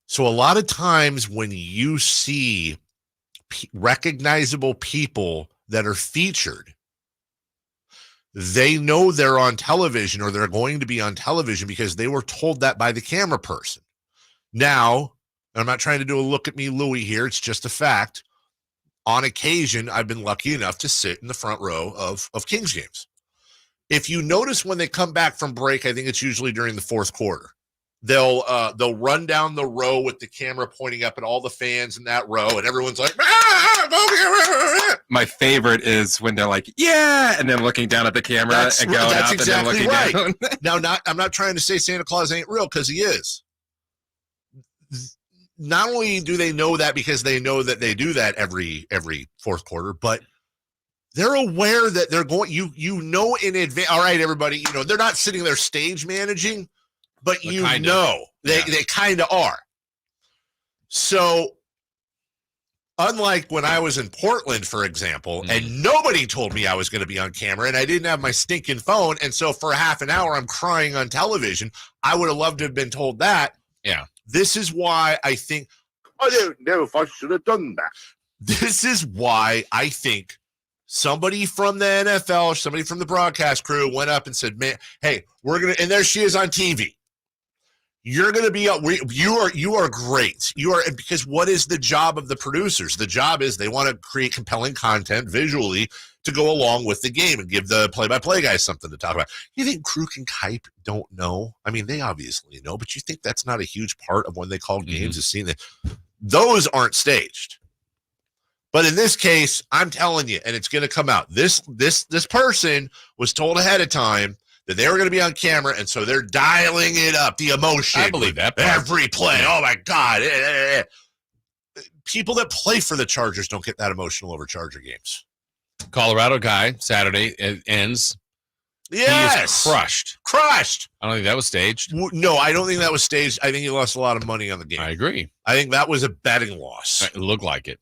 So a lot of times when you see recognizable people that are featured, they know they're on television or they're going to be on television because they were told that by the camera person. Now, I'm not trying to do a look at me Louie here. It's just a fact. On occasion, I've been lucky enough to sit in the front row of Kings games. If you notice when they come back from break, I think it's usually during the fourth quarter, they'll run down the row with the camera pointing up at all the fans in that row, and everyone's like, My favorite is when they're like, yeah, and then looking down at the camera and going that's up exactly and then looking right. down. I'm not trying to say Santa Claus ain't real, because he is. Not only do they know that because they know that they do that every fourth quarter, but they're aware that they're going, you know in advance. All right, everybody, they're not sitting there stage managing, but they kind of are. So unlike when I was in Portland, for example, and nobody told me I was going to be on camera, and I didn't have my stinking phone, and so for half an hour I'm crying on television, I would have loved to have been told that. Yeah. This is why I think, I don't know if I should have done that. This is why I think somebody from the NFL, somebody from the broadcast crew went up and said, man, hey, we're going to, and there she is on TV. You're going to be, you are great. You are, because what is the job of the producers? The job is they want to create compelling content visually to go along with the game and give the play-by-play guys something to talk about. You think Kruk and Kipe don't know? I mean, they obviously know, but you think that's not a huge part of when they call games, is seeing that those aren't staged. But in this case, I'm telling you, and it's going to come out. This person was told ahead of time that they were going to be on camera, and so they're dialing it up, the emotion. I believe that part. Every play. Oh, my God. People that play for the Chargers don't get that emotional over Charger games. Colorado guy, Saturday, it ends. Yes. He is crushed. Crushed. I don't think that was staged. No, I don't think that was staged. I think he lost a lot of money on the game. I agree. I think that was a betting loss. It looked like it.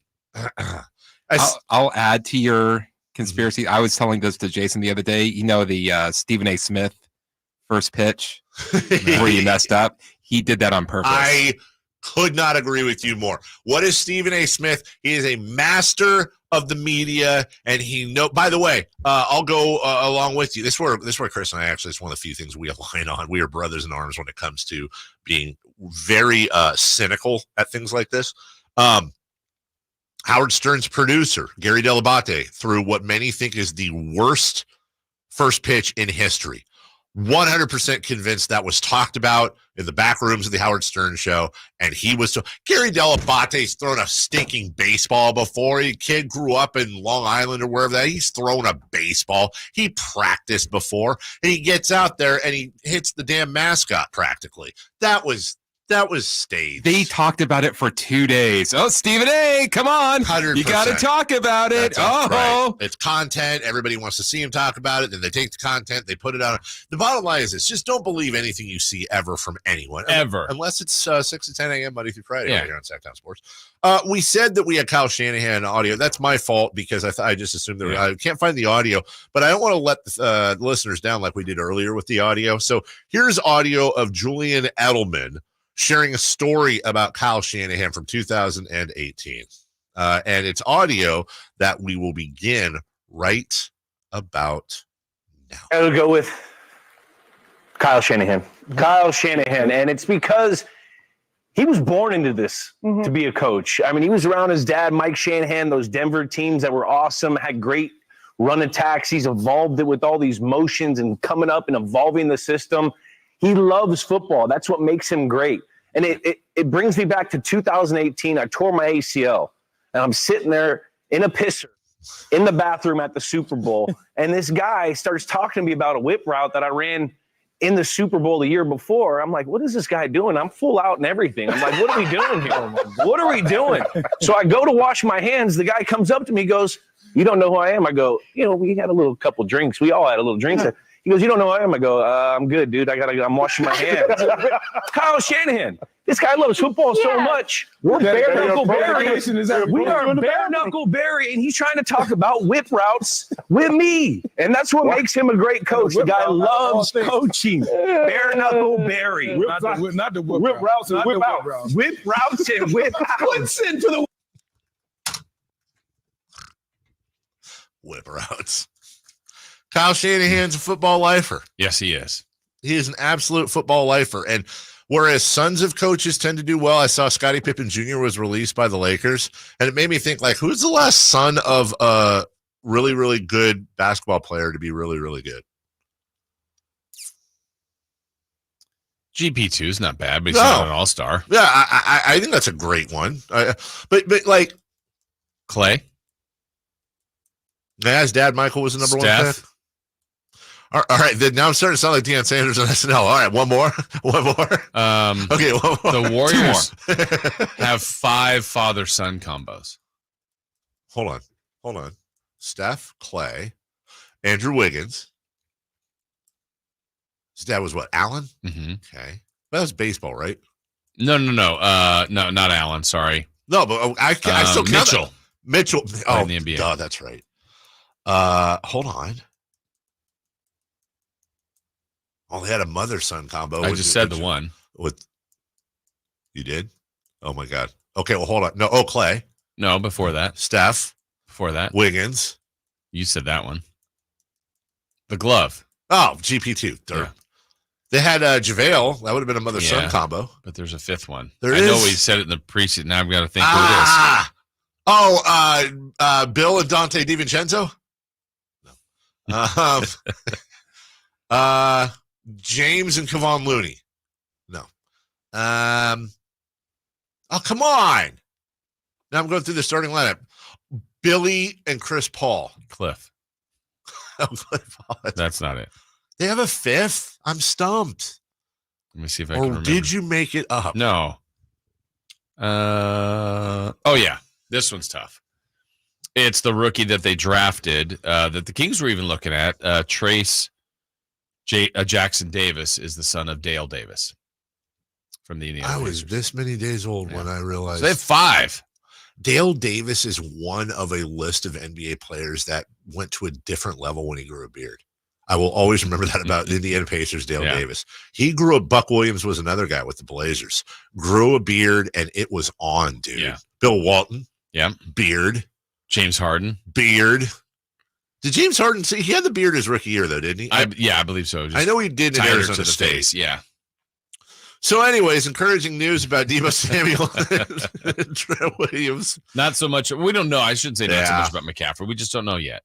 I'll add to your conspiracy. I was telling this to Jason the other day. The Stephen A. Smith first pitch where he messed up. He did that on purpose. I could not agree with you more. What is Stephen A. Smith? He is a master of the media, and by the way, I'll go along with you. This is where Chris and I actually, it's one of the few things we align on. We are brothers in arms when it comes to being very cynical at things like this. Howard Stern's producer, Gary Delabate, threw what many think is the worst first pitch in history. 100% convinced that was talked about in the back rooms of the Howard Stern show. And he was Gary Delabate's thrown a stinking baseball before. He kid grew up in Long Island or wherever that. He's thrown a baseball. He practiced before, and he gets out there and he hits the damn mascot practically. That was staged. They talked about it for 2 days. Oh, Stephen A., come on. 100%. You got to talk about it. Right. It's content. Everybody wants to see him talk about it. Then they take the content, they put it out. The bottom line is this. Just don't believe anything you see ever from anyone. Ever. Unless it's 6 to 10 a.m. Monday through Friday right here on Sactown Sports. We said that we had Kyle Shanahan audio. That's my fault because I just assumed that I can't find the audio, but I don't want to let the listeners down like we did earlier with the audio. So here's audio of Julian Edelman sharing a story about Kyle Shanahan from 2018. And it's audio that we will begin right about now. I would go with Kyle Shanahan. Kyle Shanahan. And it's because he was born into this to be a coach. I mean, he was around his dad, Mike Shanahan, those Denver teams that were awesome, had great run attacks. He's evolved it with all these motions and coming up and evolving the system. He loves football. That's what makes him great. And it brings me back to 2018. I tore my ACL, and I'm sitting there in a pisser in the bathroom at the Super Bowl, and this guy starts talking to me about a whip route that I ran in the Super Bowl the year before. I'm like, what is this guy doing? I'm full out and everything. I'm like, what are we doing here? What are we doing? So I go to wash my hands. The guy comes up to me, goes, you don't know who I am? I go, we had a couple drinks. We all had a little drinks. He goes, you don't know who I am? I go, I'm good, dude. I'm washing my hands. Kyle Shanahan. This guy loves football so much. We're bare knuckle Barry. We are bare knuckle Barry, and he's trying to talk about whip routes with me. And that's what makes him a great coach. The guy loves coaching. Bare knuckle Barry. Not the whip routes and whip outs. Whip routes and whip outs. Listen to the whip routes. Kyle Shanahan's a football lifer. Yes, he is. He is an absolute football lifer. And whereas sons of coaches tend to do well, I saw Scottie Pippen Jr. was released by the Lakers, and it made me think, who's the last son of a really, really good basketball player to be really, really good? GP2 is not bad, but he's not an all-star. Yeah, I think that's a great one. But Clay? Yeah, his dad, Michael, was the number one pick. All right, then now I'm starting to sound like Deion Sanders on SNL. All right, one more. Okay, one more. The Warriors have 5 father-son combos. Hold on. Steph, Clay, Andrew Wiggins. His dad was what, Allen? Mm-hmm. Okay. That was baseball, right? No, not Allen. Sorry. No, but I still count Mitchell. Oh, in the NBA. Duh, that's right. Hold on. Oh, they had a mother-son combo. I just said the one. You did? Oh, my God. Okay, well, hold on. No, Clay. No, before that. Steph. Before that. Wiggins. You said that one. The glove. Oh, GP2. Yeah. They had JaVale. That would have been a mother-son combo. But there's a 5th one. I know he said it in the preseason. Now I've got to think who it is. Oh, Bill and Dante DiVincenzo? No. James and Kevon Looney? No. Oh, come on. Now I'm going through the starting lineup. Billy and Chris Paul. Cliff. Cliff. That's not it. They have a 5th? I'm stumped. Let me see if I can remember. Or did you make it up? No. Oh, yeah. This one's tough. It's the rookie that they drafted that the Kings were even looking at. Trace Jackson Davis is the son of Dale Davis from the Indiana Pacers. I was this many days old when I realized. So they have 5. Dale Davis is one of a list of NBA players that went to a different level when he grew a beard. I will always remember that about the Indiana Pacers, Dale Davis. He grew up. Buck Williams was another guy with the Blazers. Grew a beard, and it was on, dude. Yeah. Bill Walton. Yeah. Beard. James Harden. Beard. Did James Harden see? He had the beard his rookie year, though, didn't he? I believe so. I know he did in Arizona State. Face, yeah. So, anyways, encouraging news about Deebo Samuel and Trent Williams. Not so much. We don't know. I shouldn't say not so much about McCaffrey. We just don't know yet.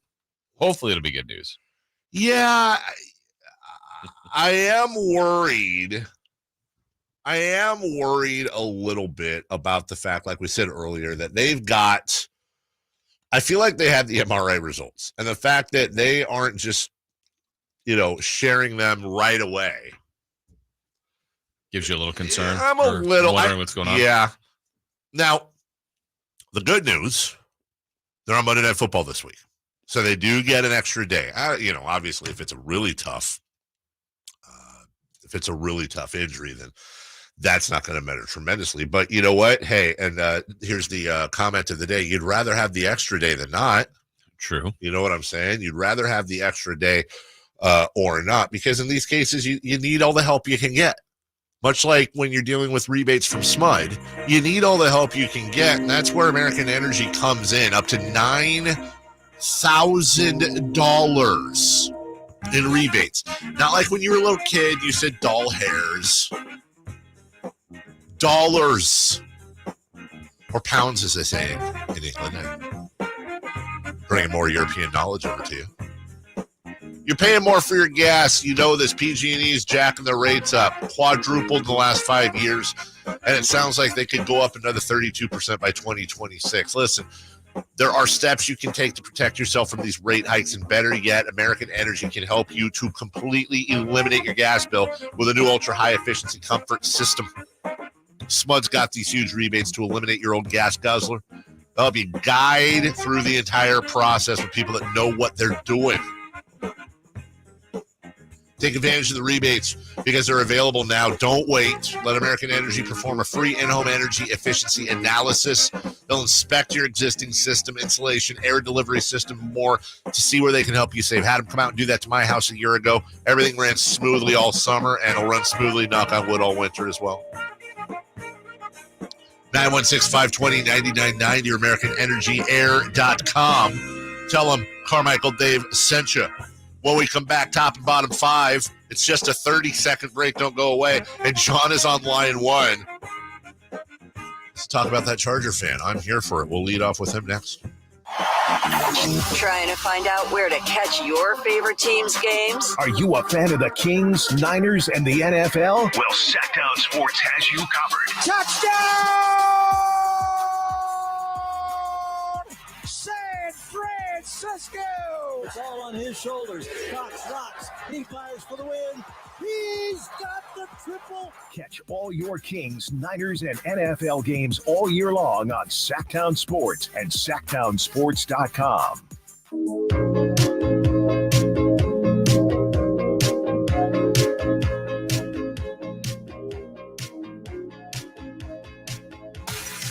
Hopefully, it'll be good news. Yeah. I am worried. I am worried a little bit about the fact, like we said earlier, that they've got, I feel like they have the MRI results, and the fact that they aren't just, sharing them right away. Gives you a little concern. I'm a little wondering what's going on. Yeah. Now, the good news, they're on Monday Night Football this week. So they do get an extra day. Obviously, if it's a really tough injury, then that's not going to matter tremendously. But you know what? Hey, and here's the comment of the day. You'd rather have the extra day than not. True. You know what I'm saying? You'd rather have the extra day or not, because in these cases, you need all the help you can get. Much like when you're dealing with rebates from SMUD, you need all the help you can get, and that's where American Energy comes in, up to $9,000 in rebates. Not like when you were a little kid, you said doll hairs. Dollars. Or pounds, as they say in England. Bringing more European knowledge over to you. You're paying more for your gas. You know this. PG&E is jacking their rates up, quadrupled in the last 5 years, and it sounds like they could go up another 32% by 2026. Listen, there are steps you can take to protect yourself from these rate hikes, and better yet, American Energy can help you to completely eliminate your gas bill with a new ultra-high efficiency comfort system. SMUD's got these huge rebates to eliminate your old gas guzzler. They'll be guide through the entire process with people that know what they're doing. Take advantage of the rebates because they're available now. Don't wait. Let American Energy perform a free in-home energy efficiency analysis. They'll inspect your existing system, insulation, air delivery system, more to see where they can help you save. Had them come out and do that to my house a year ago. Everything ran smoothly all summer, and it'll run smoothly, knock on wood, all winter as well. 916-520-9990 or AmericanEnergyAir.com. Tell them Carmichael Dave sent you. When we come back, top and bottom five, it's just a 30-second break. Don't go away. And John is on line one. Let's talk about that Charger fan. I'm here for it. We'll lead off with him next. Trying to find out where to catch your favorite team's games? Are you a fan of the Kings, Niners, and the NFL? Well, Sactown Sports has you covered. Touchdown! San Francisco! It's all on his shoulders. Cox rocks. He fires for the win. He's got the triple. Catch all your Kings, Niners, and NFL games all year long on Sactown Sports and SactownSports.com.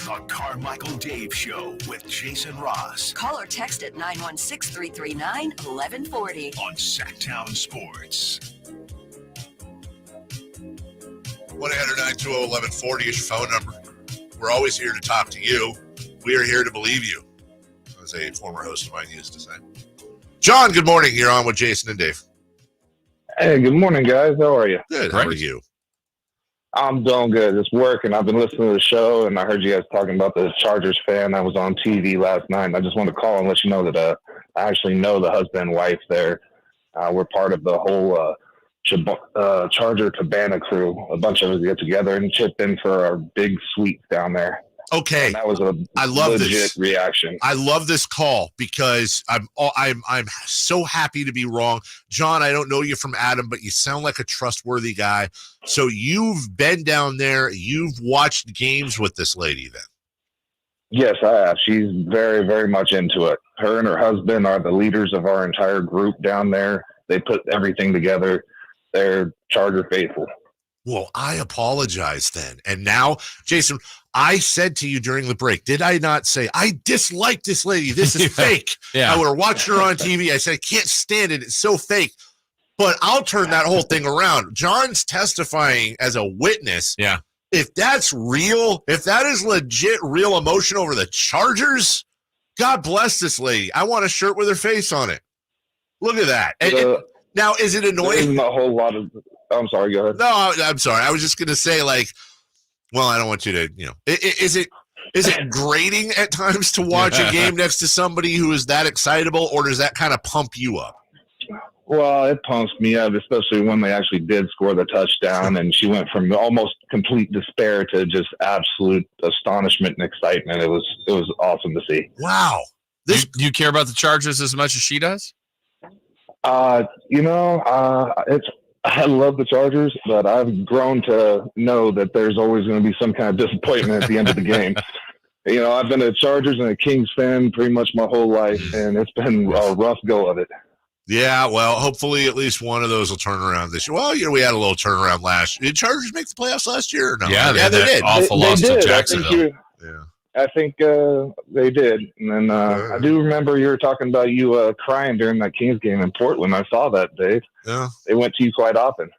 The Carmichael Dave Show with Jason Ross. Call or text at 916-339-1140. On Sactown Sports. 1-800-920-1140 is your phone number. We're always here to talk to you. We are here to believe you, as a former host of mine used to say. John, good morning. You're on with Jason and Dave. Hey, good morning, guys. How are you? Good. How are you? I'm doing good. It's working. I've been listening to the show, and I heard you guys talking about the Chargers fan that was on TV last night. I just want to call and let you know that I actually know the husband and wife there. We're part of the whole Charger Cabana crew. A bunch of us get together and chip in for our big suite down there. Okay, and that was a legit reaction. I love this call because I'm so happy to be wrong. John, I don't know you from Adam, but you sound like a trustworthy guy. So you've been down there. You've watched games with this lady then? Yes, I have. She's very, very much into it. Her and her husband are the leaders of our entire group down there. They put everything together. They're Charger faithful. Well, I apologize then. And now, Jason, I said to you during the break, did I not say, I dislike this lady. This is fake. Yeah. I were watching her on TV. I said, I can't stand it. It's so fake. But I'll turn that whole thing around. John's testifying as a witness. Yeah. If that's real, if that is legit real emotion over the Chargers, God bless this lady. I want a shirt with her face on it. Look at that. Now, is it annoying? There isn't a whole lot of... I'm sorry, go ahead. No, I'm sorry. I was just going to say, like, well, I don't want you to, is it grating at times to watch a game next to somebody who is that excitable, or does that kind of pump you up? Well, it pumps me up, especially when they actually did score the touchdown, and she went from almost complete despair to just absolute astonishment and excitement. It was awesome to see. Wow. Do you care about the Chargers as much as she does? I love the Chargers, but I've grown to know that there's always going to be some kind of disappointment at the end of the game. I've been a Chargers and a Kings fan pretty much my whole life, and it's been a rough go of it. Yeah, well, hopefully at least one of those will turn around this year. Well, we had a little turnaround last year. Did Chargers make the playoffs last year or no? Yeah, they did. Awful They loss did. to Jacksonville. I think they did. And then I do remember you were talking about you crying during that Kings game in Portland. I saw that, Dave. Yeah. They went to you quite often.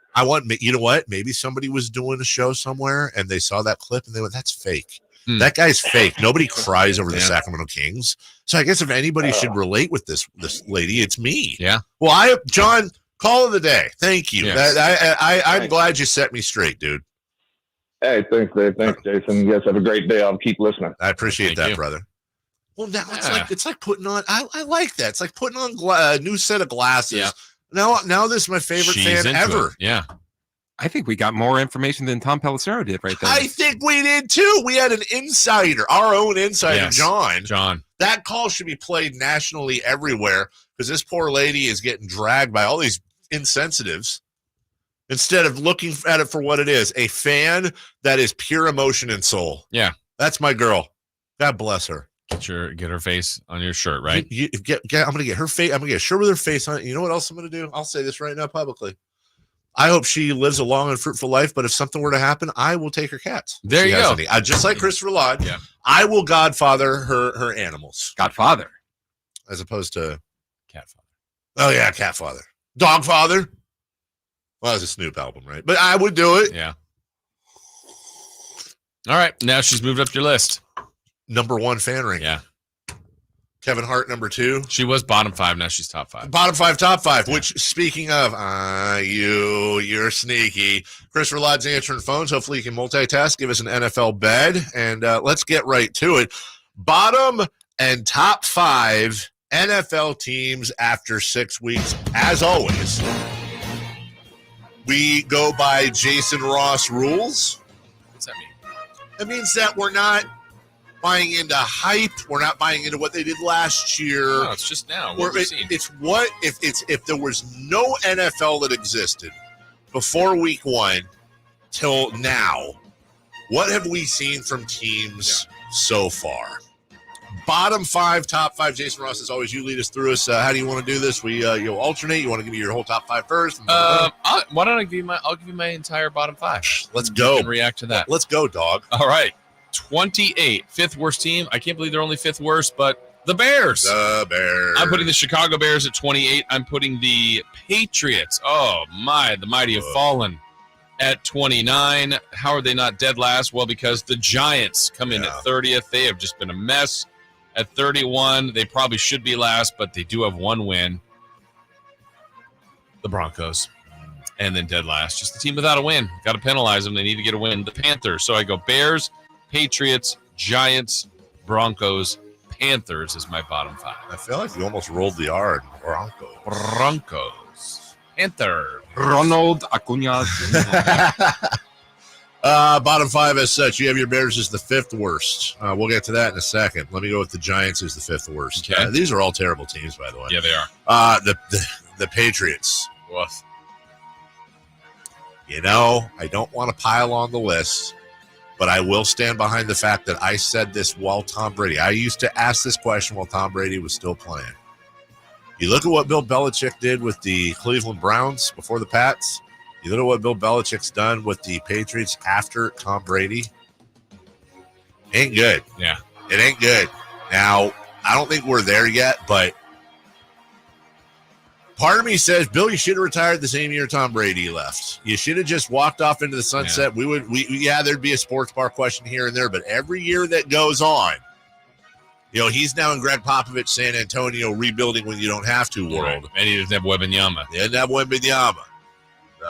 You know what? Maybe somebody was doing a show somewhere and they saw that clip and they went, that's fake. That guy's fake. Nobody cries over the Sacramento Kings. So I guess if anybody should relate with this lady, it's me. Yeah. Well, John, call of the day. Thank you. Yes. I'm glad you set me straight, dude. Hey, thanks, Dave. Thanks, Jason. You guys have a great day. I'll keep listening. I appreciate that, brother. Well, now it's like putting on. I like that. It's like putting on a new set of glasses. Yeah. Now this is my favorite fan ever. Yeah. I think we got more information than Tom Pelissero did right there. I think we did too. We had an insider, our own insider, Yes. John. That call should be played nationally everywhere because this poor lady is getting dragged by all these insensitives instead of looking at it for what it is, a fan that is pure emotion and soul. Yeah. That's my girl. God bless her. Get her face on your shirt, right? I'm going to get her face. I'm going to get a shirt with her face on it. You know what else I'm going to do? I'll say this right now publicly. I hope she lives a long and fruitful life, but if something were to happen, I will take her cats. There you go. Just like Christopher Lott, I will godfather her animals. Godfather. As opposed to cat father. Oh, yeah, cat father. Dog father. Well, it's a Snoop album, right? But I would do it. Yeah. All right. Now she's moved up your list. Number 1 fan ring. Yeah. Kevin Hart, number 2. She was bottom 5. Now she's top 5. Bottom 5, top 5, which, speaking of, you're sneaky. Christopher Lott's answering phones. Hopefully you can multitask. Give us an NFL bed, and let's get right to it. Bottom and top 5 NFL teams after 6 weeks. As always, we go by Jason Ross rules. What's that mean? It means that we're not buying into hype. We're not buying into what they did last year. No, it's just now. If there was no NFL that existed before week 1 till now, what have we seen from teams so far? Bottom 5, top 5. Jason Ross, as always, you lead us through us. How do you want to do this? You'll alternate. You want to give me your whole top 5 first? Why don't I give you my entire bottom 5. Let's go. And react to that. Let's go, dog. All right. 28, 5th worst team. I can't believe they're only 5th worst, but the Bears. The Bears. I'm putting the Chicago Bears at 28. I'm putting the Patriots. Oh, my. The mighty have fallen at 29. How are they not dead last? Well, because the Giants come in at 30th. They have just been a mess. At 31, they probably should be last, but they do have 1 win. The Broncos. And then dead last. Just the team without a win. Got to penalize them. They need to get a win. The Panthers. So I go Bears, Patriots, Giants, Broncos, Panthers is my bottom 5. I feel like you almost rolled the R in Broncos. Broncos. Panthers. Ronald Acuna. Bottom 5 as such. You have your Bears as the 5th worst. We'll get to that in a second. Let me go with the Giants as the 5th worst. Okay. These are all terrible teams, by the way. Yeah, they are. The Patriots. Woof. I don't want to pile on the list, but I will stand behind the fact that I said this while Tom Brady. I used to ask this question while Tom Brady was still playing. You look at what Bill Belichick did with the Cleveland Browns before the Pats. You look at what Bill Belichick's done with the Patriots after Tom Brady. Ain't good. Yeah. It ain't good. Now, I don't think we're there yet, but part of me says, Bill, you should have retired the same year Tom Brady left. You should have just walked off into the sunset. Yeah. There'd be a sports bar question here and there, but every year that goes on, he's now in Greg Popovich, San Antonio, rebuilding when you don't have to world. Right. And he doesn't have Wembanyama. He doesn't have Wembanyama.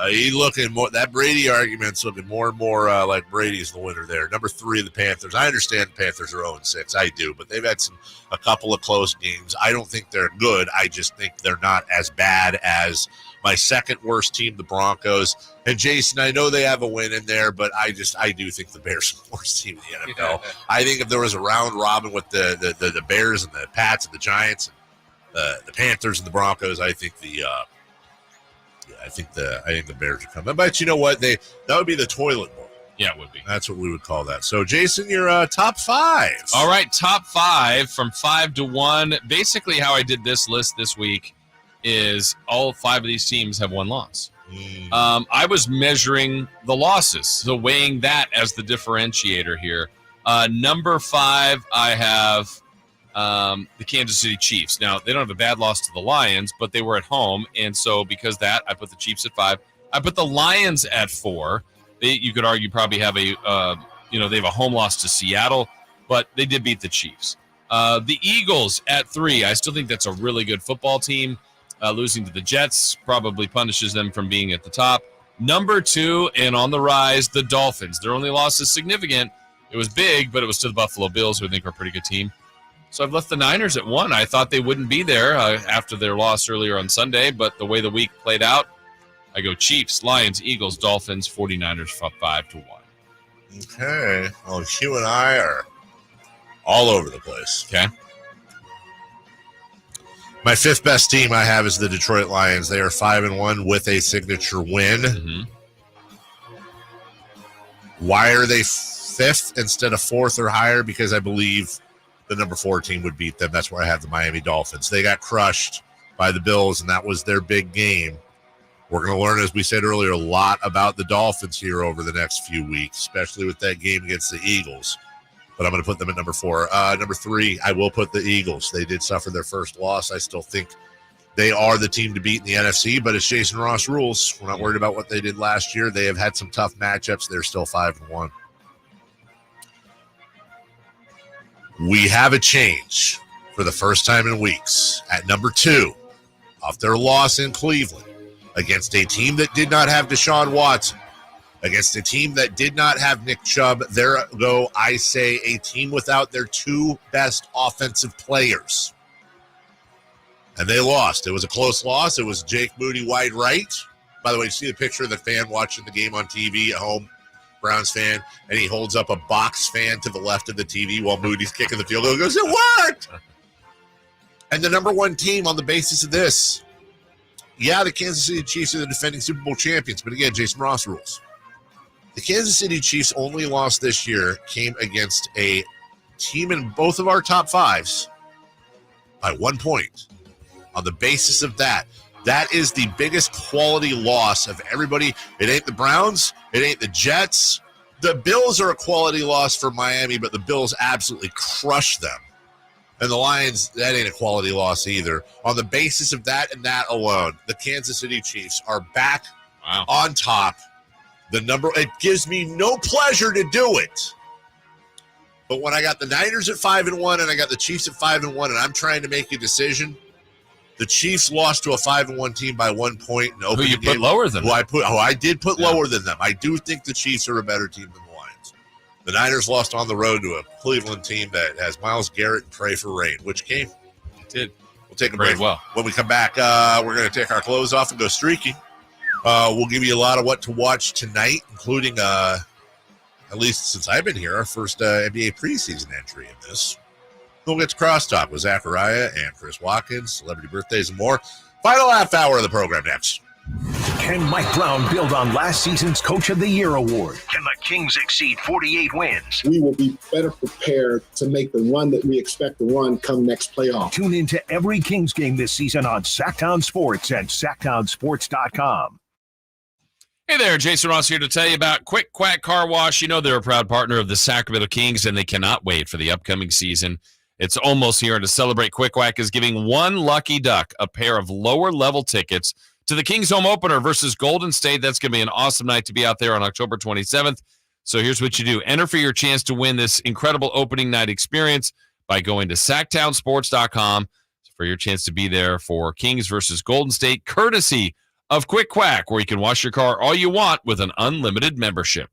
He's looking more. That Brady argument's looking more and more like Brady's the winner there. Number 3, the Panthers. I understand the Panthers are 0-6. I do, but they've had a couple of close games. I don't think they're good. I just think they're not as bad as my second worst team, the Broncos. And Jason, I know they have a win in there, but I do think the Bears are the worst team in the NFL. I think if there was a round robin with the Bears and the Pats and the Giants, and the Panthers and the Broncos, I think the Bears are coming. But you know what? That would be the toilet bowl. Yeah, it would be. That's what we would call that. So, Jason, your top 5. All right, top 5 from 5 to 1. Basically, how I did this list this week is all 5 of these teams have one loss. I was measuring the losses, so weighing that as the differentiator here. Number 5, I have the Kansas City Chiefs. Now, they don't have a bad loss to the Lions, but they were at home, and so because of that, I put the Chiefs at 5. I put the Lions at 4. You could argue probably have they have a home loss to Seattle, but they did beat the Chiefs. The Eagles at 3. I still think that's a really good football team. Losing to the Jets probably punishes them from being at the top. Number 2, and on the rise, the Dolphins. Their only loss is significant. It was big, but it was to the Buffalo Bills, who I think are a pretty good team. So I've left the Niners at 1. I thought they wouldn't be there after their loss earlier on Sunday, but the way the week played out, I go Chiefs, Lions, Eagles, Dolphins, 49ers 5 to 1. Okay. Well, you and I are all over the place. Okay. My 5th best team I have is the Detroit Lions. They are 5-1 with a signature win. Mm-hmm. Why are they 5th instead of 4th or higher? Because I believe the number 4 team would beat them. That's where I have the Miami Dolphins. They got crushed by the Bills, and that was their big game. We're going to learn, as we said earlier, a lot about the Dolphins here over the next few weeks, especially with that game against the Eagles. But I'm going to put them at number 4. Number 3, I will put the Eagles. They did suffer their first loss. I still think they are the team to beat in the NFC, but it's Jason Ross rules. We're not worried about what they did last year. They have had some tough matchups. They're still 5-1. We have a change for the first time in weeks at number 2 off their loss in Cleveland against a team that did not have Deshaun Watson, against a team that did not have Nick Chubb. There go, I say, a team without their 2 best offensive players. And they lost. It was a close loss. It was Jake Moody wide right. By the way, you see the picture of the fan watching the game on TV at home, Browns fan, and he holds up a box fan to the left of the TV while Moody's kicking the field goal. He goes, it worked! And the number 1 team on the basis of this, yeah, the Kansas City Chiefs are the defending Super Bowl champions, but again, Jason Ross rules. The Kansas City Chiefs' only loss this year came against a team in both of our top 5s by 1 point. On the basis of that, that is the biggest quality loss of everybody. It ain't the Browns. It ain't the Jets. The Bills are a quality loss for Miami, but the Bills absolutely crushed them. And the Lions, that ain't a quality loss either. On the basis of that and that alone, the Kansas City Chiefs are back on top. It gives me no pleasure to do it. But when I got the Niners at 5-1 and I got the Chiefs at 5-1 and I'm trying to make a decision, the Chiefs lost to a 5-1 team by 1 point. Who you put lower than them? I did put lower than them. I do think the Chiefs are a better team than the Lions. The Niners lost on the road to a Cleveland team that has Myles Garrett and Pray for Rain. Which game? It did. We'll take a break. Well. When we come back, we're going to take our clothes off and go streaking. We'll give you a lot of what to watch tonight, including, at least since I've been here, our first NBA preseason entry in this. We'll get to crosstalk with Zachariah and Chris Watkins, celebrity birthdays and more. Final half hour of the program next. Can Mike Brown build on last season's Coach of the Year award? Can the Kings exceed 48 wins? We will be better prepared to make the run that we expect to run come next playoff. Tune into every Kings game this season on Sactown Sports and SactownSports.com. Hey there, Jason Ross here to tell you about Quick Quack Car Wash. You know they're a proud partner of the Sacramento Kings, and they cannot wait for the upcoming season. It's almost here, and to celebrate, Quick Quack is giving one lucky duck a pair of lower-level tickets to the Kings home opener versus Golden State. That's going to be an awesome night to be out there on October 27th. So here's what you do. Enter for your chance to win this incredible opening night experience by going to SactownSports.com for your chance to be there for Kings versus Golden State, courtesy of Quick Quack, where you can wash your car all you want with an unlimited membership.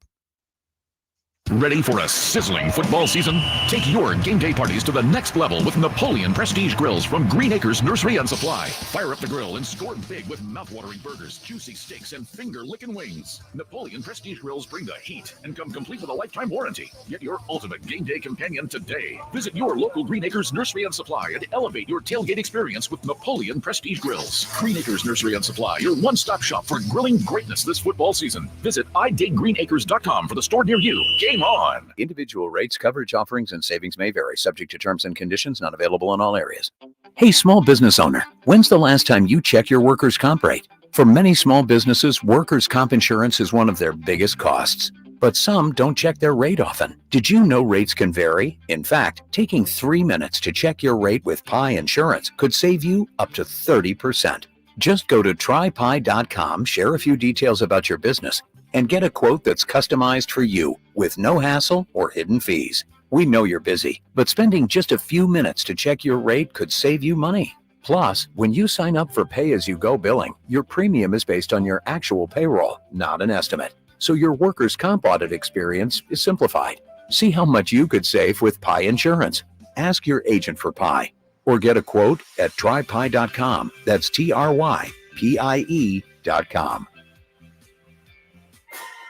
Ready for a sizzling football season? Take your game day parties to the next level with Napoleon Prestige Grills from Green Acres Nursery and Supply. Fire up the grill and score big with mouthwatering burgers, juicy steaks, and finger-licking wings. Napoleon Prestige Grills bring the heat and come complete with a lifetime warranty. Get your ultimate game day companion today. Visit your local Green Acres Nursery and Supply and elevate your tailgate experience with Napoleon Prestige Grills. Green Acres Nursery and Supply, your one-stop shop for grilling greatness this football season. Visit idategreenacres.com for the store near you. Game on. Individual rates, coverage offerings, and savings may vary, subject to terms and conditions, not available in all areas. Hey, small business owner, when's the last time you check your workers' comp rate? For many small businesses, workers' comp insurance is one of their biggest costs. But some don't check their rate often. Did you know rates can vary? In fact, taking 3 minutes to check your rate with Pi Insurance could save you up to 30%. Just go to trypi.com, share a few details about your business, and get a quote that's customized for you with no hassle or hidden fees. We know you're busy, but spending just a few minutes to check your rate could save you money. Plus, when you sign up for pay-as-you-go billing, your premium is based on your actual payroll, not an estimate. So your workers' comp audit experience is simplified. See how much you could save with Pi Insurance. Ask your agent for Pi, or get a quote at trypi.com. That's TRYPIE.com.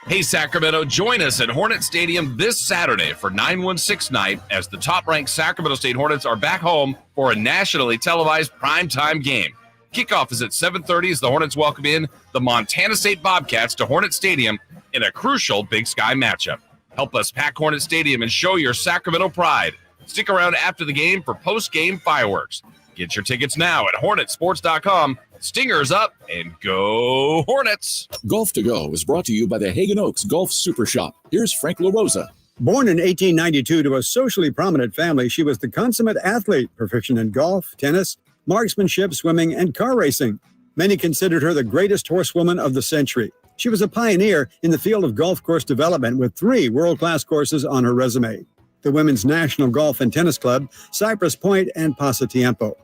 Hey, Sacramento, join us at Hornet Stadium this Saturday for 916 night as the top-ranked Sacramento State Hornets are back home for a nationally televised primetime game. Kickoff is at 7:30 as the Hornets welcome in the Montana State Bobcats to Hornet Stadium in a crucial Big Sky matchup. Help us pack Hornet Stadium and show your Sacramento pride. Stick around after the game for post-game fireworks. Get your tickets now at hornetsports.com. Stingers up and go Hornets. Golf to Go is brought to you by the Hagen Oaks Golf Super Shop. Here's Frank LaRosa. Born in 1892 to a socially prominent family, she was the consummate athlete, proficient in golf, tennis, marksmanship, swimming, and car racing. Many considered her the greatest horsewoman of the century. She was a pioneer in the field of golf course development with 3 world-class courses on her resume: the Women's National Golf and Tennis Club, Cypress Point, and Pasatiempo.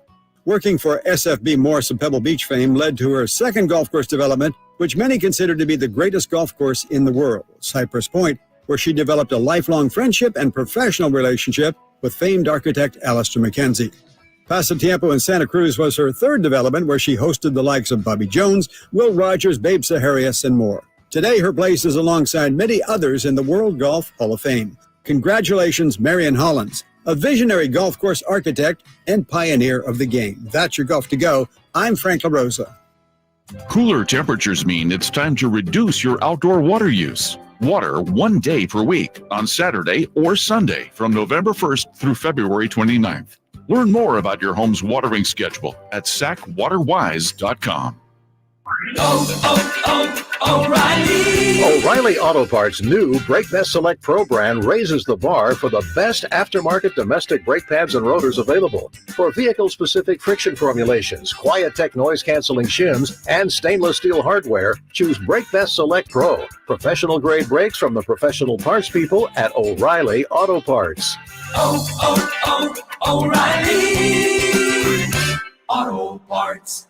Working for SFB Morse of Pebble Beach fame led to her second golf course development, which many consider to be the greatest golf course in the world, Cypress Point, where she developed a lifelong friendship and professional relationship with famed architect Alistair McKenzie. Pasatiempo in Santa Cruz was her third development, where she hosted the likes of Bobby Jones, Will Rogers, Babe Saharias, and more. Today, her place is alongside many others in the World Golf Hall of Fame. Congratulations, Marion Hollins, a visionary golf course architect and pioneer of the game. That's your Golf to Go. I'm Frank LaRosa. Cooler temperatures mean it's time to reduce your outdoor water use. Water 1 day per week on Saturday or Sunday from November 1st through February 29th. Learn more about your home's watering schedule at sacwaterwise.com. O'Reilly Auto Parts' new Brake Best Select Pro brand raises the bar for the best aftermarket domestic brake pads and rotors available. For vehicle-specific friction formulations, Quiet-Tech noise-canceling shims, and stainless steel hardware, choose Brake Best Select Pro. Professional-grade brakes from the professional parts people at O'Reilly Auto Parts. O'Reilly Auto Parts.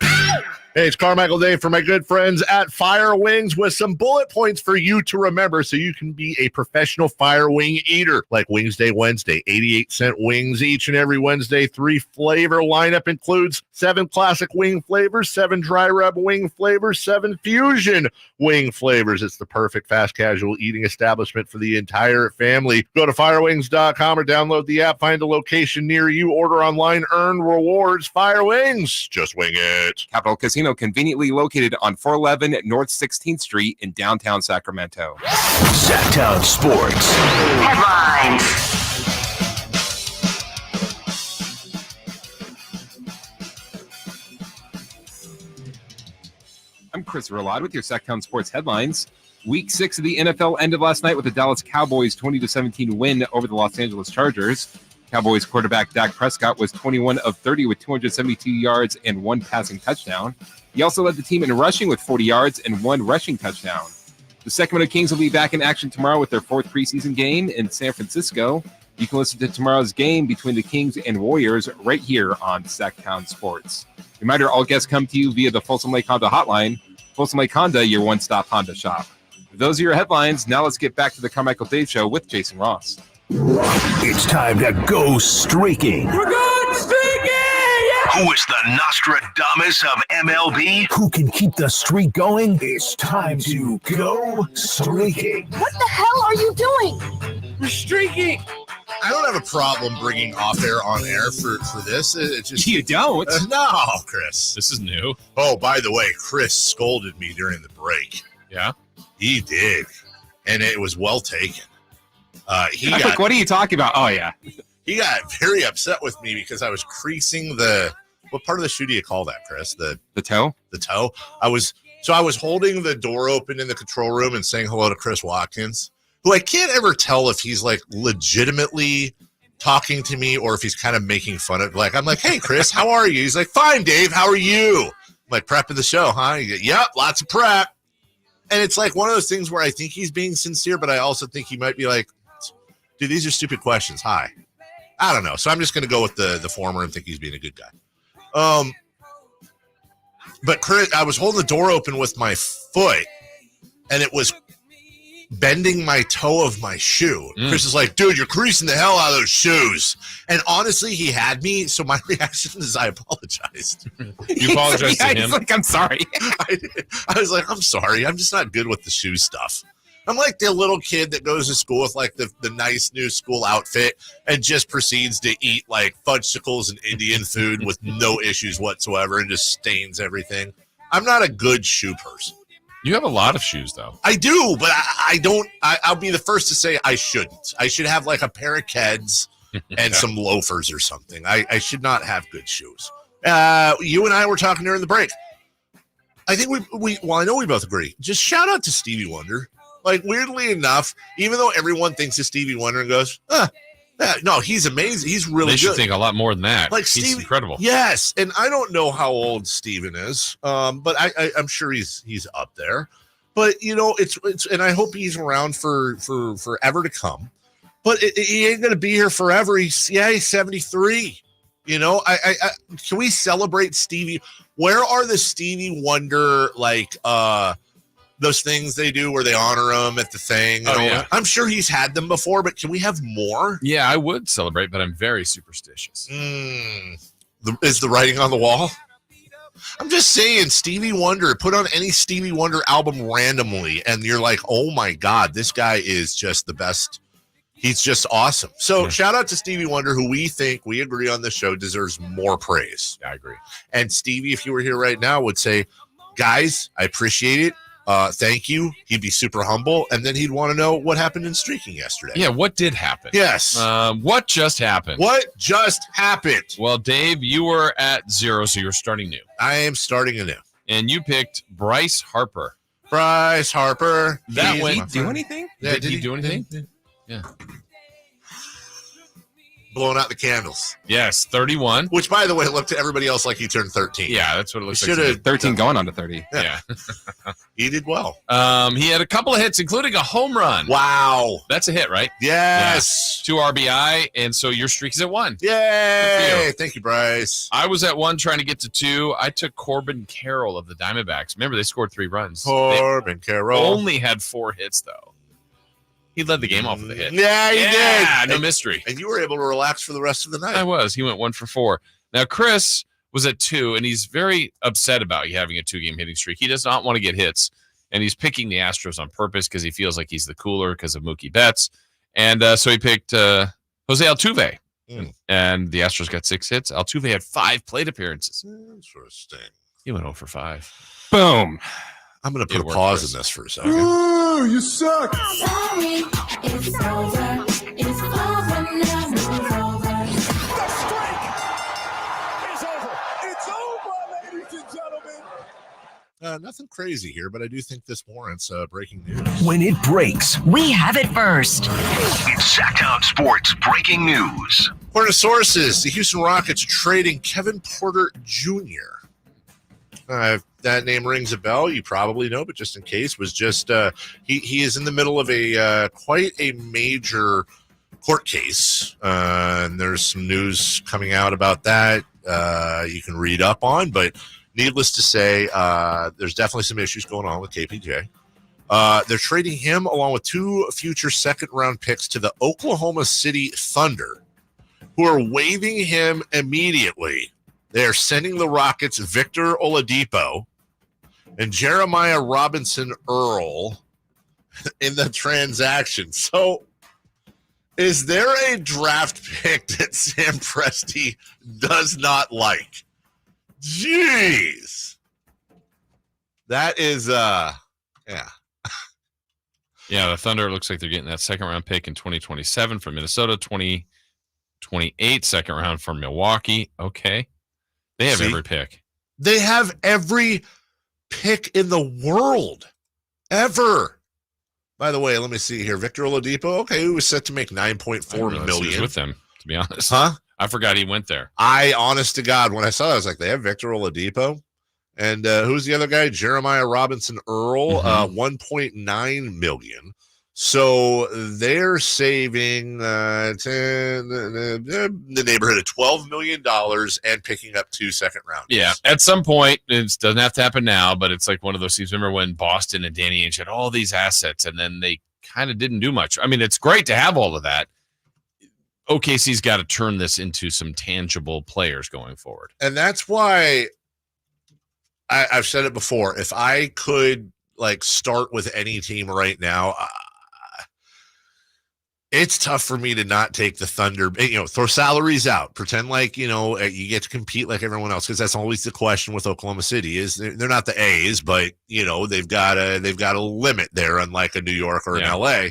Hey, it's Carmichael Dave for my good friends at Fire Wings with some bullet points for you to remember so you can be a professional fire wing eater. Like Wings Day Wednesday, 88-cent wings each and every Wednesday. 3 flavor lineup includes 7 classic wing flavors, 7 dry rub wing flavors, 7 fusion wing flavors. It's the perfect fast casual eating establishment for the entire family. Go to firewings.com or download the app, find a location near you, order online, earn rewards. Fire Wings, just wing it. Capital Casino, conveniently located on 411 North 16th Street in downtown Sacramento. Sactown Sports Headlines. I'm Chris Rillard with your Sactown Sports headlines. Week 6 of the NFL ended last night with the Dallas Cowboys' 20-17 win over the Los Angeles Chargers. Cowboys quarterback Dak Prescott was 21 of 30 with 272 yards and 1 passing touchdown. He also led the team in rushing with 40 yards and 1 rushing touchdown. The Sacramento Kings will be back in action tomorrow with their 4th preseason game in San Francisco. You can listen to tomorrow's game between the Kings and Warriors right here on Sactown Sports. Reminder, all guests come to you via the Folsom Lake Honda hotline, Folsom Lake Honda, your one-stop Honda shop. Those are your headlines. Now let's get back to the Carmichael Dave Show with Jason Ross. It's time to go streaking. We're going streaking! Yeah! Who is the Nostradamus of MLB? Who can keep the streak going? It's time to go streaking. What the hell are you doing? We're streaking! I don't have a problem bringing off air on air for this. It's just you don't. No, Chris. This is new. Oh, by the way, Chris scolded me during the break. Yeah, he did, and it was well taken. What are you talking about? Oh yeah, he got very upset with me because I was creasing the. What part of the shoe do you call that, Chris? The toe. The toe. I was holding the door open in the control room and saying hello to Chris Watkins, who I can't ever tell if he's like legitimately talking to me or if he's kind of making fun of. Like I'm like, hey Chris, how are you? He's like, fine, Dave. How are you? I'm like, prepping the show, huh? Yep, lots of prep. And it's like one of those things where I think he's being sincere, but I also think he might be like, dude, these are stupid questions. Hi. I don't know. So I'm just going to go with the former and think he's being a good guy. But Chris, I was holding the door open with my foot and it was bending my toe of my shoe. Chris is like, dude, you're creasing the hell out of those shoes. And honestly, he had me. So my reaction is I apologized. You apologized to him? He's like, I'm sorry. I was like, I'm sorry. I'm just not good with the shoe stuff. I'm like the little kid that goes to school with like the nice new school outfit and just proceeds to eat like fudgesicles and Indian food with no issues whatsoever and just stains everything. I'm not a good shoe person. You have a lot of shoes, though. I do, but I don't. I'll be the first to say I shouldn't. I should have like a pair of Keds and some loafers or something. I should not have good shoes. You and I were talking during the break. I think I know we both agree. Just shout out to Stevie Wonder. Like, weirdly enough, even though everyone thinks of Stevie Wonder and goes, no, he's amazing. He's really good. They should think a lot more than that. Like he's Stevie, incredible. Yes, and I don't know how old Steven is, but I'm sure he's up there. But you know, it's and I hope he's around for forever to come. But he ain't gonna be here forever. He's 73. You know, I can we celebrate Stevie? Where are the Stevie Wonder like those things they do where they honor him at the thing? Yeah. I'm sure he's had them before, but can we have more? Yeah, I would celebrate, but I'm very superstitious. Is the writing on the wall? I'm just saying, Stevie Wonder, put on any Stevie Wonder album randomly, and you're like, oh my God, this guy is just the best. He's just awesome. So shout out to Stevie Wonder, who we agree on this show deserves more praise. I agree. And Stevie, if you were here right now, would say, guys, I appreciate it. Thank you. He'd be super humble, and then he'd want to know what happened in streaking yesterday. Yeah, what did happen? Yes. What just happened? What just happened? Well, Dave, you were at 0, so you're starting new. I am starting anew. And you picked Bryce Harper. Bryce Harper. Did he do anything? Yeah, did he do anything? Yeah. Blowing out the candles. Yes, 31. Which, by the way, looked to everybody else like he turned 13. Yeah, that's what it looks He like. should have 13 going on to 30. Yeah. He did well. He had a couple of hits, including a home run. Wow. That's a hit, right? Yes. Yeah. 2 RBI, and so your streak is at 1. Yay. Thank you, Bryce. I was at 1 trying to get to 2. I took Corbin Carroll of the Diamondbacks. Remember, they scored 3 runs. Corbin Carroll. Only had 4 hits, though. He led the game off with a hit. Yeah, he did. Yeah, no mystery. And you were able to relax for the rest of the night. I was. He went 1 for 4. Now, Chris was at 2, and he's very upset about you having a 2-game hitting streak. He does not want to get hits, and he's picking the Astros on purpose because he feels like he's the cooler because of Mookie Betts. And so he picked Jose Altuve, and the Astros got 6 hits. Altuve had 5 plate appearances. Interesting. He went 0 for 5. Boom. I'm going to put a pause in this for a second. Oh, you suck. Sorry, it's over. It's over now. It's over. The strike is over. It's over, ladies and gentlemen. Nothing crazy here, but I do think this warrants breaking news. When it breaks, We have it first. it's Sactown Sports breaking news. According to sources, the Houston Rockets are trading Kevin Porter Jr. If that name rings a bell, you probably know, but just in case, was just he is in the middle of a quite a major court case, and there's some news coming out about that you can read up on. But needless to say, there's definitely some issues going on with KPJ. They're trading him along with 2 future second-round picks to the Oklahoma City Thunder, who are waiving him immediately. They're sending the Rockets Victor Oladipo and Jeremiah Robinson Earl in the transaction. So is there a draft pick that Sam Presti does not like? Jeez. That is, yeah. Yeah, the Thunder looks like they're getting that second-round pick in 2027 from Minnesota, 2028 second round from Milwaukee. Okay. They have every pick. They have every pick in the world ever. By the way, let me see here. Victor Oladipo, okay, he was set to make $9.4 million with them, to be honest. Huh? I forgot he went there. Honest to God, when I saw that, I was like, they have Victor Oladipo. And who's the other guy? Jeremiah Robinson Earl, $1.9 million. So they're saving the neighborhood of $12 million and picking up 2 second rounds. Yeah, at some point, it doesn't have to happen now, but it's like one of those things. Remember when Boston and Danny Ainge had all these assets and then they kind of didn't do much? I mean, it's great to have all of that. OKC's got to turn this into some tangible players going forward. And that's why I've said it before. If I could start with any team right now, it's tough for me to not take the Thunder, throw salaries out, pretend like, you get to compete like everyone else. Cause that's always the question with Oklahoma City is they're not the A's, but they've got a limit there, unlike a New York or an LA.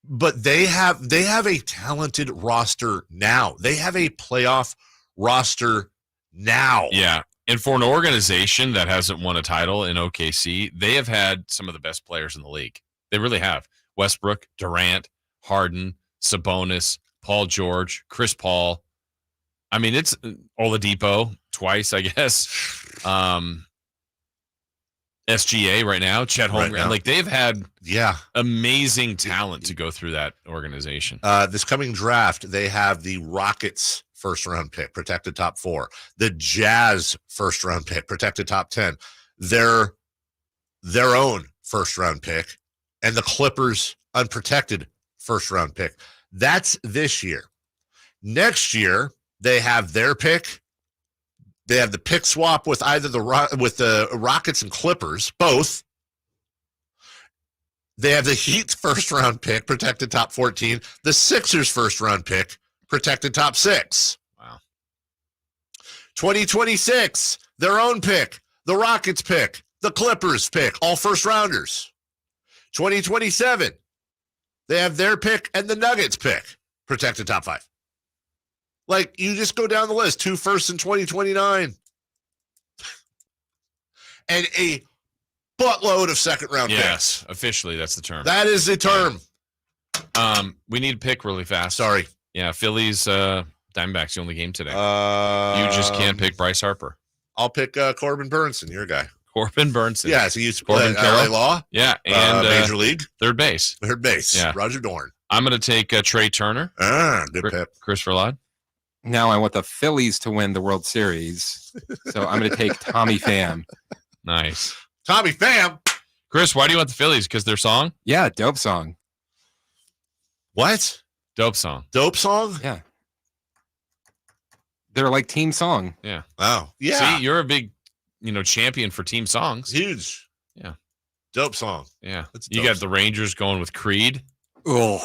But they have a talented roster now. They have a playoff roster now. Yeah. And for an organization that hasn't won a title in OKC, they have had some of the best players in the league. They really have. Westbrook, Durant, Harden, Sabonis, Paul George, Chris Paul. I mean, it's Oladipo twice, I guess. SGA right now, Chet Holmgren. Like they've had amazing talent to go through that organization. This coming draft, they have the Rockets first round pick, protected top 4. The Jazz first round pick, protected top 10. Their own first round pick. And the Clippers unprotected first round pick. That's this year. Next year, they have their pick. They have the pick swap with either the Rockets and Clippers, both. They have the Heat's first round pick, protected top 14. The Sixers first round pick, protected top 6. Wow. 2026, their own pick, the Rockets pick, the Clippers pick, all first rounders. 2027, they have their pick and the Nuggets pick, protected top 5. Like, you just go down the list, 2 firsts in 2029. And a buttload of second-round picks. Yes, officially, that's the term. That is the term. We need a pick really fast. Sorry. Yeah, Phillies, Diamondbacks, the only game today. You just can't pick Bryce Harper. I'll pick Corbin Burnson, your guy. Corbin Burnson. Yeah, so he used to play LA Law. Yeah, and Major League. Third base. Yeah. Roger Dorn. I'm going to take Trey Turner. Good pick. Christopher Ladd. Now I want the Phillies to win the World Series, so I'm going to take Tommy Pham. Nice. Tommy Pham. Chris, why do you want the Phillies? Because their song? Yeah, dope song. What? Dope song. Dope song? Yeah. They're like team song. Yeah. Wow. Yeah. See, you're a big champion for team songs. Huge. Yeah. Dope song. Yeah. You got the Rangers going with Creed. Oh,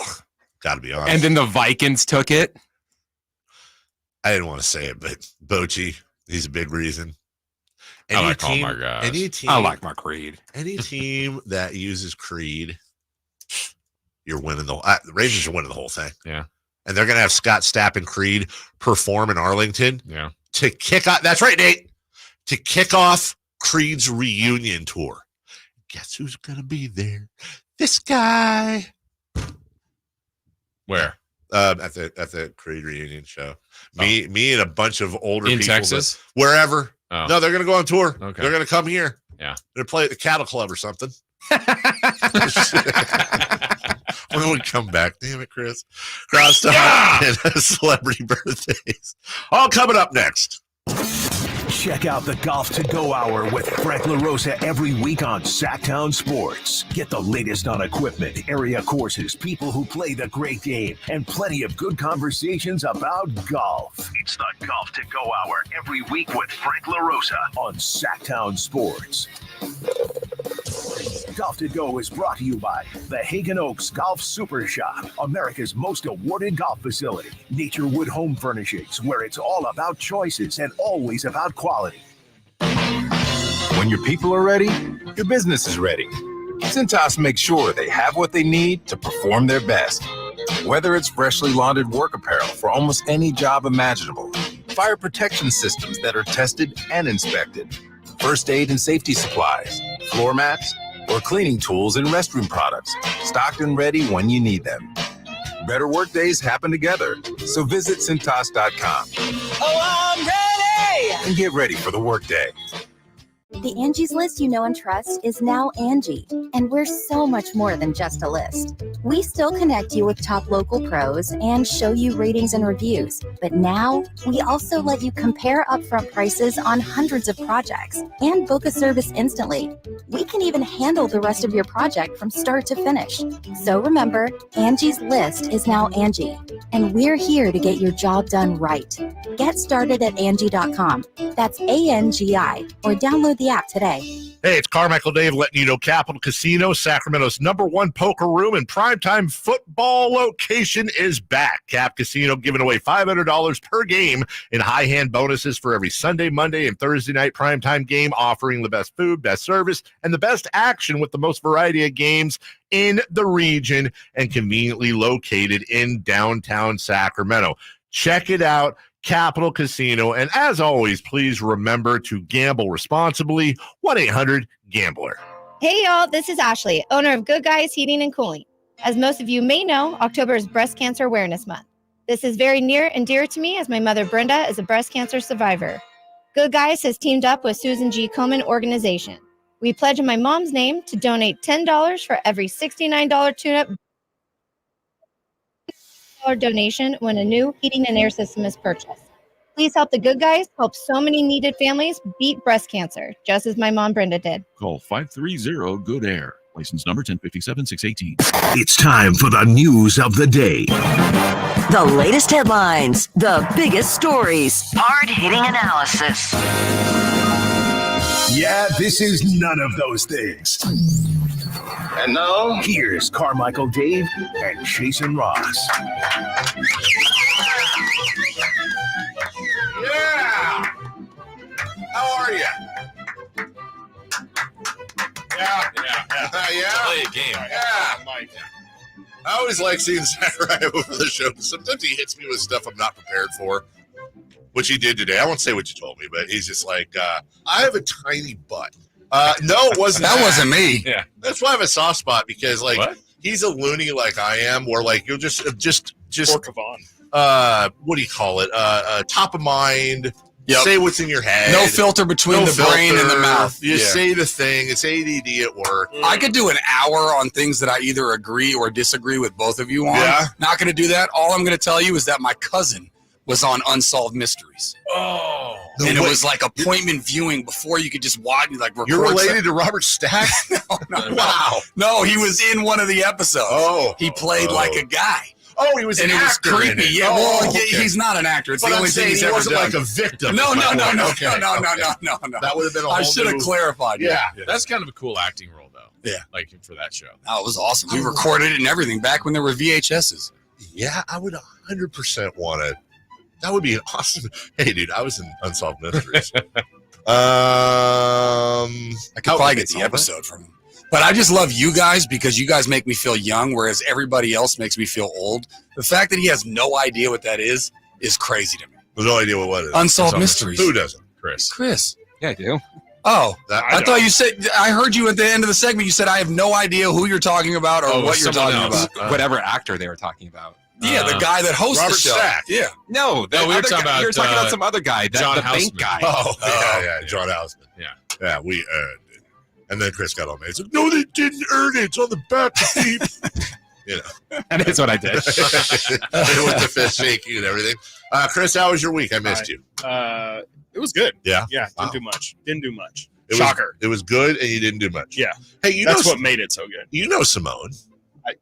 gotta be honest. And then the Vikings took it. I didn't want to say it, but Bochy, he's a big reason. I like all my guys. I like my Creed. Any team that uses Creed, you're winning the Rangers are winning the whole thing. Yeah. And they're gonna have Scott Stapp and Creed perform in Arlington. Yeah. To kick off. That's right, Nate. To kick off Creed's reunion tour. Guess who's going to be there? This guy. Where? At the Creed reunion show. Me and a bunch of older in people. Texas? Wherever. Oh. No, they're going to go on tour. Okay. They're going to come here. Yeah. They're play at the Cattle Club or something. When we come back, damn it, Chris. Crosstalk and celebrity birthdays. All coming up next. Check out the Golf to Go Hour with Frank LaRosa every week on Sactown Sports. Get the latest on equipment, area courses, people who play the great game, and plenty of good conversations about golf. It's the Golf to Go Hour every week with Frank LaRosa on Sactown Sports. Golf to Go is brought to you by the Hagen Oaks Golf Super Shop, America's most awarded golf facility. Naturewood Home Furnishings, where it's all about choices and always about quality. When your people are ready, your business is ready. Cintas makes sure they have what they need to perform their best. Whether it's freshly laundered work apparel for almost any job imaginable, fire protection systems that are tested and inspected, first aid and safety supplies, floor mats, or cleaning tools and restroom products, stocked and ready when you need them. Better work days happen together, so visit Cintas.com. Oh, I'm ready! And get ready for the workday. The Angie's List you know and trust is now Angie, and we're so much more than just a list. We still connect you with top local pros and show you ratings and reviews, but now we also let you compare upfront prices on hundreds of projects and book a service instantly. We can even handle the rest of your project from start to finish. So remember, Angie's List is now Angie, and we're here to get your job done right. Get started at Angie.com. That's ANGI, or download the app today. Hey, it's Carmichael Dave letting you know Capital Casino, Sacramento's #1 poker room and primetime football location is back. Cap Casino giving away $500 per game in high hand bonuses for every Sunday, Monday, and Thursday night primetime game, offering the best food, best service, and the best action with the most variety of games in the region and conveniently located in downtown Sacramento. Check it out. Capital Casino. And as always, please remember to gamble responsibly. 1-800-GAMBLER. Hey, y'all. This is Ashley, owner of Good Guys Heating and Cooling. As most of you may know, October is Breast Cancer Awareness Month. This is very near and dear to me as my mother, Brenda, is a breast cancer survivor. Good Guys has teamed up with Susan G. Komen Organization. We pledge in my mom's name to donate $10 for every $69 tune-up donation when a new heating and air system is purchased. Please help the Good Guys help so many needed families beat breast cancer, just as my mom Brenda did. Call 530-GOOD-AIR. License number 1057-618. It's time for the news of the day. The latest headlines, the biggest stories, hard-hitting analysis. Yeah, this is none of those things. And now, here's Carmichael Dave and Jason Ross. Yeah! How are you? Yeah. Play a game. Yeah. I always like seeing Zachariah before the show. Sometimes he hits me with stuff I'm not prepared for, which he did today. I won't say what you told me, but he's just like, I have a tiny butt. No, it wasn't. That wasn't me. Yeah. That's why I have a soft spot, because like he's a loony like I am, where like you'll just what do you call it? Top of mind. Yep. Say what's in your head. No filter between the brain and the mouth. You say the thing. It's ADD at work. I could do an hour on things that I either agree or disagree with both of you on. Yeah. Not going to do that. All I'm going to tell you is that my cousin was on Unsolved Mysteries. Oh. And it was like appointment viewing before you could just watch. Like, you're related to Robert Stack? No. Wow. No, he was in one of the episodes. Oh. He played like a guy. Oh, he was an actor. And it was creepy. Yeah, well, he's not an actor. It's but the only thing he's ever wasn't done. like a victim. No. Okay. No. That would have been a whole I should have clarified. Yeah. That's kind of a cool acting role, though. Yeah. Like for that show. Oh, it was awesome. We recorded it and everything back when there were VHSs. Yeah, I would 100% want it. That would be awesome. Hey, dude, I was in Unsolved Mysteries. I could probably get the episode from him. But I just love you guys because you guys make me feel young, whereas everybody else makes me feel old. The fact that he has no idea what that is crazy to me. No idea what it is. Unsolved Mysteries. Who doesn't? Chris. Yeah, I do. Oh, I thought you said, I heard you at the end of the segment, you said, I have no idea who you're talking about or what you're talking about. Whatever actor they were talking about. Yeah, the guy that hosts Robert the show. Stack. Yeah. No, we were talking about some other guy, John the Houseman. bank guy. Oh, yeah, John Houseman. Yeah, we earned it. And then Chris got on me. He's like, no, they didn't earn it. It's on the back seat. You know. That is what I did. With the fist shaking and everything. Chris, how was your week? I missed you. It was good. Yeah. Yeah. Wow. Didn't do much. It Shocker. It was good, and you didn't do much. Yeah. Hey, that's what made it so good. You know Simone.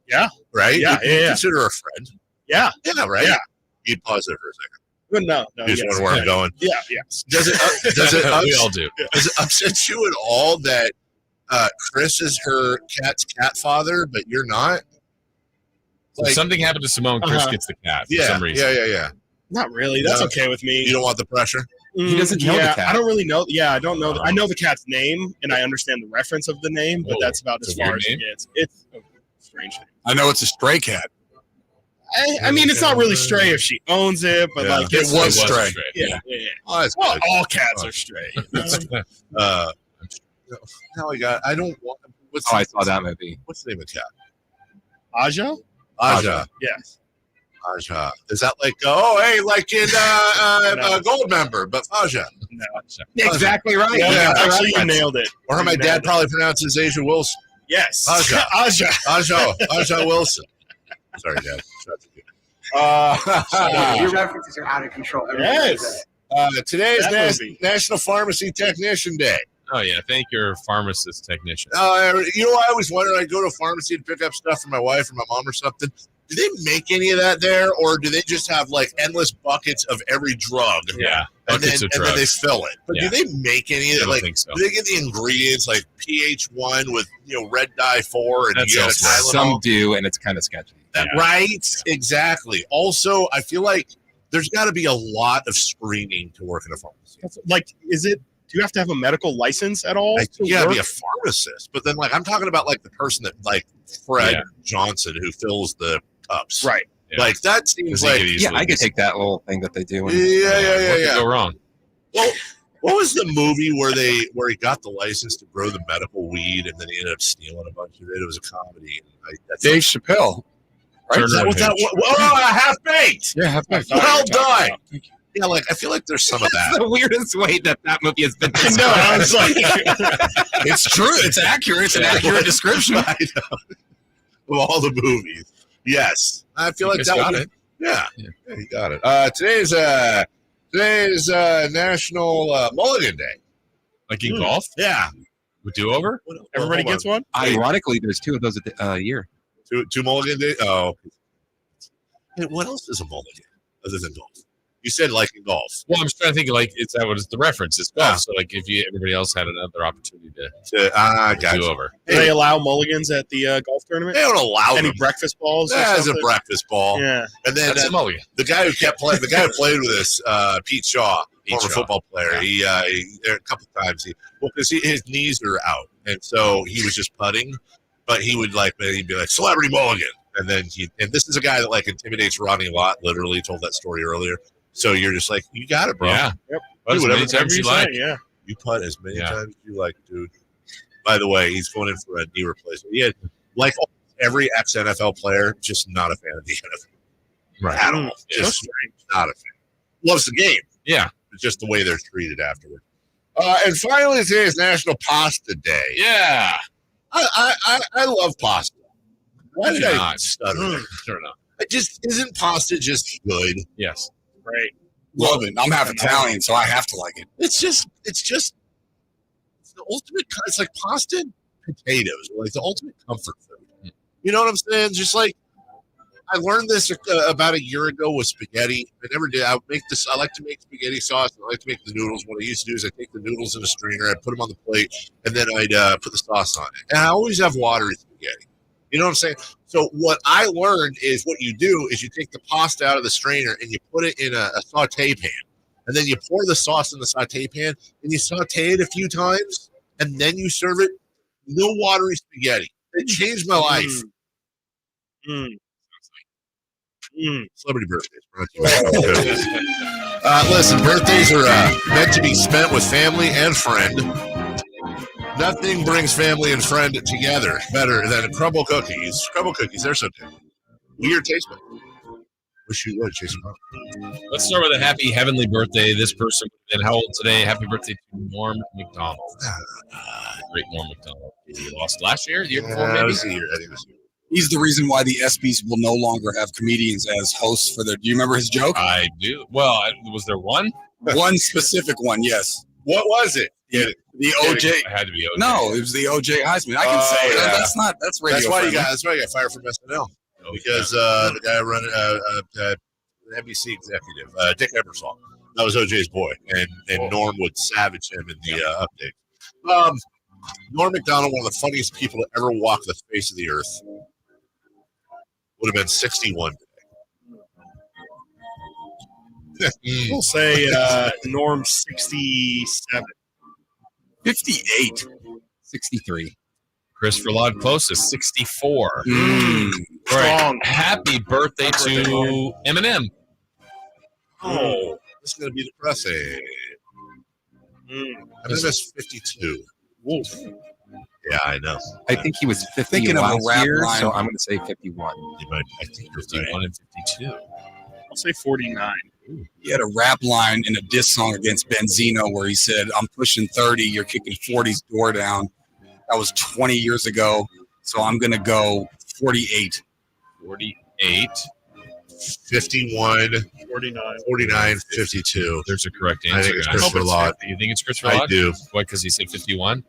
Yeah. Right? Yeah. You consider her a friend. Yeah. Yeah, right? Yeah. You'd pause there for a second. But no. You just wonder where I'm going. Yeah. Yes. Does it we all do. Does it upset you at all that Chris is her cat's cat father, but you're not? If something happened to Simone, Chris gets the cat for some reason. Yeah. Not really. That's okay with me. You don't want the pressure? He doesn't know the cat. I don't really know. Yeah, I don't know. I know the cat's name, and I understand the reference of the name, but that's about as far as it gets. It's a strange name. I know it's a stray cat. I mean, it's not really stray if she owns it, but like it was stray. Yeah. Oh, that's well, good. all cats are stray. Now I don't want. I saw that movie. What's the name of the cat? Aja? Aja. Yes. Aja. Is that like like in Gold Member, but Aja? No. Exactly right. Yeah, actually, you nailed it. Or how my dad probably pronounces Asia Wilson. Yes. Aja. Aja Wilson. Sorry, Dad. Your references are out of control. Yes. Today is That movie. National Pharmacy Technician Day. Oh, yeah. Thank your pharmacist technician. You know, I always wondered, I'd go to a pharmacy to pick up stuff for my wife or my mom or something. Do they make any of that there, or do they just have like endless buckets of every drug? Yeah. And then they fill it. But Yeah. do they make any of it? I don't Like, think so. do they get the ingredients like pH1 with red dye 4 and That's you got also- Tylenol? Some do, and it's kind of sketchy. Right? Exactly. Also, I feel like there's got to be a lot of screening to work in a pharmacy. Like, do you have to have a medical license at all? You gotta be a pharmacist, but then I'm talking about like the person that Fred Johnson who fills the cups, right? Yeah. Like that seems like I could take that little thing that they do. What could go wrong? Well, what was the movie where he got the license to grow the medical weed and then he ended up stealing a bunch of it? It was a comedy. Dave Chappelle. Right? Is that what that was? Half baked. Yeah, Half Baked. Well done. Yeah, I feel like there's some of that. That's the weirdest way that movie has been described. No, I was like, it's true. It's accurate. It's an accurate description. I know. Of all the movies. Yes. I feel like that got would it. Yeah, you got it. Today's National Mulligan Day. Like in golf? Yeah. With do-over? everybody gets one? Ironically, there's 2 of those a year. Two Mulligan Day? Oh. Hey, what else is a mulligan other than golf? You said like in golf. Well, I'm just trying to think that was the reference. It's golf. So if everybody else had another opportunity to gotcha. do over. Do they allow mulligans at the golf tournament? They don't allow any them. breakfast balls. That's a breakfast ball. Yeah. And then That's a mulligan. the guy who played with us, Pete Shaw, former football player. Yeah. He a couple times because his knees are out, and so he was just putting. But he'd be like celebrity mulligan, and then this is a guy that intimidates Ronnie Lott. Literally told that story earlier. So you're just like, you got it, bro. Yeah. Yep. Put as whatever many times you like. Yeah. You putt as many times as you like, dude. By the way, he's going in for a knee replacement. He had, like every ex-NFL player, just not a fan of the NFL. Right. At all. Just not a fan. Loves the game. Yeah. But just the way they're treated afterward. And finally, today is National Pasta Day. Yeah. I love pasta. Why did I not? stutter? Sure not. Isn't pasta just good? Yes. Right. Love it. I'm half Italian, so I have to like it. It's the ultimate. It's like pasta and potatoes, like the ultimate comfort food. You know what I'm saying? Just like I learned this about a year ago with spaghetti. I never did. I like to make spaghetti sauce. I like to make the noodles. What I used to do is I take the noodles in a strainer, I put them on the plate, and then I'd put the sauce on it. And I always have watery spaghetti. You know what I'm saying? So what I learned is what you do is you take the pasta out of the strainer and you put it in a saute pan. And then you pour the sauce in the saute pan and you saute it a few times and then you serve it. No watery spaghetti. It changed my life. Celebrity birthdays. Listen, birthdays are meant to be spent with family and friend. Nothing brings family and friend together better than crumble cookies. Crumble cookies, they're so good. Weird taste buds. Wish you would, Jason. Let's start with a happy heavenly birthday. This person, and how old today? Happy birthday to Norm McDonald. Great Norm McDonald. He lost last year, the year before, maybe? I think it was a year. He's the reason why the ESPYs will no longer have comedians as hosts for their. Do you remember his joke? I do. Well, was there one? One specific one, yes. What was it? The OJ. It had to be OJ. No, it was the OJ Heisman. I can say it. yeah. That's radio. That's why friendly. That's why you got fired from SNL because the guy running the NBC executive, Dick Ebersol, that was OJ's boy, and Norm would savage him in the update. Norm Macdonald, one of the funniest people to ever walk the face of the earth, would have been 61 today. We'll say Norm 67. 58. 63. Christopher Ladd closest, 64. Strong. Right. Happy birthday to Eminem. Oh, this is going to be depressing. I think that's 52. Wolf. Yeah, I know. I think he was 50 Thinking of a last rap year, line. so I'm going to say 51. I think you're 51 and 52. I'll say 49. He had a rap line in a diss song against Benzino where he said, I'm pushing 30, you're kicking 40's door down. That was 20 years ago, so I'm going to go 48. 48. 51, 49, 52. There's a correct answer. I think it's guys. Christopher Ladd. You think it's Christopher Ladd? I do. What, because he said 51?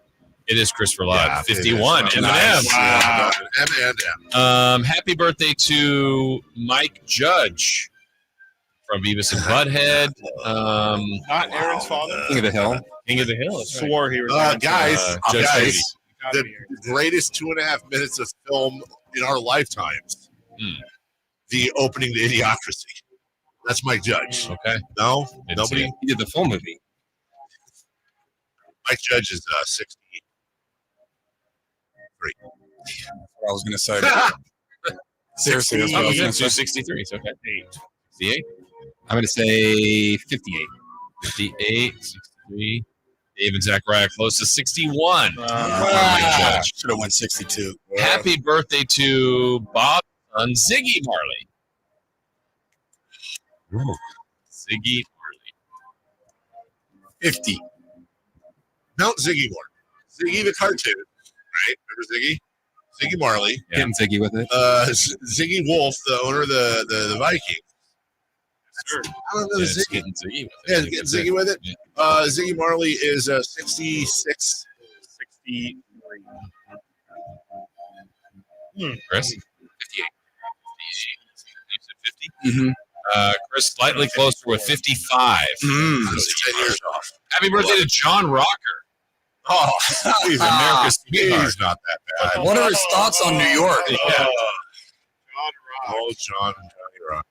It is Christopher Ladd. Yeah, 51. it is. Eminem. Nice. Wow. Eminem. Happy birthday to Mike Judge from Beavis and Butthead. Not Aaron's father. King of the Hill. King of the Hill. That's right. Swore he was. Guys, Judge Beatty. the greatest 2.5 minutes of film in our lifetimes. The opening to Idiocracy. That's Mike Judge. Okay. No? Didn't Nobody? see it. He did the full movie. Mike Judge is 60. That's what I was going to say. Seriously, that's what I was going to say. 63. It's okay. 68. I'm going to say 58. 58. 63. David Zachariah close to 61. Should have went 62. Happy birthday to Bob's son, Ziggy Marley. Ziggy Marley. 50. Mount Ziggy Marley. Ziggy the cartoon, right? Remember Ziggy? Ziggy Marley. Yeah. Getting Ziggy with it. Ziggy Wolf, the owner of the Vikings. Sure. I don't know. Yeah, Ziggy. it's getting Ziggy with it. Yeah, it's getting Ziggy with it. Ziggy Marley is 66. 63. Chris? 58. You said 50? Mm-hmm. Chris slightly closer with 55. 10 years off. Happy birthday to John Rocker. Oh, He's America's sweetheart. he's not that bad. What are his thoughts on New York? Yeah. John Rock. Oh, Johnny Rock.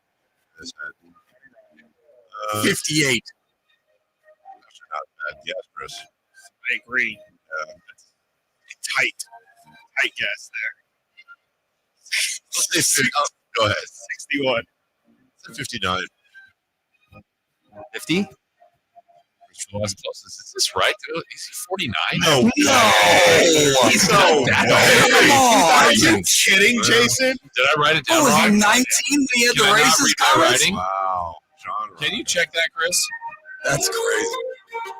58. Not bad. Yes, Chris. I agree. Tight guess there. Go ahead. 61. 59. 50? Is this right? Is he 49? No. He's not that old. Are you kidding, Jason? Did I write it down Oh, was wrong? he 19 when he had Did I the not racist read my comments? writing? Wow. John Rock. Can you check that, Chris? That's crazy.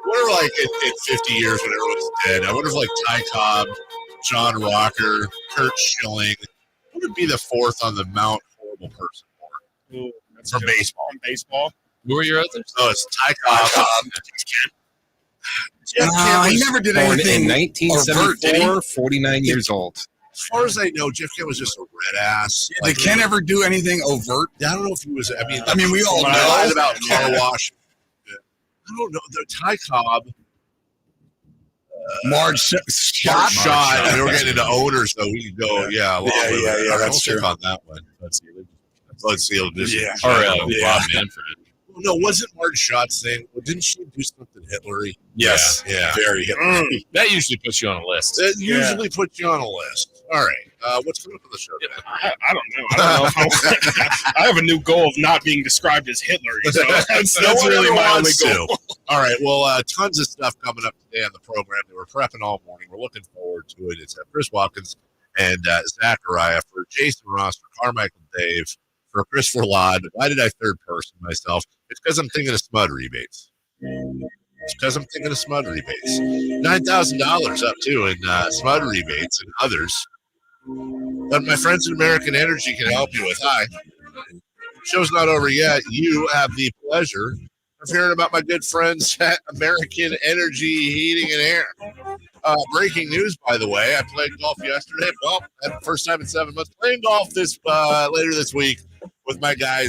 What are like in 50 years when everyone's dead? I wonder if like Ty Cobb, John Rocker, Kurt Schilling, who would be the fourth on the Mount horrible person for? Ooh, that's From good. baseball. From baseball. Who are your others? Oh, it's Ty Cobb. He never did Born anything in overt, did he? 1974, 49 years old. As far as I know, Jeff Kent was just a red ass. Did Ken ever do anything overt? I don't know if he was. I mean, we all when know. I lied about car wash. I don't know. The Ty Cobb. Marge shot. I mean, we're getting into owners, though. We can go, yeah. That's true. On that one. Let's see. Yeah. Or Bob Manfred. No, wasn't Marge Schott's thing? Well, didn't she do something Hitlery? Yes. Yeah. Very Hitlery. That usually puts you on a list. It usually puts you on a list. All right. What's coming up on the show today? I don't know. I have a new goal of not being described as Hitler. So that's really my only goal. All right. Well, tons of stuff coming up today on the program. They were prepping all morning. We're looking forward to it. It's Chris Watkins and Zachariah for Jason Ross, for Carmichael Dave, for Christopher Ladd. Why did I third person myself? It's because I'm thinking of SMUD rebates. $9,000 up too in SMUD rebates and others. But my friends at American Energy can help you with. Hi. Show's not over yet. You have the pleasure of hearing about my good friends at American Energy Heating and Air. Breaking news, by the way, I played golf yesterday. Well, that's the first time in 7 months. Playing golf later this week with my guys